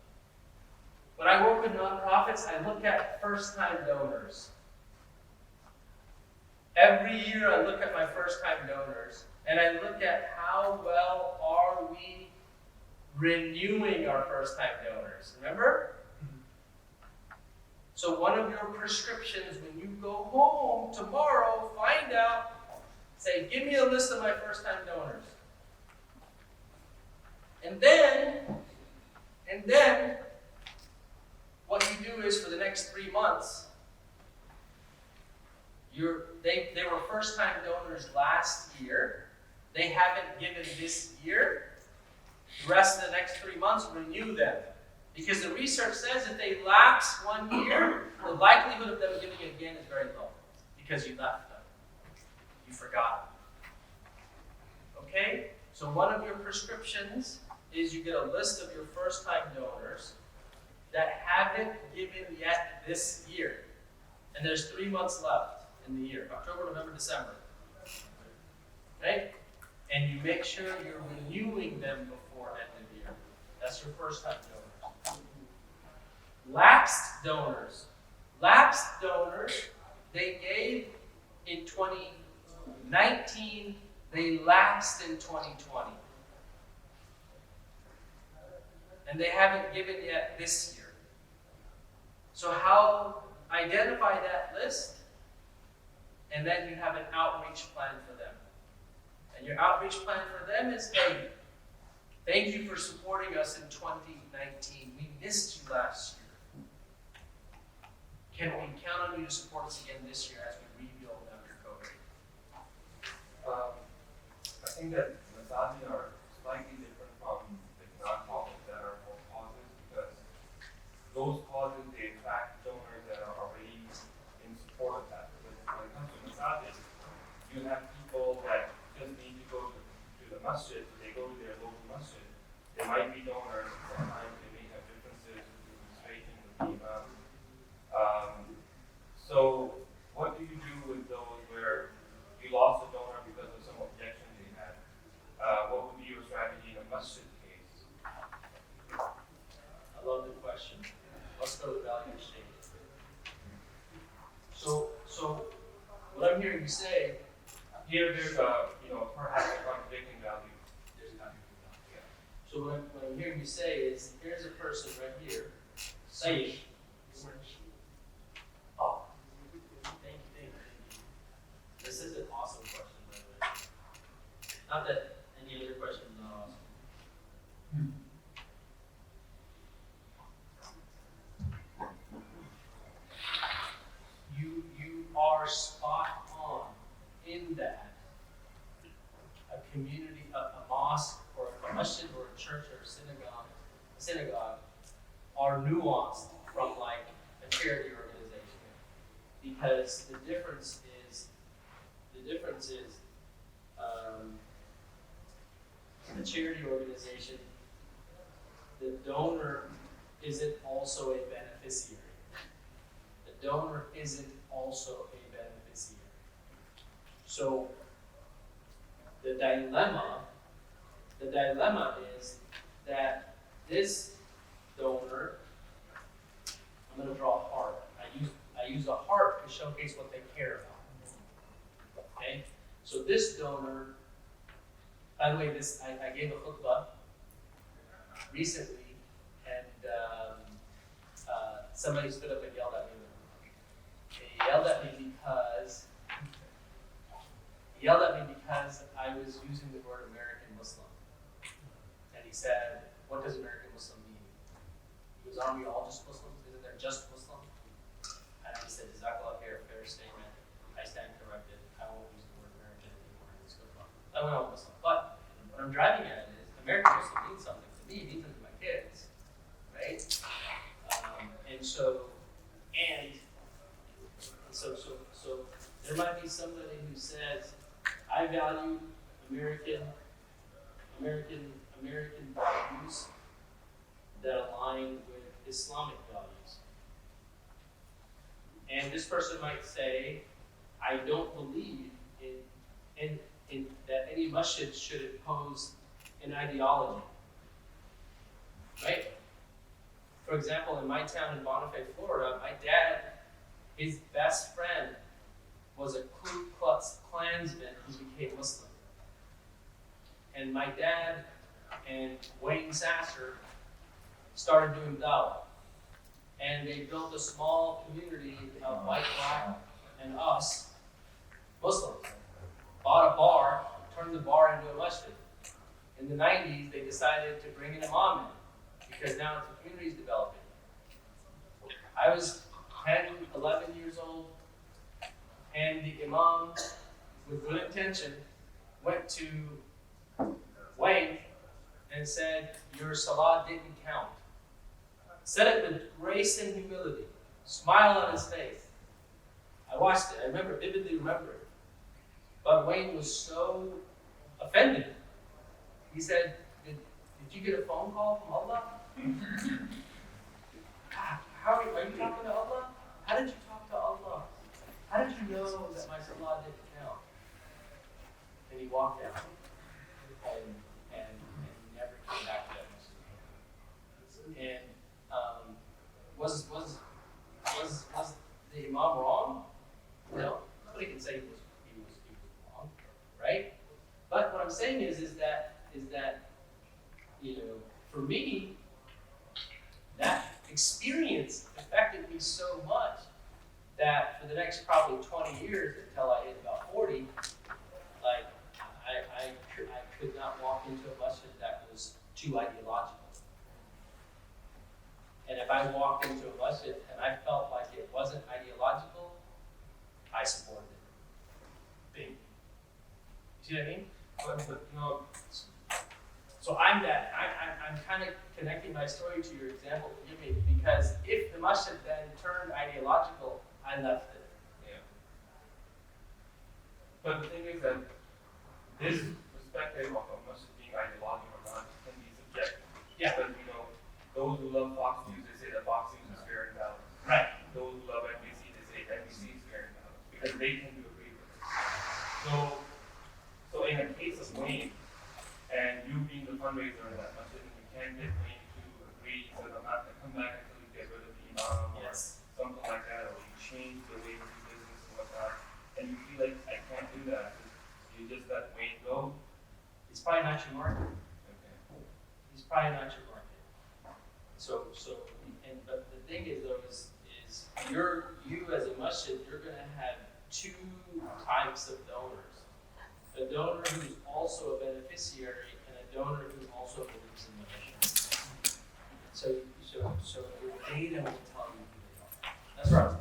When I work with nonprofits, I look at first-time donors. Every year I look at my first-time donors, and I look at how well are we renewing our first-time donors. Remember? So one of your prescriptions when you go home tomorrow, find out, say, give me a list of my first-time donors. And then, what you do is for the next 3 months, they were first-time donors last year. They haven't given this year. The rest of the next 3 months, renew them. Because the research says if they lapse 1 year, the likelihood of them giving again is very low. Because you left them. you forgot. Okay? So one of your prescriptions is you get a list of your first-time donors that haven't given yet this year. And there's 3 months left in the year, October, November, December. Right? And you make sure you're renewing them before end of year. That's your first-time donors. Lapsed donors. Lapsed donors, they gave in 2019, they lapsed in 2020. And they haven't given yet this year. So how identify that list, and then you have an outreach plan for them. And your outreach plan for them is, hey, thank you for supporting us in 2019. We missed you last year. Can we count on you to support us again this year as we rebuild after COVID? I think that massages are slightly different from the nonprofits that are for causes, because those causes, they attract donors that are already in support of that. Because when it comes to massages, you have people that just need to go to the masjid, so they go to their local masjid. They might be donors, sometimes they may have differences with the administration, with the imam. So what do you do with those where you lost a donor because of some objection they had? What would be your strategy in a masjid case? I love the question. Let's go to the value exchange. So what I'm hearing you say, Here there's perhaps a contradicting value. there's a contradicting value. So what I'm hearing you say is, here's a person right here, saying, oh, thank you. This is an awesome question, by the way. Not that any other question is not awesome. You are spot on in that a community, a mosque or a masjid or a church or a synagogue are nuanced from like a charity organization, because the difference is the charity organization, the donor isn't also a beneficiary. The donor isn't also a beneficiary. So the dilemma is that this donor, I'm going to draw a heart. I use a heart to showcase what they care about. Okay? So this donor, by the way, I gave a khutbah recently, and somebody stood up and yelled at me. He yelled at me because I was using the word American Muslim. And he said, what does American Muslim mean? He goes, aren't we all just Muslims? Isn't there just Muslim? And I said, Jazakallah khair, fair statement. I stand corrected. I won't use the word American anymore in this khutbah. I went on Muslim. But what I'm driving at is, American Muslim means something to me, it means something to my kids. Right? So there might be somebody who says, I value American values that align with Islamic values. And this person might say, I don't believe in that any masjid should impose an ideology. Right? For example, in my town in Bonifay, Florida, my dad, his best friend was a Ku Klux Klansman who became Muslim. And my dad and Wayne Sasser started doing dawah. And they built a small community of white, black, and us, Muslims. Bought a bar, turned the bar into a masjid. In the 90s, they decided to bring an imam in, because now the community is developing. I was 10, 11 years old, and the imam, with good intention, went to Wayne and said, your salah didn't count. Said it with grace and humility, smile on his face. I watched it, I vividly remember it. But Wayne was so offended. He said, did you get a phone call from Allah? How are you talking to Allah? How did you talk to Allah? How did you know that my salah didn't count? And he walked out and never came back to that mosque. And was the Imam wrong? No, nobody can say he was wrong, right? But what I'm saying is that for me, that experience affected me so much that for the next probably 20 years until I hit about 40, like I could not walk into a masjid that was too ideological. And if I walked into a masjid and I felt like it wasn't ideological, I supported it. Big. See what I mean? So I'm kind of connecting my story to your example, forgive me, because if the masjid then turned ideological, I left it. Yeah. But the thing is that this perspective of a masjid being ideological or not can be subjective. Yeah. But those who love boxing, they say that boxing is fair and balanced. Right. Those who love NBC, they say NBC is fair and balanced because they tend to agree with it. So in a case of Wayne, and you being the fundraiser in that masjid, and you can't get Wayne to agree, so I'm not going to come back until you get rid of the imam or something like that, or you change the way you do business and whatnot, and you feel like I can't do that, you just let Wayne go. He's probably not your market. Okay. He's probably not your market. But the thing is though, is you as a masjid, you're going to have two types of donors. A donor who's also a beneficiary and a donor who also believes in the mission. So your data will tell you who they are. That's where I was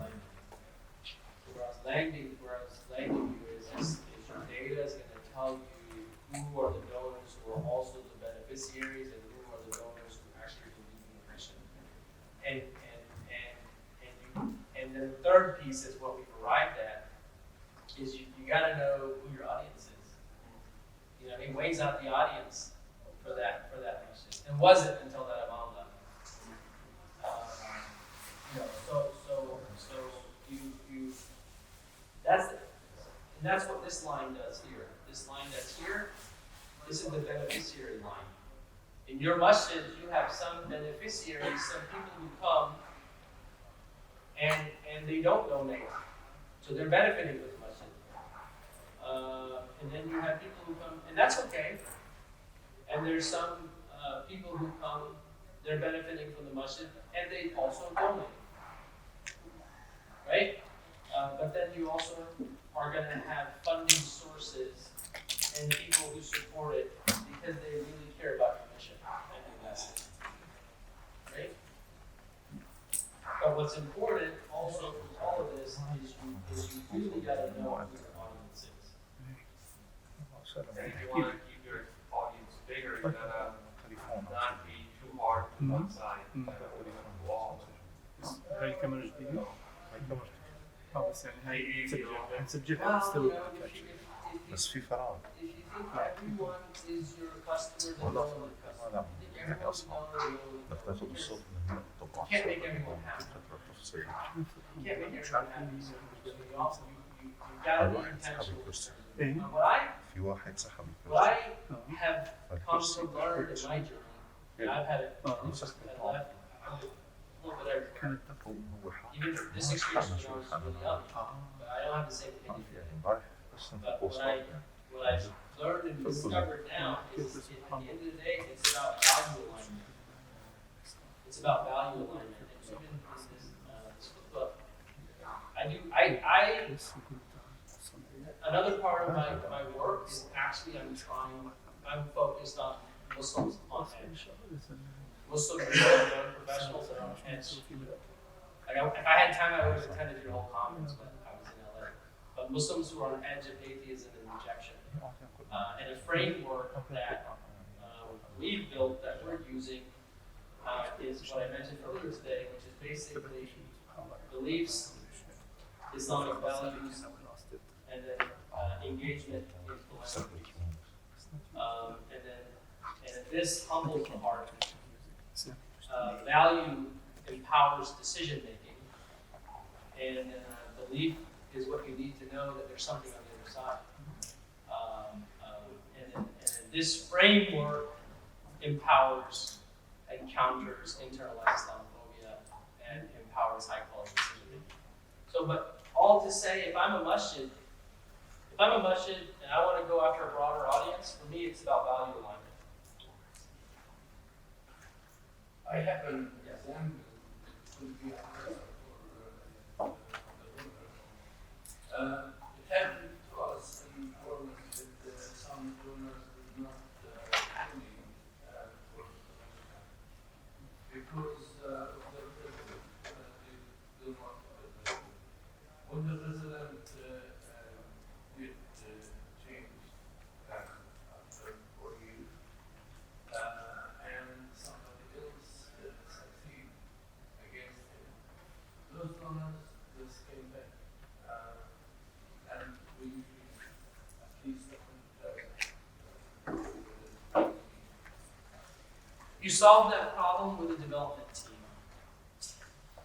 landing. So where I was landing you is your data is going to tell you who are the donors who are also the beneficiaries and who are the donors who actually believe in the mission. And then the third piece is what we've arrived at is you got to know who your audience is. You know, I mean, Wayne's not the audience for that mission, and wasn't until that Imam left. That's what this line does here. This line that's here, this is the beneficiary line. In your masjid, you have some beneficiaries, some people who come and they don't donate, so they're benefiting with the masjid. And then you have people who come, and that's okay. And there's some people who come, they're benefiting from the masjid, and they also donate. Right? But then you also are going to have funding sources and people who support it because they really care about your mission and your message. Right? But what's important also from all of this is you really got to know who your audience is. And if you want to keep your audience bigger, you gotta not be too hard to one side. Wall. هاي الكاميرا جديدة؟ هاي الكاميرا بس يعني هاي هنسجلها بس في فراغ. If you think everyone is your customer, then no one is your customer. If you think everyone is your you can't make everyone happy. You can't make everyone happy. So you gotta be intentional. في واحد سحب What I have come to learn in my journey, and I've had it a little bit everywhere. Even this experience was when I was really young, but I don't have the same opinion. But what I've learned and discovered now is at the end of the day, it's about value alignment. It's about value alignment. And even this book, another part of my work is actually I'm focused on Muslims on edge. Muslims are young professionals that are on edge. Like if I had time, I would have attended your whole conference, but I was in LA. But Muslims who are on edge of atheism and rejection. And a framework that we've built that we're using is what I mentioned earlier today, which is basically beliefs, Islamic values, and then engagement in philanthropy. And this humbles the heart. Value empowers decision making, and belief is what you need to know that there's something on the other side. And this framework empowers and counters internalized Islamophobia and empowers high quality decision making. So, but all to say, if I'm a masjid and I want to go after a broader audience, for me it's about value alignment. I have an example. Could be it happened to us in our masjid. Some donors did not fully because of the president. They do not. When the president did change after 4 years, and somebody else succeed against him, those donors just came back, and we at least You solve that problem with a development team.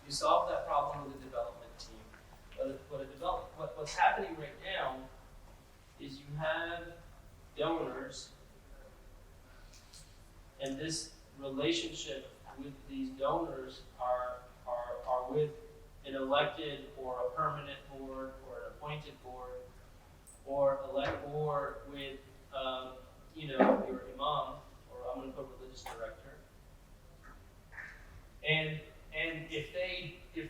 You solve that problem with a development team. What's happening right now is you have donors, and this relationship with these donors are with an elected or a permanent board or an appointed board or with your imam, or I'm going to put religious director. And if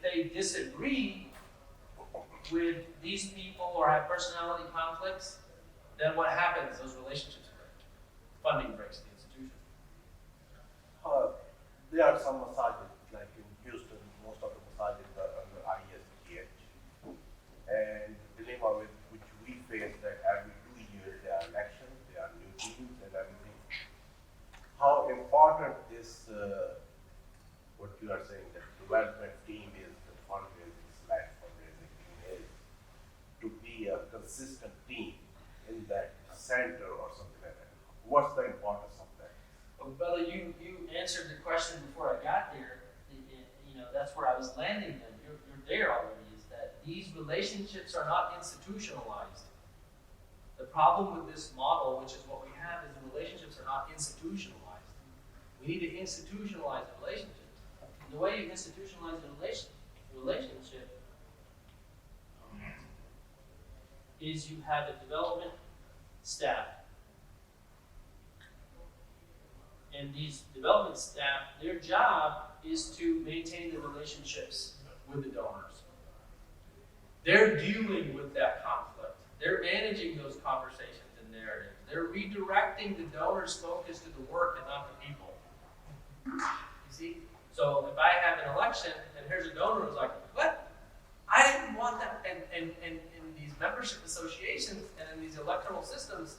they disagree with these people or have personality conflicts, then what happens? Those relationships break. Funding breaks the institution. There are some masajid, like in Houston, most of the masajid are under ISDH. And the dilemma with which we face that every 2 years there are elections, there are new teams and everything. How important is what you are saying, that development team is the fundraising is to be a consistent team in that center or something like that. What's the importance of that? Well, brother, you answered the question before I got there. That's where I was landing them. You're there already, is that these relationships are not institutionalized. The problem with this model, which is what we have, is the relationships are not institutionalized. We need to institutionalize the relationships. And the way you institutionalize the relationship is you have a development staff. And these development staff, their job is to maintain the relationships with the donors. They're dealing with that conflict. They're managing those conversations and narratives. They're redirecting the donors' focus to the work and not the people. You see? So if I have an election and here's a donor who's like, what? I didn't want that. And in these membership associations and in these electoral systems,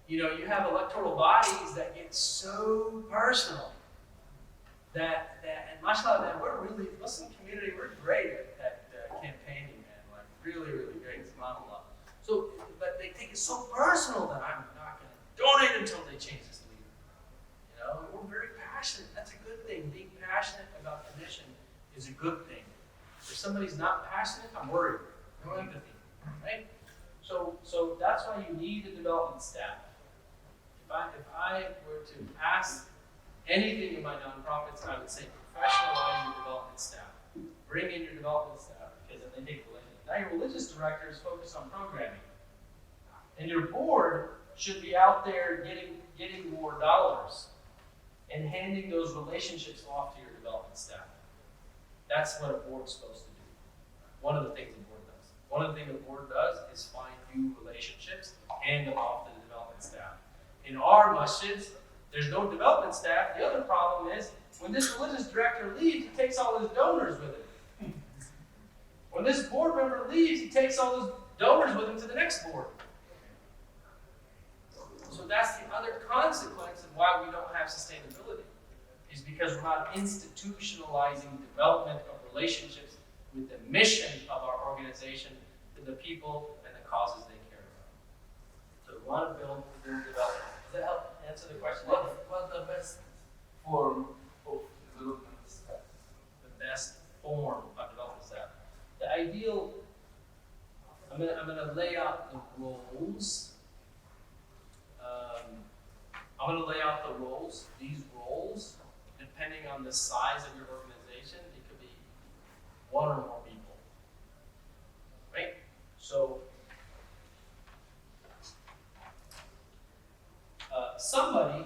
you have electoral bodies that get so personal that and mashallah, man, we're really, Muslim community, we're great at campaigning, man, like really, really great, subhanAllah. So, but they take it so personal that I'm not going to donate until they change this leader. We're very passionate. That's a good thing. Being passionate about the mission is a good thing. If somebody's not passionate, I'm worried. No empathy, right? So that's why you need a development staff. If I were to ask anything in my nonprofits, I would say professionalize your development staff. Bring in your development staff, because then they take religion. Now your religious director is focused on programming. And your board should be out there getting more dollars and handing those relationships off to your development staff. That's what a board's supposed to do. One of the things the board does. One of the things the board does is find new relationships, hand them off to the development staff. In our masjids, there's no development staff. The other problem is, when this religious director leaves, he takes all his donors with him. When this board member leaves, he takes all those donors with him to the next board. So that's the other consequence of why we don't have sustainability, is because we're not institutionalizing development of relationships with the mission of our organization, to the people and the causes they care about. want to build development. Does that help answer the question? What's the best form of development staff? The best form of development staff. The ideal, I'm gonna lay out the roles. I'm gonna lay out the roles. These roles, depending on the size of your organization, it could be one or more people, right? So, somebody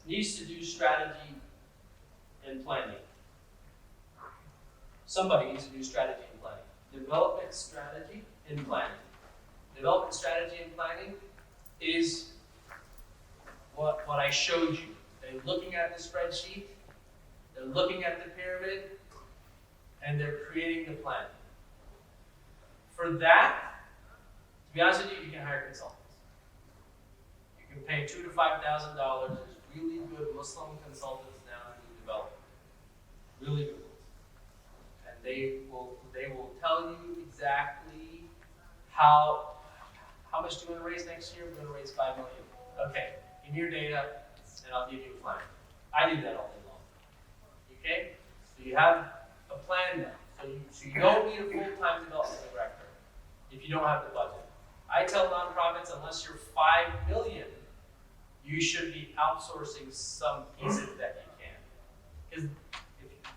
needs to do strategy and planning. Somebody needs to do strategy and planning. Development strategy and planning. Development strategy and planning is what I showed you. They're looking at the spreadsheet, they're looking at the pyramid, and they're creating the plan. For that, to be honest with you, you can hire consultants. You can pay $2,000 to $5,000. There's really good Muslim consultants now who develop. Really good ones. And they will tell you exactly how much do you want to raise next year? We're going to raise $5 million. Okay, give me your data, and I'll give you a plan. I do that all day long. Okay? So you have a plan now. So you don't need a full-time development director if you don't have the budget. I tell nonprofits, unless you're $5 million, you should be outsourcing some pieces that you can. Because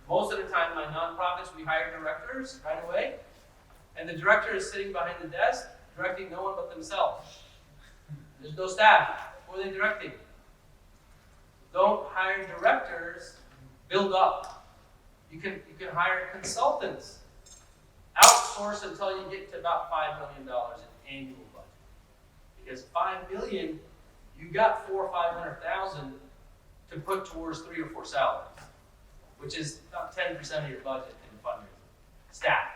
most of the time, my nonprofits, we hire directors right away, and the director is sitting behind the desk, directing no one but themselves. There's no staff. Who are they directing? Don't hire directors, build up. You can hire consultants. Outsource until you get to about $5 million in annual budget. Because $5 million, you got $400,000 or $500,000 to put towards 3 or 4 salaries, which is about 10% of your budget in fundraising. Staff.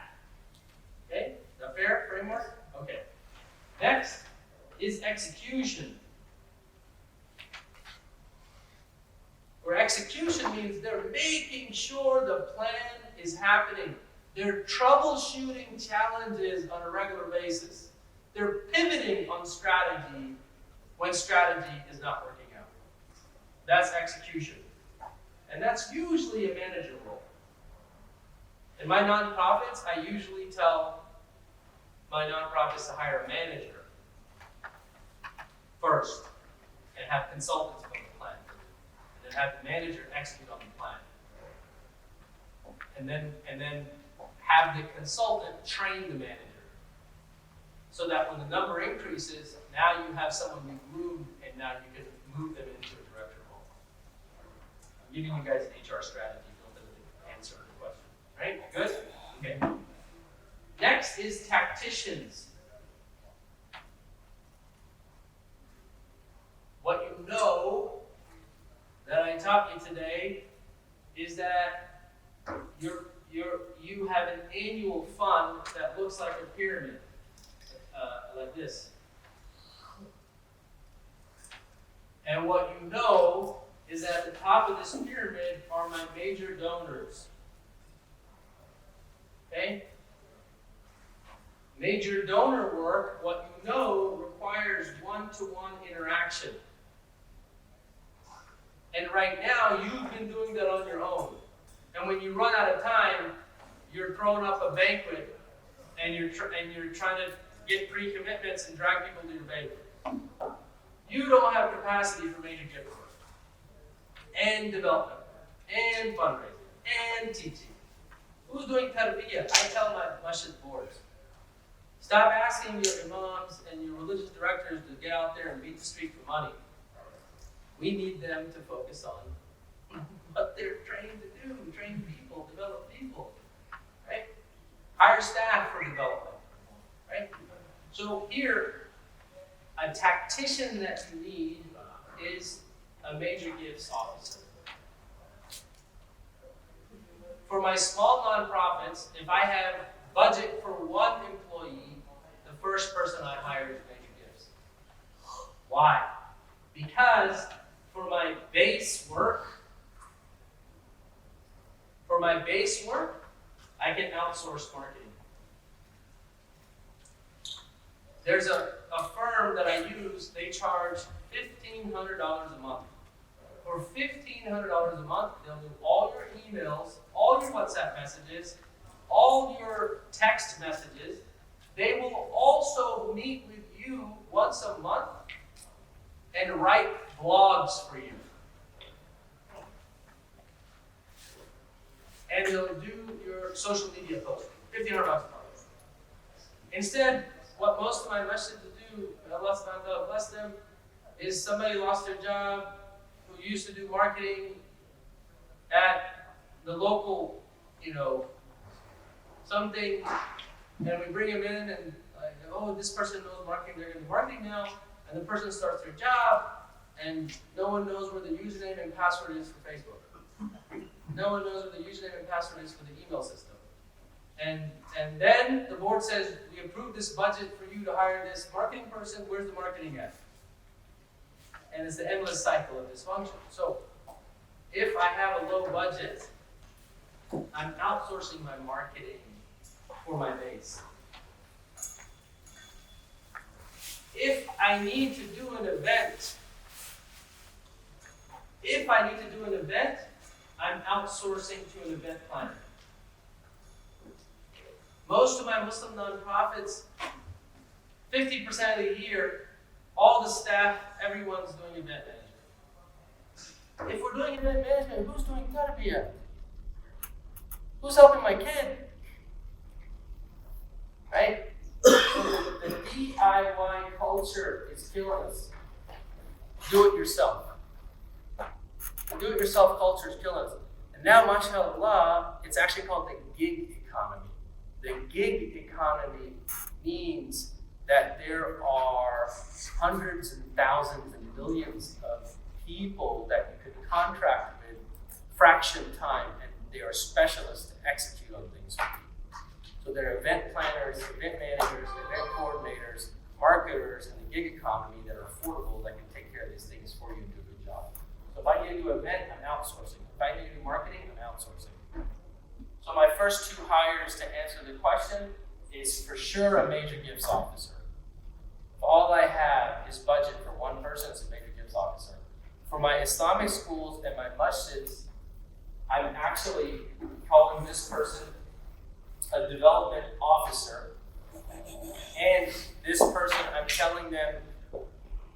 Okay? Is that fair framework? Okay. Next is execution. Where execution means they're making sure the plan is happening. They're troubleshooting challenges on a regular basis. They're pivoting on strategy when strategy is not working out. That's execution. And that's usually a manager role. In my nonprofits, I usually tell my nonprofits to hire a manager first and have consultants build the plan. And then have the manager execute on the plan. And then have the consultant train the manager. So that when the number increases, now you have someone you groomed and now you can move them into a director role. I'm giving you guys an HR strategy built into the answer to the question. Right? Good? Okay. Next is tacticians. What you know that I taught you today is that you have an annual fund that looks like a pyramid, like this. And what you know is that at the top of this pyramid are my major donors. Okay? Major donor work, what you know, requires one-to-one interaction. And right now, you've been doing that on your own. And when you run out of time, you're throwing up a banquet, and you're trying to get pre-commitments and drag people to your banquet. You don't have capacity for major gift work, and development, and fundraising, and teaching. Who's doing tarbiyah? I tell my masjid boards, stop asking your imams and your religious directors to get out there and beat the street for money. We need them to focus on what they're trained to do, train people, develop people, right? Hire staff for development, right? So here, a tactician that you need is a major gifts officer. For my small nonprofits, if I have budget for one employee, the first person I hire is major gifts. Why? Because for my base work, I can outsource marketing. There's a firm that I use, they charge $1,500 a month. For $1,500 a month, they'll do all your emails, all your WhatsApp messages, all your text messages. They will also meet with you once a month and write blogs for you. And they'll do your social media posts. $1,500 a month. Instead, what most of my masjids do, and Allah subhanahu wa ta'ala bless them, is somebody lost their job who used to do marketing at the local, something, and we bring him in and this person knows marketing, they're going to do marketing now, and the person starts their job, and no one knows where the username and password is for Facebook. No one knows where the username and password is for the email system. And then the board says, we approve this budget for you to hire this marketing person, where's the marketing at? And it's the endless cycle of dysfunction. So if I have a low budget, I'm outsourcing my marketing for my base. If I need to do an event, I'm outsourcing to an event planner. Most of my Muslim nonprofits, 50% of the year, all the staff, everyone's doing event management. If we're doing event management, who's doing tarbiyah? Who's helping my kid? Right? So the DIY culture is killing us. Do it yourself. The do-it-yourself culture is killing us. And now, mashallah, it's actually called the gig economy. The gig economy means that there are hundreds and thousands and millions of people that you could contract with fraction time, and they are specialists to execute on things for you. So there are event planners, event managers, event coordinators, marketers in the gig economy that are affordable that can take care of these things for you and do a good job. So if I need to do an event, I'm outsourcing. If I need to do marketing, I'm outsourcing. So my first two hires to answer the question is for sure a major gifts officer. If all I have is budget for one person, it's a major gifts officer. For my Islamic schools and my masjids, I'm actually calling this person a development officer. And this person, I'm telling them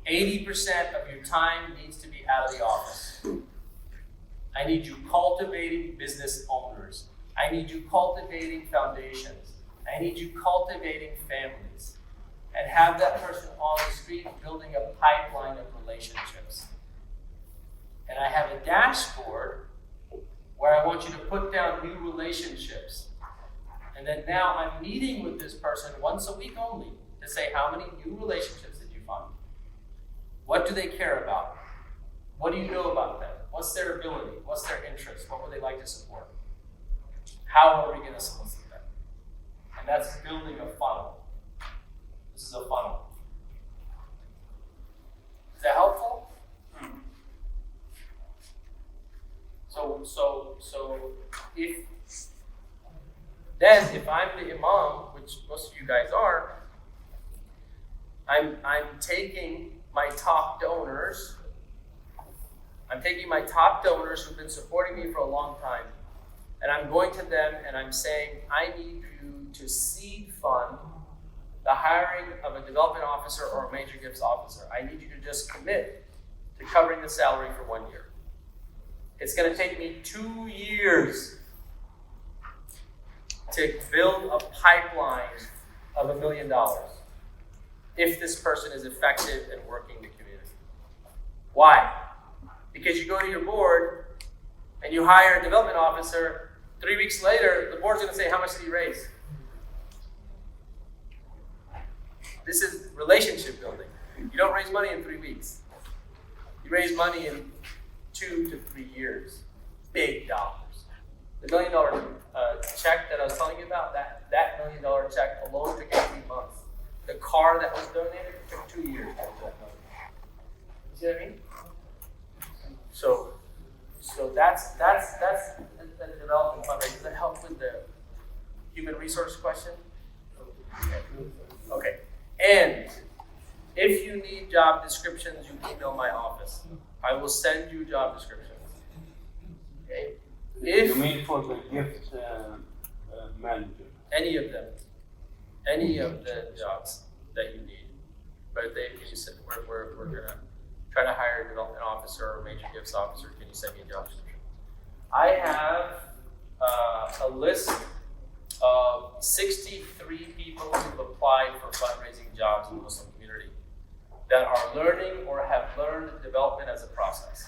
80% of your time needs to be out of the office. I need you cultivating business owners. I need you cultivating foundations. I need you cultivating families. And have that person on the street building a pipeline of relationships. And I have a dashboard where I want you to put down new relationships. And then now I'm meeting with this person once a week only to say, how many new relationships did you find? What do they care about? What do you know about them? What's their ability? What's their interest? What would they like to support? How are we going to solicit them? And that's building a funnel. This is a funnel. Is that helpful? So if I'm the imam, which most of you guys are, I'm taking my top donors. I'm taking my top donors who've been supporting me for a long time, and I'm going to them and I'm saying, I need you to seed fund the hiring of a development officer or a major gifts officer. I need you to just commit to covering the salary for 1 year. It's going to take me 2 years to build a pipeline of $1 million if this person is effective in working the community. Why? Because you go to your board and you hire a development officer, 3 weeks later, the board's going to say, how much did you raise? This is relationship building. You don't raise money in 3 weeks. You raise money in 2 to 3 years. Big dollars. The $1 million check that I was telling you about, that $1 million check alone took 18 months. The car that was donated took 2 years to get that money. You see what I mean? So that's the development fundraising. Does that help with the human resource question? Okay. And If you need job descriptions, you email my office. I will send you job descriptions. Okay? You mean for the gift manager? Any of them, any of the jobs that you need. Birthday, can you send, we're gonna try to hire a development officer or a major gifts officer. Can you send me a job description? I have a list of 63 people who've applied for fundraising jobs in the Muslim community that are learning or have learned development as a process.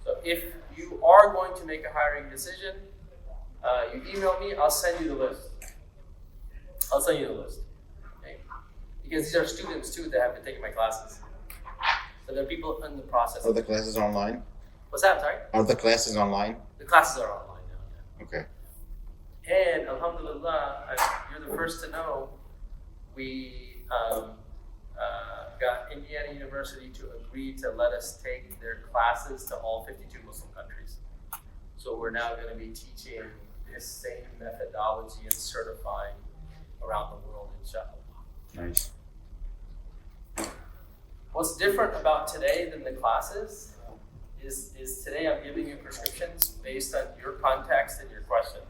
So if you are going to make a hiring decision, you email me, I'll send you the list. I'll send you the list. Okay? Because these are students too that have been taking my classes. So there are people in the process. Are the classes online? What's that? I'm sorry? Are the classes online? The classes are online now, yeah. Okay. And alhamdulillah, you're the first to know, we got Indiana University to agree to let us take their classes to all 52 Muslim countries. So we're now going to be teaching this same methodology and certifying around the world, inshallah. Nice. What's different about today than the classes is today I'm giving you prescriptions based on your context and your questions.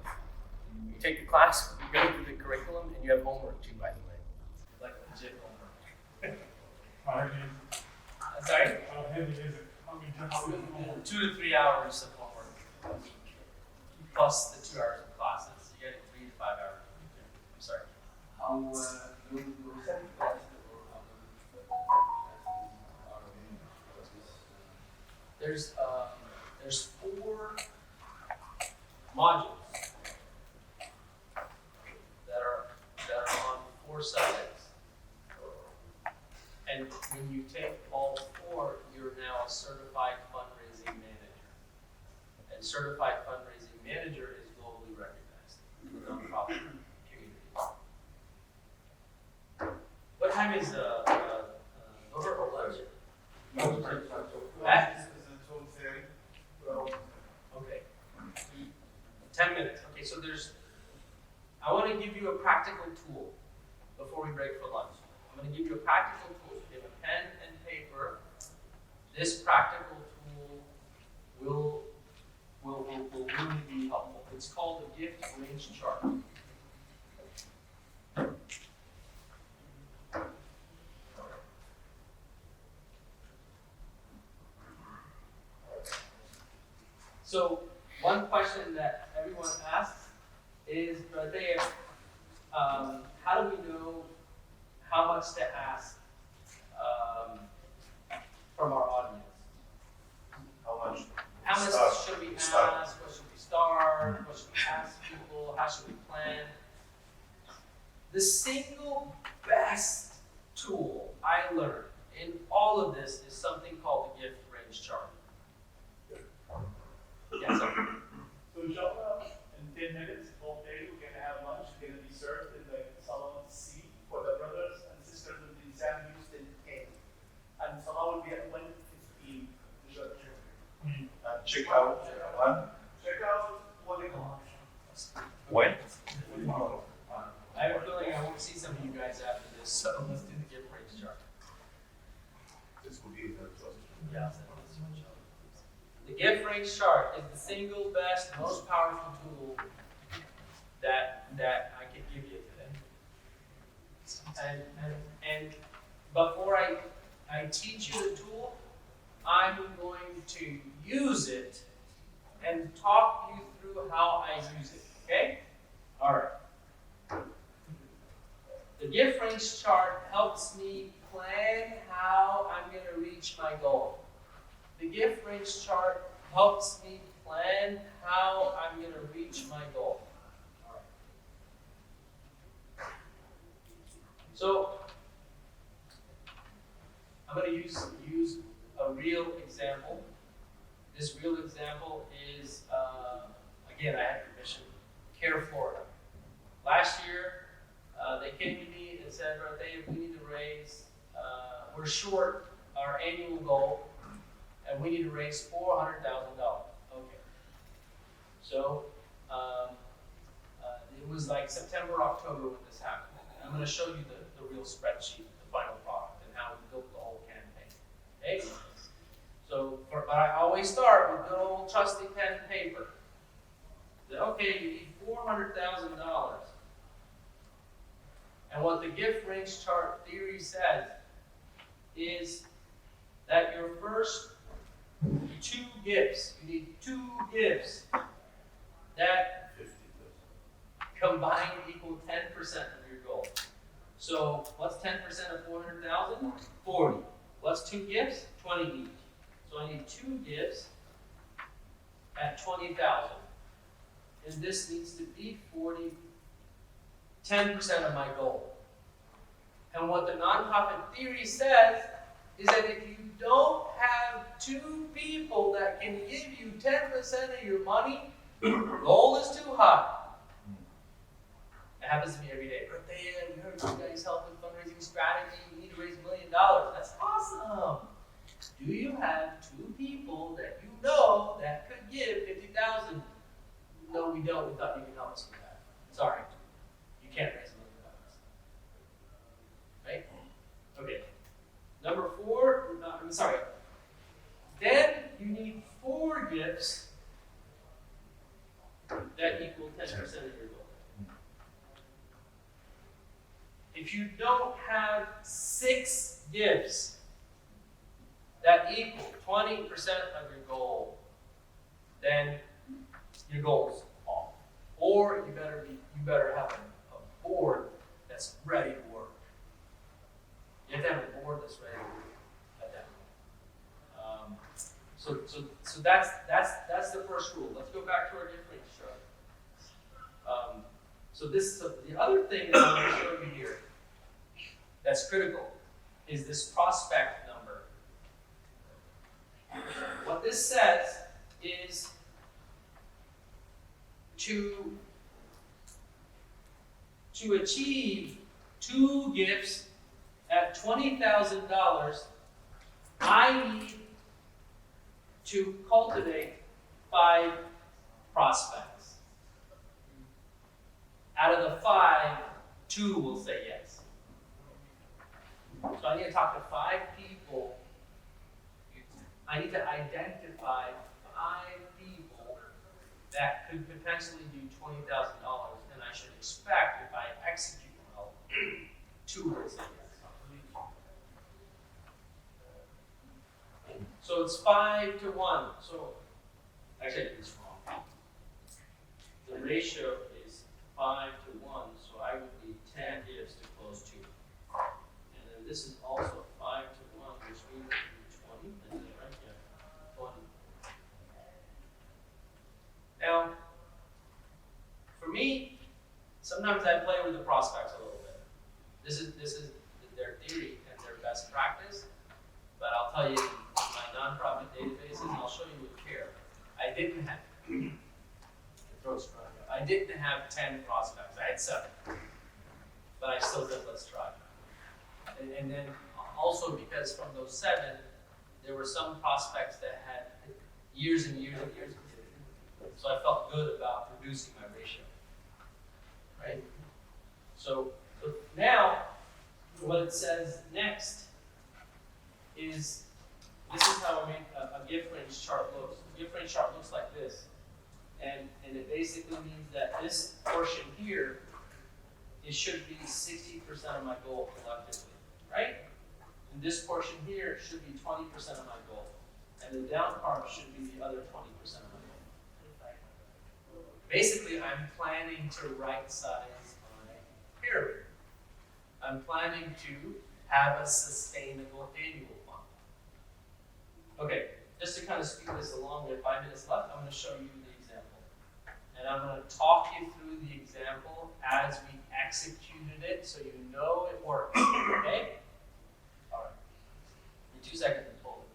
You take the class, you go through the curriculum, and you have homework too, by the way. Like legit homework. How heavy is it? Sorry? How heavy is it? How many times? 2 to 3 hours of homework. Plus the 2 hours of classes. You get 3 to 5 hours. I'm sorry. How you send classes or how There's 4 modules that are on 4 subjects. And when you take all 4, you're now a certified fundraising manager. And certified fundraising manager is globally recognized in the nonprofit community. What time is over or lunch? Okay. 10 minutes. Okay, so I want to give you a practical tool before we break for lunch. I'm going to give you a practical tool. If you have a pen and paper, this practical tool will really be helpful. It's called the gift range chart. So one question that everyone asks is, how do we know how much to ask from our audience? How much should we ask? What should we start? What should we ask people? How should we plan? The single best tool I learned in all of this is something called the gift range chart. Yes, sir. So inshallah, in 10 minutes, all day, we're going to have lunch. It's going to be served in the Salon C for the brothers and sisters of the Sam Houston A. And Salah will be at 1:15. Check out one. Check out 1 o'clock. When? I have a feeling I won't see some of you guys after this, so let's do the gift range chart. This will be Yeah. The gift range chart is the single best, most powerful tool that I can give you today. And before I teach you the tool, I'm going to use it and talk you through how I use it. Okay? All right. The gift range chart helps me plan how I'm going to reach my goal. The gift range chart helps me plan how I'm going to reach my goal. All right. So I'm going to use a real example. This real example is, again, I had permission, Care Florida. Last year, they came to me and said, Dave, we need to raise, we're short our annual goal, and we need to raise $400,000. Okay. So it was like September, October when this happened. And I'm going to show you the real spreadsheet, the final product, and how we go But I always start with good old trusty pen and paper. That, okay, you need $400,000. And what the gift range chart theory says is that your first 2 gifts, you need 2 gifts that combined equal 10% of your goal. So what's 10% of 400,000? 40. What's 2 gifts? 20 each. So I need 2 gifts at 20,000. And this needs to be 10% of my goal. And what the nonprofit theory says is that if you don't have 2 people that can give you 10% of your money, your goal is too high. It happens to me every day. But we heard you guys help with fundraising strategy. You need to raise $1 million. That's awesome. Do you have 2 people that you know that could give 50,000? No, we don't. We thought you could help us with that. Sorry, you can't raise $1 million. Right? Okay. Number 4. I'm sorry. Then you need 4 gifts that equal 10% of your goal. If you don't have 6 gifts that equal 20% of your goal, then your goal's off. Or you better have a board that's ready to work. You have to have a board that's ready to adapt. So that's the first rule. Let's go back to our difference chart. So the other thing that I'm going to show you here that's critical is this prospect number. What this says is to achieve 2 gifts at $20,000, I need to cultivate 5 prospects. Out of the 5, 2 will say yes. So I need to talk to 5 people. I need to identify 5 people that could potentially do $20,000, and I should expect, if I execute well, 2 will say yes. So it's 5 to 1. So actually, I did this wrong. The ratio is 5 to 1, so I would need 10 gifts to close 2. And then this is also 5 to 1, which means it would be 20. Is that right? Yeah. 20. Now, for me, sometimes I play with the prospects a little bit. This is their theory and their best practice, but I'll tell you, in my nonprofit databases, I'll show you with CARE. I didn't have, I didn't have 10 prospects. I had 7, but I still said let's try. And then also because from those 7, there were some prospects that had years and years and years of data. So I felt good about reducing my ratio, right? So now, what it says next is, this is how a gift range chart looks. A gift range chart looks like this. And it basically means that this portion here, it should be 60% of my goal collectively, right? And this portion here should be 20% of my goal. And the down part should be the other 20% of my goal. Basically, I'm planning to right size my pyramid. I'm planning to have a sustainable annual fund. Okay, just to kind of speed this along, we have 5 minutes left. I'm going to show you the example. And I'm going to talk you through the example as we executed it so you know it works. Okay? All right. In 2 seconds, I told it.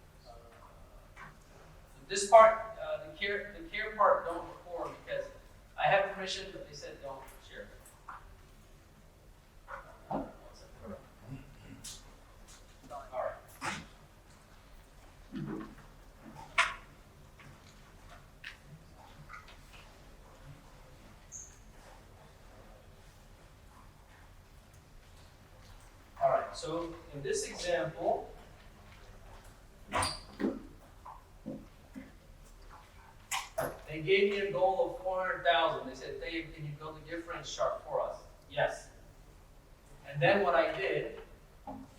This part, the care part, don't record because I have permission, but they said don't share. All right. All right, so in this example, and gave me a goal of 400,000. They said, Dave, can you build a difference chart for us? Yes. And then what I did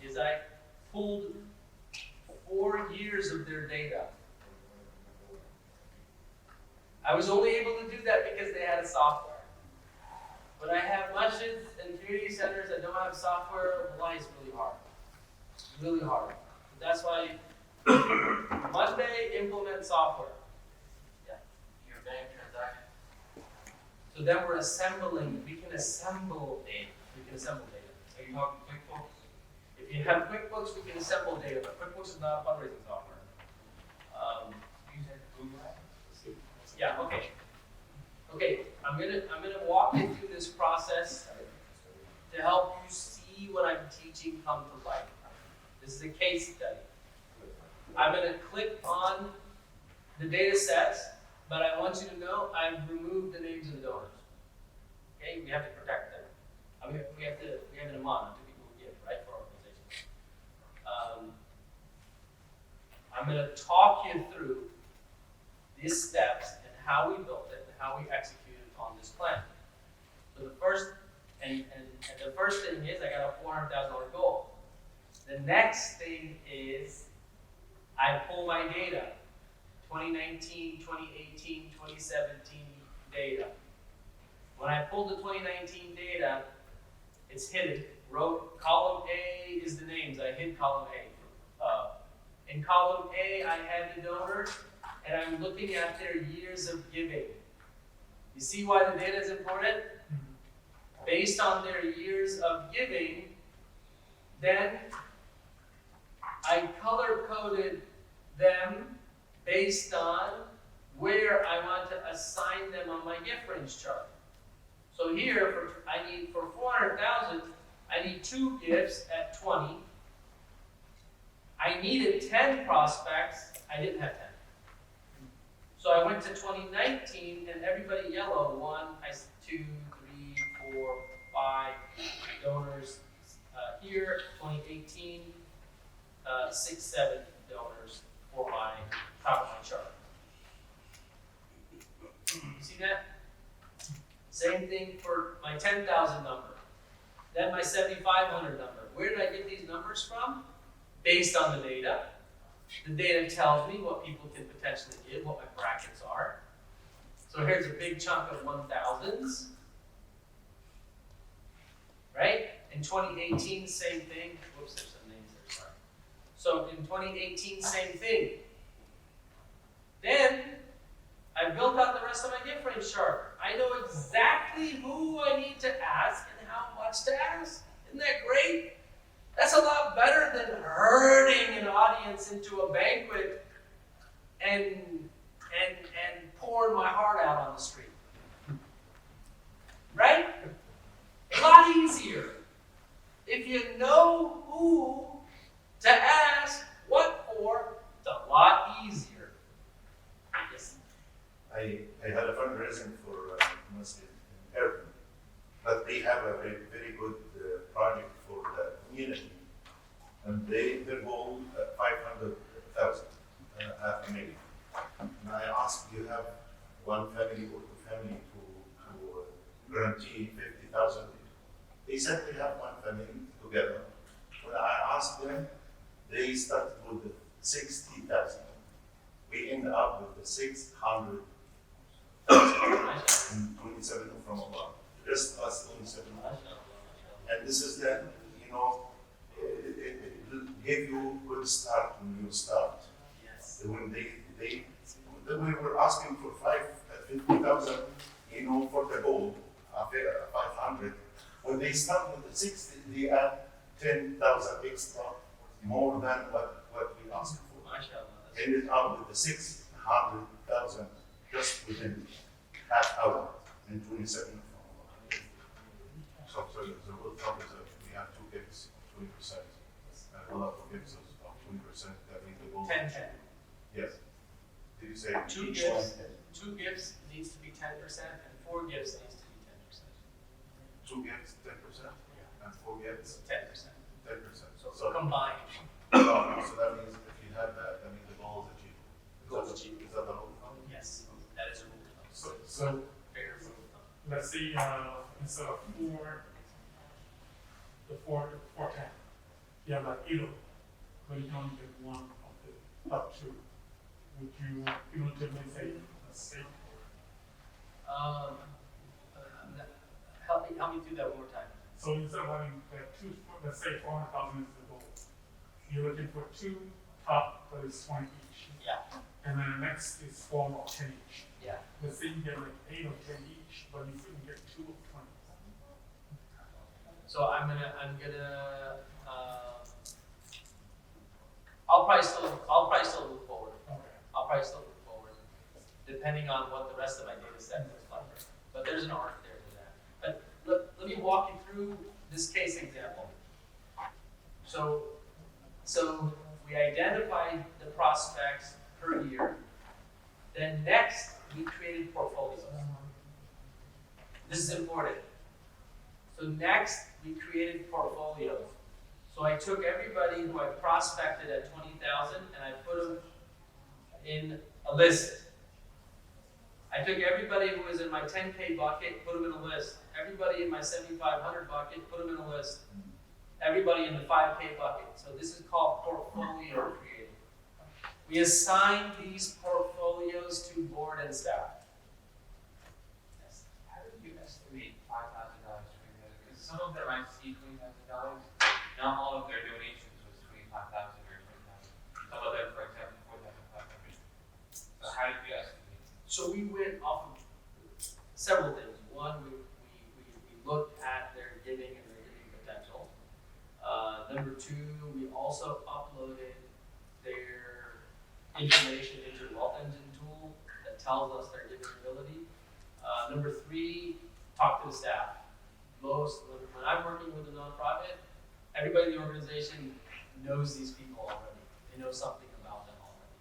is I pulled 4 years of their data. I was only able to do that because they had a software. When I have masjids and community centers that don't have software, life is really hard. Really hard. That's why Monday, implement software. Yeah. Your bank transaction. So then we're assembling, we can assemble data. We can assemble data. Are you talking QuickBooks? If you have QuickBooks, we can assemble data, but QuickBooks is not a fundraising software. You said Google. Yeah, okay. Okay, I'm gonna walk you through this process to help you see what I'm teaching come to life. This is a case study. I'm gonna click on the data sets, but I want you to know I've removed the names of the donors. Okay, we have to protect them. I mean, we have an amount to people who give, right, for organizations. I'm gonna talk you through these steps and how we built it and how we executed on this plan. So the first and the first thing is I got a $400,000 goal. The next thing is I pull my data, 2019, 2018, 2017 data. When I pull the 2019 data, it's hidden. Column A is the names. I hid column A. In column A, I had the donors, and I'm looking at their years of giving. You see why the data is important? Based on their years of giving, then I color-coded them based on where I want to assign them on my gift range chart. So here, for 400,000, I need 2 gifts at 20. I needed 10 prospects. I didn't have 10. So I went to 2019, and everybody yellow, 1, 2, 3, 4, 5 donors here. 2018, 6, 7 donors for my top of my chart. You see that? Same thing for my 10,000 number. Then my 7,500 number. Where did I get these numbers from? Based on the data. The data tells me what people can potentially give, what my brackets are. So here's a big chunk of 1,000s. Right? In 2018, same thing. Whoops, there's some names there, sorry. So in 2018, same thing. Then I built out the rest of my gift range chart. I know exactly who I need to ask and how much to ask. Isn't that great? That's a lot better than herding an audience into a banquet and pouring my heart out on the street. Right? A lot easier. If you know who to ask what for, it's a lot easier. Yes. I had a fundraising for masjid in Erbil, but they have a very good project for the community, and their goal 500,000, $500,000. And I asked, do you have one family or two family to guarantee 50,000? They said we have one family together. When I asked them, they started with 60,000. We end up with the 600,000 in 27 from Allah. Just us 27. And this is then, it gave you a good start when you start. Yes. When we were asking for 50,000, for the goal, 500. When they start with the 60, they add 10,000 extra, more than what we asked for. Ended up with the 600,000 just within half hour in 27. So the rule of thumb is that we have 2 gifts, 20%. And Allah forgives us of 20%. That means the goal. 10-10. Yes. Did you say 2 each gifts, one? 2 gifts needs to be 10%, and 4 gifts needs to be 2 gifts, 10%, and 4 gifts, 10%. 10%. So combined. So that means if you had that means the goal is achievable. Goal is achievable. Is that the rule of thumb? Yes, that is a rule of So, let's say, instead of four 10, you have like 8 of them, but you can only get one of the top two. Would you cumulatively say a safe? Help me do that one more time. So instead of having two, let's say 400,000 is the goal. You're looking for two top, but it's 20 each. Yeah. And then the next is 4 or 10 each. Yeah. Let's say you get like 8 or 10 each, but you couldn't get 2 of 20. So I'll probably still move forward. Okay. I'll probably still move forward, depending on what the rest of my data set looks like. But there's an art there to that. But let me walk you through this case example. So we identified the prospects per year. Then next, we created portfolios. This is important. So next, we created portfolios. So I took everybody who I prospected at 20,000 and I put them in a list. I took everybody who was in my 10K bucket, put them in a list. Everybody in my 7,500 bucket, put them in a list. Everybody in the 5K bucket. So this is called portfolio creating. We assign these portfolios to board and staff. How did you estimate $5,000 because some of them I see $20,000. Not all of their donations was $25,000 or $20,000. Some of them, for example, $4,500. So how did you estimate? So we went off of several things. One, we looked at their giving and their giving potential. Number two, we also uploaded their information into the Wealth Engine tool that tells us their giving ability. Number three, talk to the staff. When I'm working with a nonprofit, everybody in the organization knows these people already. They know something about them already.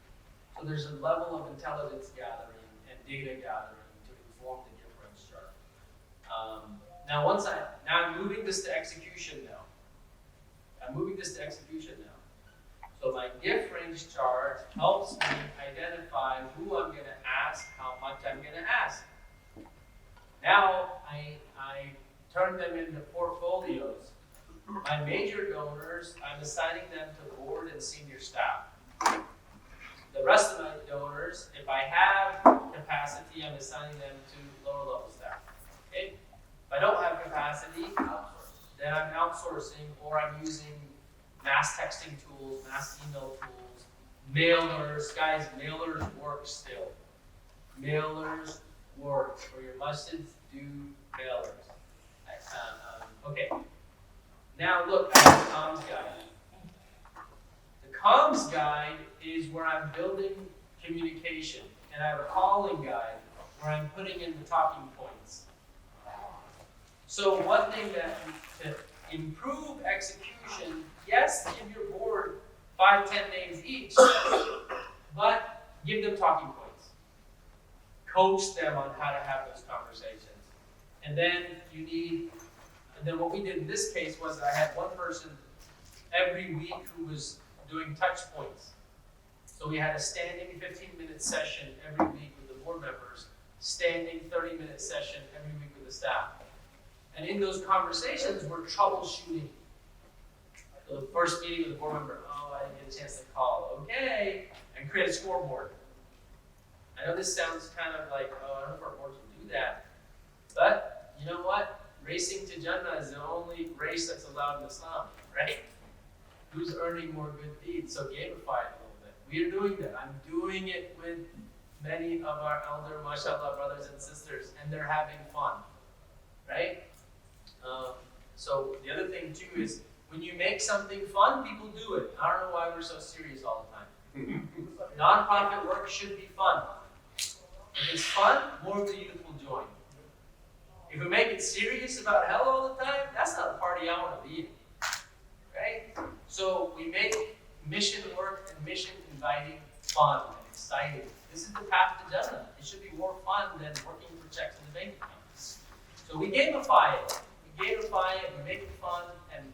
So there's a level of intelligence gathering and data gathering to inform the difference chart. Now I'm moving this to execution now. So my gift range chart helps me identify who I'm going to ask, how much I'm going to ask. Now I turn them into portfolios. My major donors, I'm assigning them to board and senior staff. The rest of my donors, if I have capacity, I'm assigning them to lower level staff. Okay? If I don't have capacity, then I'm outsourcing or I'm using mass texting tools, mass email tools, mailers. Guys, mailers work still. Mailers work. For your messages, do mailers. Okay. Now look, I have the comms guide. The comms guide is where I'm building communication, and I have a calling guide where I'm putting in the talking points. So one thing to improve execution, yes, give your board 5-10 names each, but give them talking points. Coach them on how to have those conversations. And then what we did in this case was I had one person every week who was doing touch points. So we had a standing 15-minute session every week with the board members, standing 30-minute session every week with the staff. And in those conversations, we're troubleshooting. So the first meeting with the board member, I didn't get a chance to call. Okay, and create a scoreboard. I know this sounds kind of like, I don't know if our board can do that. But you know what? Racing to Jannah is the only race that's allowed in Islam, right? Who's earning more good deeds? So gamify it a little bit. We are doing that. I'm doing it with many of our elder, mashallah, brothers and sisters, and they're having fun, right? So the other thing too is when you make something fun, people do it. I don't know why we're so serious all the time. Nonprofit work should be fun. If it's fun, more of the youth will join. If we make it serious about hell all the time, that's not a party I want to be in. Right? So we make mission work and mission inviting fun and exciting. This is the path to Jannah. It should be more fun than working for checks in the bank account. So we gamify it. We make it fun, and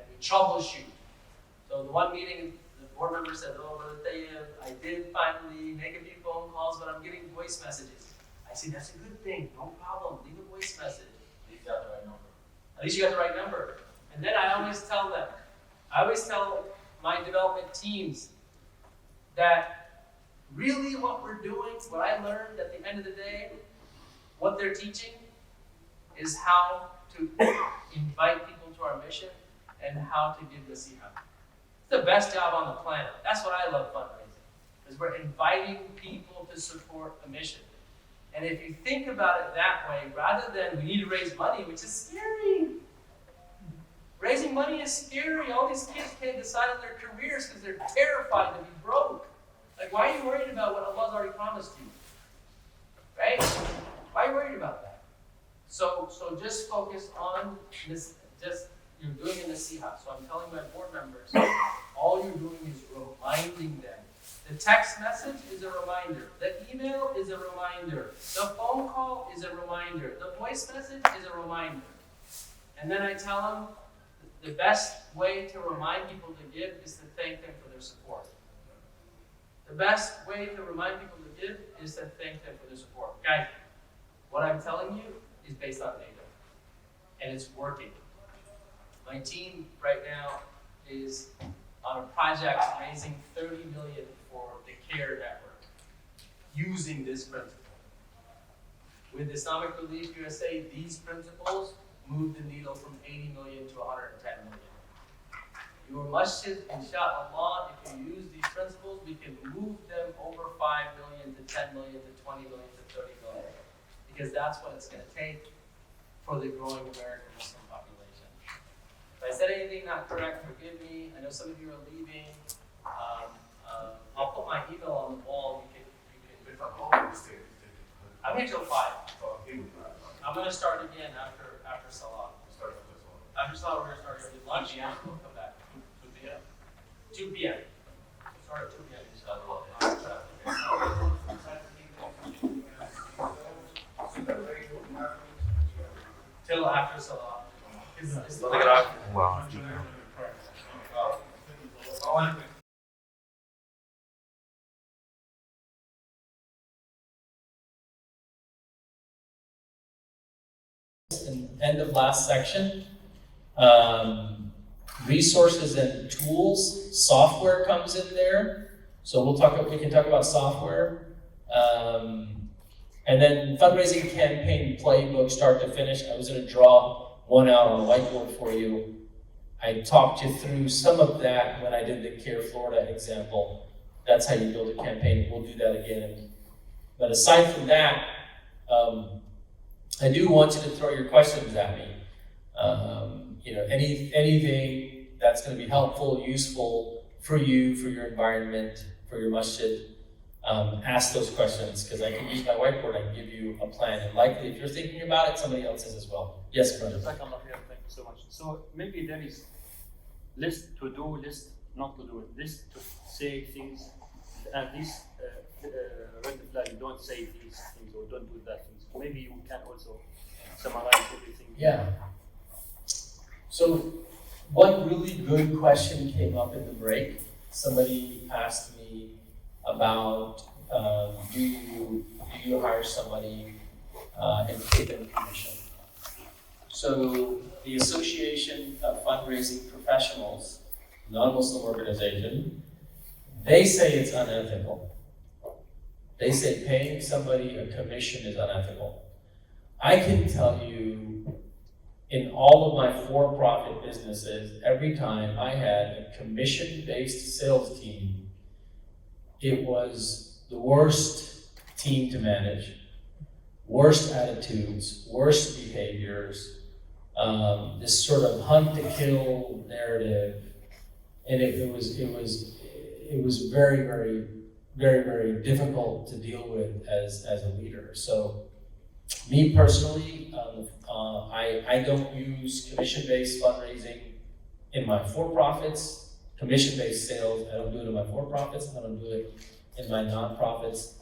we troubleshoot. So the one meeting, the board member said, Brother Tayyib, I did finally make a few phone calls, but I'm getting voice messages. I I say, that's a good thing, no problem, leave a voice message. At least you got the right number. At least you got the right number. And then I always tell them, I always tell my development teams that really what we're doing, what I learned at the end of the day, what they're teaching is how to invite people to our mission and how to give the nasiha. It's the best job on the planet. That's what I love fundraising, because we're inviting people to support a mission. And if you think about it that way, rather than we need to raise money, which is scary. Raising money is scary. All these kids can't decide on their careers because they're terrified to be broke. Like, why are you worried about what Allah's already promised you? Right? Why are you worried about that? So just focus on this, just you're doing a nasiha. So I'm telling my board members, all you're doing is reminding them. The text message is a reminder. The email is a reminder. The phone call is a reminder. The voice message is a reminder. And then I tell them the best way to remind people to give is to thank them for their support. The best way to remind people to give is to thank them for their support. Guys, what I'm telling you is based on data. And it's working. My team right now is on a project raising $30 million for the CARE network using this principle. With Islamic Relief USA, these principles move the needle from 80 million to 110 million. Your masjid, inshallah, if you use these principles, we can move them over 5 million to 10 million to 20 million to 30 million. Because that's what it's going to take for the growing American Muslim population. If I said anything not correct, forgive me. I know some of you are leaving. I'll put my email on the wall. You can. I'm here till 5. I'm going to start again after Salah. After Salah, we're going to start here. Lunch, and we'll come back. 2 p.m. 2 p.m. Start at 2 p.m. Till after Salah. Wow. End of last section. Resources and tools, software comes in there. So we can talk about software. And then fundraising campaign playbook, start to finish. I was going to draw one out on a whiteboard for you. I talked you through some of that when I did the CARE Florida example. That's how you build a campaign. We'll do that again. But aside from that, I do want you to throw your questions at me. Anything that's going to be helpful, useful for you, for your environment, for your masjid. Ask those questions, because I can use my whiteboard, I can give you a plan, and likely if you're thinking about it, somebody else is as well. Yes, brother. Thank you so much. So maybe there is list to do, list not to do, list to say things, and this red flag, don't say these things or don't do that things. Maybe you can also summarize everything. Yeah. So one really good question came up in the break. Somebody asked me about do you hire somebody and pay them commission? So the Association of Fundraising Professionals, non-Muslim organization, they say it's unethical. They say paying somebody a commission is unethical. I can tell you, in all of my for-profit businesses, every time I had a commission-based sales team, it was the worst team to manage, worst attitudes, worst behaviors, this sort of hunt-to-kill narrative, and it was very, very, very, very difficult to deal with as a leader. So, me personally, I don't use commission-based fundraising in my for-profits, commission-based sales. I don't do it in my for-profits. I don't do it in my non-profits.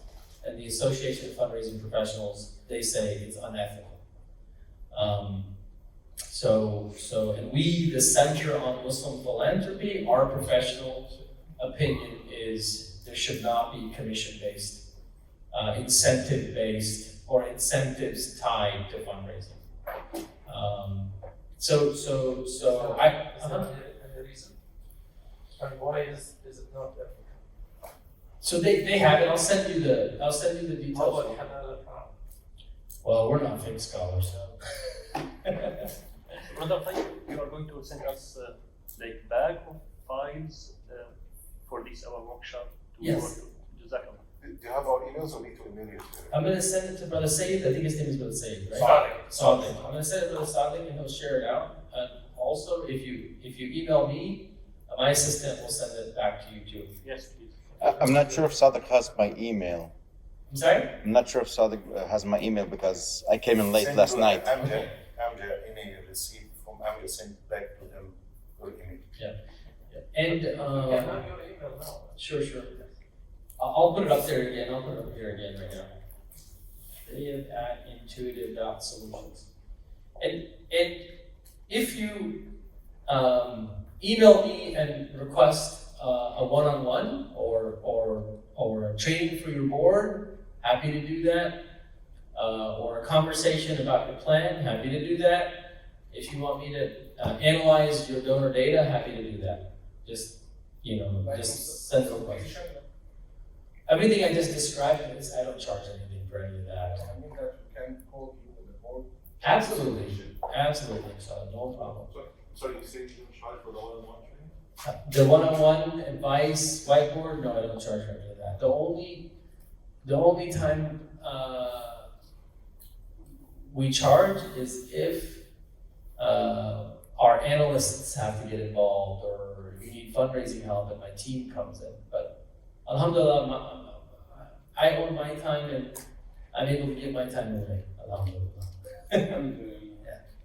And the Association of Fundraising Professionals, they say it's unethical. And we, the Center on Muslim Philanthropy, our professional opinion is there should not be commission-based, incentive-based or incentives tied to fundraising. So I. Any reason? I mean, why is it not African? So they have it. I'll send you the details. How about Canada? Well, we're not fake scholars, so. Brother Tayyip, you are going to send us like bag of files for this our workshop to Yes. Jazakallah. Do you have our emails or need to email you? I'm gonna send it to Brother Said. I think his name is Brother Said, right? Sadiq. I'm gonna send it to Brother Sadiq and he'll share it out. And also, if you email me, my assistant will send it back to you too. Yes, please. I'm not sure if Sadiq has my email. I'm sorry? I'm not sure if Sadiq has my email because I came in late last night. Amjad, any receipt from Amjad sent back to them or email. And Yeah, not your email now. sure. I'll put it up there again. I'll put it up here again right now. Dave at intuitive.solutions. And if you email me and request a one-on-one or a training for your board, happy to do that. Or a conversation about your plan, happy to do that. If you want me to analyze your donor data, happy to do that. Just send a request. Everything I just described, I don't charge anything for any of that. I mean that we can call you with the board. Absolutely, so no problem. So you say you don't charge for the one-on-one training? The one-on-one advice, whiteboard, no, I don't charge for any of that. The only time we charge is if our analysts have to get involved or you need fundraising help and my team comes in. But alhamdulillah, I own my time and I'm able to give my time away. Alhamdulillah.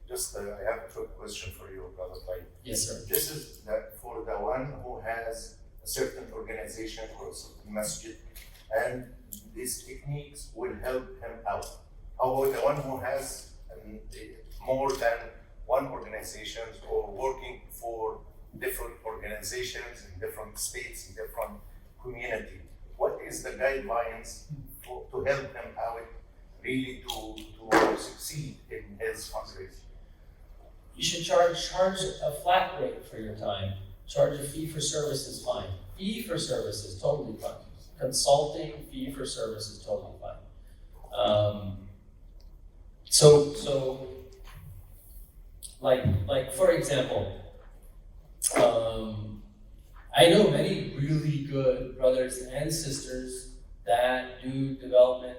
Just, I have a quick question for you, Brother Tayyip. Yes, sir. This is that for the one who has a certain organization or a certain masjid, and these techniques will help him out. How about the one who has more than one organization or working for different organizations in different states, in different community? What is the guidelines to help him out really to succeed in his fundraising? You should charge a flat rate for your time. Charge a fee for service is fine. Fee for service is totally fine. Consulting, fee for service is totally fine. So like for example, I know many really good brothers and sisters that do development,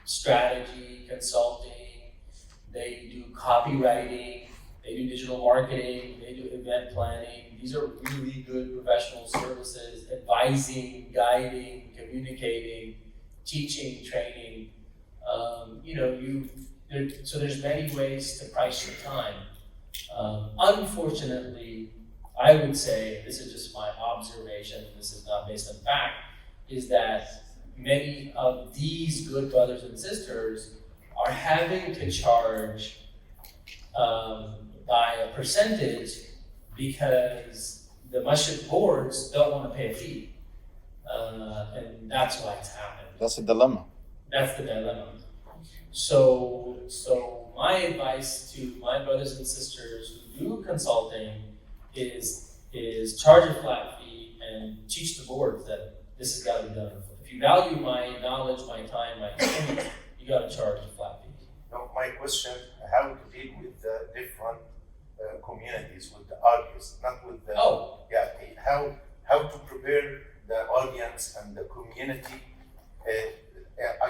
strategy, consulting, they do copywriting, they do digital marketing, they do event planning. These are really good professional services, advising, guiding, communicating, teaching, training. So there's many ways to price your time. Unfortunately, I would say, this is just my observation, this is not based on fact, is that many of these good brothers and sisters are having to charge by a percentage because the masjid boards don't want to pay a fee. And that's why it's happened. That's a dilemma. That's the dilemma. So my advice to my brothers and sisters who do consulting is charge a flat fee and teach the boards that this has got to be done. If you value my knowledge, my time, my experience, you got to charge a flat fee. Now, my question: how to deal with the different communities, with the audience, not with the how to prepare the audience and the community.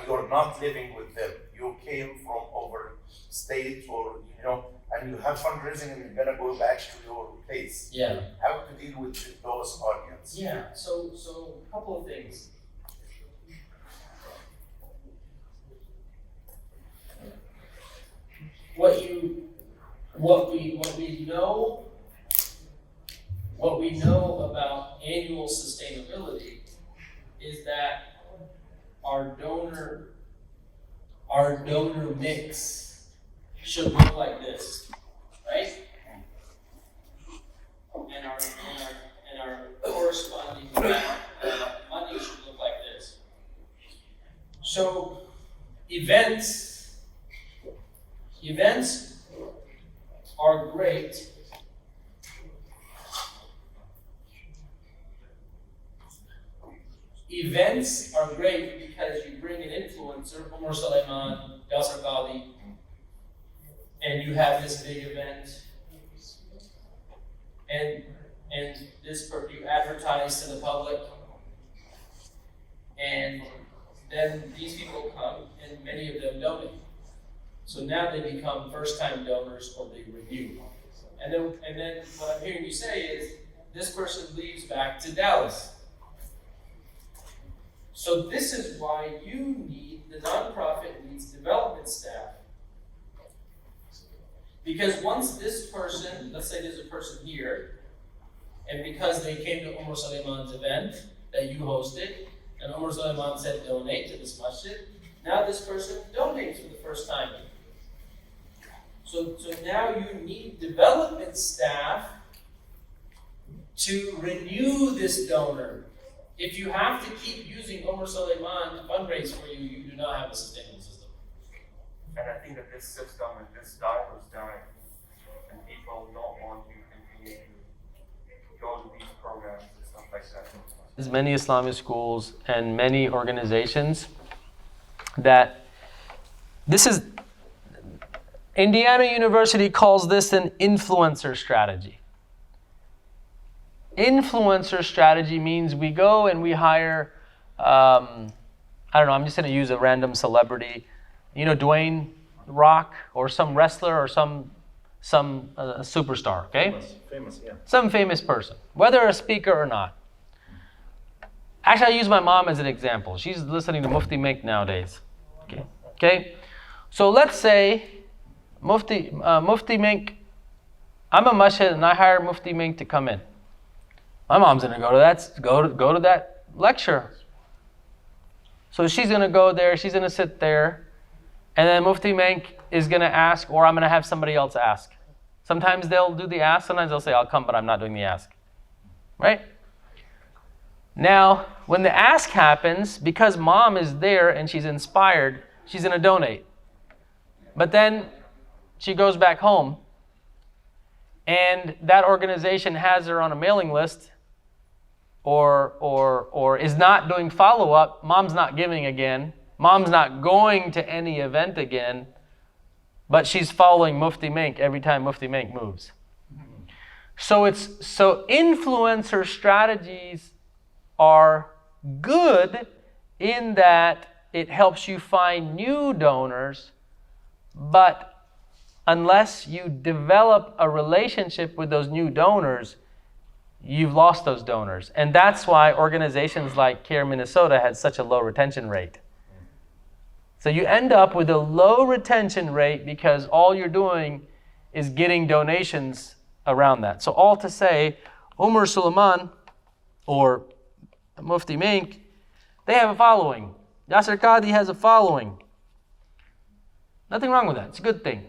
You're not living with them. You came from overstate, or and you have fundraising, and you're gonna go back to your place. Yeah. How to deal with those audience? Yeah. So a couple of things. What we know about annual sustainability is that our donor mix should look like this, right? And our corresponding money should look like this. So events great. Events are great because you bring an influencer, Umar Suleiman, Yasser Qadi, and you have this big event, and you advertise to the public, and then these people come, and many of them donate. So now they become first-time donors, or they review. And then what I'm hearing you say is, this person leaves back to Dallas. So this is why the nonprofit needs development staff. Because once this person, let's say there's a person here, and because they came to Umar Suleiman's event that you hosted, and Umar Suleiman said donate to this masjid, now this person donates for the first time. So now you need development staff to renew this donor. If you have to keep using Umar Suleiman to fundraise for you, you do not have a sustainable system. And I think that this system and this diet was done, and people don't want to continue to go to these programs and stuff like that. There's many Islamic schools and many organizations that Indiana University calls this an influencer strategy. Influencer strategy means we go and we hire, I don't know, I'm just going to use a random celebrity, Dwayne Rock, or some wrestler, or some superstar, okay? Famous, yeah. Some famous person, whether a speaker or not. Actually, I use my mom as an example. She's listening to Mufti Menk nowadays. Okay? So let's say Mufti Menk, I'm a masjid and I hire Mufti Menk to come in. My mom's gonna go to that lecture. So she's gonna go there, she's gonna sit there, and then Mufti Menk is gonna ask, or I'm gonna have somebody else ask. Sometimes they'll do the ask, sometimes they'll say, I'll come, but I'm not doing the ask. Right? Now, when the ask happens, because mom is there and she's inspired, she's gonna donate. But then she goes back home, and that organization has her on a mailing list, or is not doing follow-up. Mom's not giving again. Mom's not going to any event again, but she's following Mufti Menk every time Mufti Menk moves. So influencer strategies are good in that it helps you find new donors, but unless you develop a relationship with those new donors, you've lost those donors. And that's why organizations like CARE Minnesota had such a low retention rate. So you end up with a low retention rate because all you're doing is getting donations around that. So all to say, Umar Suleiman or Mufti Menk, they have a following. Yasser Qadi has a following. Nothing wrong with that. It's a good thing.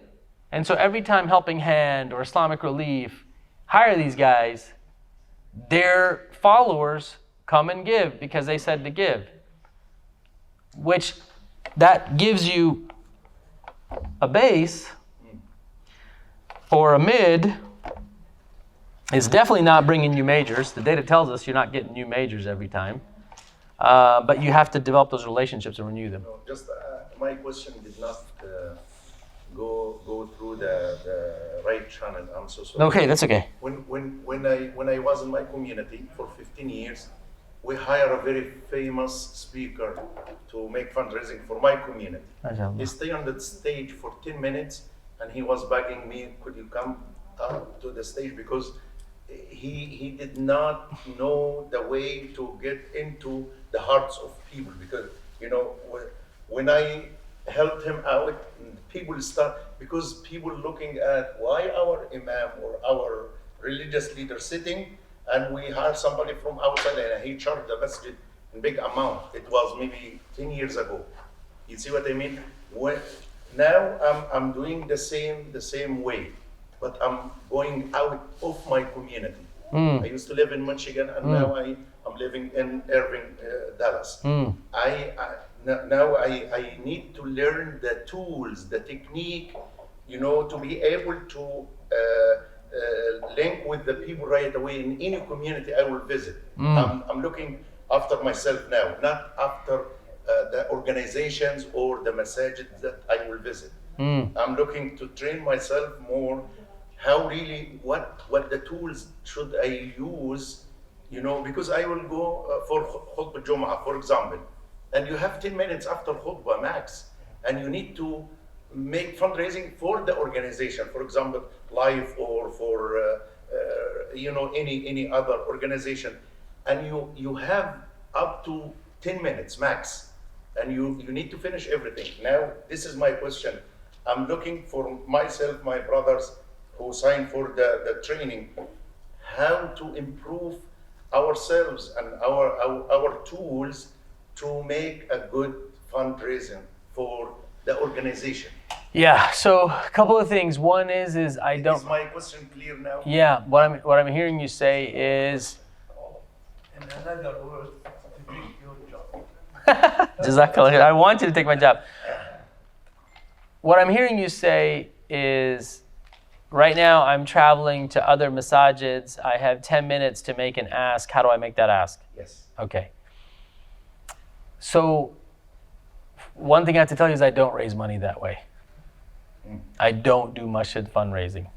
And so every time Helping Hand or Islamic Relief hire these guys, their followers come and give because they said to give. Which that gives you a base or a mid. It's definitely not bringing you majors. The data tells us you're not getting new majors every time. But you have to develop those relationships and renew them. No, just my question did not go through the right channel. I'm so sorry. Okay, that's okay. When I was in my community for 15 years, we hired a very famous speaker to make fundraising for my community. He stayed on the stage for 10 minutes and he was begging me, could you come up to the stage, because he did not know the way to get into the hearts of people. Because, when I helped him out, people start, because people looking at why our imam or our religious leader sitting and we hire somebody from outside and he charged the masjid in big amount. It was maybe 10 years ago. You see what I mean? Now I'm doing the same way, but I'm going out of my community. I used to live in Michigan and now I'm living in Irving, Dallas. Now I need to learn the tools, the technique, to be able to link with the people right away in any community I will visit. I'm looking after myself now, not after the organizations or the masajid that I will visit. I'm looking to train myself more. How really, what the tools should I use? You know, because I will go for khutbah Jum'ah, for example, and you have 10 minutes after khutbah max, and you need to make fundraising for the organization, for example, life or for any other organization, and you have up to 10 minutes max, and you need to finish everything. Now, this is my question. I'm looking for myself, my brothers who signed for the training, how to improve ourselves and our tools to make a good fundraising for the organization. Yeah. So a couple of things. One is I don't. Is my question clear now? Yeah. What I'm hearing you say is. In another word, to take your job. Jazakallah khair. I want you to take my job. What I'm hearing you say is, right now I'm traveling to other masajids. I have 10 minutes to make an ask. How do I make that ask? Yes. Okay. So one thing I have to tell you is I don't raise money that way. I don't do masjid fundraising.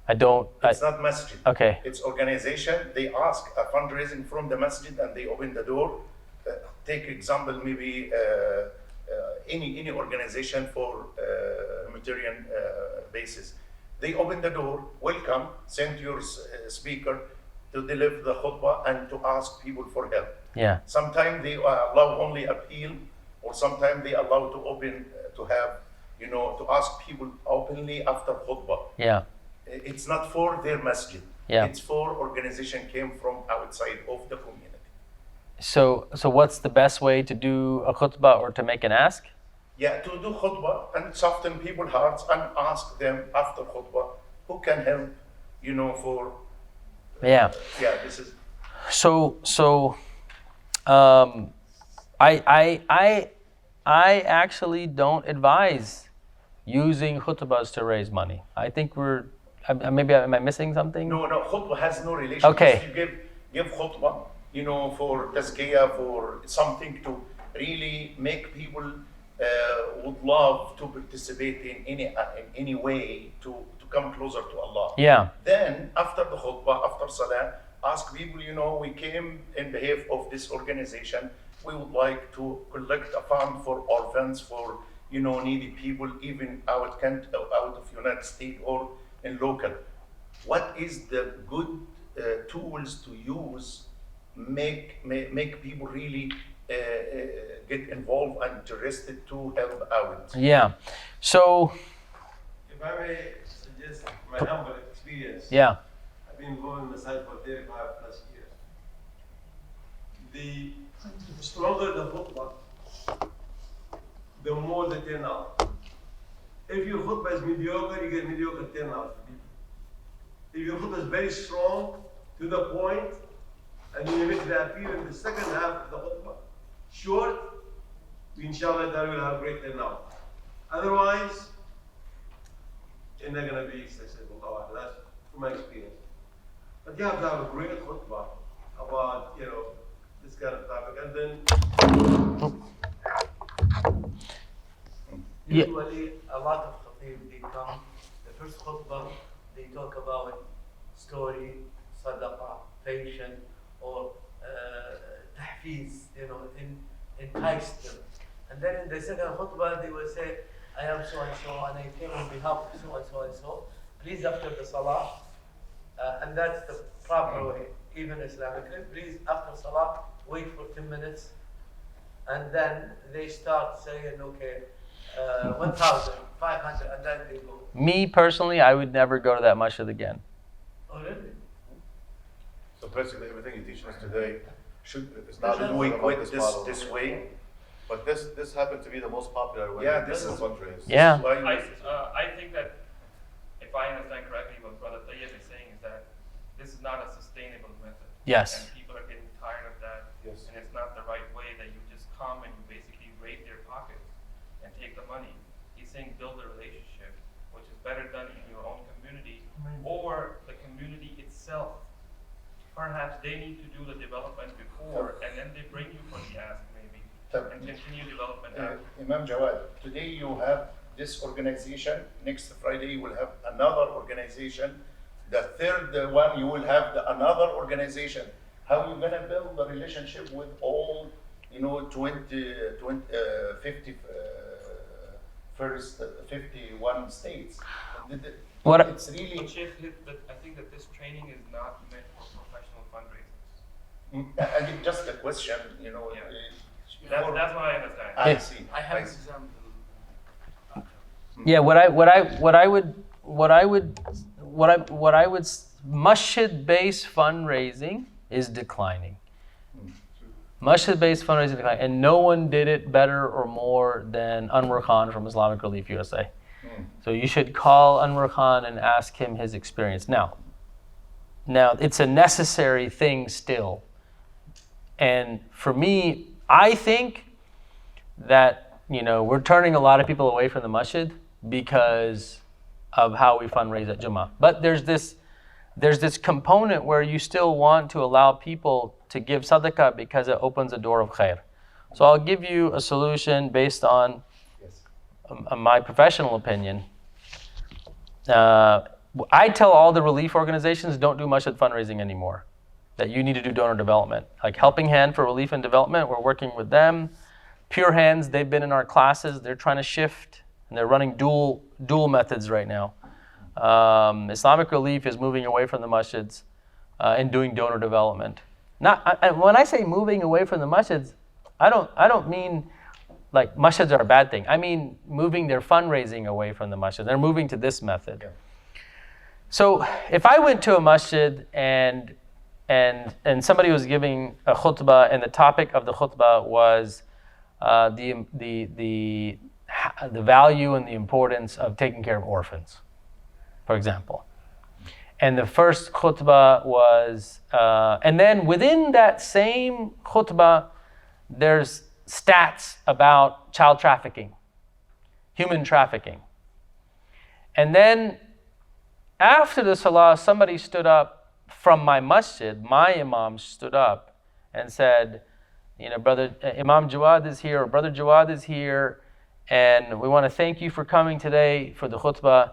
I don't. It's not masjid. Okay. It's organization. They ask a fundraising from the masjid and they open the door. Take example, maybe any organization for humanitarian basis. They open the door, welcome, send your speaker to deliver the khutbah and to ask people for help. Yeah. Sometimes they allow only appeal, or sometimes they allow to open, to have, to ask people openly after khutbah. Yeah. It's not for their masjid. Yeah. It's for organization came from outside of the community. So what's the best way to do a khutbah or to make an ask? Yeah, to do khutbah and soften people's hearts and ask them after khutbah who can help, for. Yeah. Yeah, this is. So, I actually don't advise using khutbahs to raise money. I think maybe am I missing something? No, khutbah has no relation. Okay. Just you give khutbah, for tazkiyah, for something to really make people would love to participate in any way to come closer to Allah. Yeah. Then after the khutbah, after salah, ask people, we came in behalf of this organization. We would like to collect a fund for orphans, for needy people, even out of United States or in local. What is the good tools to use? Make people really get involved and interested to help out. Yeah. So. If I may suggest my humble experience. Yeah. I've been going Masai for 35 plus years. The stronger the khutbah, the more the turnout. If your khutbah is mediocre, you get mediocre turnout. If your khutbah is very strong, to the point, and you make the appeal in the second half of the khutbah short, inshallah that will have great turnout. Otherwise, you're not going to be successful. That's from my experience. But you have to have a great khutbah about, this kind of topic. And then usually a lot of khatib, they come, the first khutbah, they talk about story, sadaqah, patient, or tahfiz, entice them. And then in the second khutbah, they will say, I am so and so, and I came on behalf of so and so and so. Please, after the salah, and that's the proper way, even Islamically. Please, after salah, wait for 10 minutes, and then they start saying, okay, 1,000, 500, and then they go. Me personally, I would never go to that masjid again. Oh, really? So basically, everything you teach us today is not doing quite this way. But this happened to be the most popular way. Yeah, this to is fundraise. Yeah. I think that if I understand correctly, what Brother Tayyib is saying is that this is not a sustainable method. Yes. And people are getting tired of that. Yes. And it's not the right way that you just come and you basically raid their pockets and take the money. He's saying build a relationship, which is better done in your own community, or the community itself, perhaps they need to do the development before, and then they bring you for the ask maybe, and continue development after. Imam Jawad, today you have this organization, next Friday you will have another organization, the third one you will have another organization. How you gonna build a relationship with all, 51 states? It's really. But I think that this training is not meant for professional fundraisers. I mean, just a question, Yeah. That's what I understand. I see. I have I an see. example. Yeah, masjid-based fundraising is declining. Masjid-based fundraising is declining, and no one did it better or more than Anwar Khan from Islamic Relief USA. So you should call Anwar Khan and ask him his experience. Now, it's a necessary thing still. And for me, I think that, we're turning a lot of people away from the masjid because of how we fundraise at Jummah. But there's this component where you still want to allow people to give sadaqah because it opens a door of khair. So I'll give you a solution based on my professional opinion. I tell all the relief organizations, don't do masjid fundraising anymore. That you need to do donor development. Like Helping Hand for Relief and Development, we're working with them. Pure Hands, they've been in our classes. They're trying to shift, and they're running dual methods right now. Islamic Relief is moving away from the masjids and doing donor development. When I say moving away from the masjids, I don't mean like masjids are a bad thing. I mean moving their fundraising away from the masjid. They're moving to this method. Yeah. So if I went to a masjid and somebody was giving a khutbah, and the topic of the khutbah was the value and the importance of taking care of orphans, for example. And the first khutbah was, and then within that same khutbah, there's stats about child trafficking, human trafficking. And then after the salah, somebody stood up from my masjid, my imam stood up and said, Brother Imam Jawad is here, or Brother Jawad is here, and we want to thank you for coming today for the khutbah.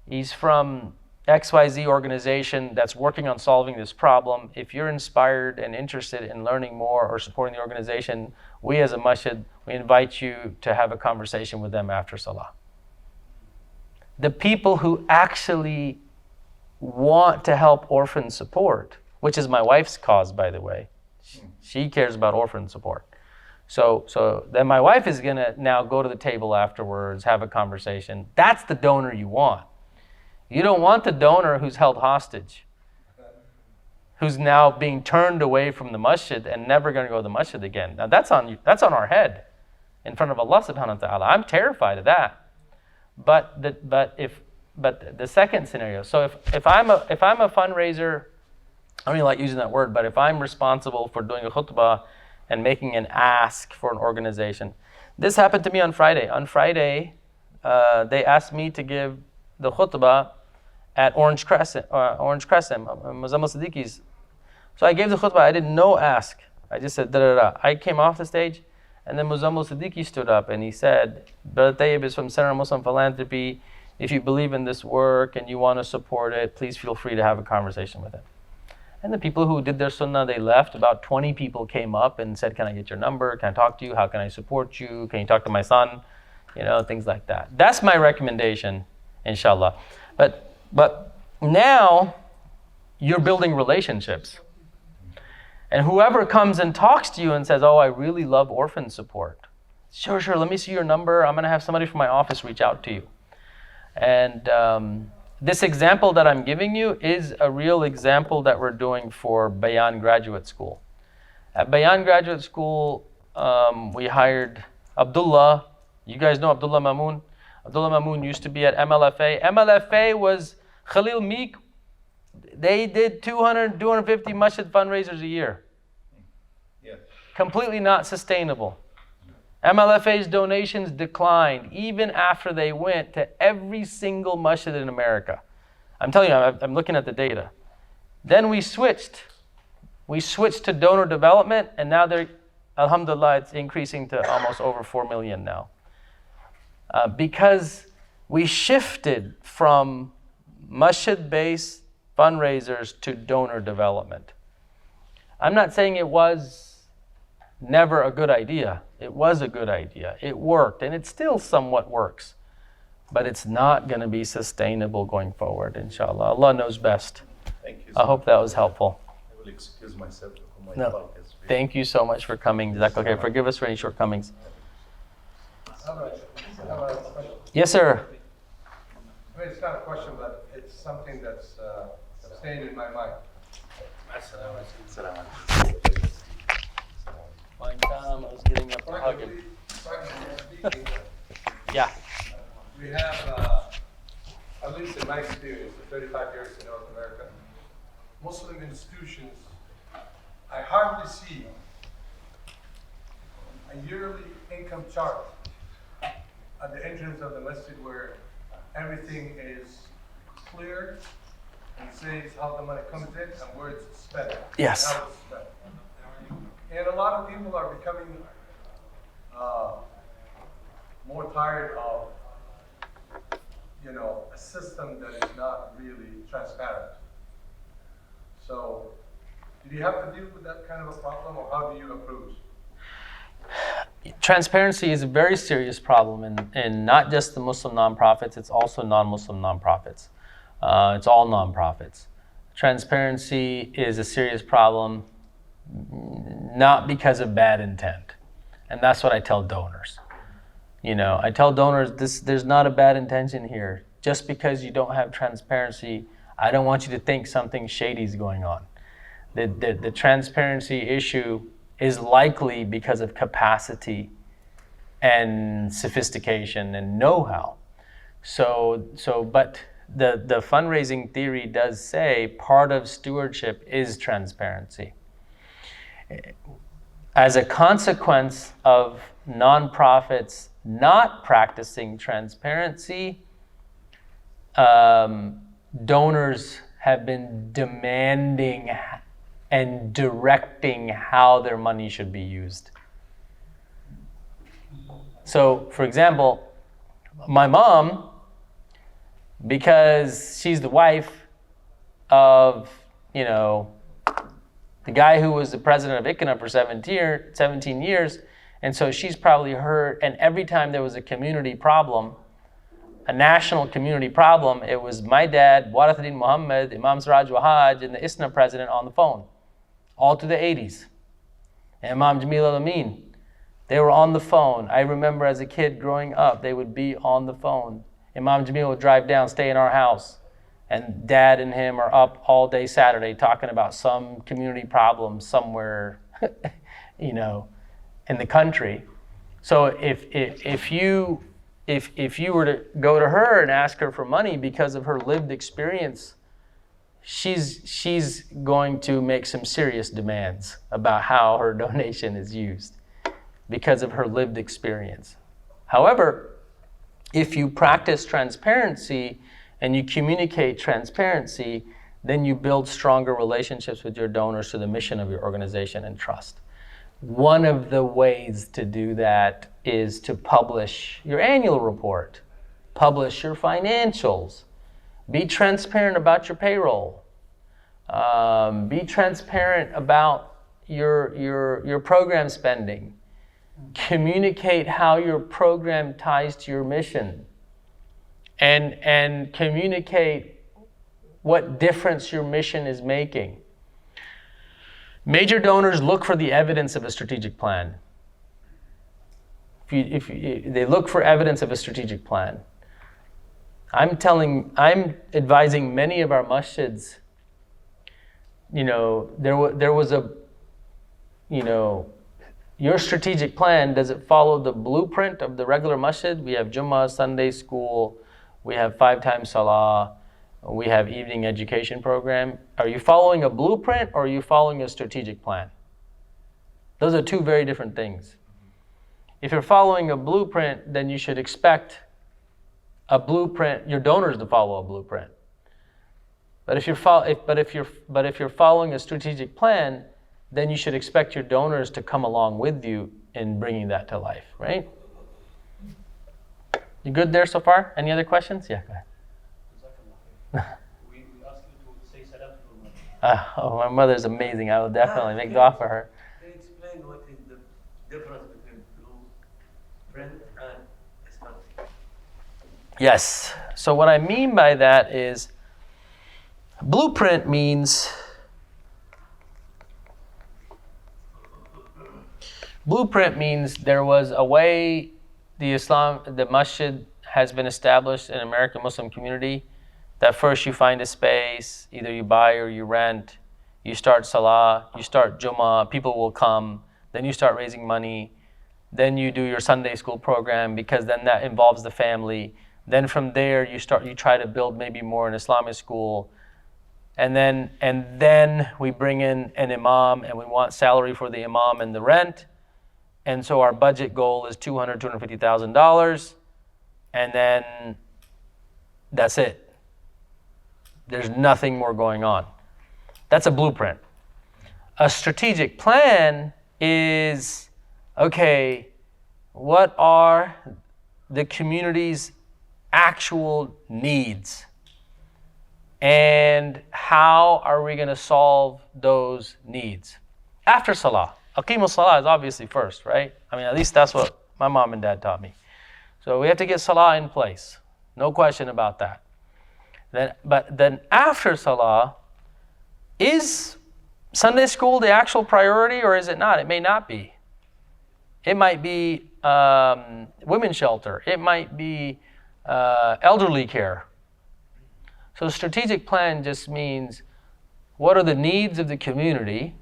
He's from XYZ organization that's working on solving this problem. If you're inspired and interested in learning more or supporting the organization, we as a masjid, we invite you to have a conversation with them after salah. The people who actually want to help orphan support, which is my wife's cause, by the way. She cares about orphan support. So then my wife is going to now go to the table afterwards, have a conversation. That's the donor you want. You don't want the donor who's held hostage, who's now being turned away from the masjid and never going to go to the masjid again. Now that's on our head in front of Allah subhanahu wa ta'ala. I'm terrified of that. But the second scenario, so if I'm a fundraiser, I don't even like using that word, but if I'm responsible for doing a khutbah and making an ask for an organization. This happened to me on Friday. On Friday, they asked me to give the khutbah at Orange Crescent, Muzammil Siddiqui's. So I gave the khutbah, I did no ask. I just said da-da-da. I came off the stage, and then Muzammil Siddiqui stood up and he said, Brother Tayyib is from Center Muslim Philanthropy. If you believe in this work and you want to support it, please feel free to have a conversation with him. And the people who did their sunnah, they left. About 20 people came up and said, can I get your number? Can I talk to you? How can I support you? Can you talk to my son? Things like that. That's my recommendation, inshallah. But now you're building relationships. And whoever comes and talks to you and says, oh, I really love orphan support. Sure, let me see your number. I'm going to have somebody from my office reach out to you. And this example that I'm giving you is a real example that we're doing for Bayan Graduate School. At Bayan Graduate School, we hired Abdullah. You guys know Abdullah Mamoon? Abdullah Mamoon used to be at MLFA. MLFA was Khalil Meek. They did 250 masjid fundraisers a year. Yeah. Completely not sustainable. MLFA's donations declined even after they went to every single masjid in America. I'm telling you, I'm looking at the data. Then we switched. We switched to donor development, and now alhamdulillah, it's increasing to almost over 4 million now. Because we shifted from masjid-based fundraisers to donor development. I'm not saying it was never a good idea. It was a good idea. It worked, and it still somewhat works. But it's not going to be sustainable going forward, inshallah. Allah knows best. Thank you. I hope that was helpful. I will excuse myself for my No. talk. Thank you so much for coming. Jazakallah khair. Forgive us for any shortcomings. Yes, sir. I mean, it's not a question, but it's something that's staying in my mind. My time, I was getting up to hug him. Yeah. We have, at least in my experience, of 35 years in North America, Muslim institutions, I hardly see a yearly income chart at the entrance of the masjid where everything is clear and says how the money comes in and where it's spent. Yes. How it's spent. And a lot of people are becoming more tired of, a system that is not really transparent. So, do you have to deal with that kind of a problem, or how do you approach? Transparency is a very serious problem in not just the Muslim nonprofits, it's also non-Muslim nonprofits. It's all nonprofits. Transparency is a serious problem, not because of bad intent. And that's what I tell donors. I tell donors, there's not a bad intention here. Just because you don't have transparency, I don't want you to think something shady is going on. The transparency issue is likely because of capacity and sophistication and know-how. But the fundraising theory does say part of stewardship is transparency. As a consequence of nonprofits not practicing transparency, donors have been demanding and directing how their money should be used. So, for example, my mom, because she's the wife of, the guy who was the president of ICNA for 17 years, and so she's probably heard, and every time there was a community problem, a national community problem, it was my dad, Warathuddin Muhammad, Imam Siraj Wahaj, and the ISNA president on the phone, all through the 80s. And Imam Jamil Al-Amin, they were on the phone. I remember as a kid growing up, they would be on the phone. Imam Jamil would drive down, stay in our house, and Dad and him are up all day Saturday talking about some community problem somewhere, in the country. So if you were to go to her and ask her for money because of her lived experience, she's going to make some serious demands about how her donation is used because of her lived experience. However, if you practice transparency and you communicate transparency, then you build stronger relationships with your donors to the mission of your organization and trust. One of the ways to do that is to publish your annual report, publish your financials, be transparent about your payroll, be transparent about your program spending, communicate how your program ties to your mission, and communicate what difference your mission is making. Major donors look for the evidence of a strategic plan. If they look for evidence of a strategic plan. I'm advising many of our masjids, there was a, your strategic plan, does it follow the blueprint of the regular masjid? We have Jummah, Sunday school, we have 5 times Salah, we have evening education program. Are you following a blueprint or are you following a strategic plan? Those are two very different things. If you're following a blueprint, then you should expect a blueprint, your donors to follow a blueprint. But if you're following a strategic plan, then you should expect your donors to come along with you in bringing that to life, right? You good there so far? Any other questions? Yeah, go ahead. We ask you to say salam to your mother. Oh, my mother's amazing. I will definitely make dua for her. Can you explain what is the difference between blueprint and Islamic? Yes. So what I mean by that is blueprint means there was a way the masjid has been established in an American Muslim community that first you find a space, either you buy or you rent, you start salah, you start Jummah, people will come, then you start raising money, then you do your Sunday school program because then that involves the family. Then from there you try to build maybe more an Islamic school. And then we bring in an imam and we want salary for the imam and the rent. And so our budget goal is $250,000. And then that's it. There's nothing more going on. That's a blueprint. A strategic plan is, okay, what are the community's actual needs? And how are we going to solve those needs? After Salah. Aqimu Salah is obviously first, right? I mean, at least that's what my mom and dad taught me. So we have to get Salah in place. No question about that. But then after Salah, is Sunday school the actual priority or is it not? It may not be. It might be women's shelter. It might be elderly care. So strategic plan just means what are the needs of the community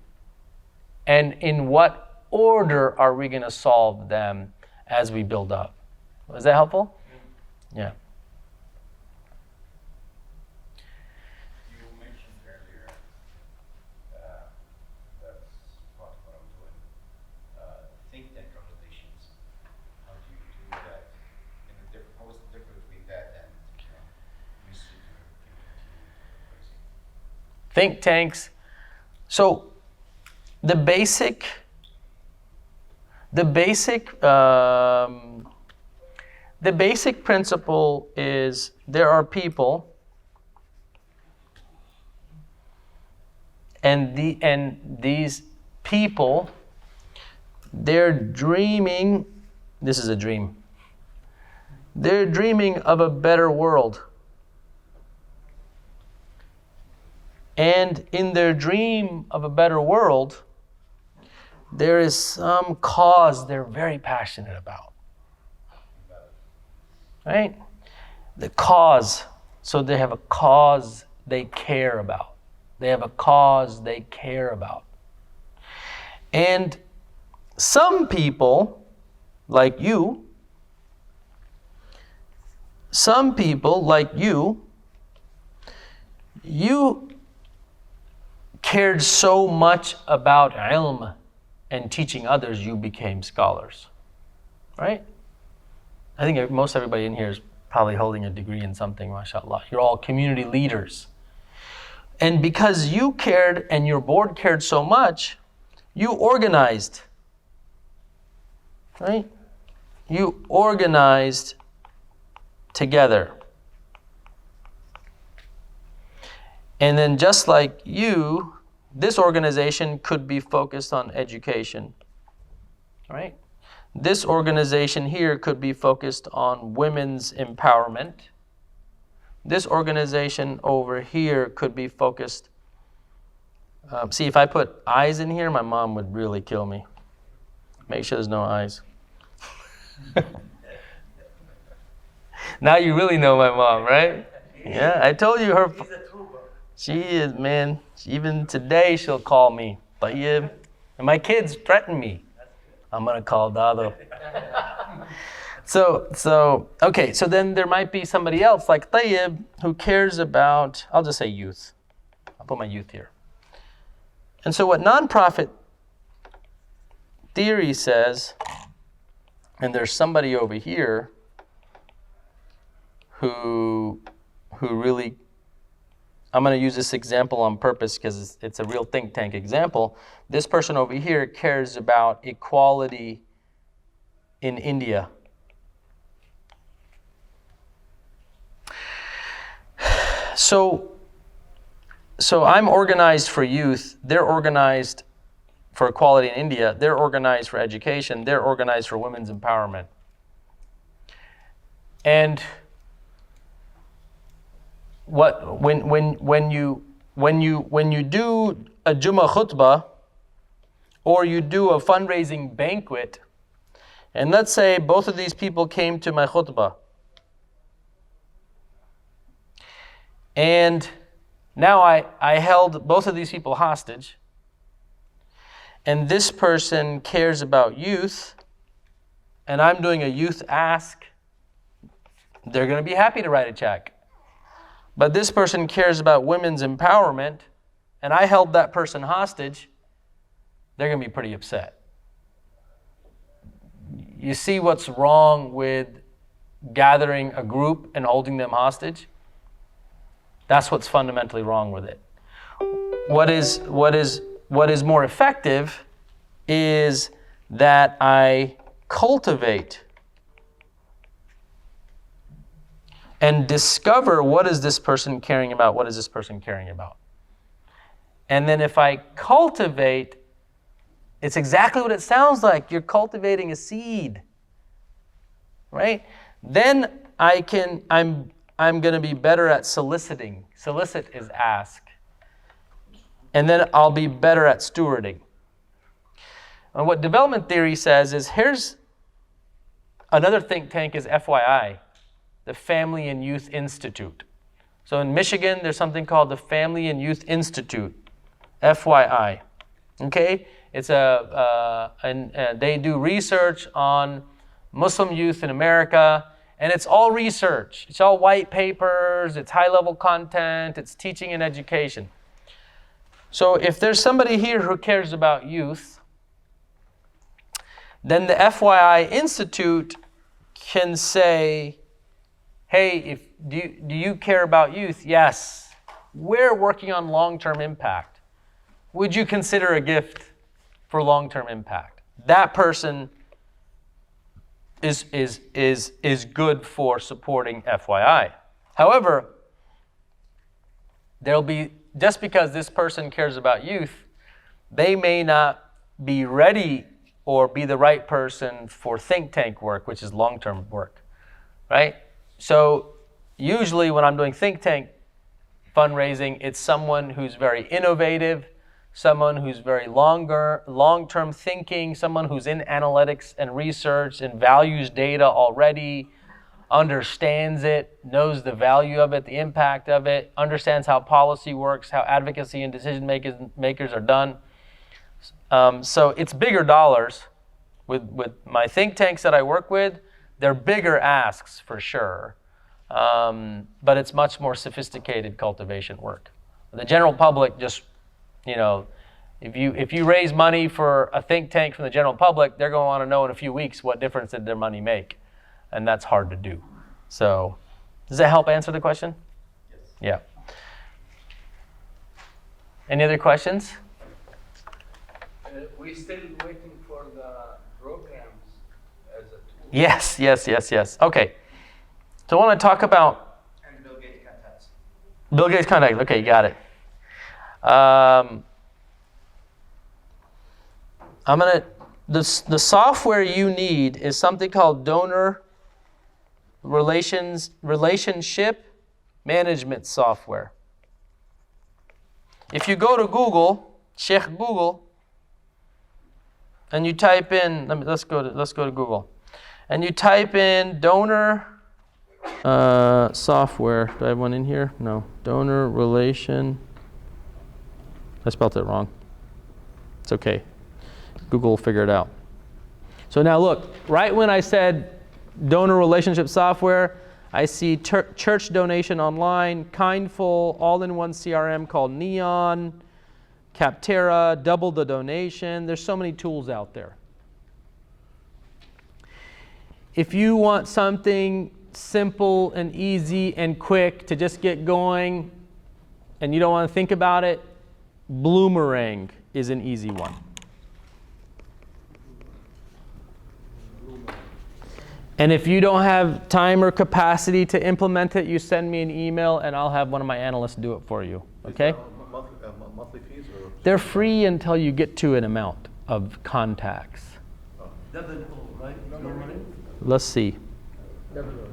and in what order are we going to solve them as we build up. Was that helpful? Yeah. You mentioned earlier, that's what I'm doing, think tank organizations. How do you do that? How is the difference between that and research or fundraising? Think tanks. So the basic principle is there are people and these people, they're dreaming, this is a dream, they're dreaming of a better world. And in their dream of a better world, there is some cause they're very passionate about. Right? The cause. So they have a cause they care about. They have a cause they care about. And some people, like you, you cared so much about ilm and teaching others, you became scholars. Right? I think most everybody in here is probably holding a degree in something, mashallah. You're all community leaders. And because you cared and your board cared so much, you organized. Right? You organized together. And then just like you, this organization could be focused on education. Right? This organization here could be focused on women's empowerment. This organization over here could be focused. See, if I put eyes in here, my mom would really kill me. Make sure there's no eyes. Now you really know my mom, right? Yeah, I told you her. She is, man. Even today she'll call me Tayyib. And my kids threaten me. I'm going to call Dado. Okay, so then there might be somebody else like Tayyib who cares about, I'll just say youth. I'll put my youth here. And so what nonprofit theory says, and there's somebody over here who really I'm going to use this example on purpose because it's a real think tank example. This person over here cares about equality in India. So I'm organized for youth. They're organized for equality in India. They're organized for education. They're organized for women's empowerment. And when you do a Jummah khutbah or you do a fundraising banquet, and let's say both of these people came to my khutbah, and now I held both of these people hostage, and this person cares about youth, and I'm doing a youth ask, they're going to be happy to write a check. But this person cares about women's empowerment, and I held that person hostage, they're going to be pretty upset. You see what's wrong with gathering a group and holding them hostage? That's what's fundamentally wrong with it. What is more effective is that I cultivate and discover what is this person caring about, what is this person caring about. And then if I cultivate, it's exactly what it sounds like. You're cultivating a seed, right? Then I'm going to be better at soliciting. Solicit is ask. And then I'll be better at stewarding. And what development theory says is, here's another think tank is FYI, the Family and Youth Institute. So in Michigan, there's something called the Family and Youth Institute, FYI. Okay? It's they do research on Muslim youth in America, and it's all research. It's all white papers, it's high-level content, it's teaching and education. So if there's somebody here who cares about youth, then the FYI Institute can say, hey, do you care about youth? Yes. We're working on long-term impact. Would you consider a gift for long-term impact? That person is good for supporting FYI. However, there'll be, just because this person cares about youth, they may not be ready or be the right person for think tank work, which is long-term work, right? So usually when I'm doing think tank fundraising, it's someone who's very innovative, someone who's very long-term thinking, someone who's in analytics and research and values data already, understands it, knows the value of it, the impact of it, understands how policy works, how advocacy and decision makers are done. So it's bigger dollars. With my think tanks that I work with, they're bigger asks for sure, but it's much more sophisticated cultivation work. The general public just, if you raise money for a think tank from the general public, they're going to want to know in a few weeks what difference did their money make, and that's hard to do. So, does that help answer the question? Yes. Yeah. Any other questions? We're still waiting for the programs as a tool. Yes. Okay. So I want to talk about And Bill Gates contacts. Bill Gates contacts. Okay, got it. The software you need is something called donor relationship management software. If you go to Google, Sheikh Google, and you type in, let's go to Google, and you type in donor software. Do I have one in here? No. Donor relation. I spelled it wrong. It's okay. Google will figure it out. So now look, right when I said donor relationship software, I see church donation online, Kindful, all-in-one CRM called Neon, Capterra, double the donation. There's so many tools out there. If you want something simple and easy and quick to just get going, and you don't want to think about it, Bloomerang is an easy one. And if you don't have time or capacity to implement it, you send me an email and I'll have one of my analysts do it for you. Okay? Monthly fees or? They're free until you get to an amount of contacts. Double O, right? No money? Let's see. Double Bloomerang.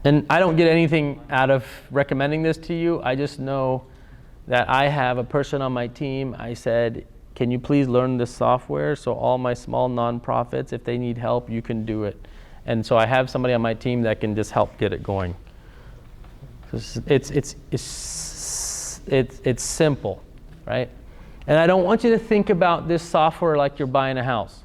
And I don't get anything out of recommending this to you. I just know that I have a person on my team. I said, can you please learn this software so all my small nonprofits, if they need help, you can do it. And so I have somebody on my team that can just help get it going. It's simple, right? And I don't want you to think about this software like you're buying a house.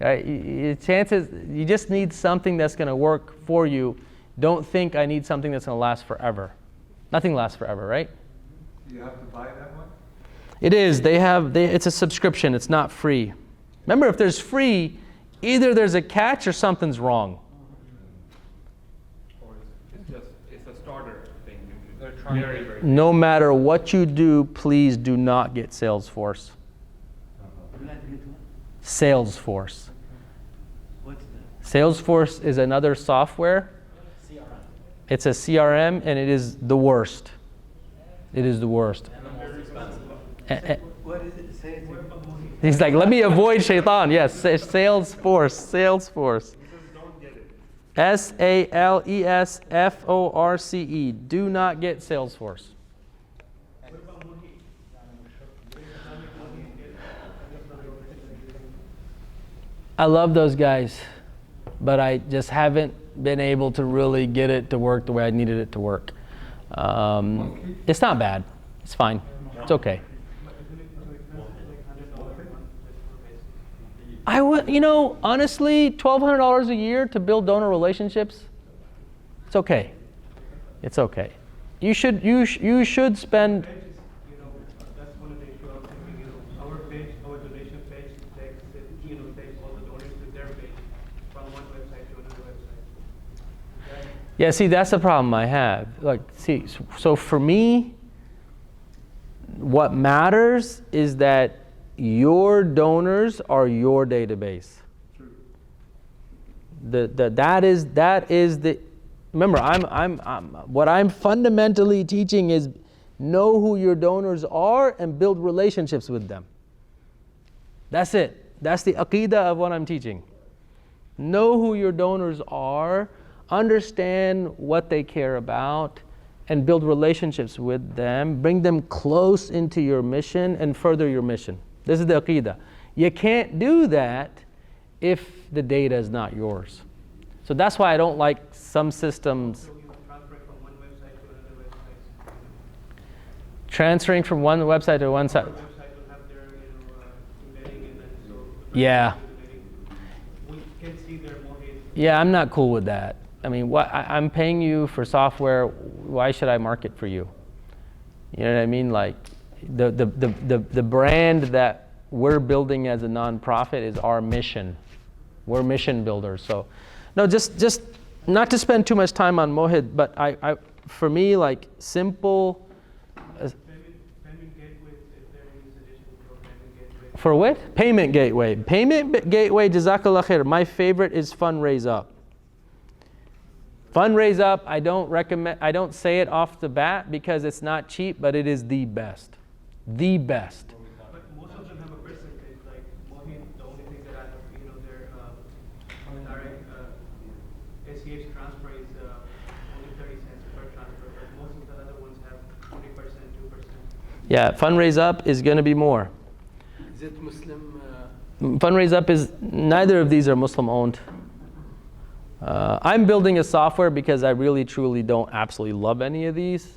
Right? Chances, you just need something that's going to work for you. Don't think I need something that's going to last forever. Nothing lasts forever, right? Do you have to buy that one? It is. It's a subscription. It's not free. Remember, if there's free, either there's a catch or something's wrong. Or it's a starter thing. They're trying very No matter what you do, please do not get Salesforce. Salesforce. What's that? Salesforce is another software. CRM. It's a CRM, and it is the worst. It is the worst. What is it? Say it. He's like, let me avoid shaitan. Yes, Salesforce. Salesforce. Salesforce. Do not get Salesforce. I love those guys, but I just haven't been able to really get it to work the way I needed it to work. It's not bad. It's fine. It's okay. I would, honestly, $1,200 a year to build donor relationships. It's okay. It's okay. You should spend. That's one of the issues I was thinking. Our page, our donation page, takes all the donors to their page from one website to another website. Yeah, see, that's the problem I have. So for me, what matters is that your donors are your database. That is the. Remember, what I'm fundamentally teaching is know who your donors are and build relationships with them. That's it. That's the aqeedah of what I'm teaching. Know who your donors are, understand what they care about, and build relationships with them. Bring them close into your mission and further your mission. This is the aqeedah. You can't do that if the data is not yours. So that's why I don't like some systems. Transferring from one website to one site. Yeah. Yeah, I'm not cool with that. I mean, I'm paying you for software. Why should I market for you? You know what I mean? Like the brand that we're building as a nonprofit is our mission. We're mission builders. So, no, just not to spend too much time on Mohit, but I for me, like simple. For what? Payment gateway. Payment gateway, Jazakallah khair. My favorite is Fundraise Up. Fundraise Up, I don't say it off the bat because it's not cheap, but it is the best. The best. But most of them have a percentage, like Mohit, the only thing that I have, their direct SEH transfer is only 30 cents per transfer, but most of the other ones have 20%, 2%. Yeah, Fundraise Up is going to be more. Is it Muslim? Fundraise Up is, neither of these are Muslim owned. I'm building a software because I really truly don't absolutely love any of these,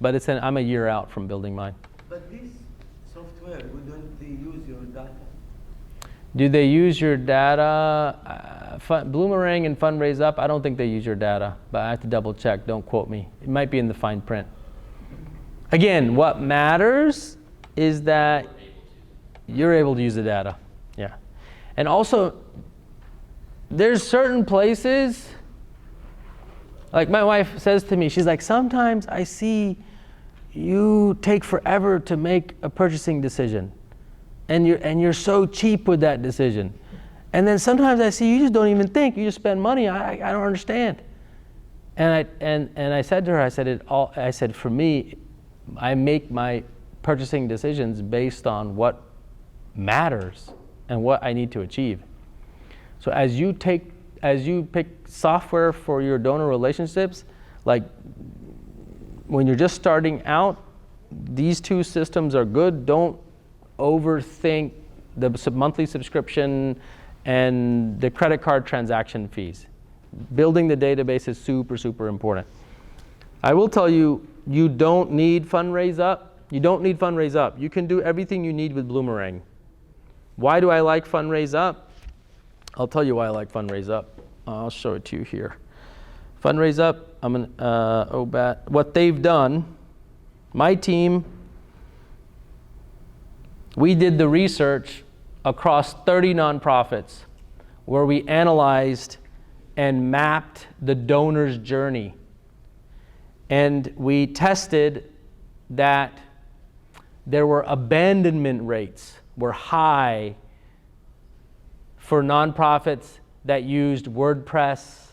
but I'm a year out from building mine. But this software, wouldn't they use your data? Do they use your data? Bloomerang and Fundraise Up, I don't think they use your data, but I have to double check. Don't quote me. It might be in the fine print. Again, what matters is that you're able to use the data. Yeah. And also, there's certain places, like my wife says to me, she's like, sometimes I see you take forever to make a purchasing decision. And you're so cheap with that decision. And then sometimes I see you just don't even think, you just spend money. I don't understand. And I said to her, I said for me, I make my purchasing decisions based on what matters and what I need to achieve. So as you pick software for your donor relationships, like when you're just starting out, these two systems are good. Don't overthink the monthly subscription and the credit card transaction fees. Building the database is super, super important. I will tell you, you don't need Fundraise Up. You don't need Fundraise Up. You can do everything you need with Bloomerang. Why do I like Fundraise Up? I'll tell you why I like Fundraise Up. I'll show it to you here. Fundraise Up, OBAT. What they've done, my team, we did the research across 30 nonprofits where we analyzed and mapped the donor's journey. And we tested that there were abandonment rates were high for nonprofits that used WordPress,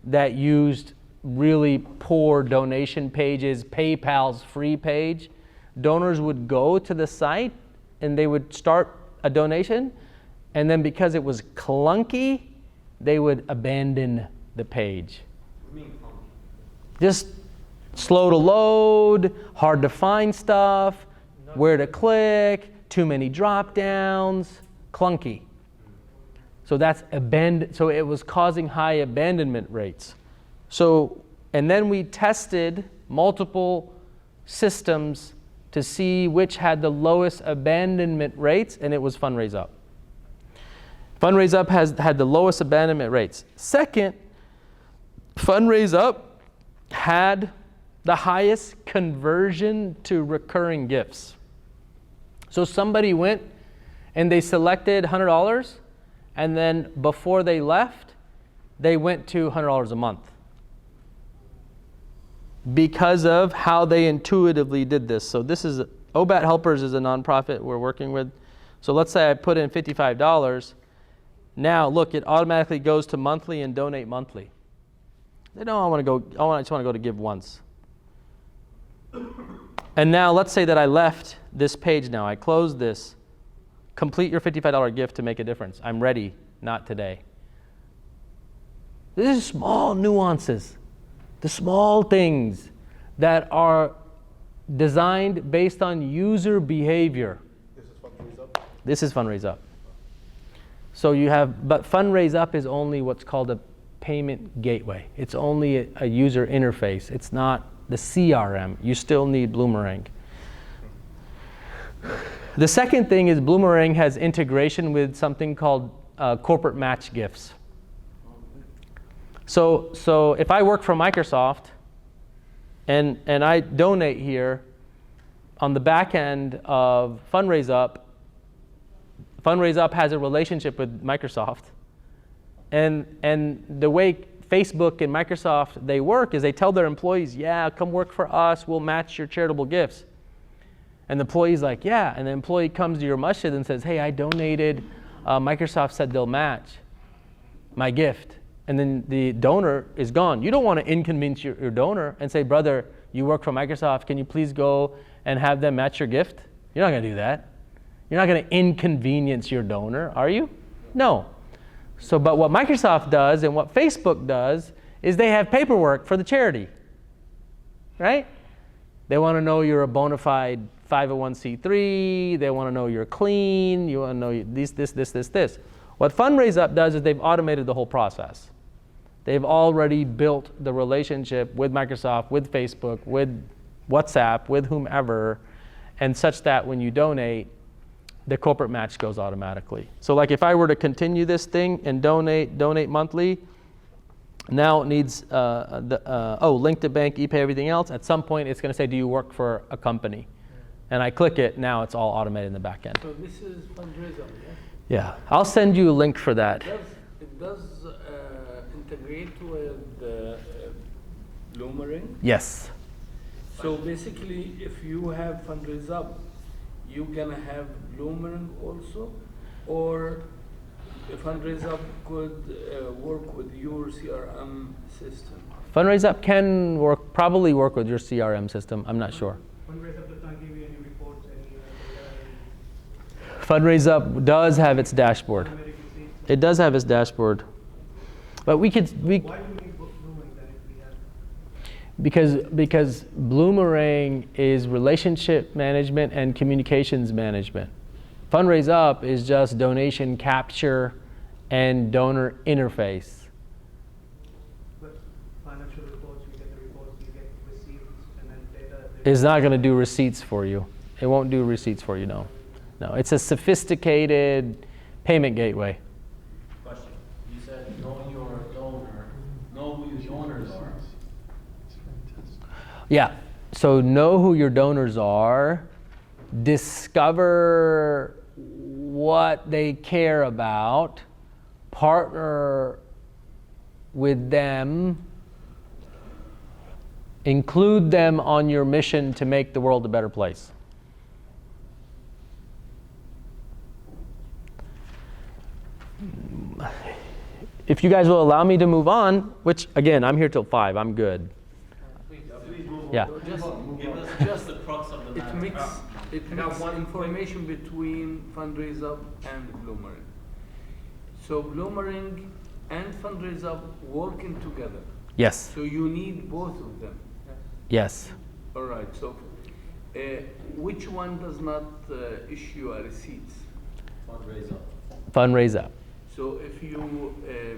that used really poor donation pages, PayPal's free page. Donors would go to the site and they would start a donation, and then because it was clunky, they would abandon the page. Just slow to load, hard to find stuff, where to click, too many drop downs, clunky. So that's so it was causing high abandonment rates. So, and then we tested multiple systems to see which had the lowest abandonment rates, and it was Fundraise Up. Fundraise Up had the lowest abandonment rates. Second, Fundraise Up had the highest conversion to recurring gifts. So somebody went and they selected $100, and then before they left, they went to $100 a month because of how they intuitively did this. So this is, OBAT Helpers is a nonprofit we're working with. So let's say I put in $55. Now look, it automatically goes to monthly and donate monthly. They don't want to go, I just want to go to give once. And now let's say that I left this page now. I closed this. Complete your $55 gift to make a difference. I'm ready, not today. This is small nuances, the small things that are designed based on user behavior. This is Fundraise Up? This is Fundraise Up. So you have, but Fundraise Up is only what's called a payment gateway. It's only a user interface. It's not the CRM. You still need Bloomerang. The second thing is Bloomerang has integration with something called corporate match gifts. So if I work for Microsoft and I donate here, on the back end of Fundraise Up has a relationship with Microsoft. And the way Facebook and Microsoft, they work is they tell their employees, yeah, come work for us, we'll match your charitable gifts. And the employee's like, yeah. And the employee comes to your masjid and says, hey, I donated. Microsoft said they'll match my gift. And then the donor is gone. You don't want to inconvenience your donor and say, brother, you work for Microsoft. Can you please go and have them match your gift? You're not going to do that. You're not going to inconvenience your donor, are you? No. So, but what Microsoft does and what Facebook does is they have paperwork for the charity, right? They want to know you're a bona fide 501c3. They want to know you're clean. You want to know this. What Fundraise Up does is they've automated the whole process. They've already built the relationship with Microsoft, with Facebook, with WhatsApp, with whomever, and such that when you donate, the corporate match goes automatically. So like if I were to continue this thing and donate monthly, Now it needs link to bank, ePay, everything else. At some point, it's going to say, do you work for a company? And I click it. Now it's all automated in the back end. So this is fundraiser, Yeah, I'll send you a link for that. It does integrate with Bloomerang. Yes. So basically, if you have FundraiseUp, you're gonna have Bloomerang also, or FundraiseUp could work with your CRM system. FundraiseUp can probably work with your CRM system. I'm not sure. FundraiseUp does not give you any reports, FundraiseUp does have its dashboard. It does have its dashboard, but we could Why do we need Bloomerang then if we have? because Bloomerang is relationship management and communications management. FundraiseUp is just donation capture and donor interface. But financial reports, we get the reports, we get receipts, and then data. It's not going to do receipts for you. It won't do receipts for you, no. No, it's a sophisticated payment gateway. Question. You said know your donor, know who your donors are. Yeah, so know who your donors are, discover what they care about, partner with them, include them on your mission to make the world a better place. If you guys will allow me to move on, which again, I'm here till 5, I'm good. Yeah. Just the crux of the matter. It makes information between FundraiseUp and Bloomerang. So Bloomerang and FundraiseUp working together. Yes. So you need both of them. Yes. All right. So which one does not issue a receipt? FundraiseUp. So if you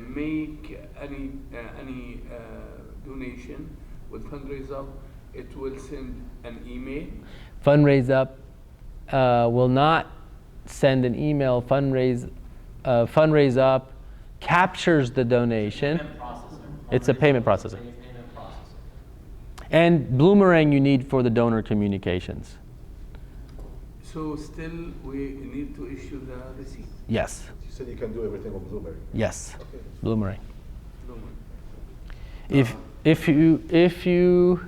make any donation with FundraiseUp, it will send an email. FundraiseUp will not send an email. FundraiseUp captures the donation. It's a payment processor. And Bloomerang you need for the donor communications. So still we need to issue the receipt. Yes. You said you can do everything on Bloomerang. Yes. Okay. Bloomerang. Bloomerang. If you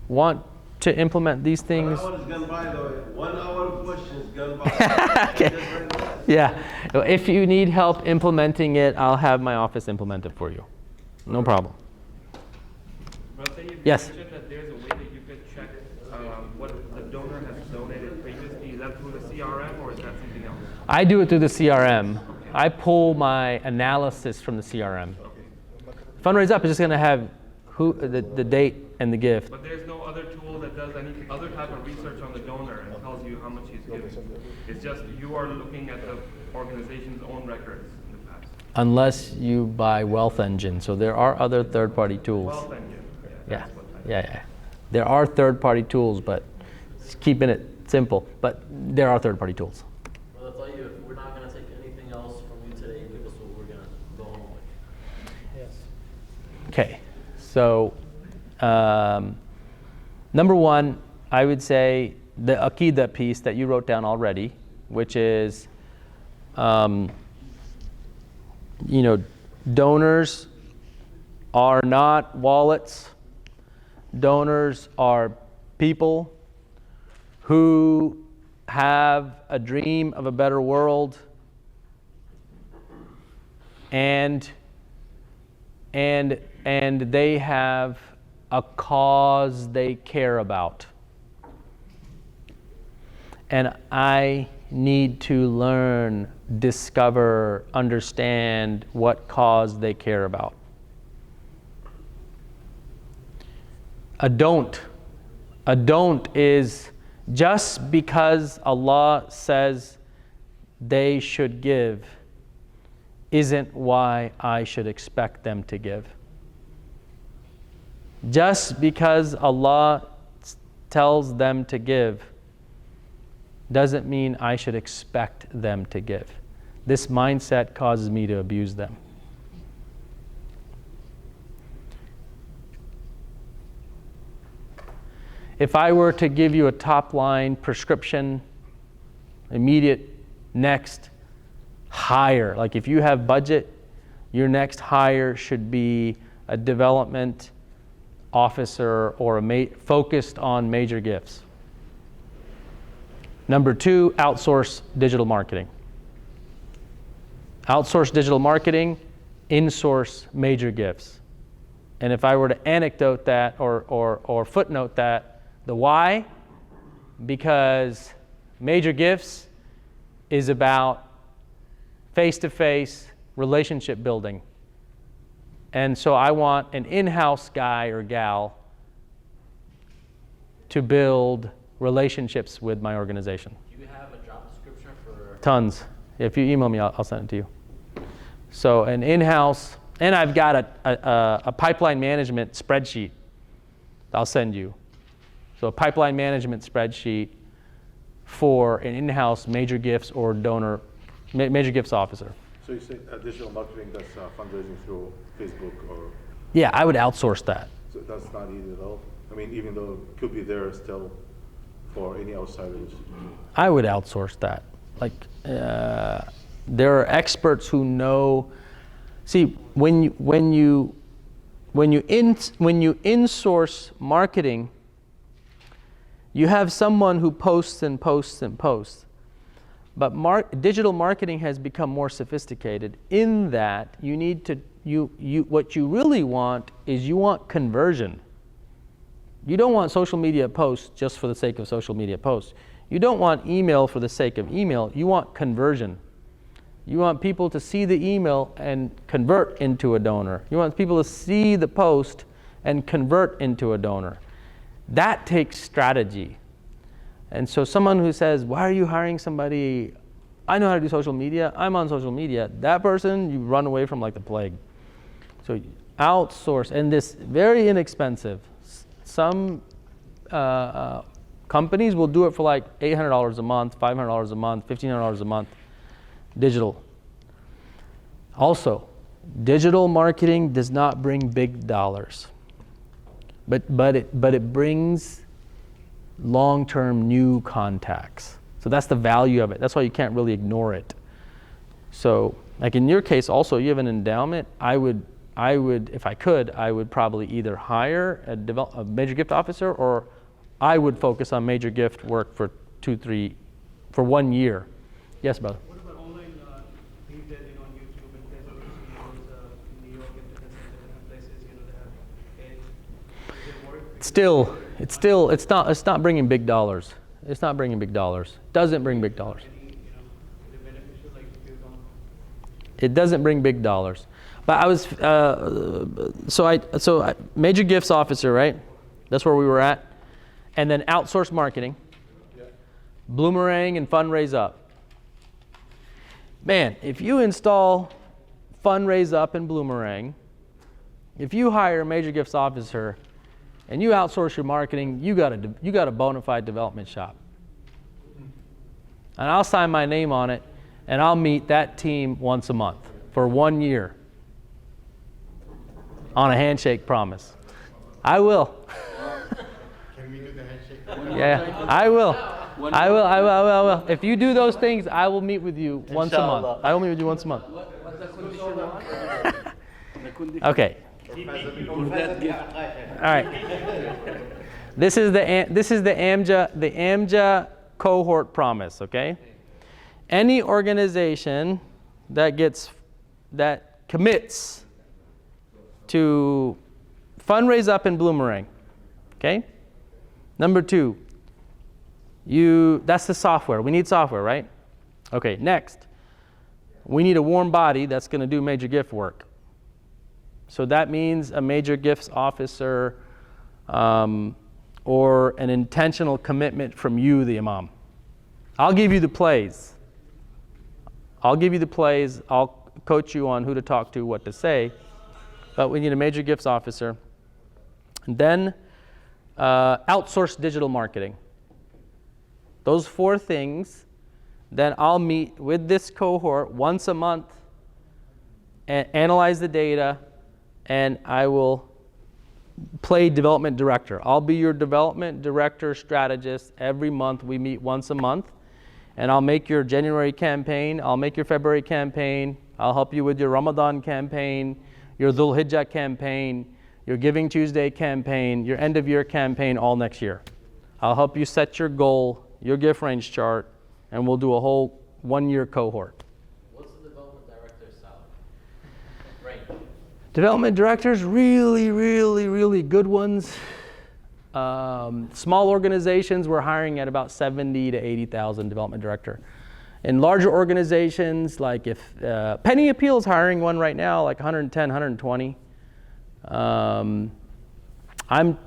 want to implement these things. 1 hour is gone by though. 1 hour of questions gone by. Okay. Yeah. If you need help implementing it, I'll have my office implement it for you. No problem. But say you Yes. mentioned that there's a way that you could check what the donor has donated previously. Is that through the CRM or is that something else? I do it through the CRM. I pull my analysis from the CRM. FundraiseUp is just going to have the date and the gift. But there's no other tool that does any other type of research on the donor and tells you how much he's giving. It's just you are looking at the organization's own records in the past. Unless you buy Wealth Engine. So there are other third-party tools. Wealth Engine. Yeah. Yeah. There are third-party tools, but it's keeping it simple. But there are third-party tools. Well, I'll tell you, if we're not going to take anything else from you today, give us what we're going to go home with. Yes. Okay. So, number one, I would say the Aqidah piece that you wrote down already, which is, donors are not wallets. Donors are people who have a dream of a better world and they have a cause they care about. And I need to learn, discover, understand what cause they care about. A don't is just because Allah says they should give isn't why I should expect them to give. Just because Allah tells them to give doesn't mean I should expect them to give. This mindset causes me to abuse them. if I were to give you a top line prescription, immediate, next hire, like if you have budget, your next hire should be a development officer or focused on major gifts. Number 2, outsource digital marketing. Outsource digital marketing, insource major gifts. And if I were to anecdote that or footnote that, the why? Because major gifts is about face-to-face relationship building. And so I want an in-house guy or gal to build relationships with my organization. Do you have a job description for? Tons. If you email me, I'll send it to you. So an in-house, and I've got a pipeline management spreadsheet I'll send you. So a pipeline management spreadsheet for an in-house major gifts or donor, major gifts officer. So you say digital marketing, that's fundraising through Facebook or? Yeah, I would outsource that. So that's not easy at all? I mean, even though it could be there still for any outsiders? I would outsource that. Like, there are experts who know. See, when you insource marketing, you have someone who posts and posts and posts. But digital marketing has become more sophisticated in that you need to, what you really want is you want conversion. You don't want social media posts just for the sake of social media posts. You don't want email for the sake of email. You want conversion. You want people to see the email and convert into a donor. You want people to see the post and convert into a donor. That takes strategy. And so someone who says, why are you hiring somebody? I know how to do social media. I'm on social media. That person, you run away from like the plague. So outsource, and this very inexpensive. Some companies will do it for like $800 a month, $500 a month, $1,500 a month, digital. Also, digital marketing does not bring big dollars, but it brings long-term new contacts. So that's the value of it. That's why you can't really ignore it. So, like in your case, also you have an endowment. I would, if I could, I would probably either hire a major gift officer, or I would focus on major gift work for 1 year. Yes, brother. What about online things that on YouTube and Facebook, in New York and different places, they have does it work? It's not bringing big dollars. It's not bringing big dollars. Doesn't bring big dollars. It doesn't bring big dollars. But I was major gifts officer, right? That's where we were at. And then outsource marketing. Yeah. Bloomerang and Fundraise Up. Man, if you install Fundraise Up and Bloomerang, if you hire a major gifts officer and you outsource your marketing, you got a bona fide development shop. And I'll sign my name on it, and I'll meet that team once a month for 1 year on a handshake promise. I will. Can we do the handshake? Yeah, I will. I will. If you do those things, I will meet with you once a month. I will meet with you once a month. Okay. All right. This is the AMJA cohort promise. Okay. Any organization that commits to Fundraise Up and Bloomerang. Okay. Number 2. That's the software. We need software, right? Okay. Next, we need a warm body that's going to do major gift work. So that means a major gifts officer or an intentional commitment from you, the imam. I'll give you the plays. I'll coach you on who to talk to, what to say. But we need a major gifts officer. And then outsource digital marketing. Those 4 things. Then I'll meet with this cohort once a month and analyze the data, and I will play development director. I'll be your development director strategist. Every month we meet once a month, and I'll make your January campaign, I'll make your February campaign, I'll help you with your Ramadan campaign, your Dhul Hijjah campaign, your Giving Tuesday campaign, your end of year campaign all next year. I'll help you set your goal, your gift range chart, and we'll do a whole 1 year cohort. What's the development director's salary range? Development directors, really good ones. Small organizations, we're hiring at about 70 to 80,000 development director. In larger organizations, like if Penny Appeal is hiring one right now, like 110, 120. I'm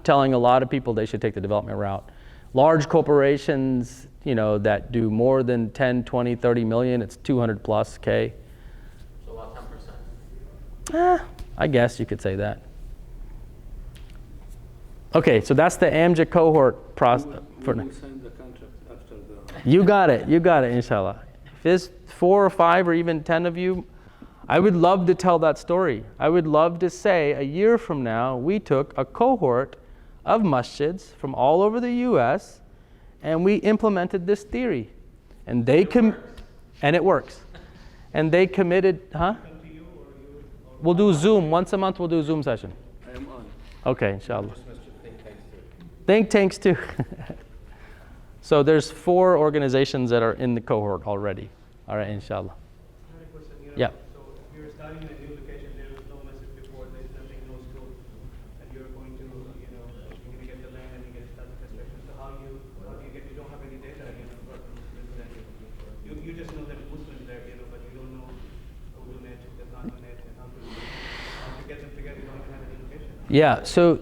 telling a lot of people they should take the development route. Large corporations, you know, that do more than 10, 20, 30 million, it's 200 plus K. So about 10%. I guess you could say that. Okay, so that's the AMJA cohort process. We will sign the contract after the... You got it, inshallah. If there's 4 or 5 or even 10 of you, I would love to tell that story. I would love to say a year from now, we took a cohort of masjids from all over the US and we implemented this theory. And they and it works. And they committed, We'll do Zoom. Once a month we'll do a Zoom session. I am on. Okay, inshallah. Think tanks too. So there's 4 organizations that are in the cohort already. All right, inshallah. Yeah. So if you're starting in a new location, there was no message before, there's nothing, no scope, and you're going to, you know, you're going to get the land and you're going to start the construction. So how do you get, you don't have any data, you know, for Muslims, you just know that Muslims there, you know, but you don't know who's on it, who's not on it, and how to get them together, you don't even have any location. Yeah, so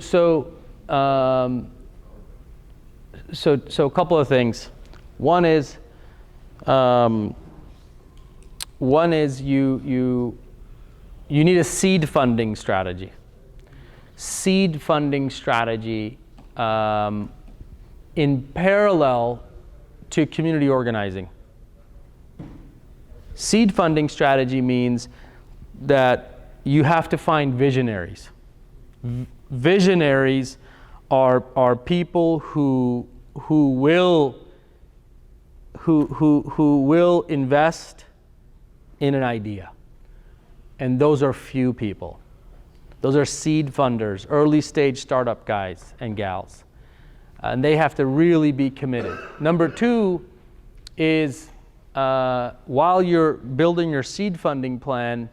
a couple of things. One is you need a seed funding strategy. Seed funding strategy in parallel to community organizing. Seed funding strategy means that you have to find visionaries. Visionaries are people who will invest in an idea. And those are few people. Those are seed funders, early stage startup guys and gals. And they have to really be committed. Number 2 is while you're building your seed funding plan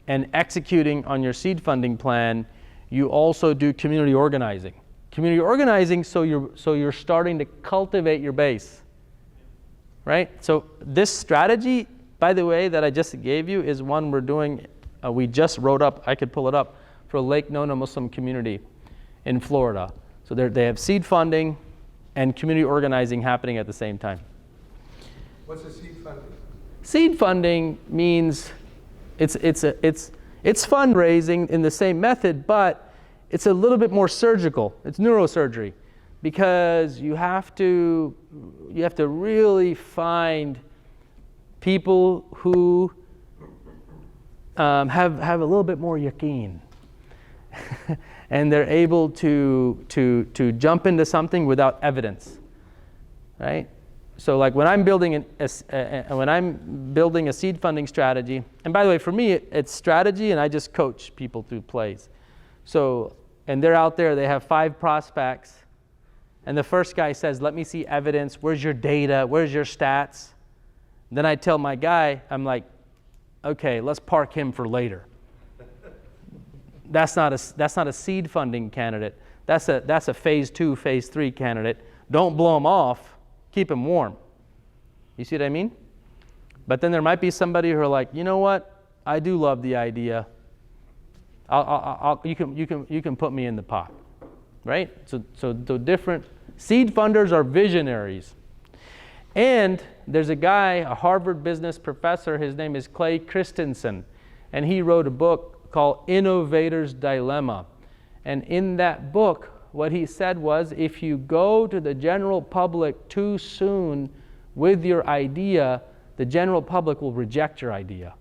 and executing on your seed funding plan, you also do community organizing. Community organizing, so you're starting to cultivate your base, right? So this strategy, by the way, that I just gave you is one we're doing, we just wrote up, I could pull it up, for Lake Nona Muslim community in Florida. So they have seed funding and community organizing happening at the same time. What's a seed funding? Seed funding means it's fundraising in the same method, but it's a little bit more surgical. It's neurosurgery, because you have to really find people who have a little bit more yaqeen, and they're able to jump into something without evidence, right? So like when I'm building a seed funding strategy, and by the way, for me it's strategy, and I just coach people through plays. So, and they're out there, they have 5 prospects, and the first guy says, let me see evidence, where's your data, where's your stats? Then I tell my guy, I'm like, okay, let's park him for later. That's not a seed funding candidate. That's a phase 2, phase 3 candidate. Don't blow him off, keep him warm. You see what I mean? But then there might be somebody who are like, you know what, I do love the idea. You can put me in the pot, right? So the different seed funders are visionaries. And there's a guy, a Harvard business professor, his name is Clay Christensen, and he wrote a book called Innovator's Dilemma. And in that book, what he said was, if you go to the general public too soon with your idea, the general public will reject your idea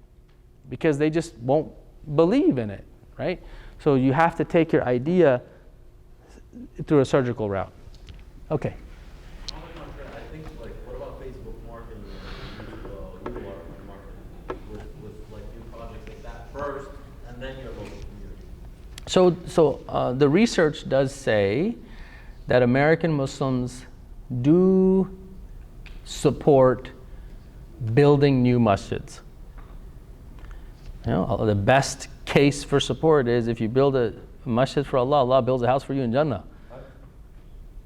because they just won't believe in it, right? So you have to take your idea through a surgical route. Okay. On the contrary, I think like what about Facebook marketing and YouTube marketing with like new projects like that first, and then your local community? So the research does say that American Muslims do support building new masjids. You know, the best case for support is if you build a masjid for Allah, Allah builds a house for you in Jannah.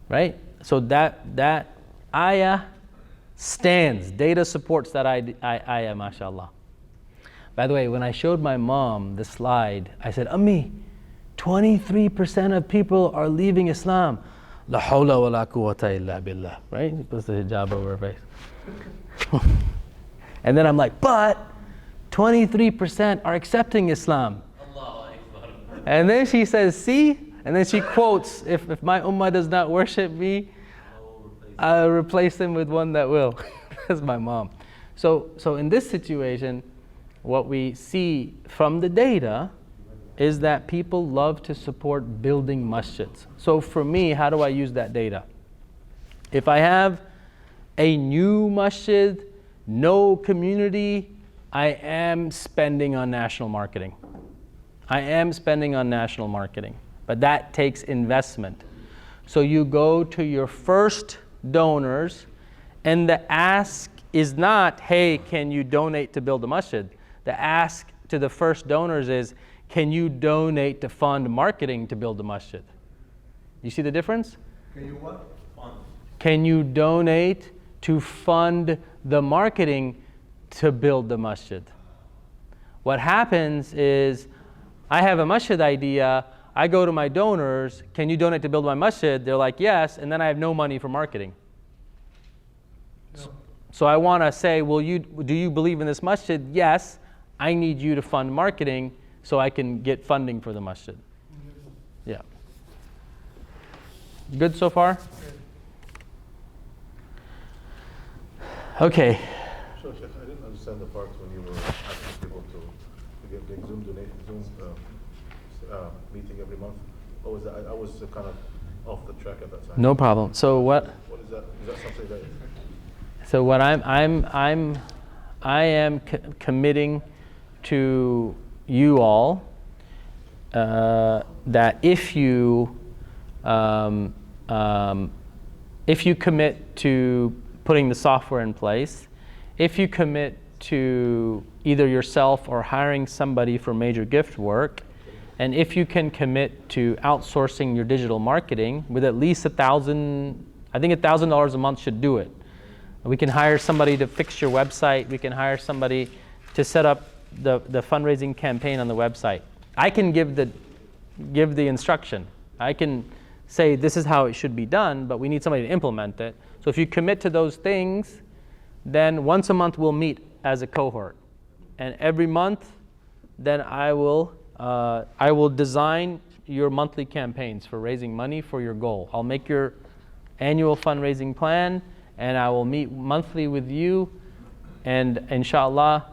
Right? So that ayah stands. Data supports that ayah, mashallah. By the way, when I showed my mom the slide, I said, Ammi, 23% of people are leaving Islam. La hawla wa la quwwata illa billah. Right? He puts the hijab over her face. And then I'm like, but 23% are accepting Islam. And then she says, see? And then she quotes, if my ummah does not worship me, I'll replace them with one that will. That's my mom. So in this situation, what we see from the data is that people love to support building masjids. So for me, how do I use that data? If I have a new masjid, no community, I am spending on national marketing. I am spending on national marketing, but that takes investment. So you go to your first donors, and the ask is not, hey, can you donate to build a masjid? The ask to the first donors is, can you donate to fund marketing to build a masjid? You see the difference? Can you what? Fund. Can you donate to fund the marketing to build the masjid? What happens is, I have a masjid idea, I go to my donors, can you donate to build my masjid? They're like, yes, and then I have no money for marketing. No. So I want to say, do you believe in this masjid? Yes, I need you to fund marketing so I can get funding for the masjid. Yeah. Good so far? Okay. Sure, Sheikh, I didn't understand the part when you were asking people to give the Zoom meeting every month. What was that? I was kind of off the track at that time. No problem. So what? What is that? Is that something that? So what I am committing to you all that if you commit to putting the software in place, if you commit to either yourself or hiring somebody for major gift work, and if you can commit to outsourcing your digital marketing with at least $1,000, I think $1,000 a month should do it. We can hire somebody to fix your website. We can hire somebody to set up the fundraising campaign on the website. I can give the instruction. I can say this is how it should be done, but we need somebody to implement it. So if you commit to those things, then once a month we'll meet as a cohort. And every month, then I will design your monthly campaigns for raising money for your goal. I'll make your annual fundraising plan, and I will meet monthly with you, and inshallah,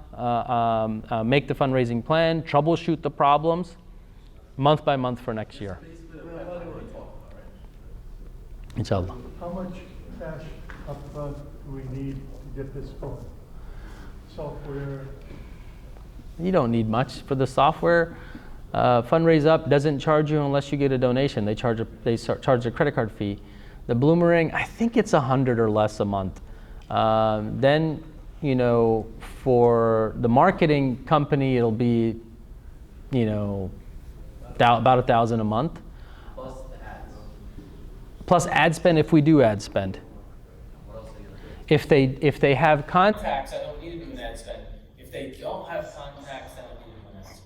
make the fundraising plan, troubleshoot the problems, month by month for next year. Inshallah. How much cash upfront do we need to get this going? Software? You don't need much for the software. Fundraise Up doesn't charge you unless you get a donation. They charge a credit card fee. The Bloomerang, I think it's $100 or less a month. Then, for the marketing company, it'll be, about $1,000 a month. Plus the ads. Plus ad spend if we do ad spend. What else are you gonna do? If they have contacts, I don't need to do an ad spend. If they don't have contacts, I don't need to do an ad spend.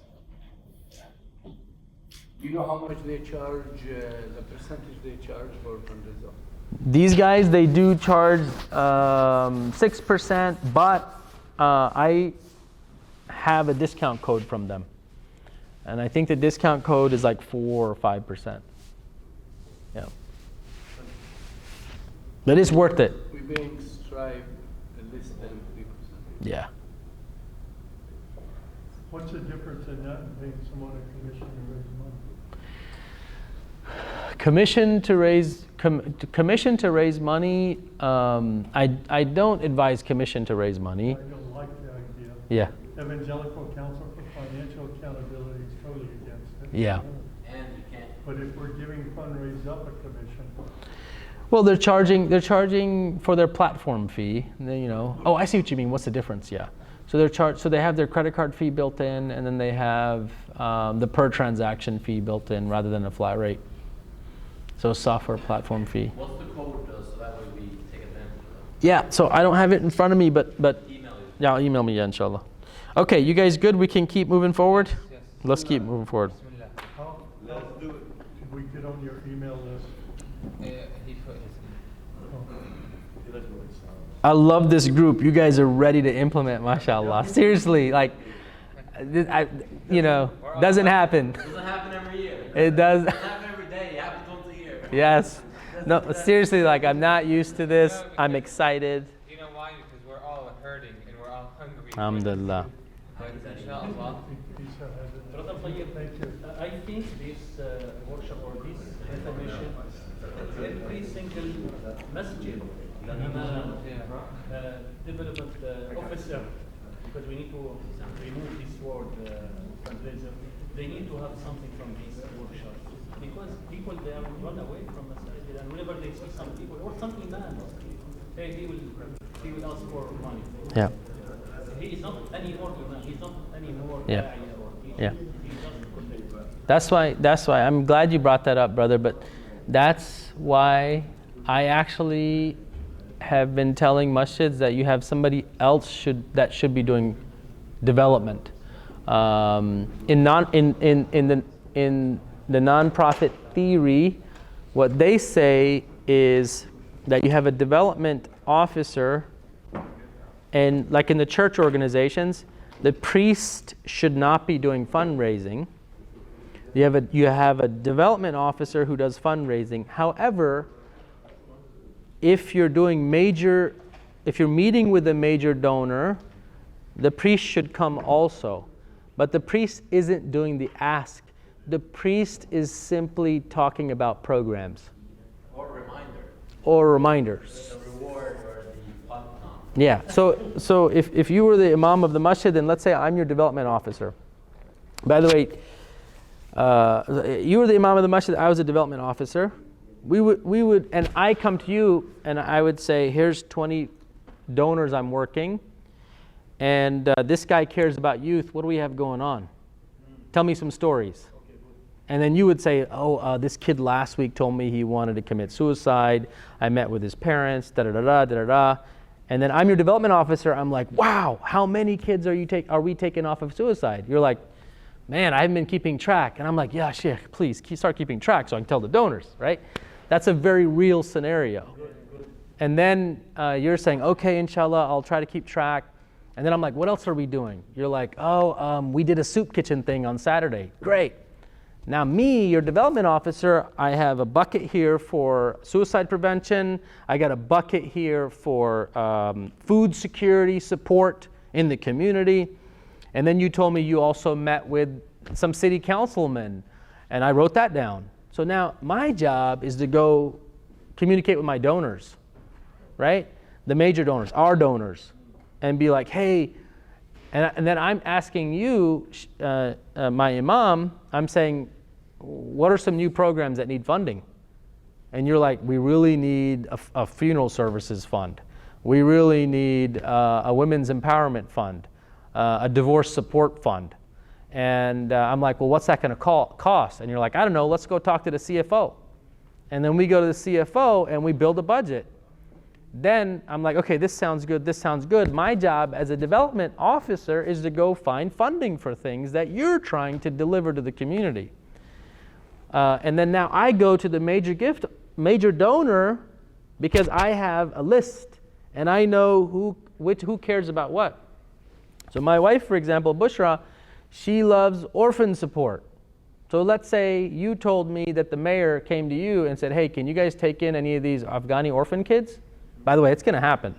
Do you know how much they charge, the percentage they charge for fundraising? These guys, they do charge 6%, but I have a discount code from them. And I think the discount code is like 4 or 5%. Yeah. But it's worth it. We're paying Stripe less than 3%. Yeah. What's the difference in that and paying someone a commission to raise money? Commission to raise money. I don't advise commission to raise money. I don't like the idea. Yeah. Evangelical Council for Financial Accountability is totally against it. Yeah. And you can't. But if we're giving fundraise up a commission, Well, they're charging for their platform fee. You know. Oh, I see what you mean. What's the difference? Yeah. So they're charged. So they have their credit card fee built in, and then they have the per transaction fee built in rather than a flat rate. So a software platform fee. What's the code though, so that way we take advantage of that? Yeah. So I don't have it in front of me, but Email you. yeah, email me, yeah, inshallah. Okay, you guys good? We can keep moving forward. Yes. Let's keep moving forward. how should we get on your email list? I love this group. You guys are ready to implement, mashallah. Seriously, like, doesn't happen. It doesn't happen every year. It does. It doesn't happen every day. It happens once a year. Yes. No, seriously, like, I'm not used to this. I'm excited. You know why? Because we're all hurting and we're all hungry. Alhamdulillah. But inshallah. Brother Tayyib, I think this workshop or this information, every single masjid, development officer, because we need to remove this word fundraiser, they need to have something from this workshop. Because people, they are run away from masjid, and whenever they see some people or some imam, he will ask for money. Yeah. He is not anymore imam. He's not anymore. Yeah. Yeah. He's just That's why I'm glad you brought that up, brother. But that's why I actually have been telling masjids that you have somebody else that should be doing development. In the nonprofit theory, what they say is that you have a development officer, and like in the church organizations, the priest should not be doing fundraising. You have a development officer who does fundraising. However, if you're meeting with a major donor, the priest should come also. But the priest isn't doing the ask. The priest is simply talking about programs. Or reminders. The reward or the fun. Yeah. So if you were the imam of the masjid, then let's say I'm your development officer. By the way, you were the imam of the masjid, I was a development officer. We would, and I come to you and I would say, here's 20 donors I'm working, and this guy cares about youth. What do we have going on? Tell me some stories. And then you would say, this kid last week told me he wanted to commit suicide. I met with his parents, da-da-da-da. And then I'm your development officer. I'm like, wow, how many kids are we taking off of suicide? You're like, man, I haven't been keeping track. And I'm like, yeah, Sheikh, please start keeping track so I can tell the donors, right? That's a very real scenario. And then you're saying, okay, inshallah, I'll try to keep track. And then I'm like, what else are we doing? You're like, we did a soup kitchen thing on Saturday. Great. Now me, your development officer, I have a bucket here for suicide prevention. I got a bucket here for food security support in the community. And then you told me you also met with some city councilmen, and I wrote that down. So now my job is to go communicate with my donors, right? The major donors, our donors, and be like, hey, and then I'm asking you, my imam, I'm saying, what are some new programs that need funding? And you're like, we really need a funeral services fund. We really need a women's empowerment fund, a divorce support fund. And I'm like, well, what's that going to cost? And you're like, I don't know, let's go talk to the CFO. And then we go to the CFO and we build a budget. Then I'm like, okay, this sounds good, this sounds good. My job as a development officer is to go find funding for things that you're trying to deliver to the community. And then now I go to the major donor, because I have a list and I know who cares about what. So my wife, for example, Bushra, she loves orphan support. So let's say you told me that the mayor came to you and said, hey, can you guys take in any of these Afghani orphan kids? By the way, it's going to happen.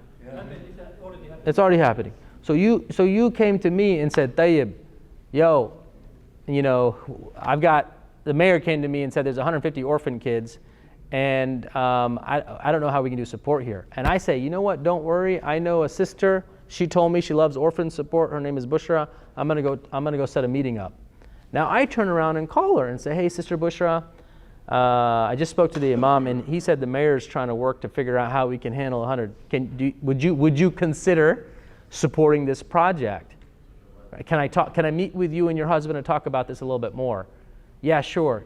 It's already happening. So you came to me and said, Tayyib, I've got the mayor came to me and said there's 150 orphan kids, and I don't know how we can do support here. And I say, you know what, don't worry, I know a sister, she told me she loves orphan support, her name is Bushra, I'm gonna go set a meeting up. Now I turn around and call her and say, hey, Sister Bushra, I just spoke to the imam and he said the mayor's trying to work to figure out how we can handle 100. Would you consider supporting this project? Can I meet with you and your husband and talk about this a little bit more? Yeah, sure.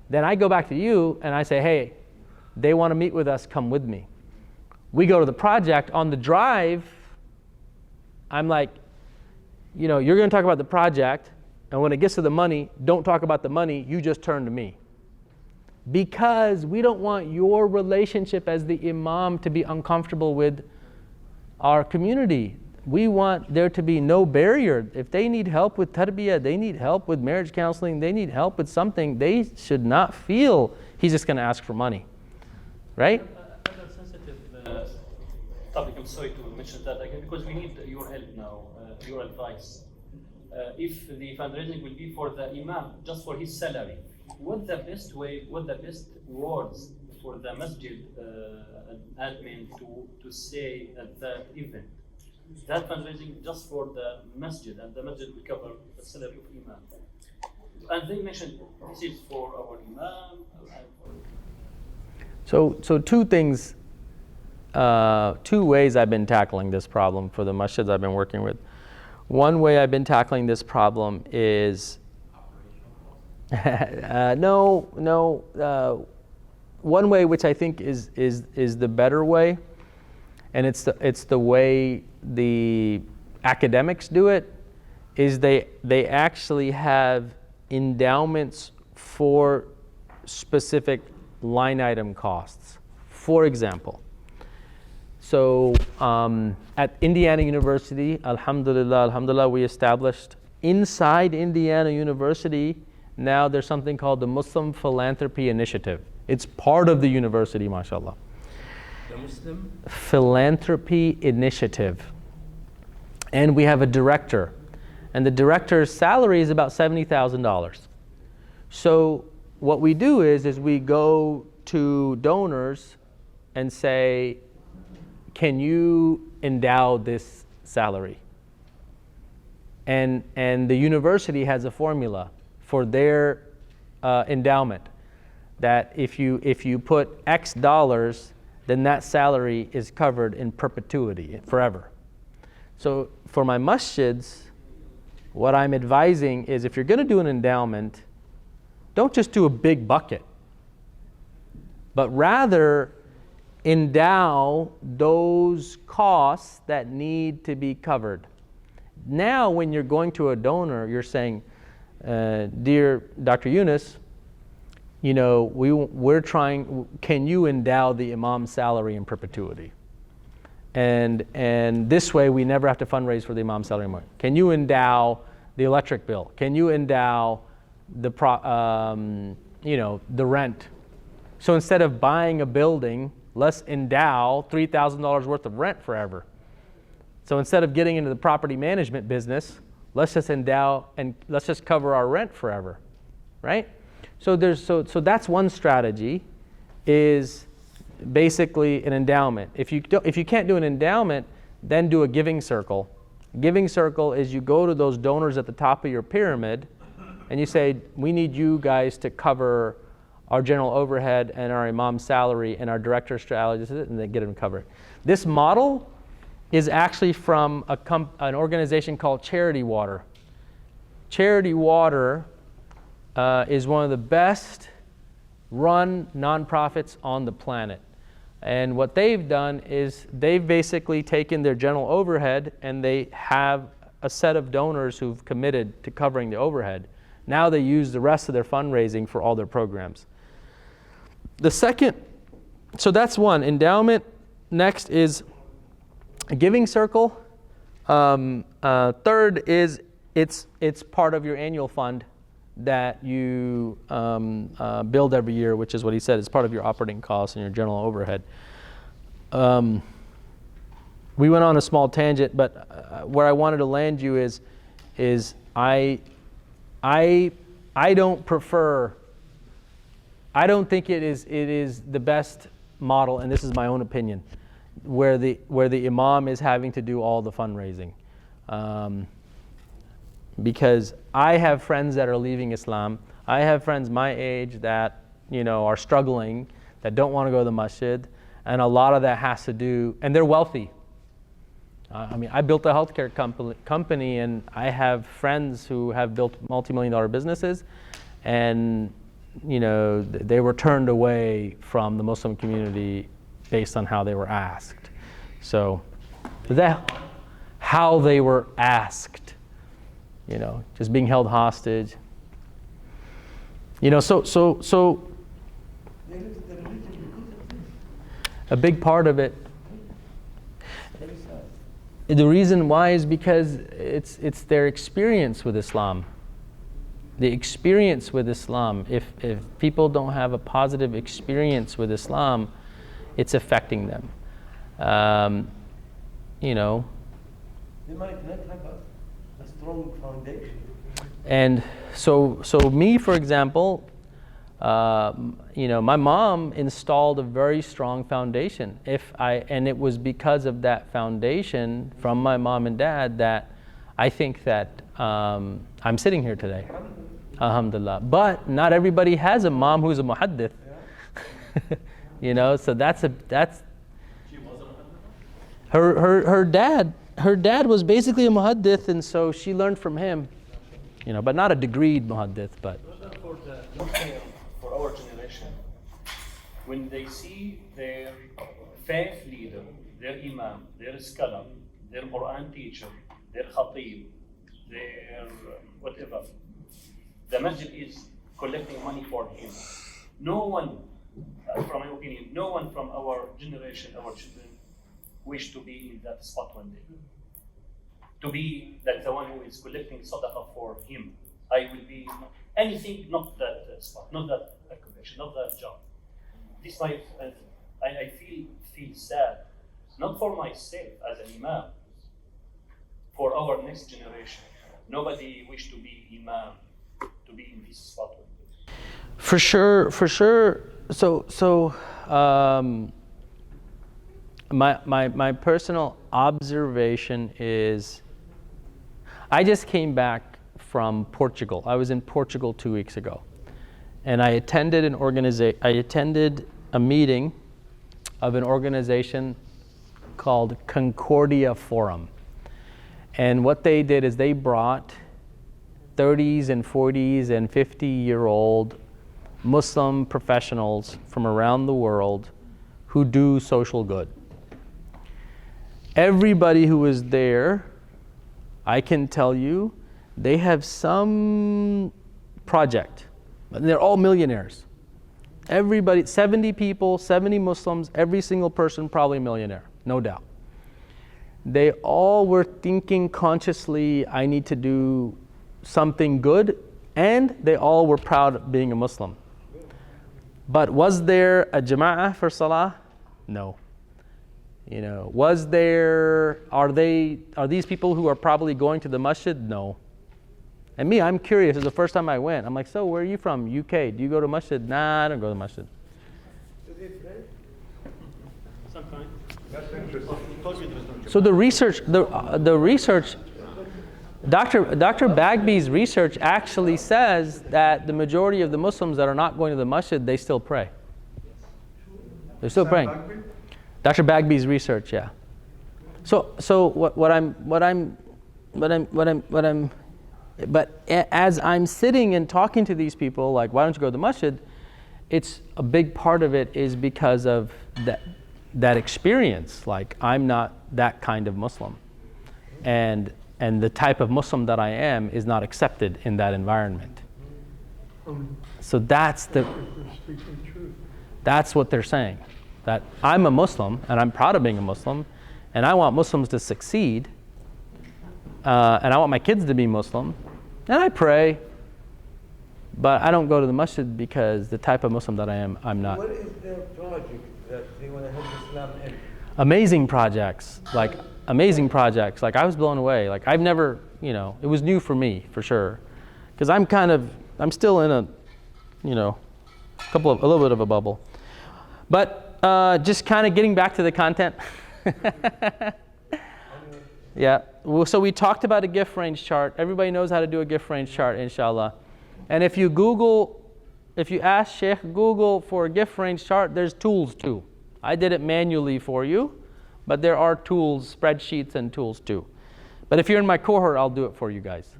Then I go back to you and I say, hey, they want to meet with us, come with me. We go to the project. On the drive, I'm like, you know, you're going to talk about the project, and when it gets to the money, don't talk about the money, you just turn to me. Because we don't want your relationship as the imam to be uncomfortable with our community. We want there to be no barrier. If they need help with tarbiyah, they need help with marriage counseling, they need help with something, they should not feel he's just going to ask for money. Right? Another sensitive topic, I'm sorry to mention that again, because we need your help now, your advice. If the fundraising will be for the imam, just for his salary, what the best words for the masjid admin to say at that event? That fundraising just for the masjid, and the masjid will cover the salary of imam. And they mentioned this is for our imam. So two things, two ways I've been tackling this problem for the masjids I've been working with. One way I've been tackling this problem is one way which I think is the better way, and it's the way the academics do it, is they actually have endowments for specific line item costs. For example, so at Indiana University, alhamdulillah, we established inside Indiana University, now there's something called the Muslim Philanthropy Initiative. It's part of the university, mashallah. The Muslim Philanthropy Initiative. And we have a director. And the director's salary is about $70,000. So what we do is we go to donors and say, can you endow this salary? And the university has a formula for their endowment, that if you put X dollars, then that salary is covered in perpetuity, forever. So for my masjids, what I'm advising is if you're going to do an endowment, don't just do a big bucket, but rather endow those costs that need to be covered. Now when you're going to a donor, you're saying, dear Dr. Yunus, you know, we're trying, can you endow the imam's salary in perpetuity? And this way we never have to fundraise for the imam's salary anymore. Can you endow the electric bill? Can you endow the the rent? So instead of buying a building, let's endow $3,000 worth of rent forever. So instead of getting into the property management business, let's just endow and let's just cover our rent forever, right? So that's one strategy, is basically an endowment. If you can't do an endowment, then do a giving circle. Giving circle is you go to those donors at the top of your pyramid and you say, we need you guys to cover our general overhead and our imam's salary and our director's salary, and then get them covered. This model is actually from an organization called Charity Water. Charity Water is one of the best run nonprofits on the planet. And what they've done is they've basically taken their general overhead and they have a set of donors who've committed to covering the overhead. Now they use the rest of their fundraising for all their programs. The second, so that's one, endowment. Next is a giving circle. Third is it's part of your annual fund that you build every year, which is what he said, is part of your operating costs and your general overhead. We went on a small tangent, but where I wanted to land you is I don't prefer I don't think it is the best model, and this is my own opinion, where the imam is having to do all the fundraising. Because I have friends that are leaving Islam. I have friends my age that, are struggling, that don't want to go to the masjid, and a lot of that has to do, and they're wealthy. I built a healthcare company, and I have friends who have built multi-million-dollar businesses, and they were turned away from the Muslim community based on how they were asked. So, that how they were asked, just being held hostage. So a big part of it. The reason why is because it's their experience with Islam. The experience with Islam. If people don't have a positive experience with Islam, it's affecting them. They might not have a strong foundation. And so me, for example, my mom installed a very strong foundation. And it was because of that foundation from my mom and dad that I think that I'm sitting here today. Alhamdulillah. But not everybody has a mom who's a muhaddith. So that's her dad was basically a muhaddith, and so she learned from him. But not a degreed muhaddith, but. For our generation, when they see their faith leader, their imam, their scholar, their Quran teacher, their khatib, their whatever, the masjid is collecting money for him. No one, from my opinion, no one from our generation, our children, wish to be in that spot one day. To be like the one who is collecting sadaqah for him. I will be anything, not that spot, not that occupation, not that job. This might, I feel sad, not for myself as an imam, for our next generation. Nobody wish to be imam, to be in this spot. For sure. So my personal observation is, I just came back from Portugal. I was in Portugal 2 weeks ago, and I attended a meeting of an organization called Concordia Forum. And what they did is they brought 30s and 40s and 50-year-old Muslim professionals from around the world who do social good. Everybody who was there, I can tell you, they have some project. They're all millionaires. Everybody, 70 people, 70 Muslims, every single person probably a millionaire, no doubt. They all were thinking consciously, I need to do something good, and they all were proud of being a Muslim. But was there a jama'ah for salah? No. Are these people who are probably going to the masjid? No. And me, I'm curious. It's the first time I went. I'm like, so where are you from? UK. Do you go to masjid? Nah, I don't go to masjid. Sometimes. That's interesting. So the research, Dr. Bagby's research actually says that the majority of the Muslims that are not going to the masjid, they still pray. They're still praying. Dr. Bagby's research, yeah. But as I'm sitting and talking to these people, like, why don't you go to the masjid? It's a big part of it is because of that experience. Like, I'm not that kind of Muslim, and the type of Muslim that I am is not accepted in that environment. So that's what they're saying. That I'm a Muslim, and I'm proud of being a Muslim, and I want Muslims to succeed, and I want my kids to be Muslim, and I pray, but I don't go to the masjid because the type of Muslim that I am, I'm not. What is their project that they want to help Islam in? Amazing projects. Like, I was blown away. Like, I've never, it was new for me, for sure. Because I'm still in a, a little bit of a bubble. But just kind of getting back to the content. Yeah, well, so we talked about a gift range chart. Everybody knows how to do a gift range chart, inshallah. And if you ask Sheikh Google for a gift range chart, there's tools too. I did it manually for you, but there are tools, spreadsheets and tools too. But if you're in my cohort, I'll do it for you guys.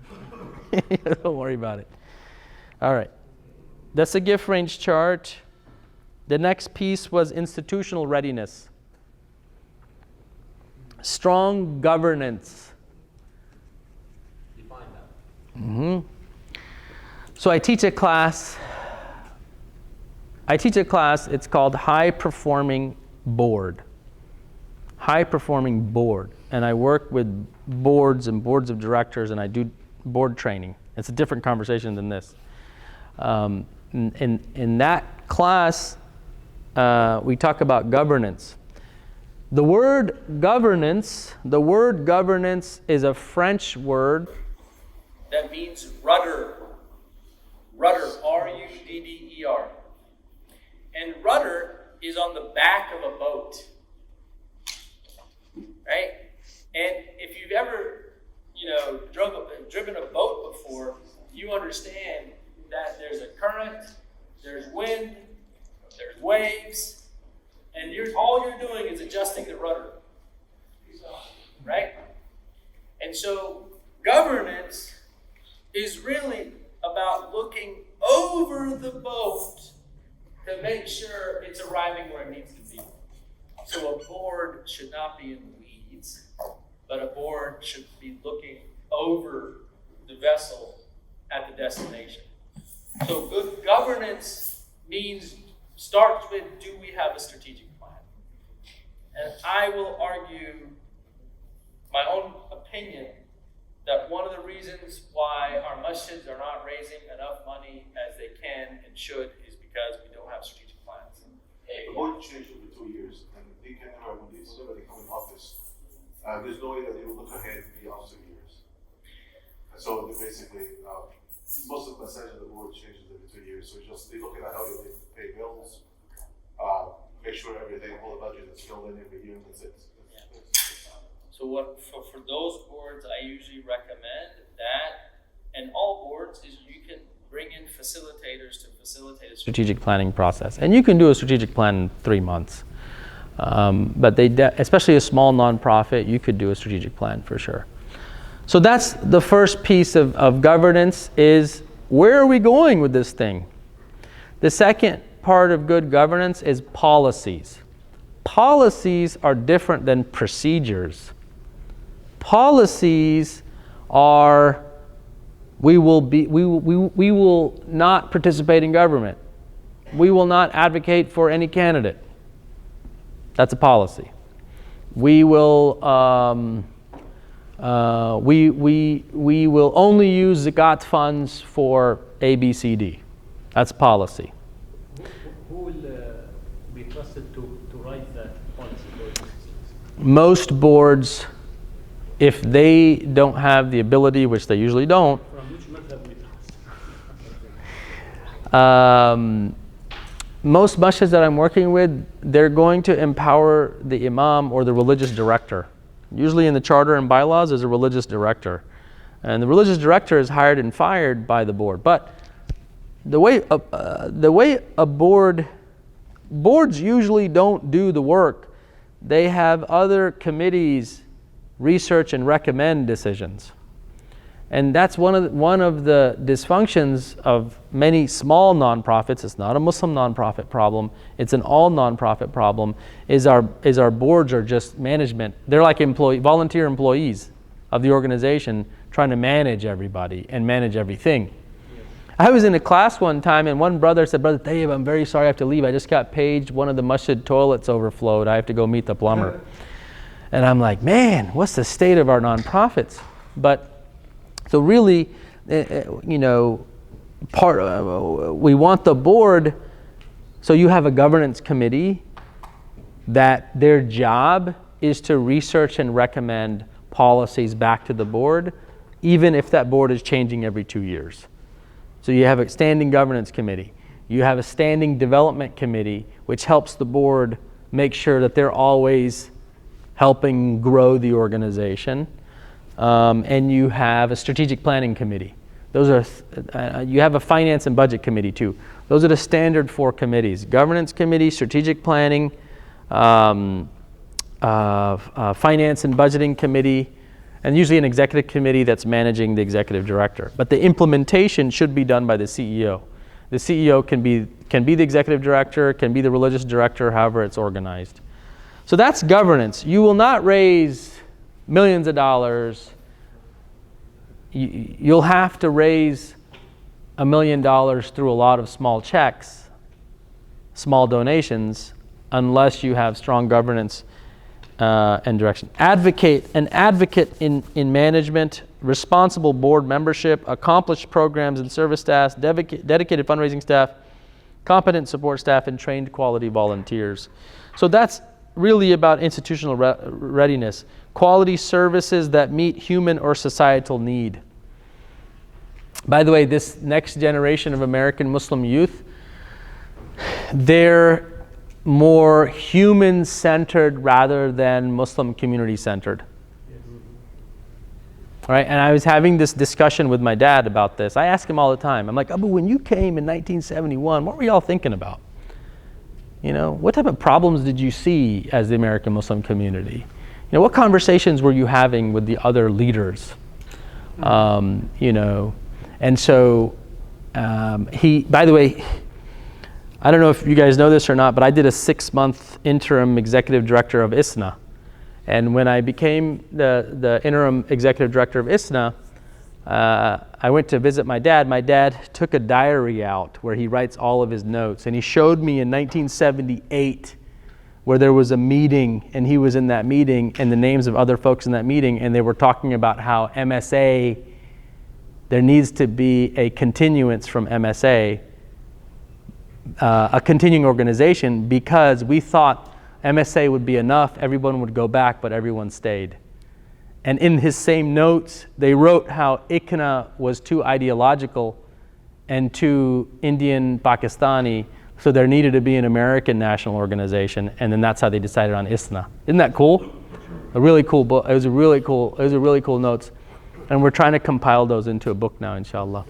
Don't worry about it. All right, that's a gift range chart. The next piece was institutional readiness. Strong governance. Define that. Mm-hmm. So I teach a class, it's called High Performing Board. High Performing Board. And I work with boards and boards of directors, and I do board training. It's a different conversation than this. In that class, we talk about governance. The word governance is a French word that means rudder. Rudder, R-U-D-D-E-R. And rudder is on the back of a boat, right? And if you've ever, driven a boat before, you understand that there's a current, there's wind, there's waves, and all you're doing is adjusting the rudder, right? And so governance is really about looking over the boat to make sure it's arriving where it needs to be. So a board should not be in the weeds, but a board should be looking over the vessel at the destination. So good governance starts with, do we have a strategic plan? And I will argue my own opinion that one of the reasons why our masjids are not raising enough money as they can and should is because we don't have strategic plans. The board changed over 2 years, and they can never, whenever they come in office, there's no way that they will look ahead beyond 2 years. And so they basically, most of the message of the board changes every 2 years. So they look at how they pay bills, make sure everything, all the budget is filled in every year, and that's it. So for those boards, I usually recommend that, and all boards, is you can bring in facilitators to facilitate a strategic planning process. And you can do a strategic plan in 3 months. But especially a small nonprofit, you could do a strategic plan for sure. So that's the first piece of governance, is where are we going with this thing? The second part of good governance is policies. Policies are different than procedures. Policies are, we will not participate in government. We will not advocate for any candidate. That's a policy. We will we will only use zakat funds for A, B, C, D. That's policy. Who will be trusted to write that policy? Most boards, if they don't have the ability, which they usually don't, From which madhab we trust? Most masjids that I'm working with, they're going to empower the imam or the religious director. Usually in the charter and bylaws, there's a religious director. And the religious director is hired and fired by the board. But the way a boards usually don't do the work. They have other committees research and recommend decisions. And that's one of the dysfunctions of many small nonprofits. It's not a Muslim nonprofit problem. It's an all nonprofit problem. Is our boards are just management. They're like volunteer employees of the organization trying to manage everybody and manage everything. I was in a class one time and one brother said, "Brother Tayyib, I'm very sorry I have to leave. I just got paged. One of the masjid toilets overflowed. I have to go meet the plumber." And I'm like, man, what's the state of our nonprofits? So really, we want the board, so you have a governance committee that their job is to research and recommend policies back to the board, even if that board is changing every 2 years. So you have a standing governance committee. You have a standing development committee, which helps the board make sure that they're always helping grow the organization. And you have a strategic planning committee. Those are, you have a finance and budget committee too. Those are the standard 4 committees: governance committee, strategic planning, finance and budgeting committee, and usually an executive committee that's managing the executive director. But the implementation should be done by the CEO. The CEO can be the executive director, can be the religious director, however it's organized. So that's governance. You will not raise millions of dollars. You'll have to raise $1 million through a lot of small checks, small donations, unless you have strong governance and direction. An advocate in management, responsible board membership, accomplished programs and service staff, dedicated fundraising staff, competent support staff, and trained quality volunteers. So that's really about institutional readiness. Quality services that meet human or societal need. By the way, this next generation of American Muslim youth, they're more human-centered rather than Muslim community-centered. All right, and I was having this discussion with my dad about this. I ask him all the time. I'm like, Abu, when you came in 1971, what were y'all thinking about? You know, what type of problems did you see as the American Muslim community? You know, what conversations were you having with the other leaders? You know, and so he, by the way, I don't know if you guys know this or not, but I did a 6-month interim executive director of ISNA. And when I became the interim executive director of ISNA, I went to visit my dad. My dad took a diary out where he writes all of his notes. And he showed me in 1978 where there was a meeting, and he was in that meeting, and the names of other folks in that meeting, and they were talking about how MSA, there needs to be a continuance from MSA, a continuing organization, because we thought MSA would be enough, everyone would go back, but everyone stayed. And in his same notes, they wrote how ICNA was too ideological and too Indian Pakistani, so there needed to be an American national organization, and then that's how they decided on ISNA. Isn't that cool? A really cool book. It was a really cool notes, and we're trying to compile those into a book now, inshallah.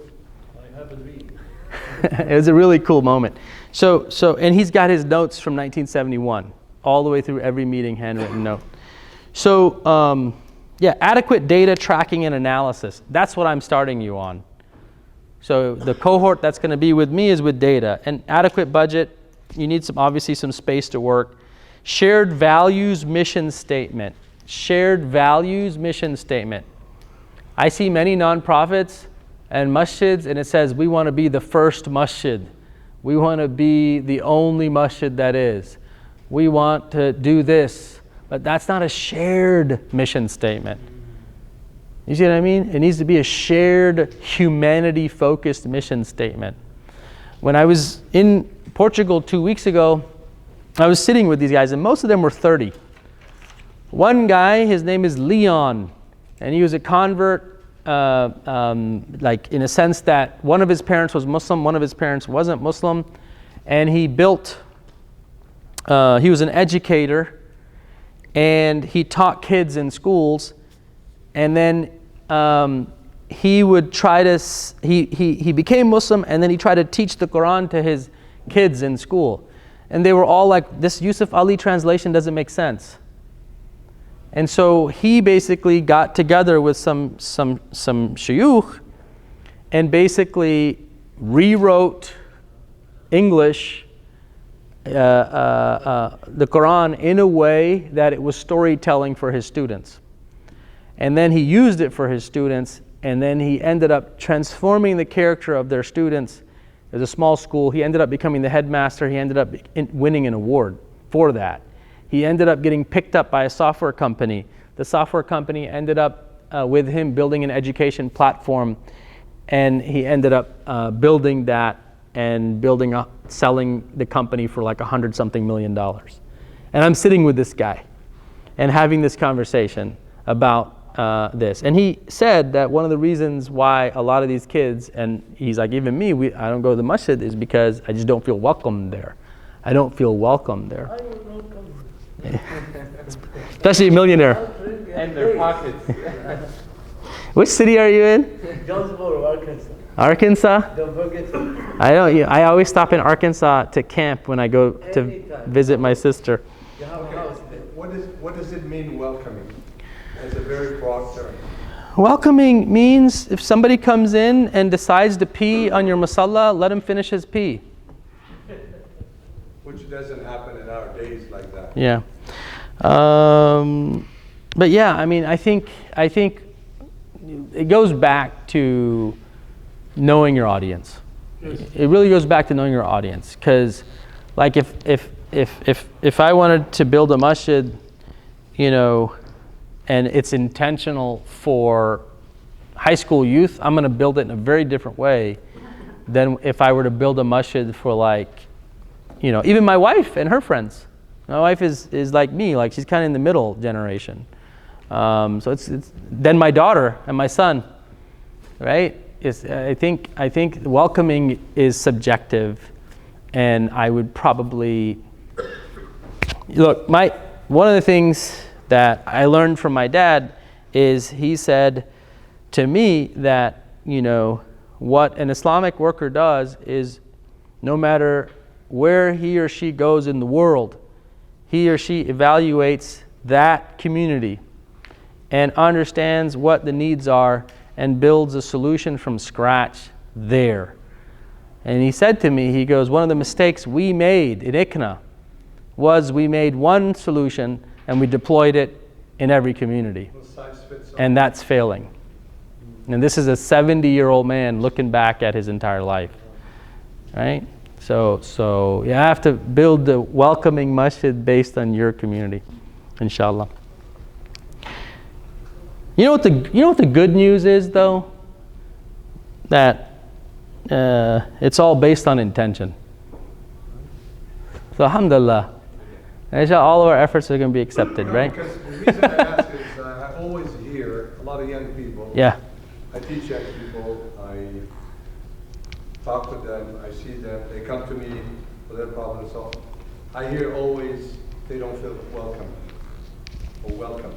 It was a really cool moment. So, and he's got his notes from 1971, all the way through every meeting, handwritten note. So, yeah, adequate data tracking and analysis. That's what I'm starting you on. So the cohort that's going to be with me is with data. And adequate budget, you need obviously some space to work. Shared values mission statement. Shared values mission statement. I see many nonprofits and masjids, and it says, we want to be the first masjid. We want to be the only masjid that is. We want to do this. But that's not a shared mission statement. You see what I mean? It needs to be a shared, humanity-focused mission statement. When I was in Portugal 2 weeks ago, I was sitting with these guys, and most of them were 30. One guy, his name is Leon, and he was a convert, like in a sense that one of his parents was Muslim, one of his parents wasn't Muslim, and he built, he was an educator, and he taught kids in schools, and then he would try to, he became Muslim, and then he tried to teach the Quran to his kids in school. And they were all like, this Yusuf Ali translation doesn't make sense. And so he basically got together with some shuyukh and basically rewrote English, the Quran in a way that it was storytelling for his students. And then he used it for his students, and then he ended up transforming the character of their students. It was a small school. He ended up becoming the headmaster. He ended up winning an award for that. He ended up getting picked up by a software company. The software company ended up with him building an education platform, and he ended up building that and selling the company for like $100-something million. And I'm sitting with this guy and having this conversation about this. And he said that one of the reasons why a lot of these kids, and he's like, even me, I don't go to the masjid, is because I just don't feel welcome there. I don't feel welcome there. Especially a millionaire. And their pockets. Which city are you in? Jonesboro, Arkansas. Arkansas? Don't forget. I always stop in Arkansas to camp when I go to visit my sister. What does it mean, welcoming? It's a very broad term. Welcoming means if somebody comes in and decides to pee on your masalla, let him finish his pee. Which doesn't happen in our days like that. Yeah. But yeah, I mean, I think it goes back to knowing your audience. It really goes back to knowing your audience, because like if I wanted to build a masjid, and it's intentional for high school youth, I'm going to build it in a very different way than if I were to build a masjid for even my wife and her friends. My wife is like me, like she's kind of in the middle generation. So it's then my daughter and my son, right? I think welcoming is subjective, and I would probably look. One of the things that I learned from my dad is he said to me that what an Islamic worker does is no matter where he or she goes in the world, he or she evaluates that community and understands what the needs are and builds a solution from scratch there. And he said to me, he goes, one of the mistakes we made in ICNA was we made one solution and we deployed it in every community. And that's failing. And this is a 70-year-old man looking back at his entire life, right? So you have to build the welcoming masjid based on your community, inshallah. You know what the good news is, though? That it's all based on intention. So alhamdulillah, inshallah, all of our efforts are going to be accepted, right? Because the reason I ask is I always hear a lot of young people. Yeah. I teach young people. I talk to them. I see them. They come to me for their problems. So I hear always they don't feel welcome or welcome.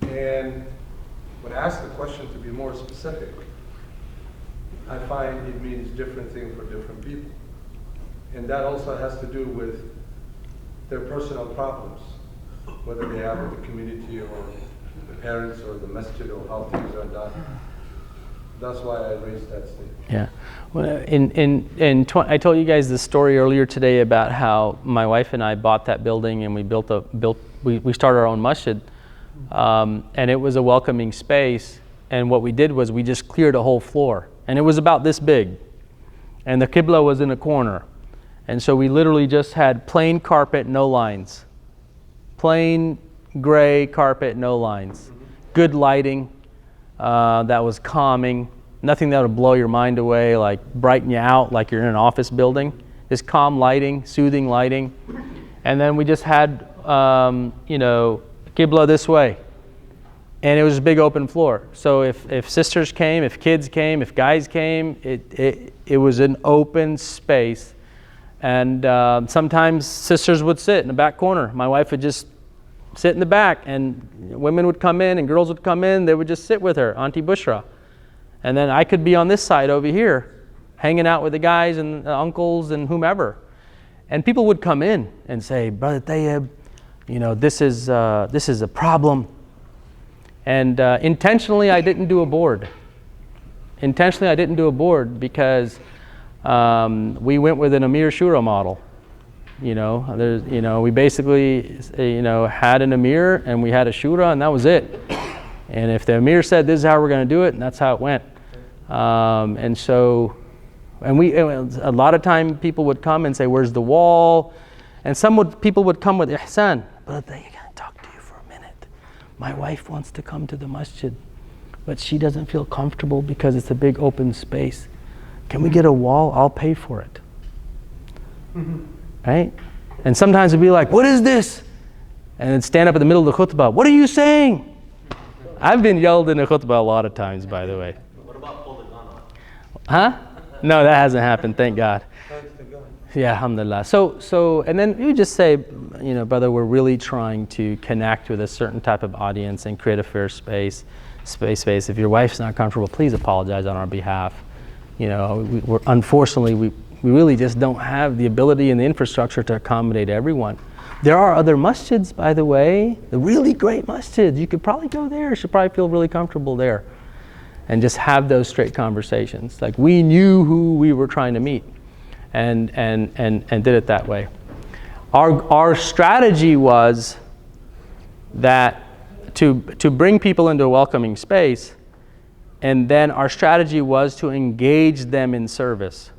And when I ask the question to be more specific, I find it means different things for different people. And that also has to do with their personal problems, whether they have with the community or the parents or the masjid or how things are done. That's why I raised that statement. Yeah. Well, I told you guys this story earlier today about how my wife and I bought that building and we started our own masjid. And it was a welcoming space, and what we did was we just cleared a whole floor, and it was about this big, and the qibla was in a corner, and so we literally just had plain carpet, no lines, plain gray carpet, no lines, good lighting that was calming, nothing that would blow your mind away, like brighten you out like you're in an office building, just calm lighting, soothing lighting, and then we just had qibla this way, and it was a big open floor. So if sisters came, if kids came, if guys came, it was an open space. And sometimes sisters would sit in the back corner. My wife would just sit in the back, and women would come in and girls would come in. They would just sit with her, Auntie Bushra. And then I could be on this side over here, hanging out with the guys and the uncles and whomever. And people would come in and say, Brother Tayyib, this is a problem. And intentionally, I didn't do a board. Intentionally, I didn't do a board because we went with an Amir Shura model. We basically, had an Amir and we had a Shura, and that was it. And if the Amir said this is how we're going to do it, and that's how it went. A lot of time people would come and say, "Where's the wall?" And people would come with ihsan. But they can talk to you for a minute. My wife wants to come to the masjid, but she doesn't feel comfortable because it's a big open space. Can we get a wall? I'll pay for it. Right? And sometimes it'd be like, what is this? And then stand up in the middle of the khutbah. What are you saying? I've been yelled in a khutbah a lot of times, by the way. What about pull the gun on? Huh? No, that hasn't happened, thank God. Yeah, alhamdulillah. So, and then you just say, brother, we're really trying to connect with a certain type of audience and create a fair space. If your wife's not comfortable, please apologize on our behalf. Unfortunately, we really just don't have the ability and the infrastructure to accommodate everyone. There are other masjids, by the way, the really great masjids. You could probably go there. You should probably feel really comfortable there. And just have those straight conversations. Like, we knew who we were trying to meet and did it that way. Our strategy was that to bring people into a welcoming space, and then our strategy was to engage them in service.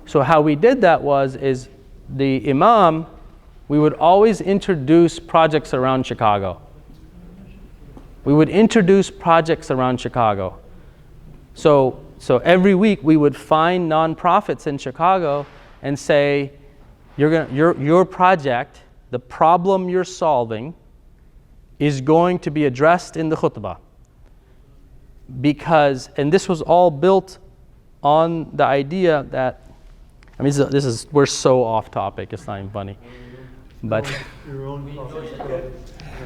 So how we did that is the imam, we would always introduce projects around Chicago. So every week we would find nonprofits in Chicago and say, your project, the problem you're solving, is going to be addressed in the khutbah. And this was all built on the idea that, we're so off topic, it's not even funny. But Your own topic.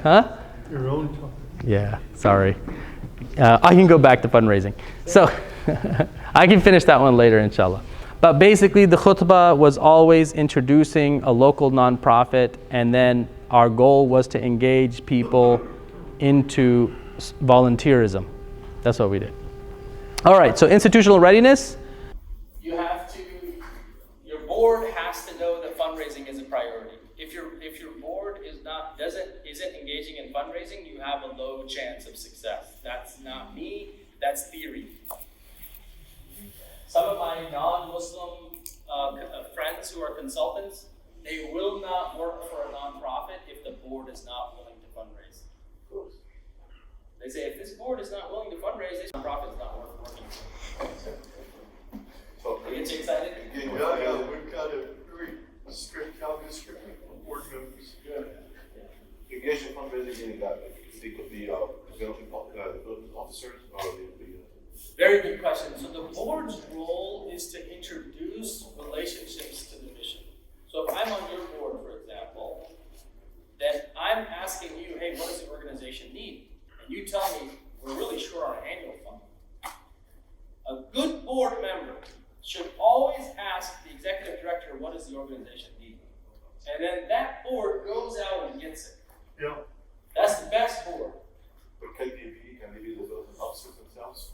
huh? Your own topic. Yeah, sorry. I can go back to fundraising. So I can finish that one later, inshallah. But basically, the khutbah was always introducing a local nonprofit, and then our goal was to engage people into volunteerism. That's what we did. All right, so institutional readiness. Your board has to know that fundraising is a priority. If your board isn't engaging in fundraising, you have a low chance of success. That's not me, that's theory. Some of my non-Muslim friends who are consultants, they will not work for a nonprofit if the board is not willing to fundraise. They say, if this board is not willing to fundraise, this nonprofit is not worth working for. You get you excited? Yeah, we've got a very strict board members. Engagement fundraising, meaning that they could be development officers or Very good question. So the board's role is to introduce relationships to the mission. So if I'm on your board, for example, then I'm asking you, hey, what does the organization need? And you tell me, we're really short on an annual fund. A good board member should always ask the executive director, what does the organization need? And then that board goes out and gets it. Yeah. That's the best board. But KPP, can they be the development officers themselves?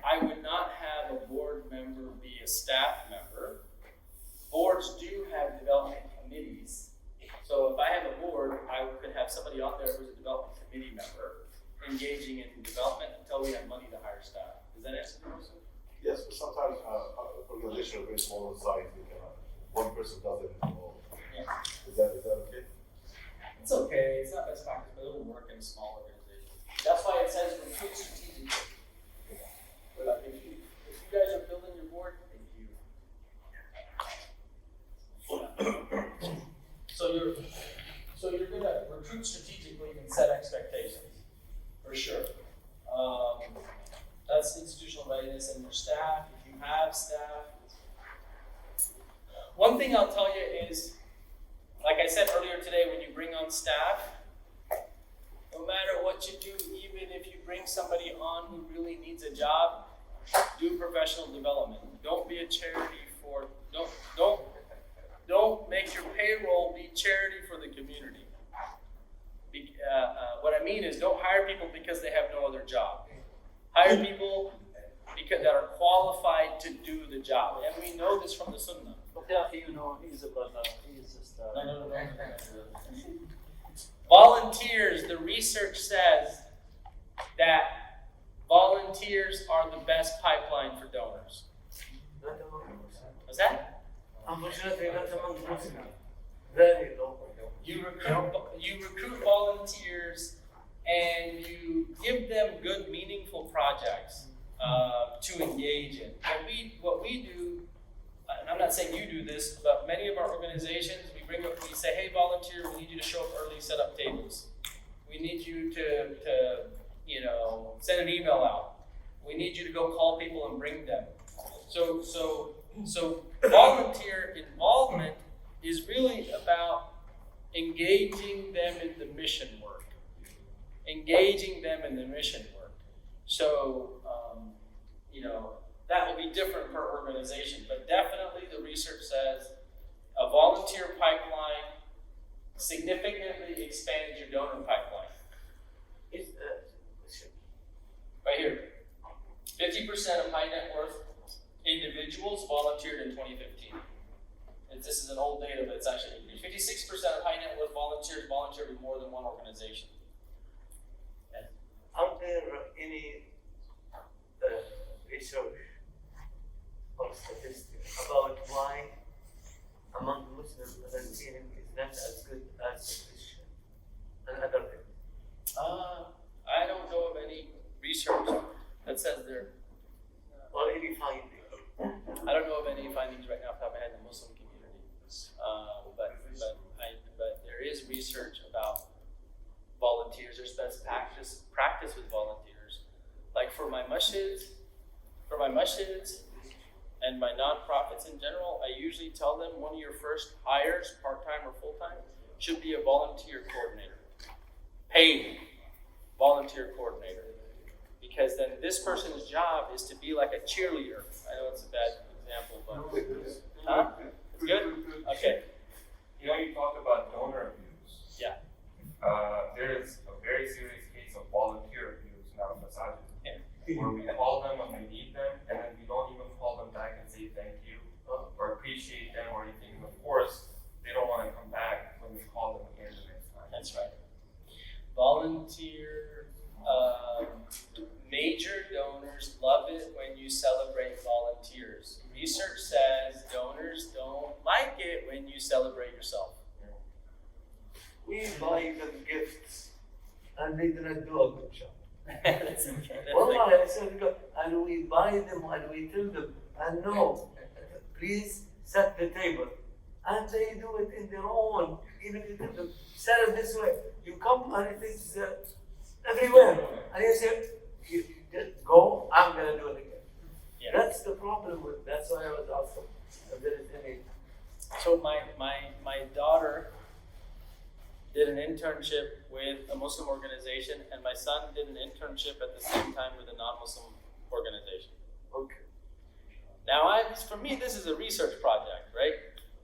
I would not have a board member be a staff member. Boards do have development committees. So if I have a board, I could have somebody on there who's a development committee member engaging in development until we have money to hire staff. Does that answer the question? Yes, but sometimes organizations are very small in size. One person does it all. Yeah. Is that okay? It's okay. It's not best practice, but it will work in a small organization. That's why it says recruit strategically. But like if you guys are building your board, thank you. So you're gonna recruit strategically and set expectations, for sure. That's institutional readiness and your staff. If you have staff, one thing I'll tell you is, like I said earlier today, when you bring on staff, no matter what you do, even if you bring somebody on who really needs a job, do professional development. Don't be a charity for, don't make your payroll be charity for the community. What I mean is, don't hire people because they have no other job. Hire people that are qualified to do the job. And we know this from the Sunnah. He's a brother. He's just No. Volunteers, the research says that volunteers are the best pipeline for donors. What's that? Unfortunately, not among Muslims. Very low. You recruit volunteers and you give them good, meaningful projects to engage in. What we do, and I'm not saying you do this, but many of our organizations, we say, hey, volunteer, we need you to show up early, set up tables. We need you to send an email out. We need you to go call people and bring them. So volunteer involvement is really about engaging them in the mission work. So, that will be different per organization, but definitely the research says a volunteer pipeline significantly expands your donor pipeline. Right here, 50% of high net worth individuals volunteered in 2015. And this is an old data, but it's actually increased. 56% of high net worth volunteers volunteered with more than one organization. Are there any research or statistics about why among Muslims volunteering is not as good as Christian and other things? I don't know of any research that says there. Or any findings? I don't know of any findings right now off the top of my head in the Muslim community. But there is research about volunteers. There's best practice with volunteers. Like for my masjids and my nonprofits in general, I usually tell them one of your first hires, part-time or full-time, should be a volunteer coordinator. Paid volunteer coordinator. Because then this person's job is to be like a cheerleader. I know it's a bad example, but it's good? Okay. You talk about donor abuse. Yeah. There is a very serious case of volunteer abuse now in Masajid. Where we call them when we need them, and then we don't even call them back and say thank you or appreciate them or anything. And of course, they don't want to come back when we call them again the next time. That's right. Volunteer, major donors love it when you celebrate volunteers. Research says donors don't like it when you celebrate yourself. We buy them gifts and they didn't do a good job. That's and we buy them and we tell them, and no, please set the table. And they do it in their own, even if you tell them, set it this way. You come and it is everywhere. And you say, you just go, I'm going to do it again. Yeah. That's the problem with, that's why I was asking if there is any. So my daughter did an internship with a Muslim organization, and my son did an internship at the same time with a non-Muslim organization. Okay. Now, for me, this is a research project, right?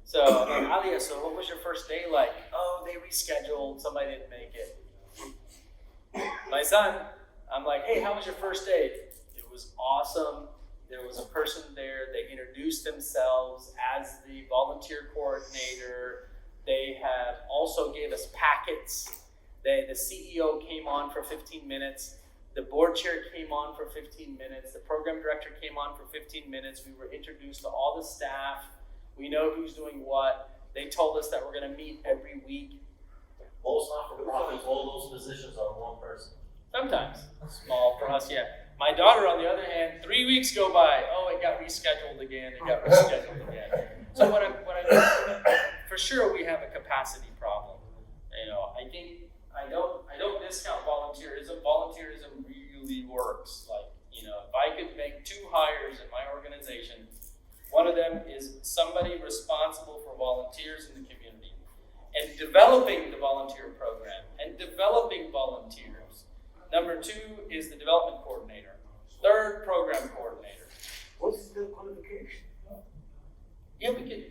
So I'm like, Alia, so what was your first day like? Oh, they rescheduled, somebody didn't make it. My son, I'm like, hey, how was your first day? It was awesome. There was a person there. They introduced themselves as the volunteer coordinator. They have also gave us packets. The CEO came on for 15 minutes. The board chair came on for 15 minutes. The program director came on for 15 minutes. We were introduced to all the staff. We know who's doing what. They told us that we're going to meet every week. Most not-for-profits, all those positions are one person. Sometimes. Small for us, yeah. My daughter, on the other hand, 3 weeks go by. Oh, it got rescheduled again. So what I for sure we have a capacity problem. I think I don't discount volunteerism. Volunteerism really works. If I could make 2 hires in my organization, one of them is somebody responsible for volunteers in the community and developing the volunteer program and developing volunteers. Number 2 is the development coordinator. 3rd, program coordinator. What is the qualification? Yeah, we can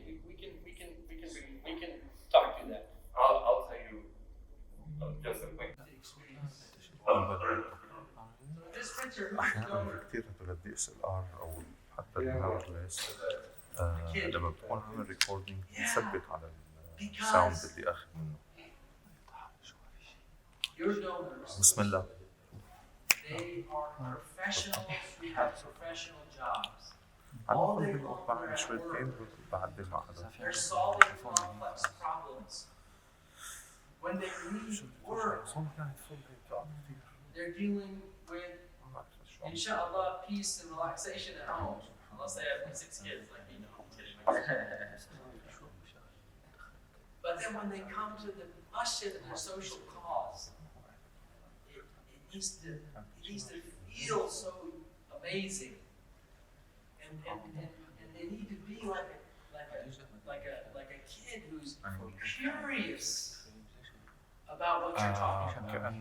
talk to that. I'll tell you just a quick. أحيانا كثير هدول الدي اس ال ار او حتى الوايرلس لما بتكون عامل ريكوردينج بثبت على الساوند اللي اخذ منه. بسم الله. They are professionals who have professional jobs. All day long they're at work. They're solving complex problems. When they leave work, they're dealing with, inshallah, peace and relaxation at home. Unless they have 6 kids like me. No, I'm kidding. But then when they come to the masjid and their social cause, needs to feel so amazing. And they need to be like a kid who's curious about what you're talking about.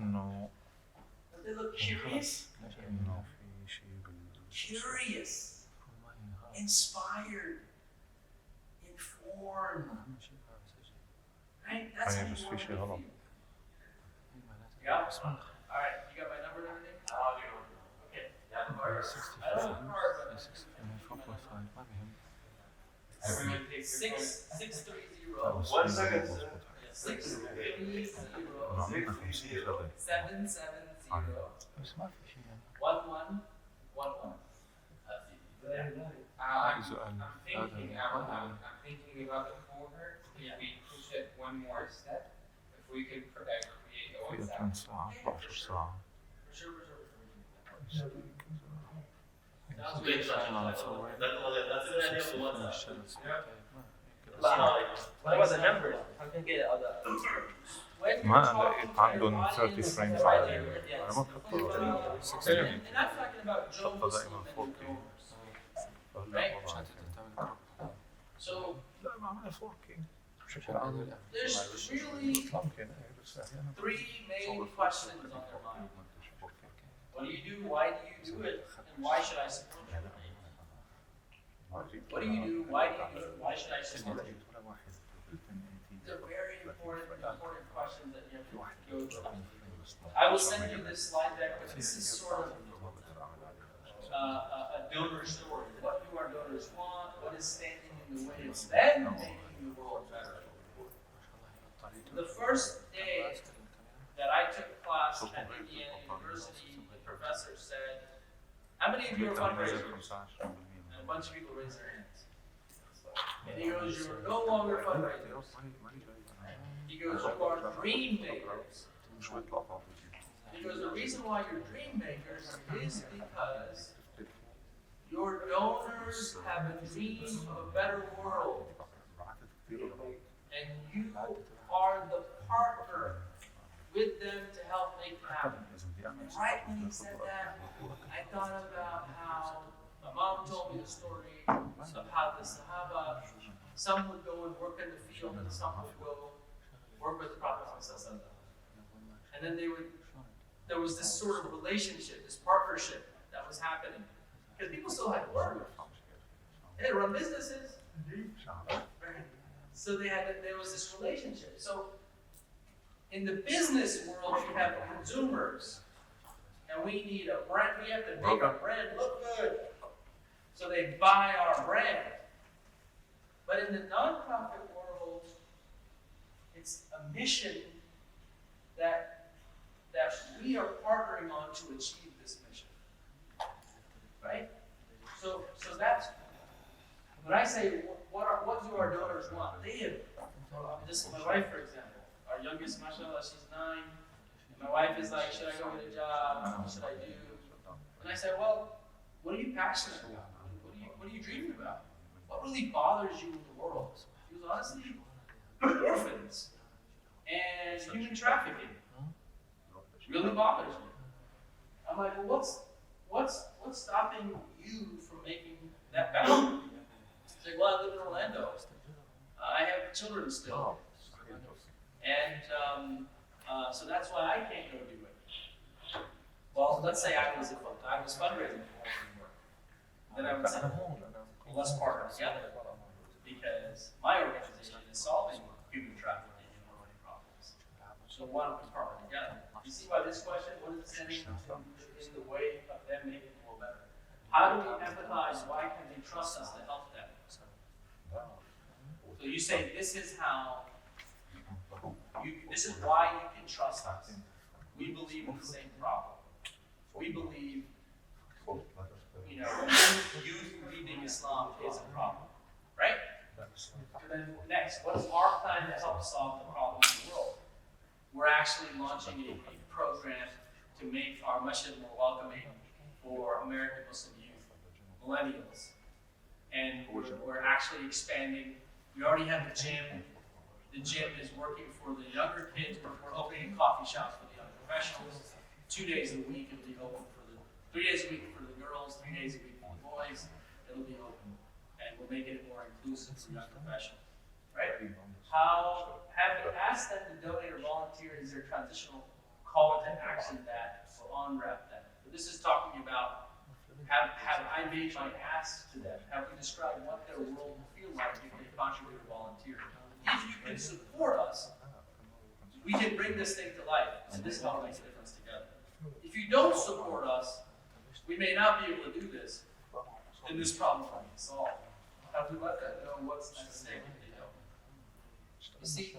Don't they look curious? Curious, inspired, informed. Right? That's how you want to feel. Yeah? Alright, you got my number and everything? Okay. I don't have a card, but everyone takes 630. 1 second, sir. 630 770 1111. I'm thinking about the cohort. If we push it one more step, if we could create a WhatsApp. What about the numbers? How can I get other? ما لقيت عندهم 30 فريمز على انا ما بحطها 60 بحطها دائما 4K فهلا So لا ما عملها 4K there's really three main questions on their mind. What do you do? Why do you do it? And why should I support you? What do you do? Why do you do it? Why should I support you? They're very important questions that you have to go through. I will send you this slide deck, but this is sort of a donor story. What do our donors want? What is standing in the way of them making the world better? The first day that I took class at Indiana University, the professor said, how many of you are fundraisers? And a bunch of people raised their hands. And he goes, you're no longer fundraisers. He goes, you are dream makers. He goes, the reason why you're dream makers is because your donors have a dream of a better world. And you are the partner with them to help make it happen. And right when he said that, I thought about how my mom told me the story of how the Sahaba, some would go and work in the field and some would go work with the Prophet. And then there was this sort of relationship, this partnership that was happening. Because people still had to work. They had to run businesses. So there was this relationship. So in the business world, you have consumers. And we need a brand, we have to make our brand look good. So they buy our brand. But in the nonprofit world, it's a mission that we are partnering on to achieve this mission. Right? So that's when I say what do our donors want? They have this my wife, for example. Our youngest, mashallah, she's 9. And my wife is like, should I go get a job? What should I do? And I said, well, what are you passionate about? What are you dreaming about? What really bothers you in the world? She was honestly orphans and human trafficking. Really bothers me. I'm like, well, what's stopping you from making that better? She's like, well, I live in Orlando. I have children still. And so that's why I can't go do it. Well, let's say I was fundraising. Then I would say, well, let's partner together. Because my organization is solving human trafficking and money problems. So why don't we partner together? You see why this question, what is standing in the way of them making the world better? How do we empathize? Why can they trust us to help them? So you say, this is why you can trust us. We believe in the same problem. We believe, youth leaving Islam is a problem, right? And then next, what's our plan to help solve the problems in the world? We're actually launching a program to make our masjid more welcoming for American Muslim youth, millennials. And we're actually expanding. We already have a gym. The gym is working for the younger kids, but we're opening coffee shops for the young professionals. 2 days a week it'll be open for the 3 days a week for the girls, 3 days a week for the boys. It'll be open, and we're making it more inclusive for young professionals. Right? How have you asked them to donate or volunteer? Is there a transitional call to action that will unwrap that? But this is talking about have I made my ask to them? Have we described what their world will feel like if they contribute or volunteer? If you can support us, we can bring this thing to life, and this is how it makes a difference together. If you don't support us, we may not be able to do this, and this problem will be solved. Have we let them know what's at stake if they don't? You see,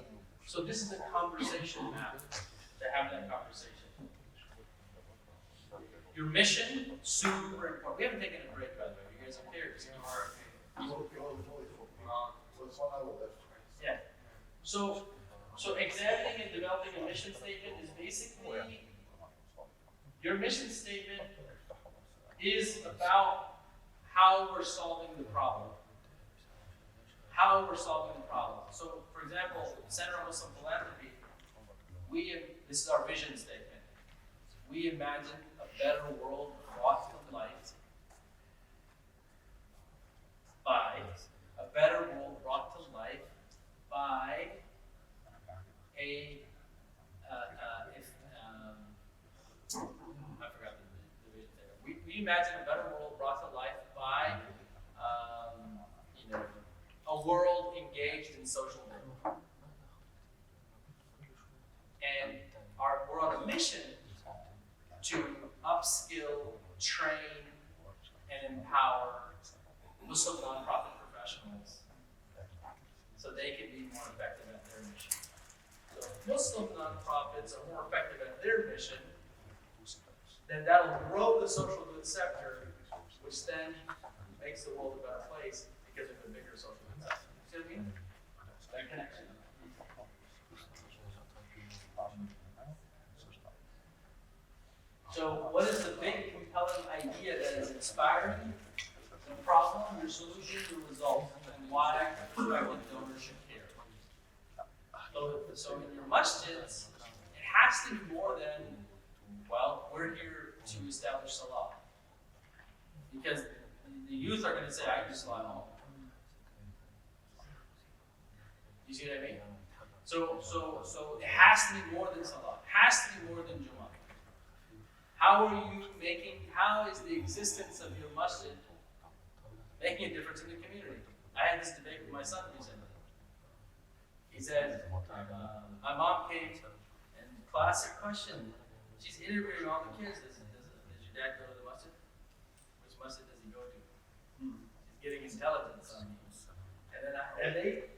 so this is a conversation map to have that conversation. Your mission, super important. We haven't taken a break, by the way. You guys okay? Or just yeah. So examining and developing a mission statement is basically your mission statement is about how we're solving the problem. How we're solving the problem. So, for example, Center of Muslim Philanthropy, this is our vision statement. We imagine a better world brought to life by a better world brought to life by I forgot the vision statement. We imagine a better world brought to life by a world engaged in social good. And we're on a mission to upskill, train, and empower Muslim nonprofit professionals so they can be more effective at their mission. So if Muslim nonprofits are more effective at their mission, then that'll grow the social good sector, which then makes the world a better place because of the bigger social good sector. See what I mean? That connection. So what is the big compelling idea that is inspiring? The problem, your solution, your result, and why prospective donors should care. So in your masjids, it has to be more than, well, we're here to establish salah. Because the youth are going to say, I do salah at home. You see what I mean? So it has to be more than salah. It has to be more than Jummah. How is the existence of your masjid making a difference in the community? I had this debate with my son recently. He said, my mom came, and classic question, she's interviewing all the kids. Does your dad go to the masjid? Which masjid does he go to? He's getting intelligence on me. And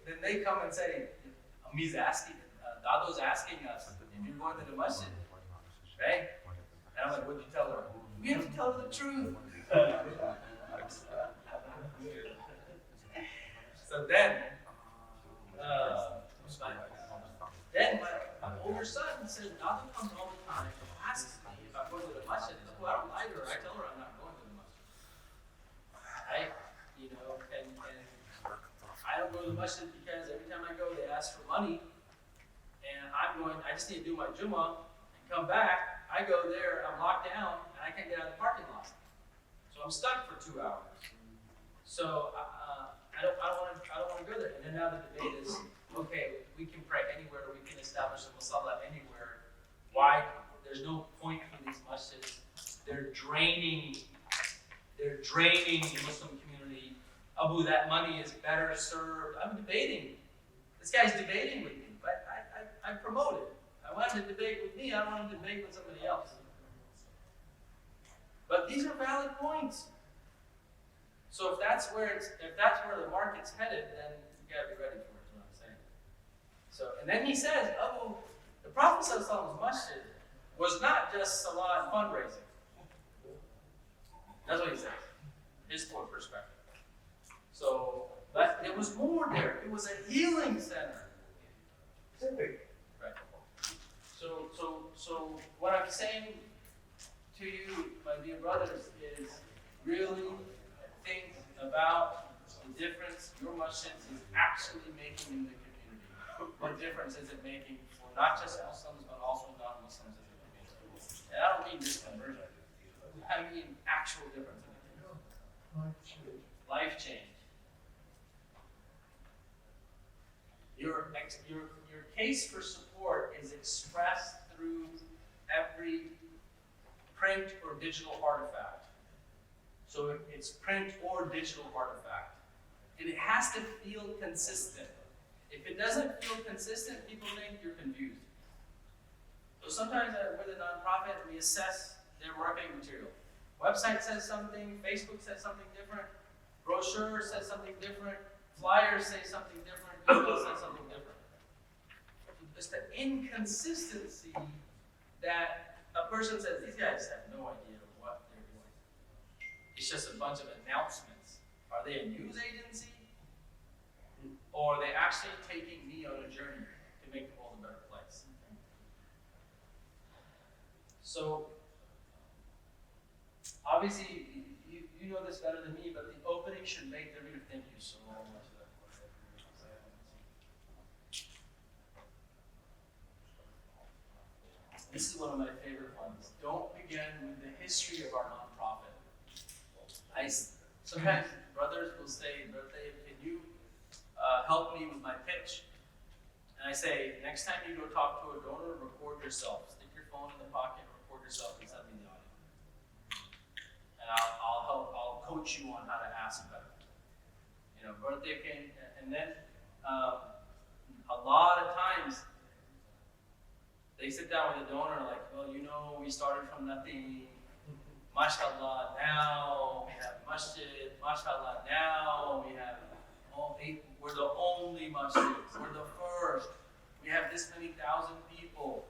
then they come and say, Ami's asking, Dado's asking us if you're going to the masjid, right? And I'm like, what'd you tell her? We have to tell her the truth. So then my older son says, Dado comes all the time and asks me if I'm going to the masjid. Well, I don't lie to her. I tell her I'm not going to the masjid. And I don't go to the masjid because every time I go, they ask for money. And I just need to do my Jummah and come back. I go there, I'm locked down, and I can't get out of the parking lot. So I'm stuck for 2 hours. So I don't want to go there. And then now the debate is, okay, we can pray anywhere, we can establish a musalla anywhere. Why? There's no point in these masjids. They're draining the Muslim community. Abu, that money is better served. I'm debating. This guy's debating with me, but I promote it. I want him to debate with me. I don't want him to debate with somebody else. But these are valid points. So if that's where the market's headed, then you gotta be ready for it. Is what I'm saying. So and then he says, Abu, the Prophet ﷺ's masjid was not just salah and fundraising. That's what he says. His perspective. So, but there was more there. It was a healing center. Right. So what I'm saying to you, my dear brothers, is really think about the difference your masjid is actually making in the community. What difference is it making for not just Muslims, but also non-Muslims in the community? And I don't mean just conversion. I mean actual difference. Life change. Your case for support is expressed through every print or digital artifact. So it's print or digital artifact. And it has to feel consistent. If it doesn't feel consistent, people think you're confused. So sometimes with a nonprofit, we assess their marketing material. Website says something, Facebook says something different, brochure says something different, flyers say something different, email says something different. It's the inconsistency that a person says, these guys have no idea what they're doing. It's just a bunch of announcements. Are they a news agency? Or are they actually taking me on a journey to make the world a better place? So, obviously, you know this better than me, but the opening should make the reader thank you so much. This is one of my favorite ones. Don't begin with the history of our nonprofit. Sometimes brothers will say, "Brother, can you help me with my pitch?" And I say, next time you go talk to a donor, record yourself. Stick your phone in the pocket, record yourself, and send me the audio. And I'll coach you on how to ask better. You know, birthday came, and then a lot of times they sit down with a donor like, well, you know, we started from nothing. Mashallah, now we have masjid. Mashallah, now we have we're the only masjid. We're the first. We have this many thousand people.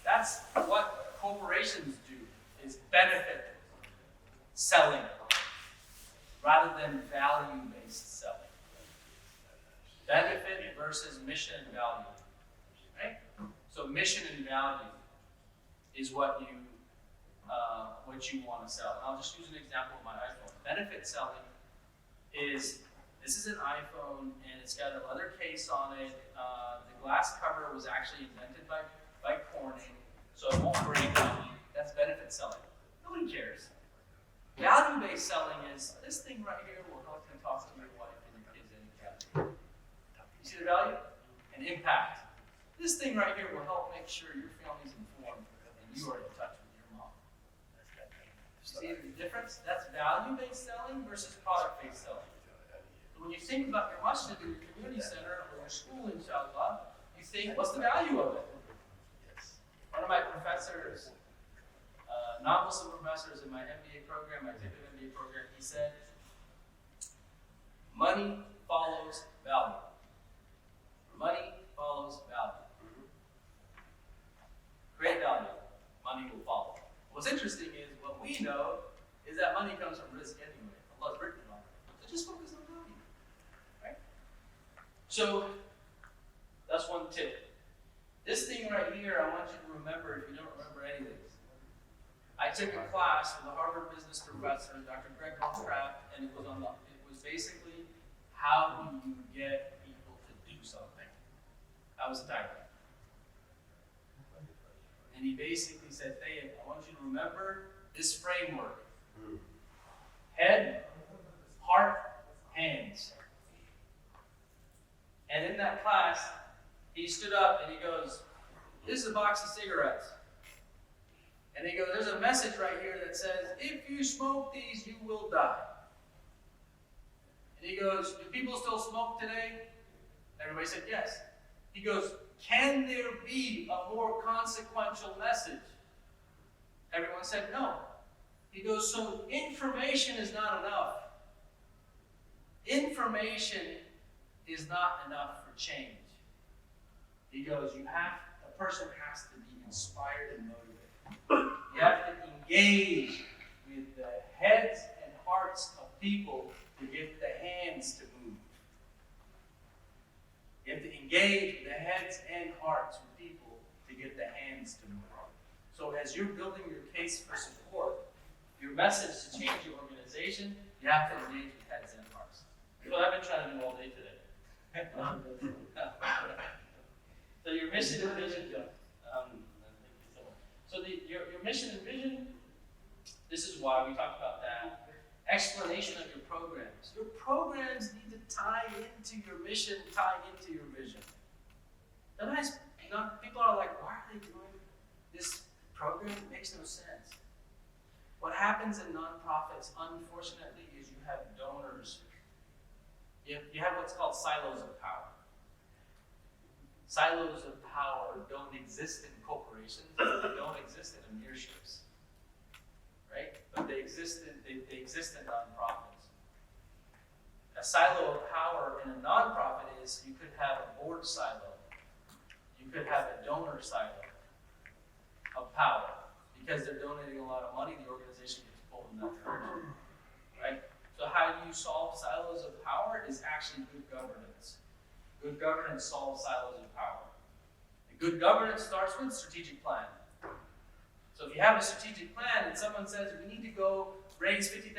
That's what corporations do, is benefit selling rather than value-based selling. Benefit versus mission and value. Right? So mission and value is what you want to sell. And I'll just use an example of my iPhone. Benefit selling is, this is an iPhone and it's got a leather case on it. The glass cover was actually invented by Corning, so it won't break down. That's benefit selling. Nobody cares. Value-based selling is, this thing right here will help you talk to your wife and your kids any category. You see the value? And impact. This thing right here will help make sure your family's informed and you are in touch with your mom. See the difference? That's value-based selling versus product-based selling. So when you think about your masjid or your community center or your school, inshallah, you think, what's the value of it? One of my professors, non-Muslim professors in my MBA program, my executive MBA program, he said, money follows value. Money follows value. Create value, money will follow. What's interesting is, what we know is that money comes from risk anyway. Allah's written it on it. So just focus on value. Right? So, that's one tip. This thing right here, I want you to remember if you don't remember any of this. I took a class with a Harvard business professor, Dr. Greg Goldcraft, and it was basically, how do you get people to do something? That was the title. And he basically said, Thayeb, I want you to remember this framework. Head, heart, hands. And in that class, he stood up and he goes, this is a box of cigarettes. And he goes, there's a message right here that says, if you smoke these, you will die. And he goes, do people still smoke today? Everybody said yes. He goes, can there be a more consequential message? Everyone said no. He goes, so information is not enough. Information is not enough for change. He goes, a person has to be inspired and motivated. You have to engage with the heads and hearts of people to get the hands to move. You have to engage with the heads and hearts of people to get the hands to move. So as you're building your case for support, your message to change your organization, you have to engage with heads and hearts. That's what I've been trying to do all day today. So your mission and vision, thank you so much. So your mission and vision, this is why we talked about that. Explanation of your programs. Your programs need to tie into your mission, tie into your vision. Sometimes people are like, why are they doing this program? It makes no sense. What happens in nonprofits, unfortunately, is you have donors. You have what's called silos of power. Silos of power don't exist in corporations. They don't exist in emirships, right? But they exist in nonprofits. A silo of power in a nonprofit is you could have a board silo. You could have a donor silo of power. Because they're donating a lot of money, the organization gets pulled in that direction, right? So how do you solve silos of power is actually good governance. Good governance solves silos of power. And good governance starts with strategic plan. So if you have a strategic plan and someone says, we need to go raise $50,000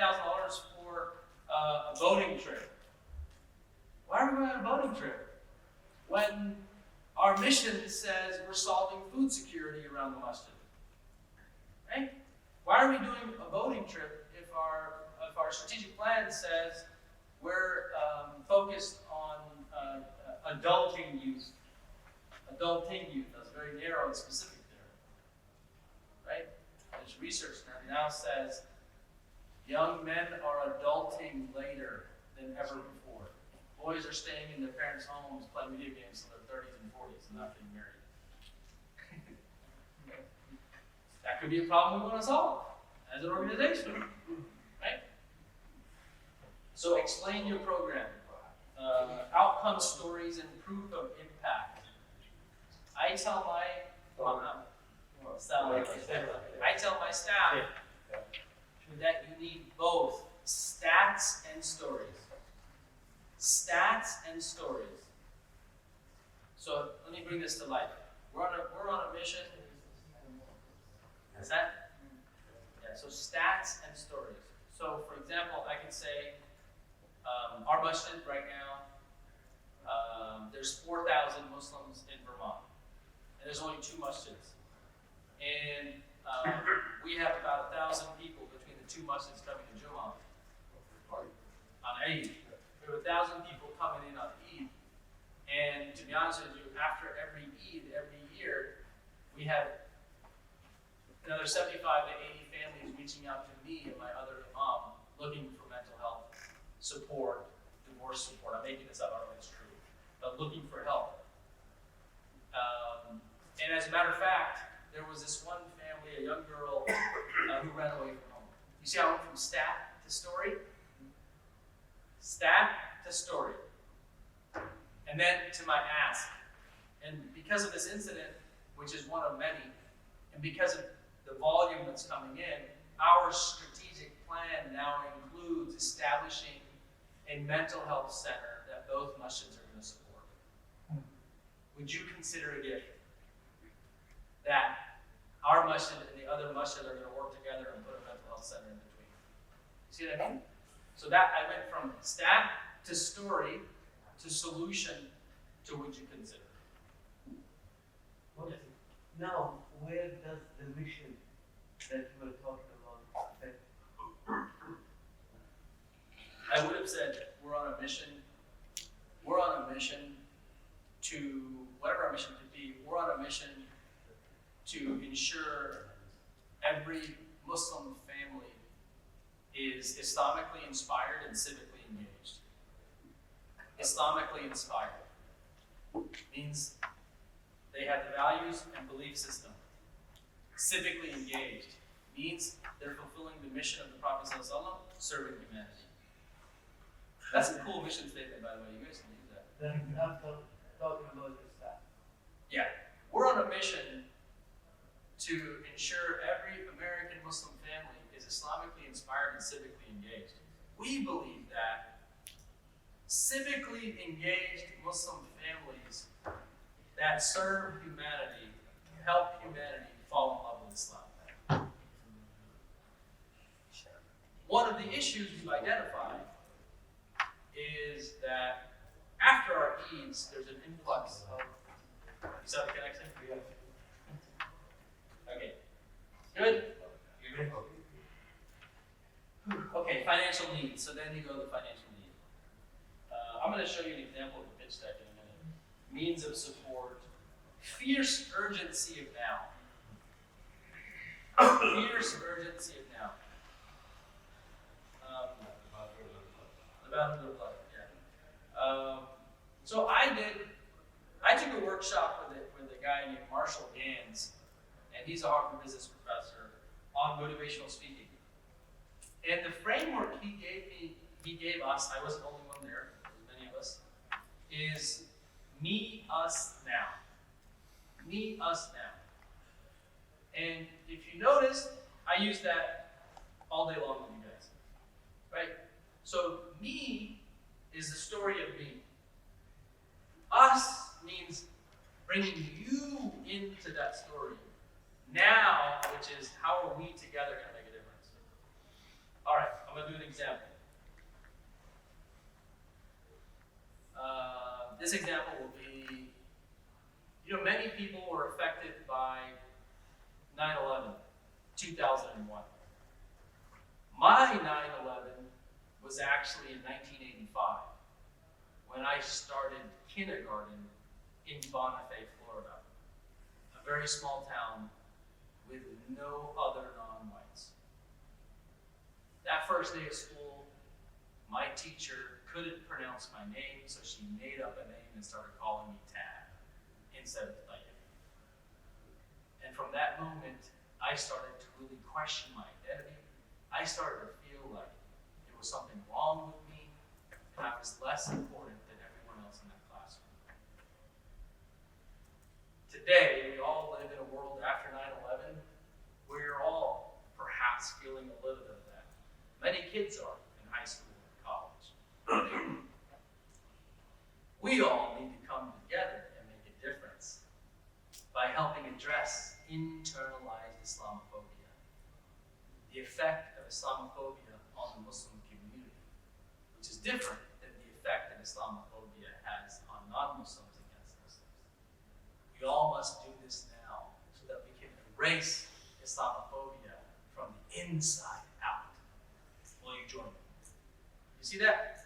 for a boating trip. Why are we going on a boating trip? When our mission says we're solving food security around the masjid. Right? Why are we doing a boating trip if our strategic plan says we're focused on adulting youth? Adulting youth, that's very narrow and specific there. Right? There's research now says young men are adulting later than ever before. Boys are staying in their parents' homes playing video games until their 30s and 40s and not getting married. That could be a problem we want to solve as an organization, right? So explain your program. Outcome stories and proof of impact. I tell my staff that you need both stats and stories. Stats and stories. So let me bring this to life. We're on a mission. Is that? Yeah, so stats and stories. So for example, I could say, our masjid right now, there's 4,000 Muslims in Vermont. And there's only 2 masjids. And we have about 1,000 people between the 2 masjids coming to Jummah on Eid. We have 1,000 people coming in on Eid. And to be honest with you, after every Eid, every year, we have another 75 to 80 families reaching out to me and my other imam looking for mental health support, divorce support. I'm making this up, I don't know if it's true, but looking for help. And as a matter of fact, there was this one family, a young girl, who ran away from home. You see how I went from stat to story? Stat to story. And then to my ask. And because of this incident, which is one of many, and because of the volume that's coming in, our strategic plan now includes establishing a mental health center that both masjids are going to support. Would you consider a gift that our masjid and the other masjid are going to work together and put a mental health center in between? See what I mean? So that I went from stat to story to solution to would you consider. Now, where does the mission that you were talking about fit? I would have said we're on a mission. We're on a mission to, whatever our mission could be, we're on a mission to ensure every Muslim family is Islamically inspired and civically engaged. Islamically inspired means they have the values and belief system. Civically engaged means they're fulfilling the mission of the Prophet ﷺ, serving humanity. That's a cool mission statement, by the way. You guys can use that. Then after talking about the staff. Yeah. We're on a mission to ensure every American Muslim family is Islamically inspired and civically engaged. We believe that civically engaged Muslim families that serve humanity, help humanity fall in love with Islam. One of the issues we've identified is that after our Eids, there's an influx of, you saw the connection? Okay. Okay, financial need. So then you go to the financial need. I'm going to show you an example of the pitch deck in a minute. Means of support. Fierce urgency of now. Fierce urgency of now. About another play, yeah. So I took a workshop with a guy named Marshall Gans, and he's a Harvard business professor, on motivational speaking. And the framework he gave us, I wasn't the only one there, there was many of us, is me, us, now. Me, us, now. And if you notice, I use that all day long with you guys, right? So me is the story of me. Us means bringing you into that story. Now, which is how are we together going to make a difference? All right, I'm going to do an example. This example will be, many people were affected by 9/11, 2001. My 9/11 was actually in 1985, when I started kindergarten in Bonifay, Florida, a very small town with no other non-whites. That first day of school, my teacher couldn't pronounce my name, so she made up a name and started calling me Tad instead of Tayyip. And from that moment, I started to really question my identity. I started to feel like there was something wrong with me, and I was less important than everyone else in that classroom. Today, we all live in a world after 9/11. We're all perhaps feeling a little bit of that. Many kids are in high school and college. We all need to come together and make a difference by helping address internalized Islamophobia, the effect of Islamophobia on the Muslim community, which is different than the effect that Islamophobia has on non-Muslims against Muslims. We all must do this now so that we can erase Islamophobia from the inside out. Will you join me? You see that?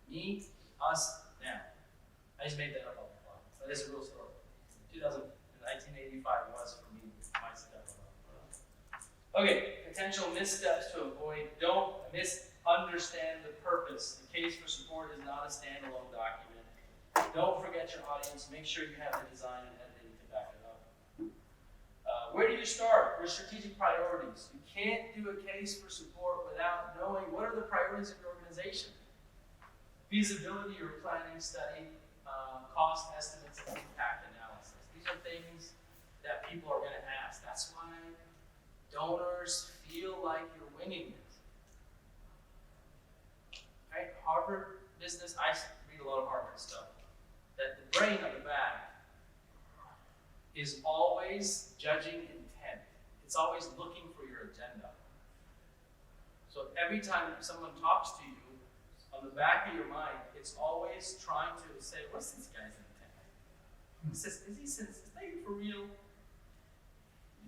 Me, us, now. I just made that up on the fly, but it's a real story. 1985 was for me my step. Okay, potential missteps to avoid. Don't misunderstand the purpose. The case for support is not a standalone document. Don't forget your audience. Make sure you have the design and editing to back it up. Where do you start? Your strategic priorities. You can't do a case for support without knowing what are the priorities of your organization. Feasibility or planning study, cost estimates, and impact analysis. These are things that people are going to ask. That's why donors feel like you're winging it. Right? Harvard business, I read a lot of Harvard stuff, that the brain on the back is always judging intent. It's always looking for your agenda. So every time someone talks to you, on the back of your mind, it's always trying to say, what's this guy's intent? Is he sincere for real?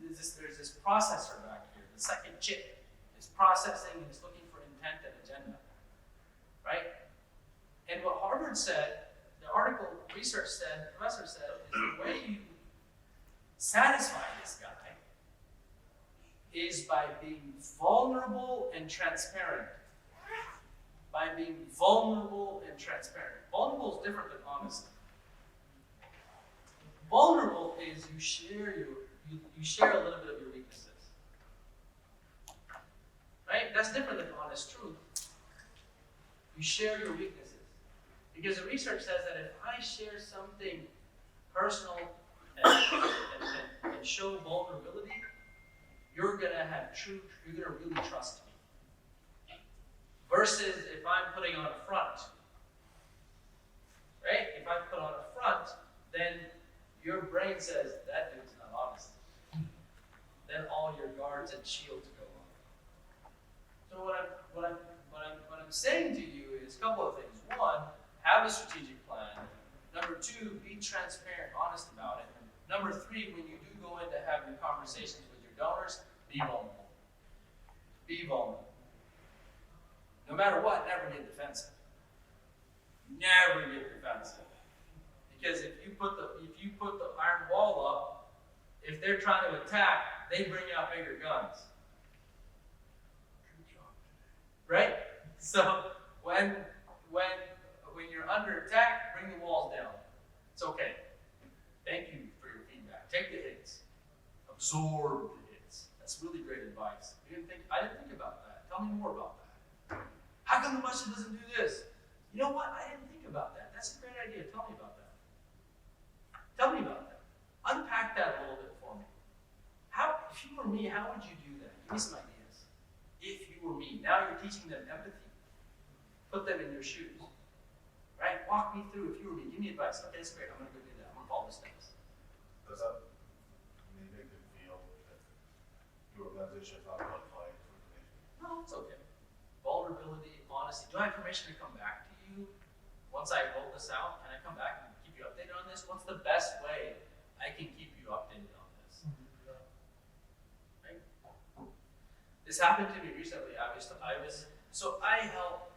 There's this processor back here. The second chip is processing and is looking for intent and agenda. Right? And what Harvard said, the article research said, the professor said, is the way you satisfy this guy is by being vulnerable and transparent. By being vulnerable and transparent. Vulnerable is different than honest. Vulnerable is you share a little bit of your weaknesses. Right? That's different than honest truth. You share your weaknesses. Because the research says that if I share something personal and show vulnerability, you're gonna have truth, you're gonna really trust me. Versus if I'm putting on a front, right? If I put on a front, then your brain says, that dude's not honest. Then all your guards and shields go on. So what I'm saying to you is a couple of things. One, have a strategic plan. Number two, be transparent, honest about it. Number three, when you do go in to have your conversations with your donors, be vulnerable. Be vulnerable. no matter what, never get defensive. Never get defensive. Because if you put the iron wall up, if they're trying to attack, they bring out bigger guns. Right? So when you're under attack, bring the walls down. It's okay. Thank you for your feedback. Take the hits. Absorb the hits. That's really great advice. I didn't think about that. Tell me more about that. How come the masjid doesn't do this? You know what? I didn't think about that. That's a great idea. Tell me about that. Tell me about that. Unpack that a little bit for me. If you were me, how would you do that? Give me some ideas. If you were me. Now you're teaching them empathy. Put them in your shoes. Right? Walk me through if you were me. Give me advice. Okay, that's great. I'm going to go do that. I'm going to follow the steps. Does that make them feel that your organization is not qualified for information? No, it's okay. Vulnerability, honesty. Do I have permission to come back to you once I roll this out? Can I come back and keep you updated on this? What's the best way I can keep you updated on this? Right? This happened to me recently. I help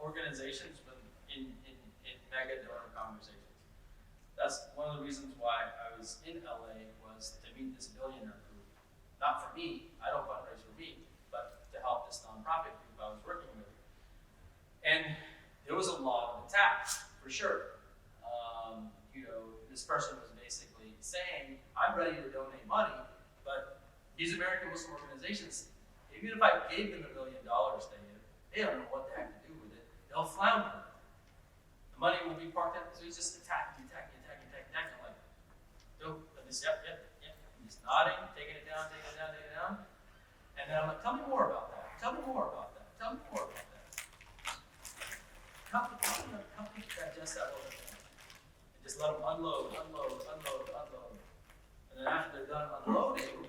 organizations in mega donor conversations. That's one of the reasons why I was in LA was to meet this billionaire group. Not for me, I don't fundraise for me, but to help this nonprofit group I was working with. And there was a lot of attacks, for sure. This person was basically saying, I'm ready to donate money, but these American Muslim organizations, even if I gave them $1 million, they don't know what the heck to do with it. They'll flounder. The money will be parked up, so he's just attacking. I'm like, nope, I'm just, yep. I'm just nodding, taking it down. And then I'm like, tell me more about that. Help me digest that a little bit. And just let them unload. And then after they're done unloading,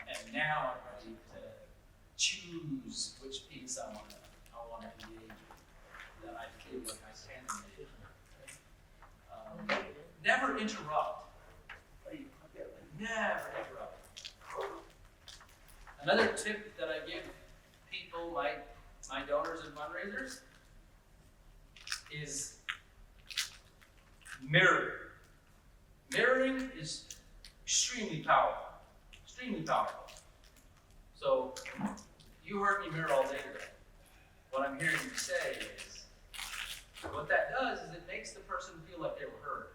and now I'm ready to choose which piece I want to engage with, that I feel like I can engage with. Never interrupt. Never interrupt. Another tip that I give people, my donors and fundraisers, is mirroring. Mirroring is extremely powerful. So, you heard me mirror all day today. What I'm hearing you say is, what that does is it makes the person feel like they were heard.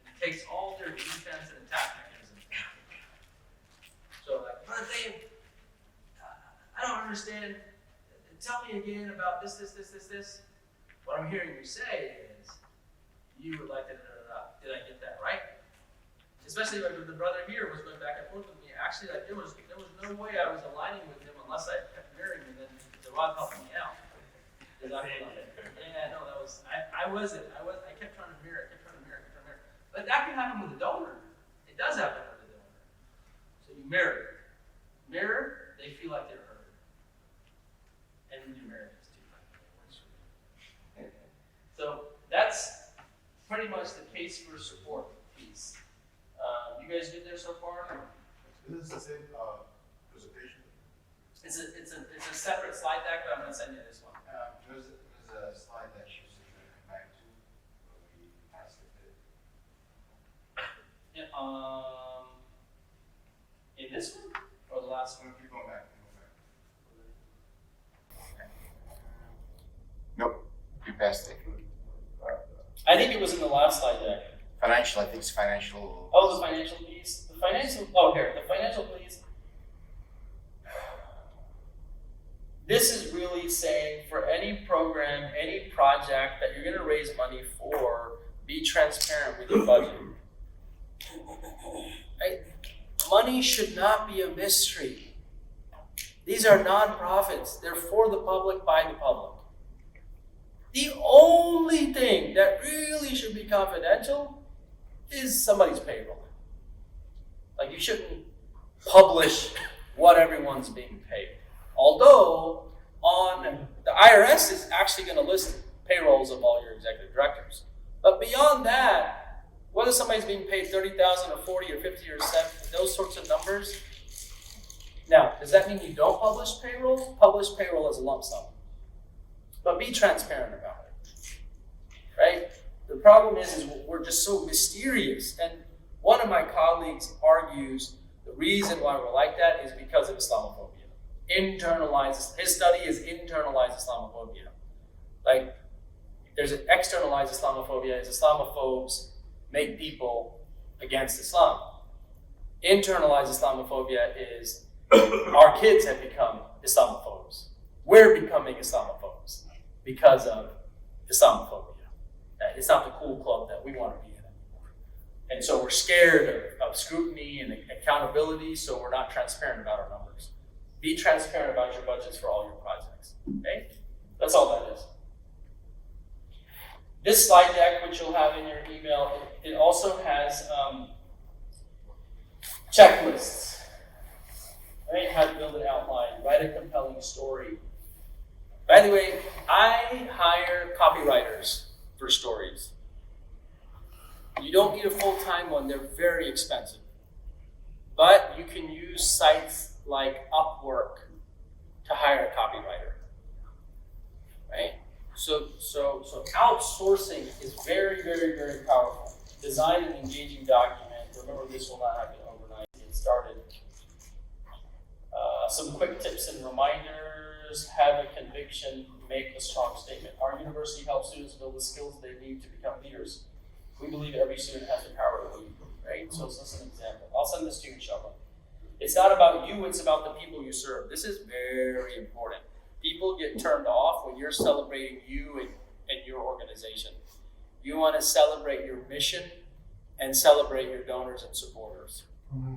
It takes all their defense and attack mechanisms. So, like, Brother Dave, I don't understand. Tell me again about this. What I'm hearing you say is, you would like to Did I get that right? Especially when the brother here was going back and forth with me. Actually, like, there was no way I was aligning with him unless I kept mirroring him, and then the rod helped me out. Yeah, no, that was, I kept trying to mirror. But that can happen with a donor. It does happen with a donor. So you mirror, they feel like they're heard. And then you mirror this too. So that's pretty much the case for support piece. You guys good there so far? Is this the same presentation? It's a separate slide deck, but I'm going to send you this one. There's a slide that shows that you're going to come back to where we passed it. Yeah, in this one or the last one? Keep going back. Okay. Nope, you passed it. I think it was in the last slide deck. Financial, I think it's financial. Oh, the financial piece? The financial piece. This is really saying for any program, any project that you're going to raise money for, be transparent with your budget. Right? Money should not be a mystery. These are nonprofits. They're for the public, by the public. The only thing that really should be confidential is somebody's payroll. Like, you shouldn't publish what everyone's being paid. Although, the IRS is actually going to list payrolls of all your executive directors. But beyond that, whether somebody's being paid $30,000 or $40,000 or $50,000 or $70,000, those sorts of numbers, Now, does that mean you don't publish payroll? Publish payroll as a lump sum. But be transparent about it, right? The problem is we're just so mysterious. And one of my colleagues argues the reason why we're like that is because of Islamophobia. His study is internalized Islamophobia. Like, there's an externalized Islamophobia, is Islamophobes make people against Islam. Internalized Islamophobia is our kids have become Islamophobes. We're becoming Islamophobes because of Islamophobia. It's not the cool club that we want to be in anymore. And so we're scared of scrutiny and accountability, so we're not transparent about our numbers. Be transparent about your budgets for all your projects. Okay? That's all that is. This slide deck, which you'll have in your email, it also has checklists. Right? How to build an outline, write a compelling story. By the way, I hire copywriters for stories. You don't need a full-time one, they're very expensive. But you can use sites like Upwork to hire a copywriter. Right? So outsourcing is very, very, very powerful. Design an engaging document. Remember, this will not happen overnight. Get started. Some quick tips and reminders. Have a conviction. Make a strong statement. Our university helps students build the skills they need to become leaders. We believe every student has the power to lead. Right? So this is an example. I'll send this to you, inshallah. It's not about you, it's about the people you serve. This is very important. People get turned off when you're celebrating you and your organization. You want to celebrate your mission and celebrate your donors and supporters. Mm-hmm.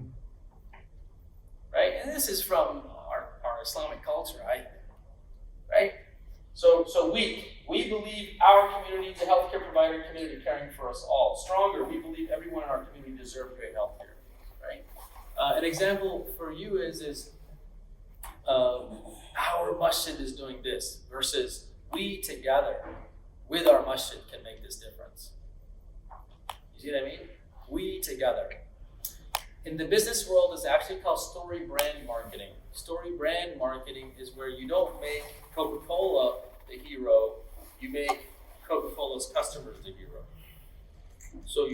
Right? And this is from our Islamic culture, right? So we believe our community is a healthcare provider community caring for us all. Stronger, we believe everyone in our community deserves great healthcare, right? An example for you is our masjid is doing this versus we together with our masjid can make this difference. You see what I mean? We together. In the business world, it's actually called story brand marketing. Story brand marketing is where you don't make Coca-Cola the hero, you make Coca-Cola's customers the hero. So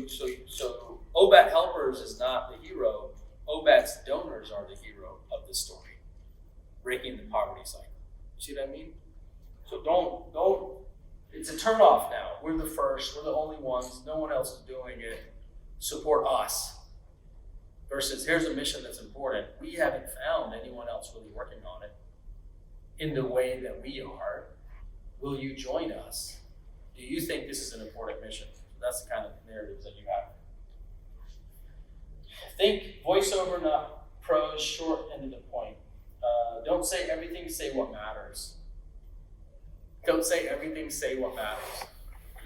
OBAT helpers is not the hero. OBAT's donors are the hero of the story, breaking the poverty cycle. See what I mean? So don't. It's a turn off now. We're the first. We're the only ones. No one else is doing it. Support us. Versus here's a mission that's important. We haven't found anyone else really working on it in the way that we are. Will you join us? Do you think this is an important mission? That's the kind of narratives that you have. Think voiceover, not prose, short and to the point. Don't say everything, say what matters. Don't say everything, say what matters.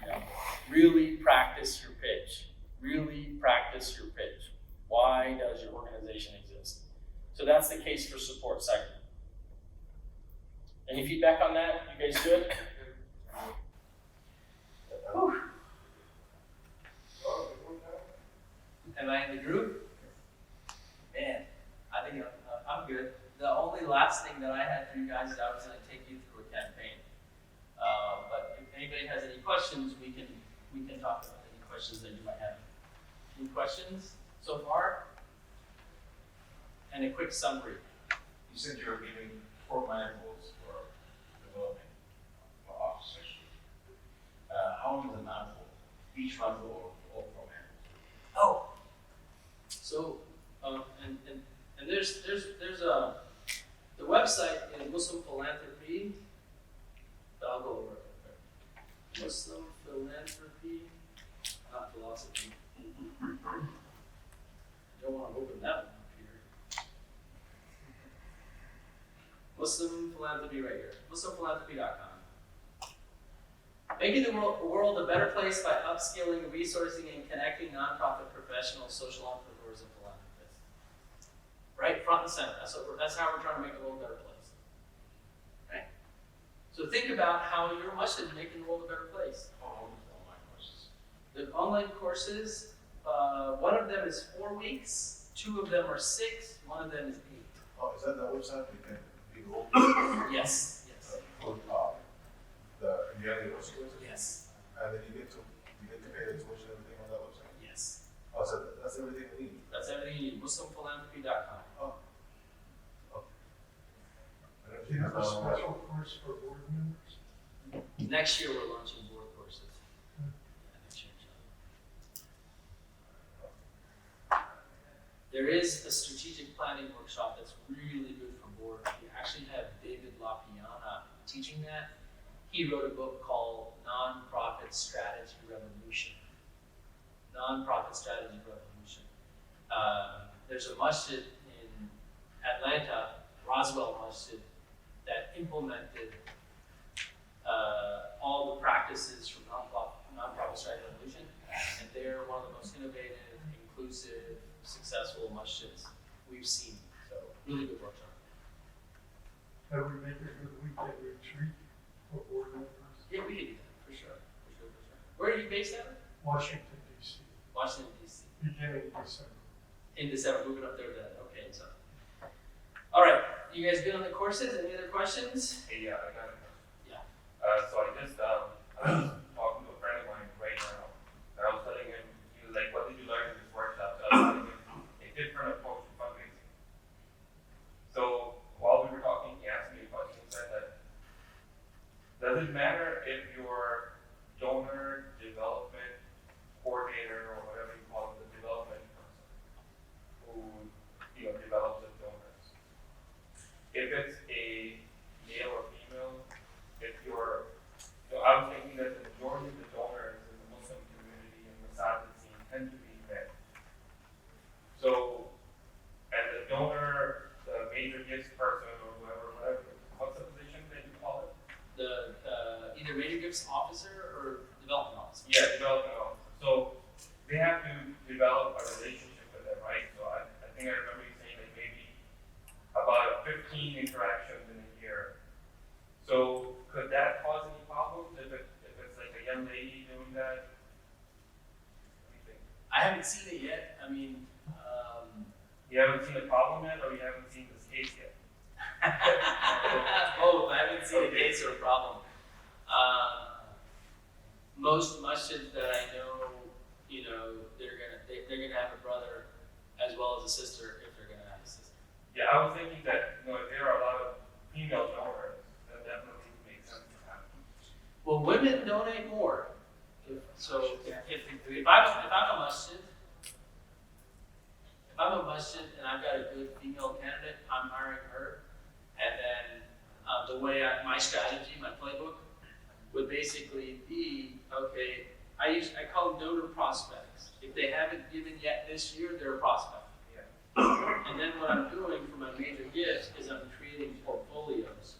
You know, really practice your pitch. Really practice your pitch. Why does your organization exist? So that's the case for support sector. Any feedback on that? You guys good? Whew. Am I in the group? Man, I think I'm good. The only last thing that I had for you guys is I was going to take you through a campaign. But if anybody has any questions, we can talk about any questions that you might have. Any questions so far? And a quick summary. You said you were giving 4 manuals for developing for office session. How long is a manual? Each manual or 4 manuals? Oh. So and there's the website in Muslim Philanthropy. I'll go over it. Muslim Philanthropy, not philosophy. Don't want to open that one up here. Muslim Philanthropy right here. MuslimPhilanthropy.com. Making the world a better place by upskilling, resourcing, and connecting nonprofit professionals, social entrepreneurs, and philanthropists. Right, front and center. That's how we're trying to make the world a better place. Right. So think about how your masjid is making the world a better place. Online courses. The online courses, one of them is 4 weeks, 2 of them are 6, one of them is 8. Oh, is that on the website, we can enroll. Yes, yes. For the university. Yes. And then you get to pay the tuition and everything on that website. Yes. Oh, so that's everything we need. That's everything you need. MuslimPhilanthropy.com. Oh. Do you have a special course for board members? Next year we're launching board courses. Next year, there is a strategic planning workshop that's really good for board. We actually have David LaPiana teaching that. He wrote a book called Nonprofit Strategy Revolution. Nonprofit Strategy Revolution. There's a masjid in Atlanta, Roswell Masjid, that implemented all the practices from Nonprofit Strategy Revolution, and they're one of the most innovative, inclusive, successful masjids we've seen. So, really good workshop. Have we make a good weekend retreat for board members? Yeah, we can do that, for sure. Where are you based at? Washington, D.C. Washington, D.C. Beginning December. In December, moving up there then. Okay, so. All right, you guys good on the courses? Any other questions? Hey, yeah, I got it. Yeah. So I just I was talking to a friend of mine right now, and I was telling him, he was like, what did you learn in this workshop? So I was telling him a different approach to fundraising. So while we were talking, he asked me a question. He said that, does it matter if your donor development coordinator or whatever you call it, the development person who develops the donors, if it's a male or female, if you're, I was thinking that the majority of the donors in the Muslim community and the Masajid scene tend to be men. So, as a donor, the major gifts person or whatever, what's the position that you call it? The either major gifts officer or development officer. Yeah, development officer. So they have to develop a relationship with them, right? So I think I remember you saying like maybe about 15 interactions in a year. So could that cause any problems if it's like a young lady doing that? What do you think? I haven't seen it yet. I mean, you haven't seen a problem yet, or you haven't seen this case yet? both. I haven't seen a case or a problem. Most masjids that I know, they're gonna have a brother as well as a sister if they're gonna have a sister. Yeah, I was thinking that if there are a lot of female donors, that definitely makes sense to have. Well, women donate more. If I'm a masjid, and I've got a good female candidate, I'm hiring her, and then the way my strategy, my playbook, would basically be, okay, I call them donor prospects. If they haven't given yet this year, they're a prospect. Yeah. And then what I'm doing for my major gifts is I'm creating portfolios.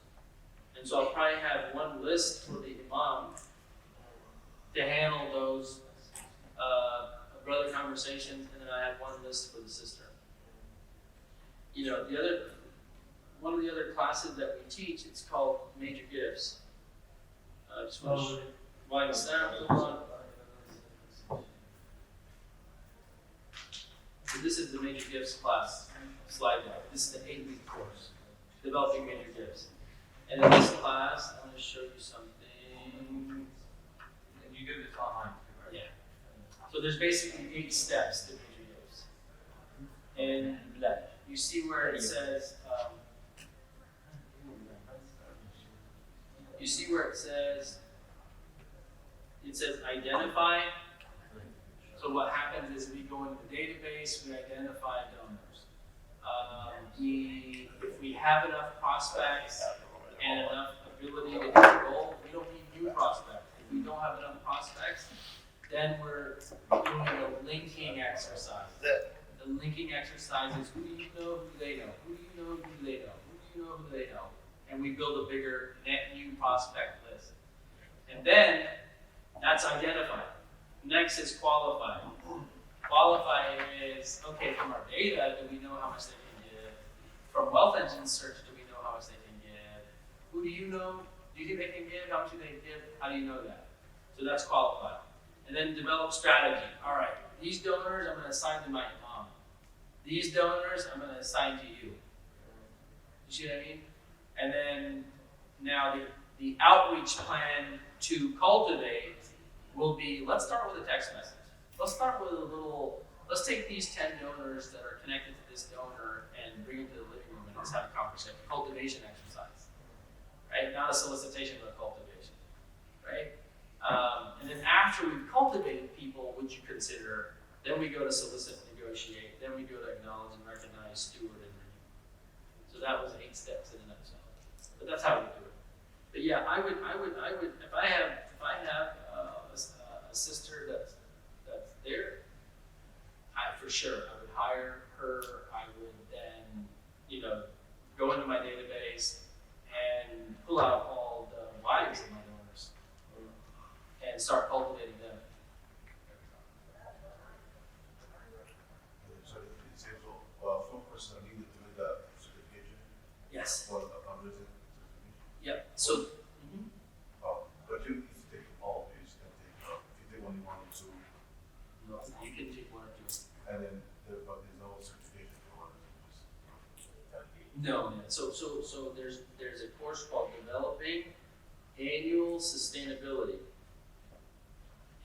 And so I'll probably have one list for the imam to handle those brother conversations, and then I have one list for the sister. One of the other classes that we teach, it's called Major Gifts. Just want to while you stand up, so this is the Major Gifts class slide deck. This is the 8-week course, Developing Major Gifts. And in this class, I'm going to show you something. And you did this online too, right? Yeah. So there's basically 8 steps to Major Gifts. And you see where it says, it says identify. So what happens is we go into the database, we identify donors. If we have enough prospects and enough ability to hit the goal, we don't need new prospects. If we don't have enough prospects, then we're doing a linking exercise. The linking exercise is who do you know, who do they know? Who do you know, who do they know? Who do you know, who do they know? And we build a bigger net new prospect list. And then that's identified. Next is qualify. Qualify is, okay, from our data, do we know how much they can give? From Wealth Engine search, do we know how much they can give? Who do you know? Do you think they can give? How much do they give? How do you know that? So that's qualify. And then develop strategy. All right, these donors I'm going to assign to my imam. These donors I'm going to assign to you. see what I mean? And then now the outreach plan to cultivate will be, let's start with a text message. Let's start with let's take these 10 donors that are connected to this donor and bring them to the living room and let's have a conversation, cultivation exercise, right? Not a solicitation, but a cultivation, right? And then after we've cultivated people, would you consider, then we go to solicit, negotiate, then we go to acknowledge and recognize, steward, and renew. So that was 8 steps in a nutshell. But that's how we do it. But yeah, I would, if I have a sister that's there, for sure, I would hire her. I would then, go into my database and pull out all the wives of my donors and start cultivating them. So it says, one person needed to make that certification? Yes. For the fundraising? Yep. So. But you need to take all of these, if you take only one or two. No, you can take one or two. And then, but there's no certification for one. No, man. So there's a course called Developing Annual Sustainability.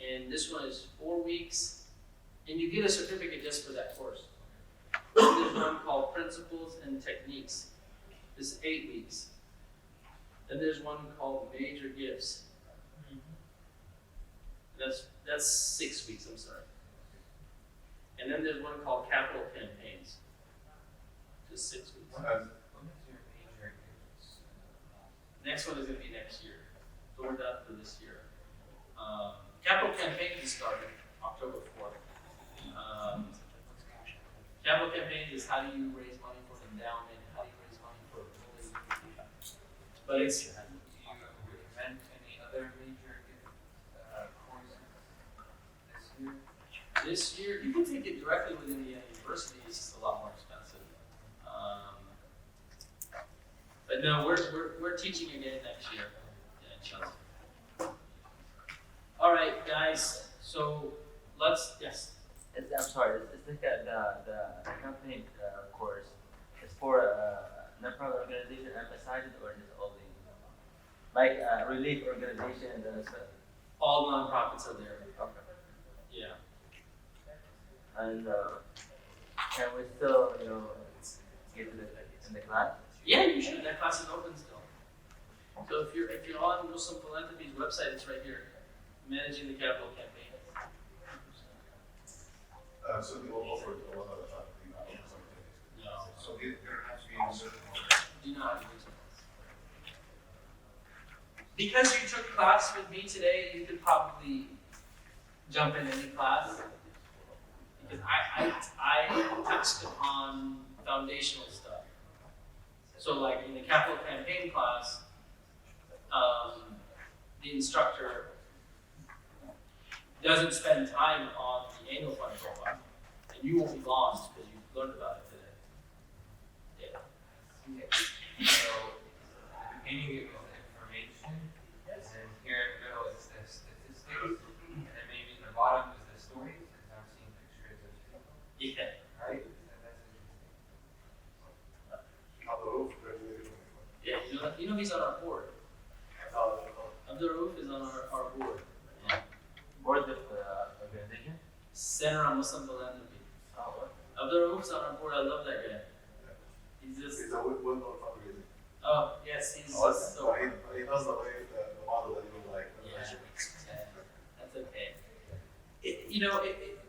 And this one is 4 weeks, and you get a certificate just for that course. There's one called Principles and Techniques. This is 8 weeks. Then there's one called Major Gifts. That's 6 weeks, I'm sorry. And then there's one called Capital Campaigns. Just 6 weeks. Next one is going to be next year. So we're done for this year. Capital Campaigns is starting October 4th. Capital Campaigns is how do you raise money for an endowment, how do you raise money for a building. But it's... Do you recommend any other major courses this year? This year, you can take it directly within the university. It's just a lot more expensive. But no, we're teaching again next year. Yeah, in Chelsea. All right, guys. So yes. I'm sorry. Is the campaign course is for a nonprofit organization emphasized or is only like relief organization? All nonprofits are there. Okay. Yeah. And can we still, get to in the class? Yeah, you should. That class is open still. So if you're on Muslim Philanthropy's website, it's right here. Managing the Capital Campaign. So they will offer one other time. No. So there has to be a certain Do you know how to do something? Because you took class with me today, you could probably jump in any class. Because I touched upon foundational stuff. So like in the Capital Campaign class, the instructor doesn't spend time on the annual fund profile. And you won't be lost because you learned about it today. Yeah. So, at the beginning it was information, and then here in the middle it's the statistics, and then maybe in the bottom is the stories, because I'm seeing pictures of people. Yeah. Right? Yeah, you know he's on our board. Abdul Rauf is on our board. Yeah. Board of organization? Center on Muslim Philanthropy. Abdul Rauf's on our board. I love that guy. He's just. He's a well-known fundraiser. Oh yes, he's so. So. He does the way the model that you like. Yeah. That's okay.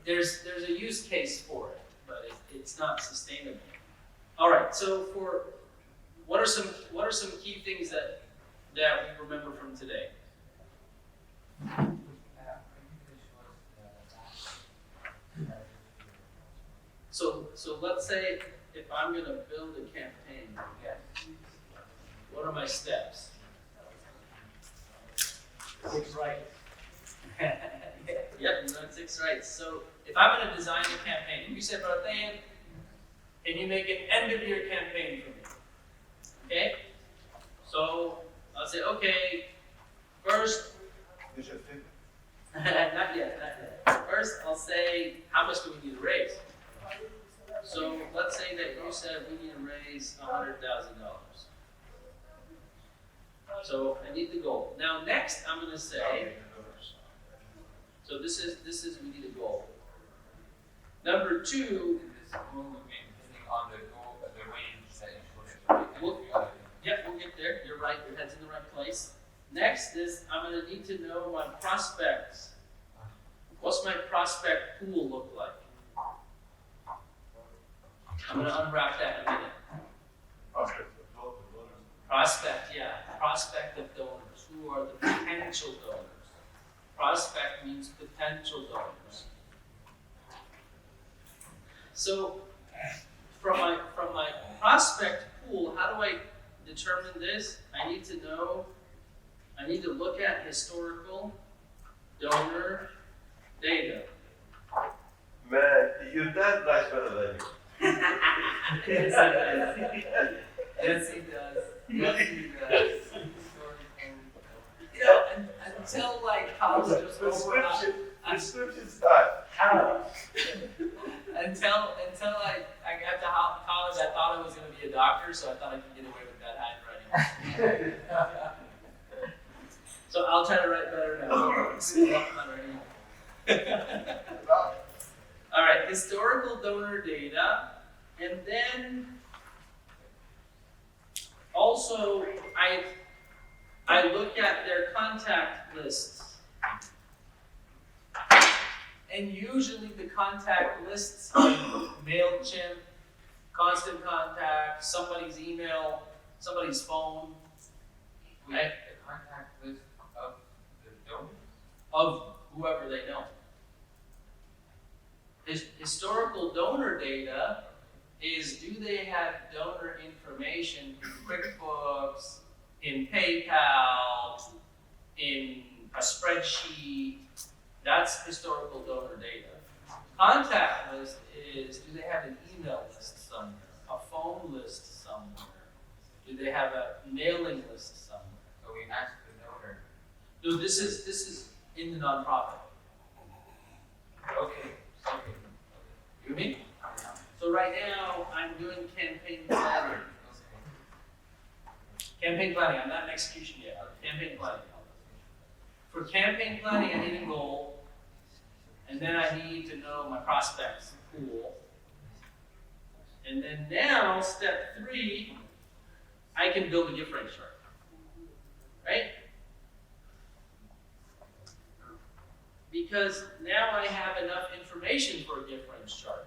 There's a use case for it, but it's not sustainable. All right. So what are some key things that we remember from today? So let's say if I'm going to build a campaign, what are my steps? 6 rights. Yep, you learned 6 rights. So if I'm going to design a campaign, you said, Barthayan, can you make an end-of-year campaign for me? Okay? So I'll say, okay, first. Not yet. First, I'll say, how much do we need to raise? So let's say that you said we need to raise $100,000. So I need the goal. Now next I'm gonna say, so this is we need a goal. Number 2, This goal would be depending on the goal, the range that you put it. we'll get there. You're right, your head's in the right place. Next is I'm gonna need to know my prospects. What's my prospect pool look like? I'm gonna unwrap that in a minute. Prospect of donors. Who are the potential donors? Prospect means potential donors. So, from my prospect pool, how do I determine this? I need to look at historical donor data. Man, your dad writes better than you. Yes, he does. Yes, he does. You know, until like college was over, Description style. until I got to college, I thought I was going to be a doctor, so I thought I could get away with that handwriting. So I'll try to write better now. All right, historical donor data, and then also I look at their contact lists. And usually the contact lists are MailChimp, Constant Contact, somebody's email, somebody's phone. We have the contact list of the donors? Of whoever they know. Historical donor data is, do they have donor information in QuickBooks, in PayPal, in a spreadsheet? That's historical donor data. Contact list is, do they have an email list somewhere, a phone list somewhere? Do they have a mailing list somewhere? So we ask the donor. No, this is in the nonprofit. Okay. You mean? So right now, I'm doing campaign planning. Campaign planning, I'm not in execution yet. Campaign planning. For campaign planning, I need a goal, and then I need to know my prospects pool. And then now, step 3, I can build a gift range chart. Right? Because now I have enough information for a gift range chart.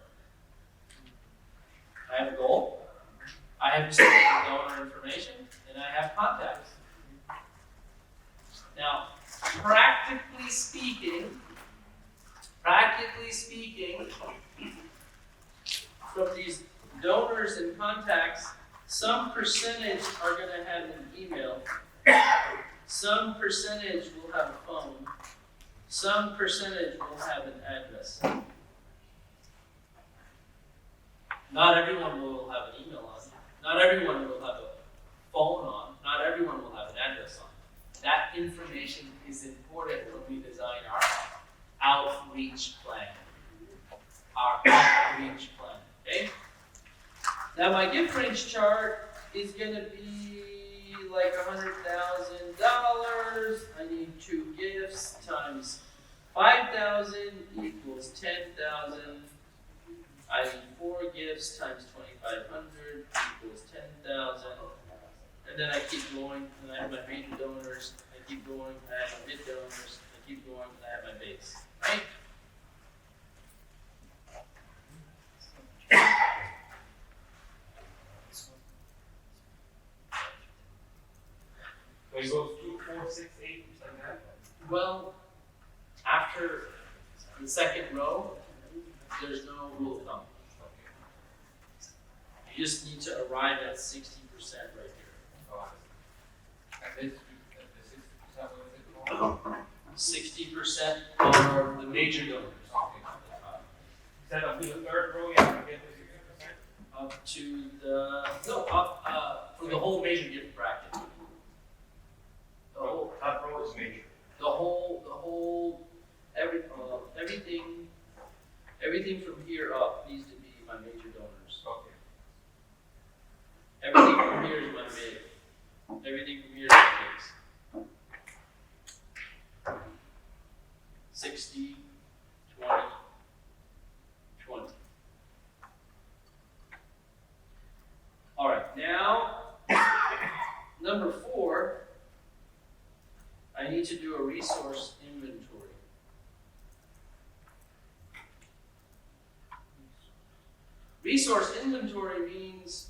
I have a goal, I have historical donor information, and I have contacts. Now, practically speaking, from these donors and contacts, some percentage are going to have an email, some percentage will have a phone, some percentage will have an address. Not everyone will have an email on, not everyone will have a phone on, not everyone will have an address on. That information is important when we design our outreach plan. Okay? Now my gift range chart is gonna be like $100,000. I need 2 gifts times 5,000 equals 10,000. I need 4 gifts times 2,500 equals 10,000. And then I keep going, and I have my major donors, I keep going, I have my mid donors, I keep going, and I have my base. Right? So it goes 2, 4, 6, 8, like that? Well, after the second row, there's no rule of thumb. You just need to arrive at 60% right here. And this, the 60%, what is it called? 60% are the major donors. Instead of the third row, you have to get the 60%? Up to the, for the whole major gift bracket. The whole, Top row is major. everything from here up needs to be my major donors. Okay. Everything from here is my mid. Everything from here is my base. need to do a resource inventory. Resource inventory means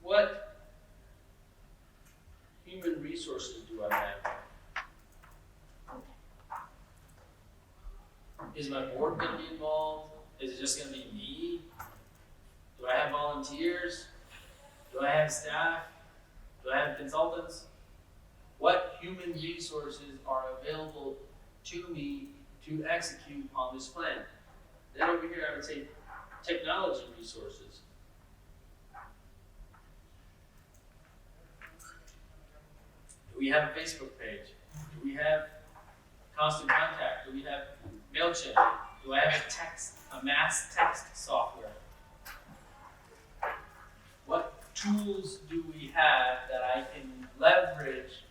what human resources do I have? Is my board going to be involved? Is it just going to be me? Do I have volunteers? Do I have staff? Do I have consultants? What human resources are available to me to execute on this plan? Then over here I would say technology resources. Do we have a Facebook page? Do we have constant contact? Do we have MailChimp? Do I have a mass text software? What tools do we have that I can leverage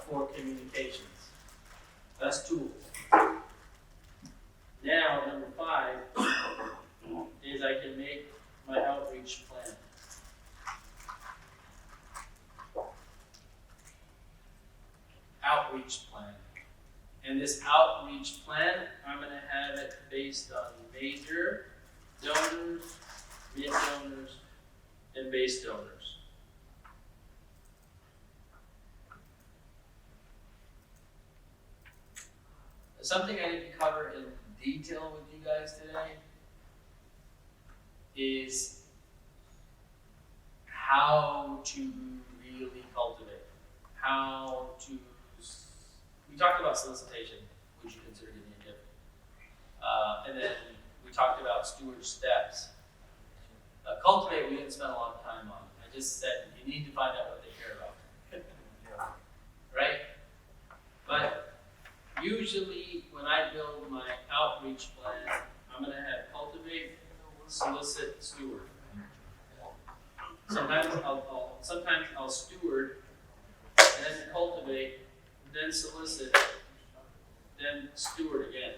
for communications? That's tools. Now, number 5 is I can make my outreach plan. Outreach plan. And this outreach plan, I'm going to have it based on major donors, mid donors, and base donors. Something I need to cover in detail with you guys today is how to really cultivate, we talked about solicitation, which you consider giving a gift. And then we talked about steward steps. Cultivate, we didn't spend a lot of time on. I just said you need to find out what they care about. Right? But usually when I build my outreach plan, I'm going to have cultivate, solicit, steward. Sometimes I'll steward, then cultivate, then solicit, then steward again.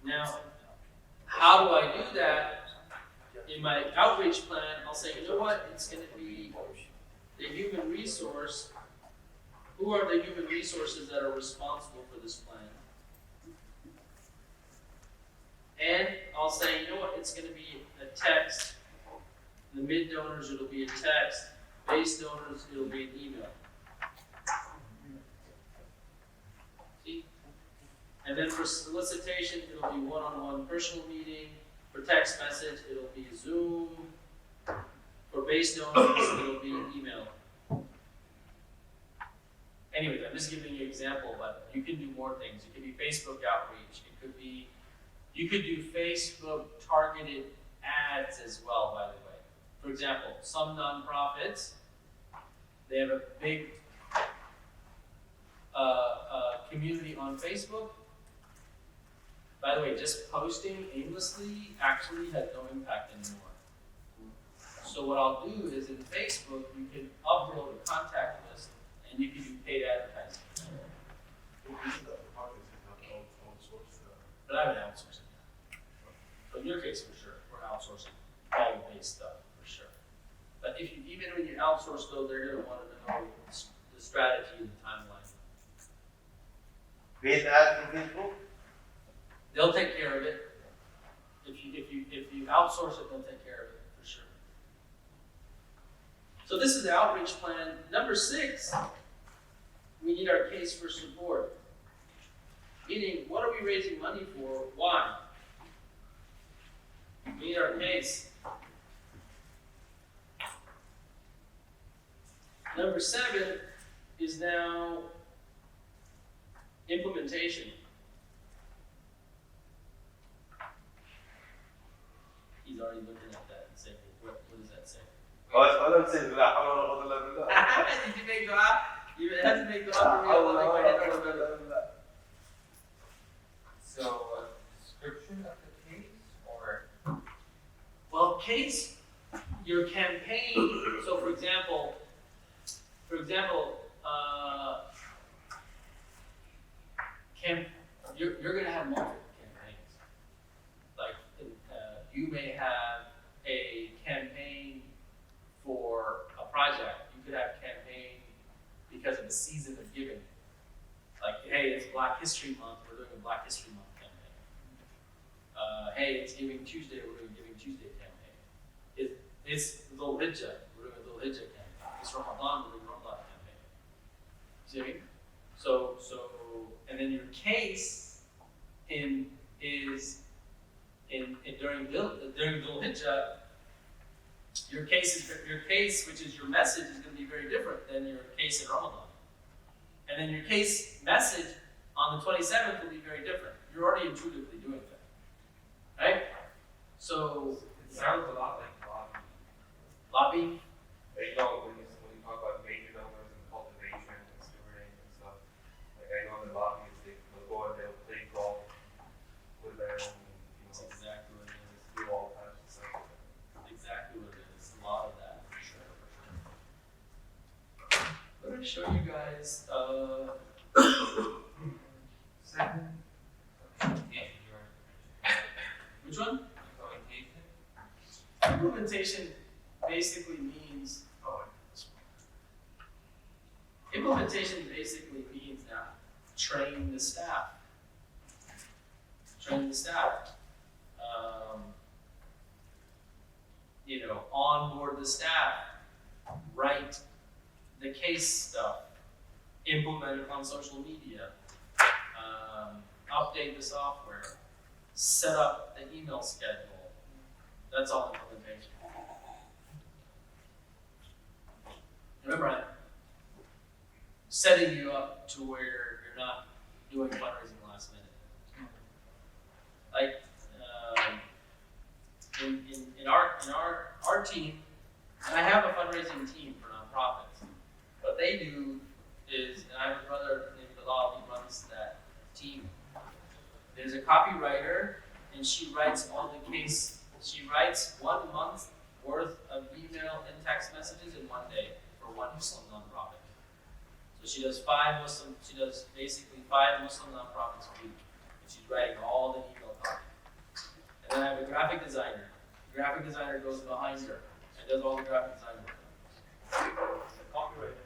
Now, how do I do that? In my outreach plan, I'll say, you know what? It's going to be the human resource. Who are the human resources that are responsible for this plan? And I'll say, you know what? It's going to be a text. The mid donors, it'll be a text. Base donors, it'll be an email. See? And then for solicitation, it'll be one-on-one personal meeting. For text message, it'll be Zoom. For base donors, it'll be email. Anyways, I'm just giving you an example, but you can do more things. It could be Facebook outreach. It could be, you could do Facebook targeted ads as well, by the way. For example, some nonprofits, they have a big community on Facebook. By the way, just posting aimlessly actually has no impact anymore. So what I'll do is in Facebook, you can upload a contact list and you can do paid advertising. But I would outsource it. But in your case, for sure, we're outsourcing all the base stuff, for sure. But if you, even when you outsource though, they're going to want to know the strategy and the timeline. Paid ad from Facebook? They'll take care of it. If you outsource it, they'll take care of it, for sure. So this is the outreach plan. Number 6, we need our case for support. Meaning, what are we raising money for? Why? We need our case. Number 7 is now implementation. He's already looking at that and saying, what does that say? Did you make dua? You had to make dua for me. So, description of the case, or? Well, case, your campaign, so for example, you're going to have multiple campaigns. season of giving. Like, hey, it's Black History Month, we're doing a Black History Month campaign. Hey, it's Giving Tuesday, we're doing a Giving Tuesday campaign. It's Dhul Hijjah, we're doing a Dhul Hijjah campaign. It's Ramadan, we're doing a Ramadan campaign. See what I mean? So, and then your case during Dhul Hijjah, your case, which is your message, is going to be very different than your case in Ramadan. And then your case message on the 27th will be very different. You're already intuitively doing that, right? So it sounds a lot like lobbying. Lobbying? You know, when you talk about major donors and cultivation and stewarding and stuff, like I know the lobbyists, they'll go and they'll play golf with them, and That's exactly what it is. do all types of stuff. That's exactly what it is. A lot of that, for sure. Let me show you guys. Which one? Implementation basically means now train the staff. Train the staff. Onboard the staff. Write the case stuff. Implement it on social media. Update the software. Set up the email schedule. That's all implementation. Remember, I'm setting you up to where you're not doing fundraising last minute. Like in our team, and I have a fundraising team for nonprofits. What they do is, and I have a brother named Bilal, he runs that team. There's a copywriter, and she writes all the case. She writes 1 month's worth of email and text messages in 1 day for one Muslim nonprofit. So she does basically five Muslim nonprofits a week, and she's writing all the email copy. And then I have a graphic designer. The graphic designer goes behind her and does all the graphic design work. Copywriter.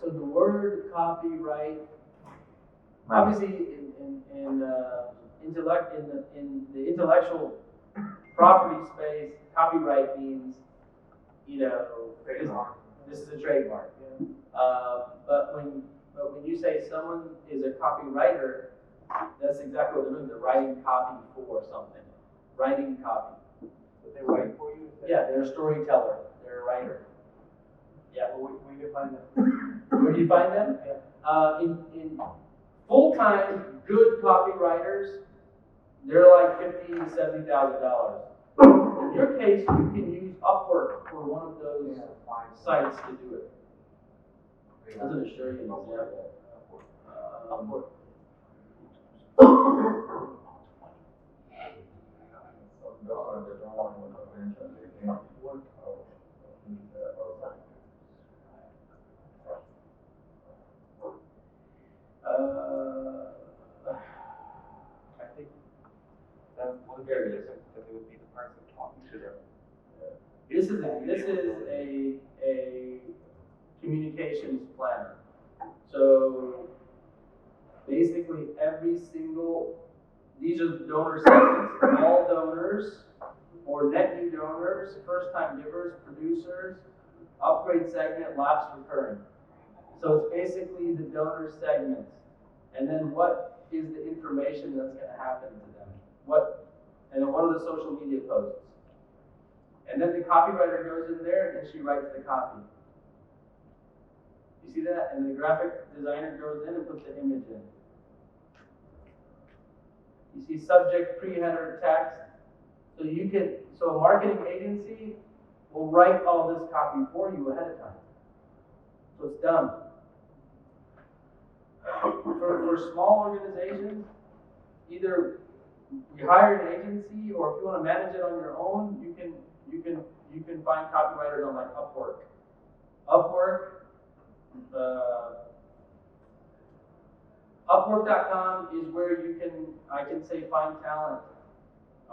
So the word copyright, obviously in the intellectual property space, copyright means, this is a trademark. But when you say someone is a copywriter, that's exactly what they're doing. They're writing copy for something. Writing copy. But they write for you? Yeah, they're a storyteller. They're a writer. Yeah. Well, where do you find them? Where do you find them? Yeah. In full-time good copywriters, they're like $50,000 to $70,000. In your case, you can use Upwork for one of those sites to do it. Doesn't it show you an example? Upwork. I think that one area is that it would be the person talking to them. This is a communications planner. So basically these are donor segments. All donors or net new donors, first time givers, producers, upgrade segment, lapse recurring. So it's basically the donor segments. And then what is the information that's going to happen to them? And then what are the social media posts? And then the copywriter goes in there and she writes the copy. You see that? And the graphic designer goes in and puts the image in. You see subject, pre-header, text. So a marketing agency will write all this copy for you ahead of time. So it's done. For small organizations, either you hire an agency, or if you want to manage it on your own, you can find copywriters on like Upwork. Upwork.com is where I can say find talent.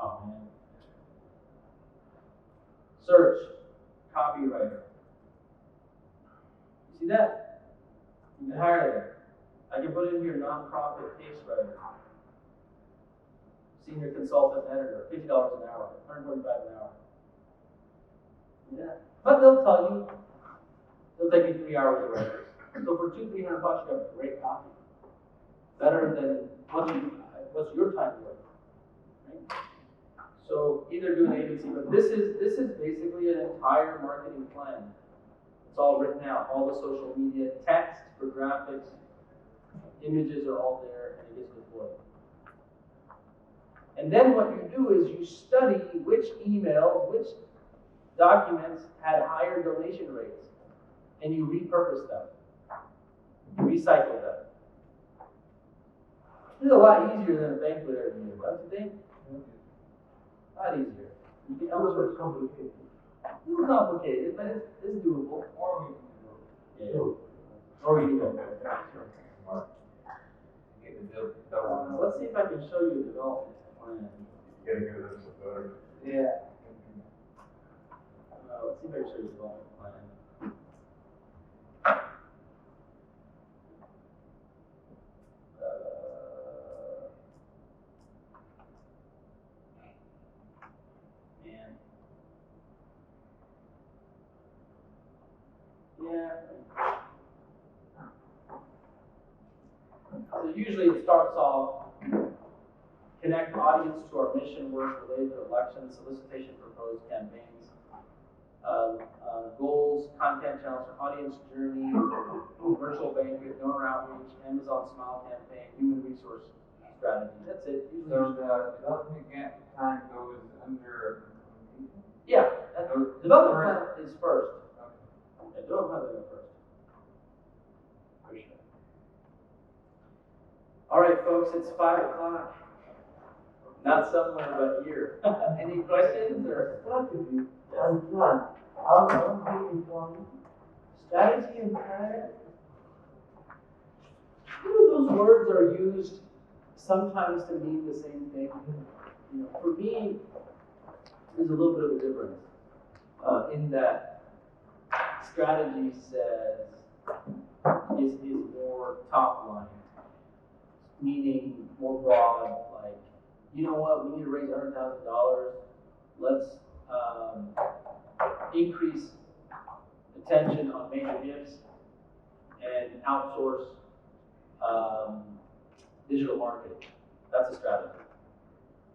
Oh man. Search, copywriter. You see that? You can hire them. I can put in here nonprofit case writer, senior consultant editor, $50 an hour, $145 an hour. Yeah. But they'll tell you, it'll take me 3 hours to write. So for $200-300, you have a great copy. Better than what's your time worth, right? So either do an agency, but this is basically an entire marketing plan. It's all written out, all the social media, text for graphics, images are all there, and it gets deployed. And then what you do is you study which emails, which documents had higher donation rates, and you repurpose them. You recycle them. This is a lot easier than a banquet every year, don't you think? A lot easier. You can it's complicated. A little complicated, but it's doable. Or we can do it. Yeah. Or we can do it. Let's see if I can show you a development plan. Yeah. Let's see if I can show you a development plan. Yeah. So usually it starts off, connect audience to our mission work related to elections, solicitation, proposed campaigns, goals, content channels, audience journey, virtual banquet, donor outreach, Amazon Smile campaign, human resource strategy. That's it. Usually So the development plan goes under. Yeah, development plan is first. Okay. Development plan is first. All right, folks, it's 5 o'clock. Not somewhere, but here. Any questions or? Strategy and plan. I'm Strategy and plan. Those words are used sometimes to mean the same thing. You know, for me, there's a little bit of a difference in that strategy says is more top line, meaning more broad. Like, you know what? We need to raise $100,000. Let's increase attention on major gifts and outsource digital marketing. That's a strategy.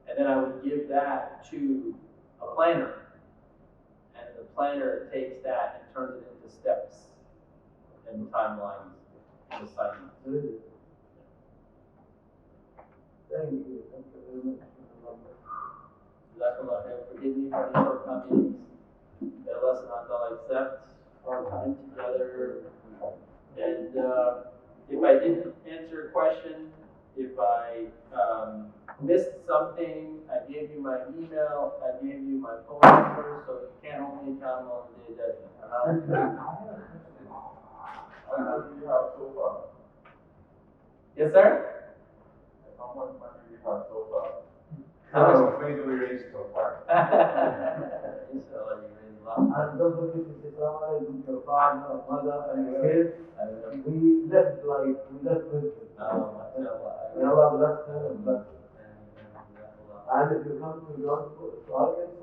And then I would give that to a planner. And the planner takes that and turns it into steps and timelines and assignments. Thank you. Thank you very much. Jazakallah khair. Forgive me for any shortcomings. May Allah subhanahu wa ta'ala accept our time together. And if I didn't answer a question, if I missed something, I gave you my email, I gave you my phone number, so you can't hold me accountable on the day of judgment. How much do you have so far? Yes, sir? How much money do you have so far? How much money do we raise so far? Inshallah, you raise a lot. And don't forget to say salam alaikum to your father, mother, and your kids. We left with MashaAllah. May Allah bless them and bless them. And if you come to the audience,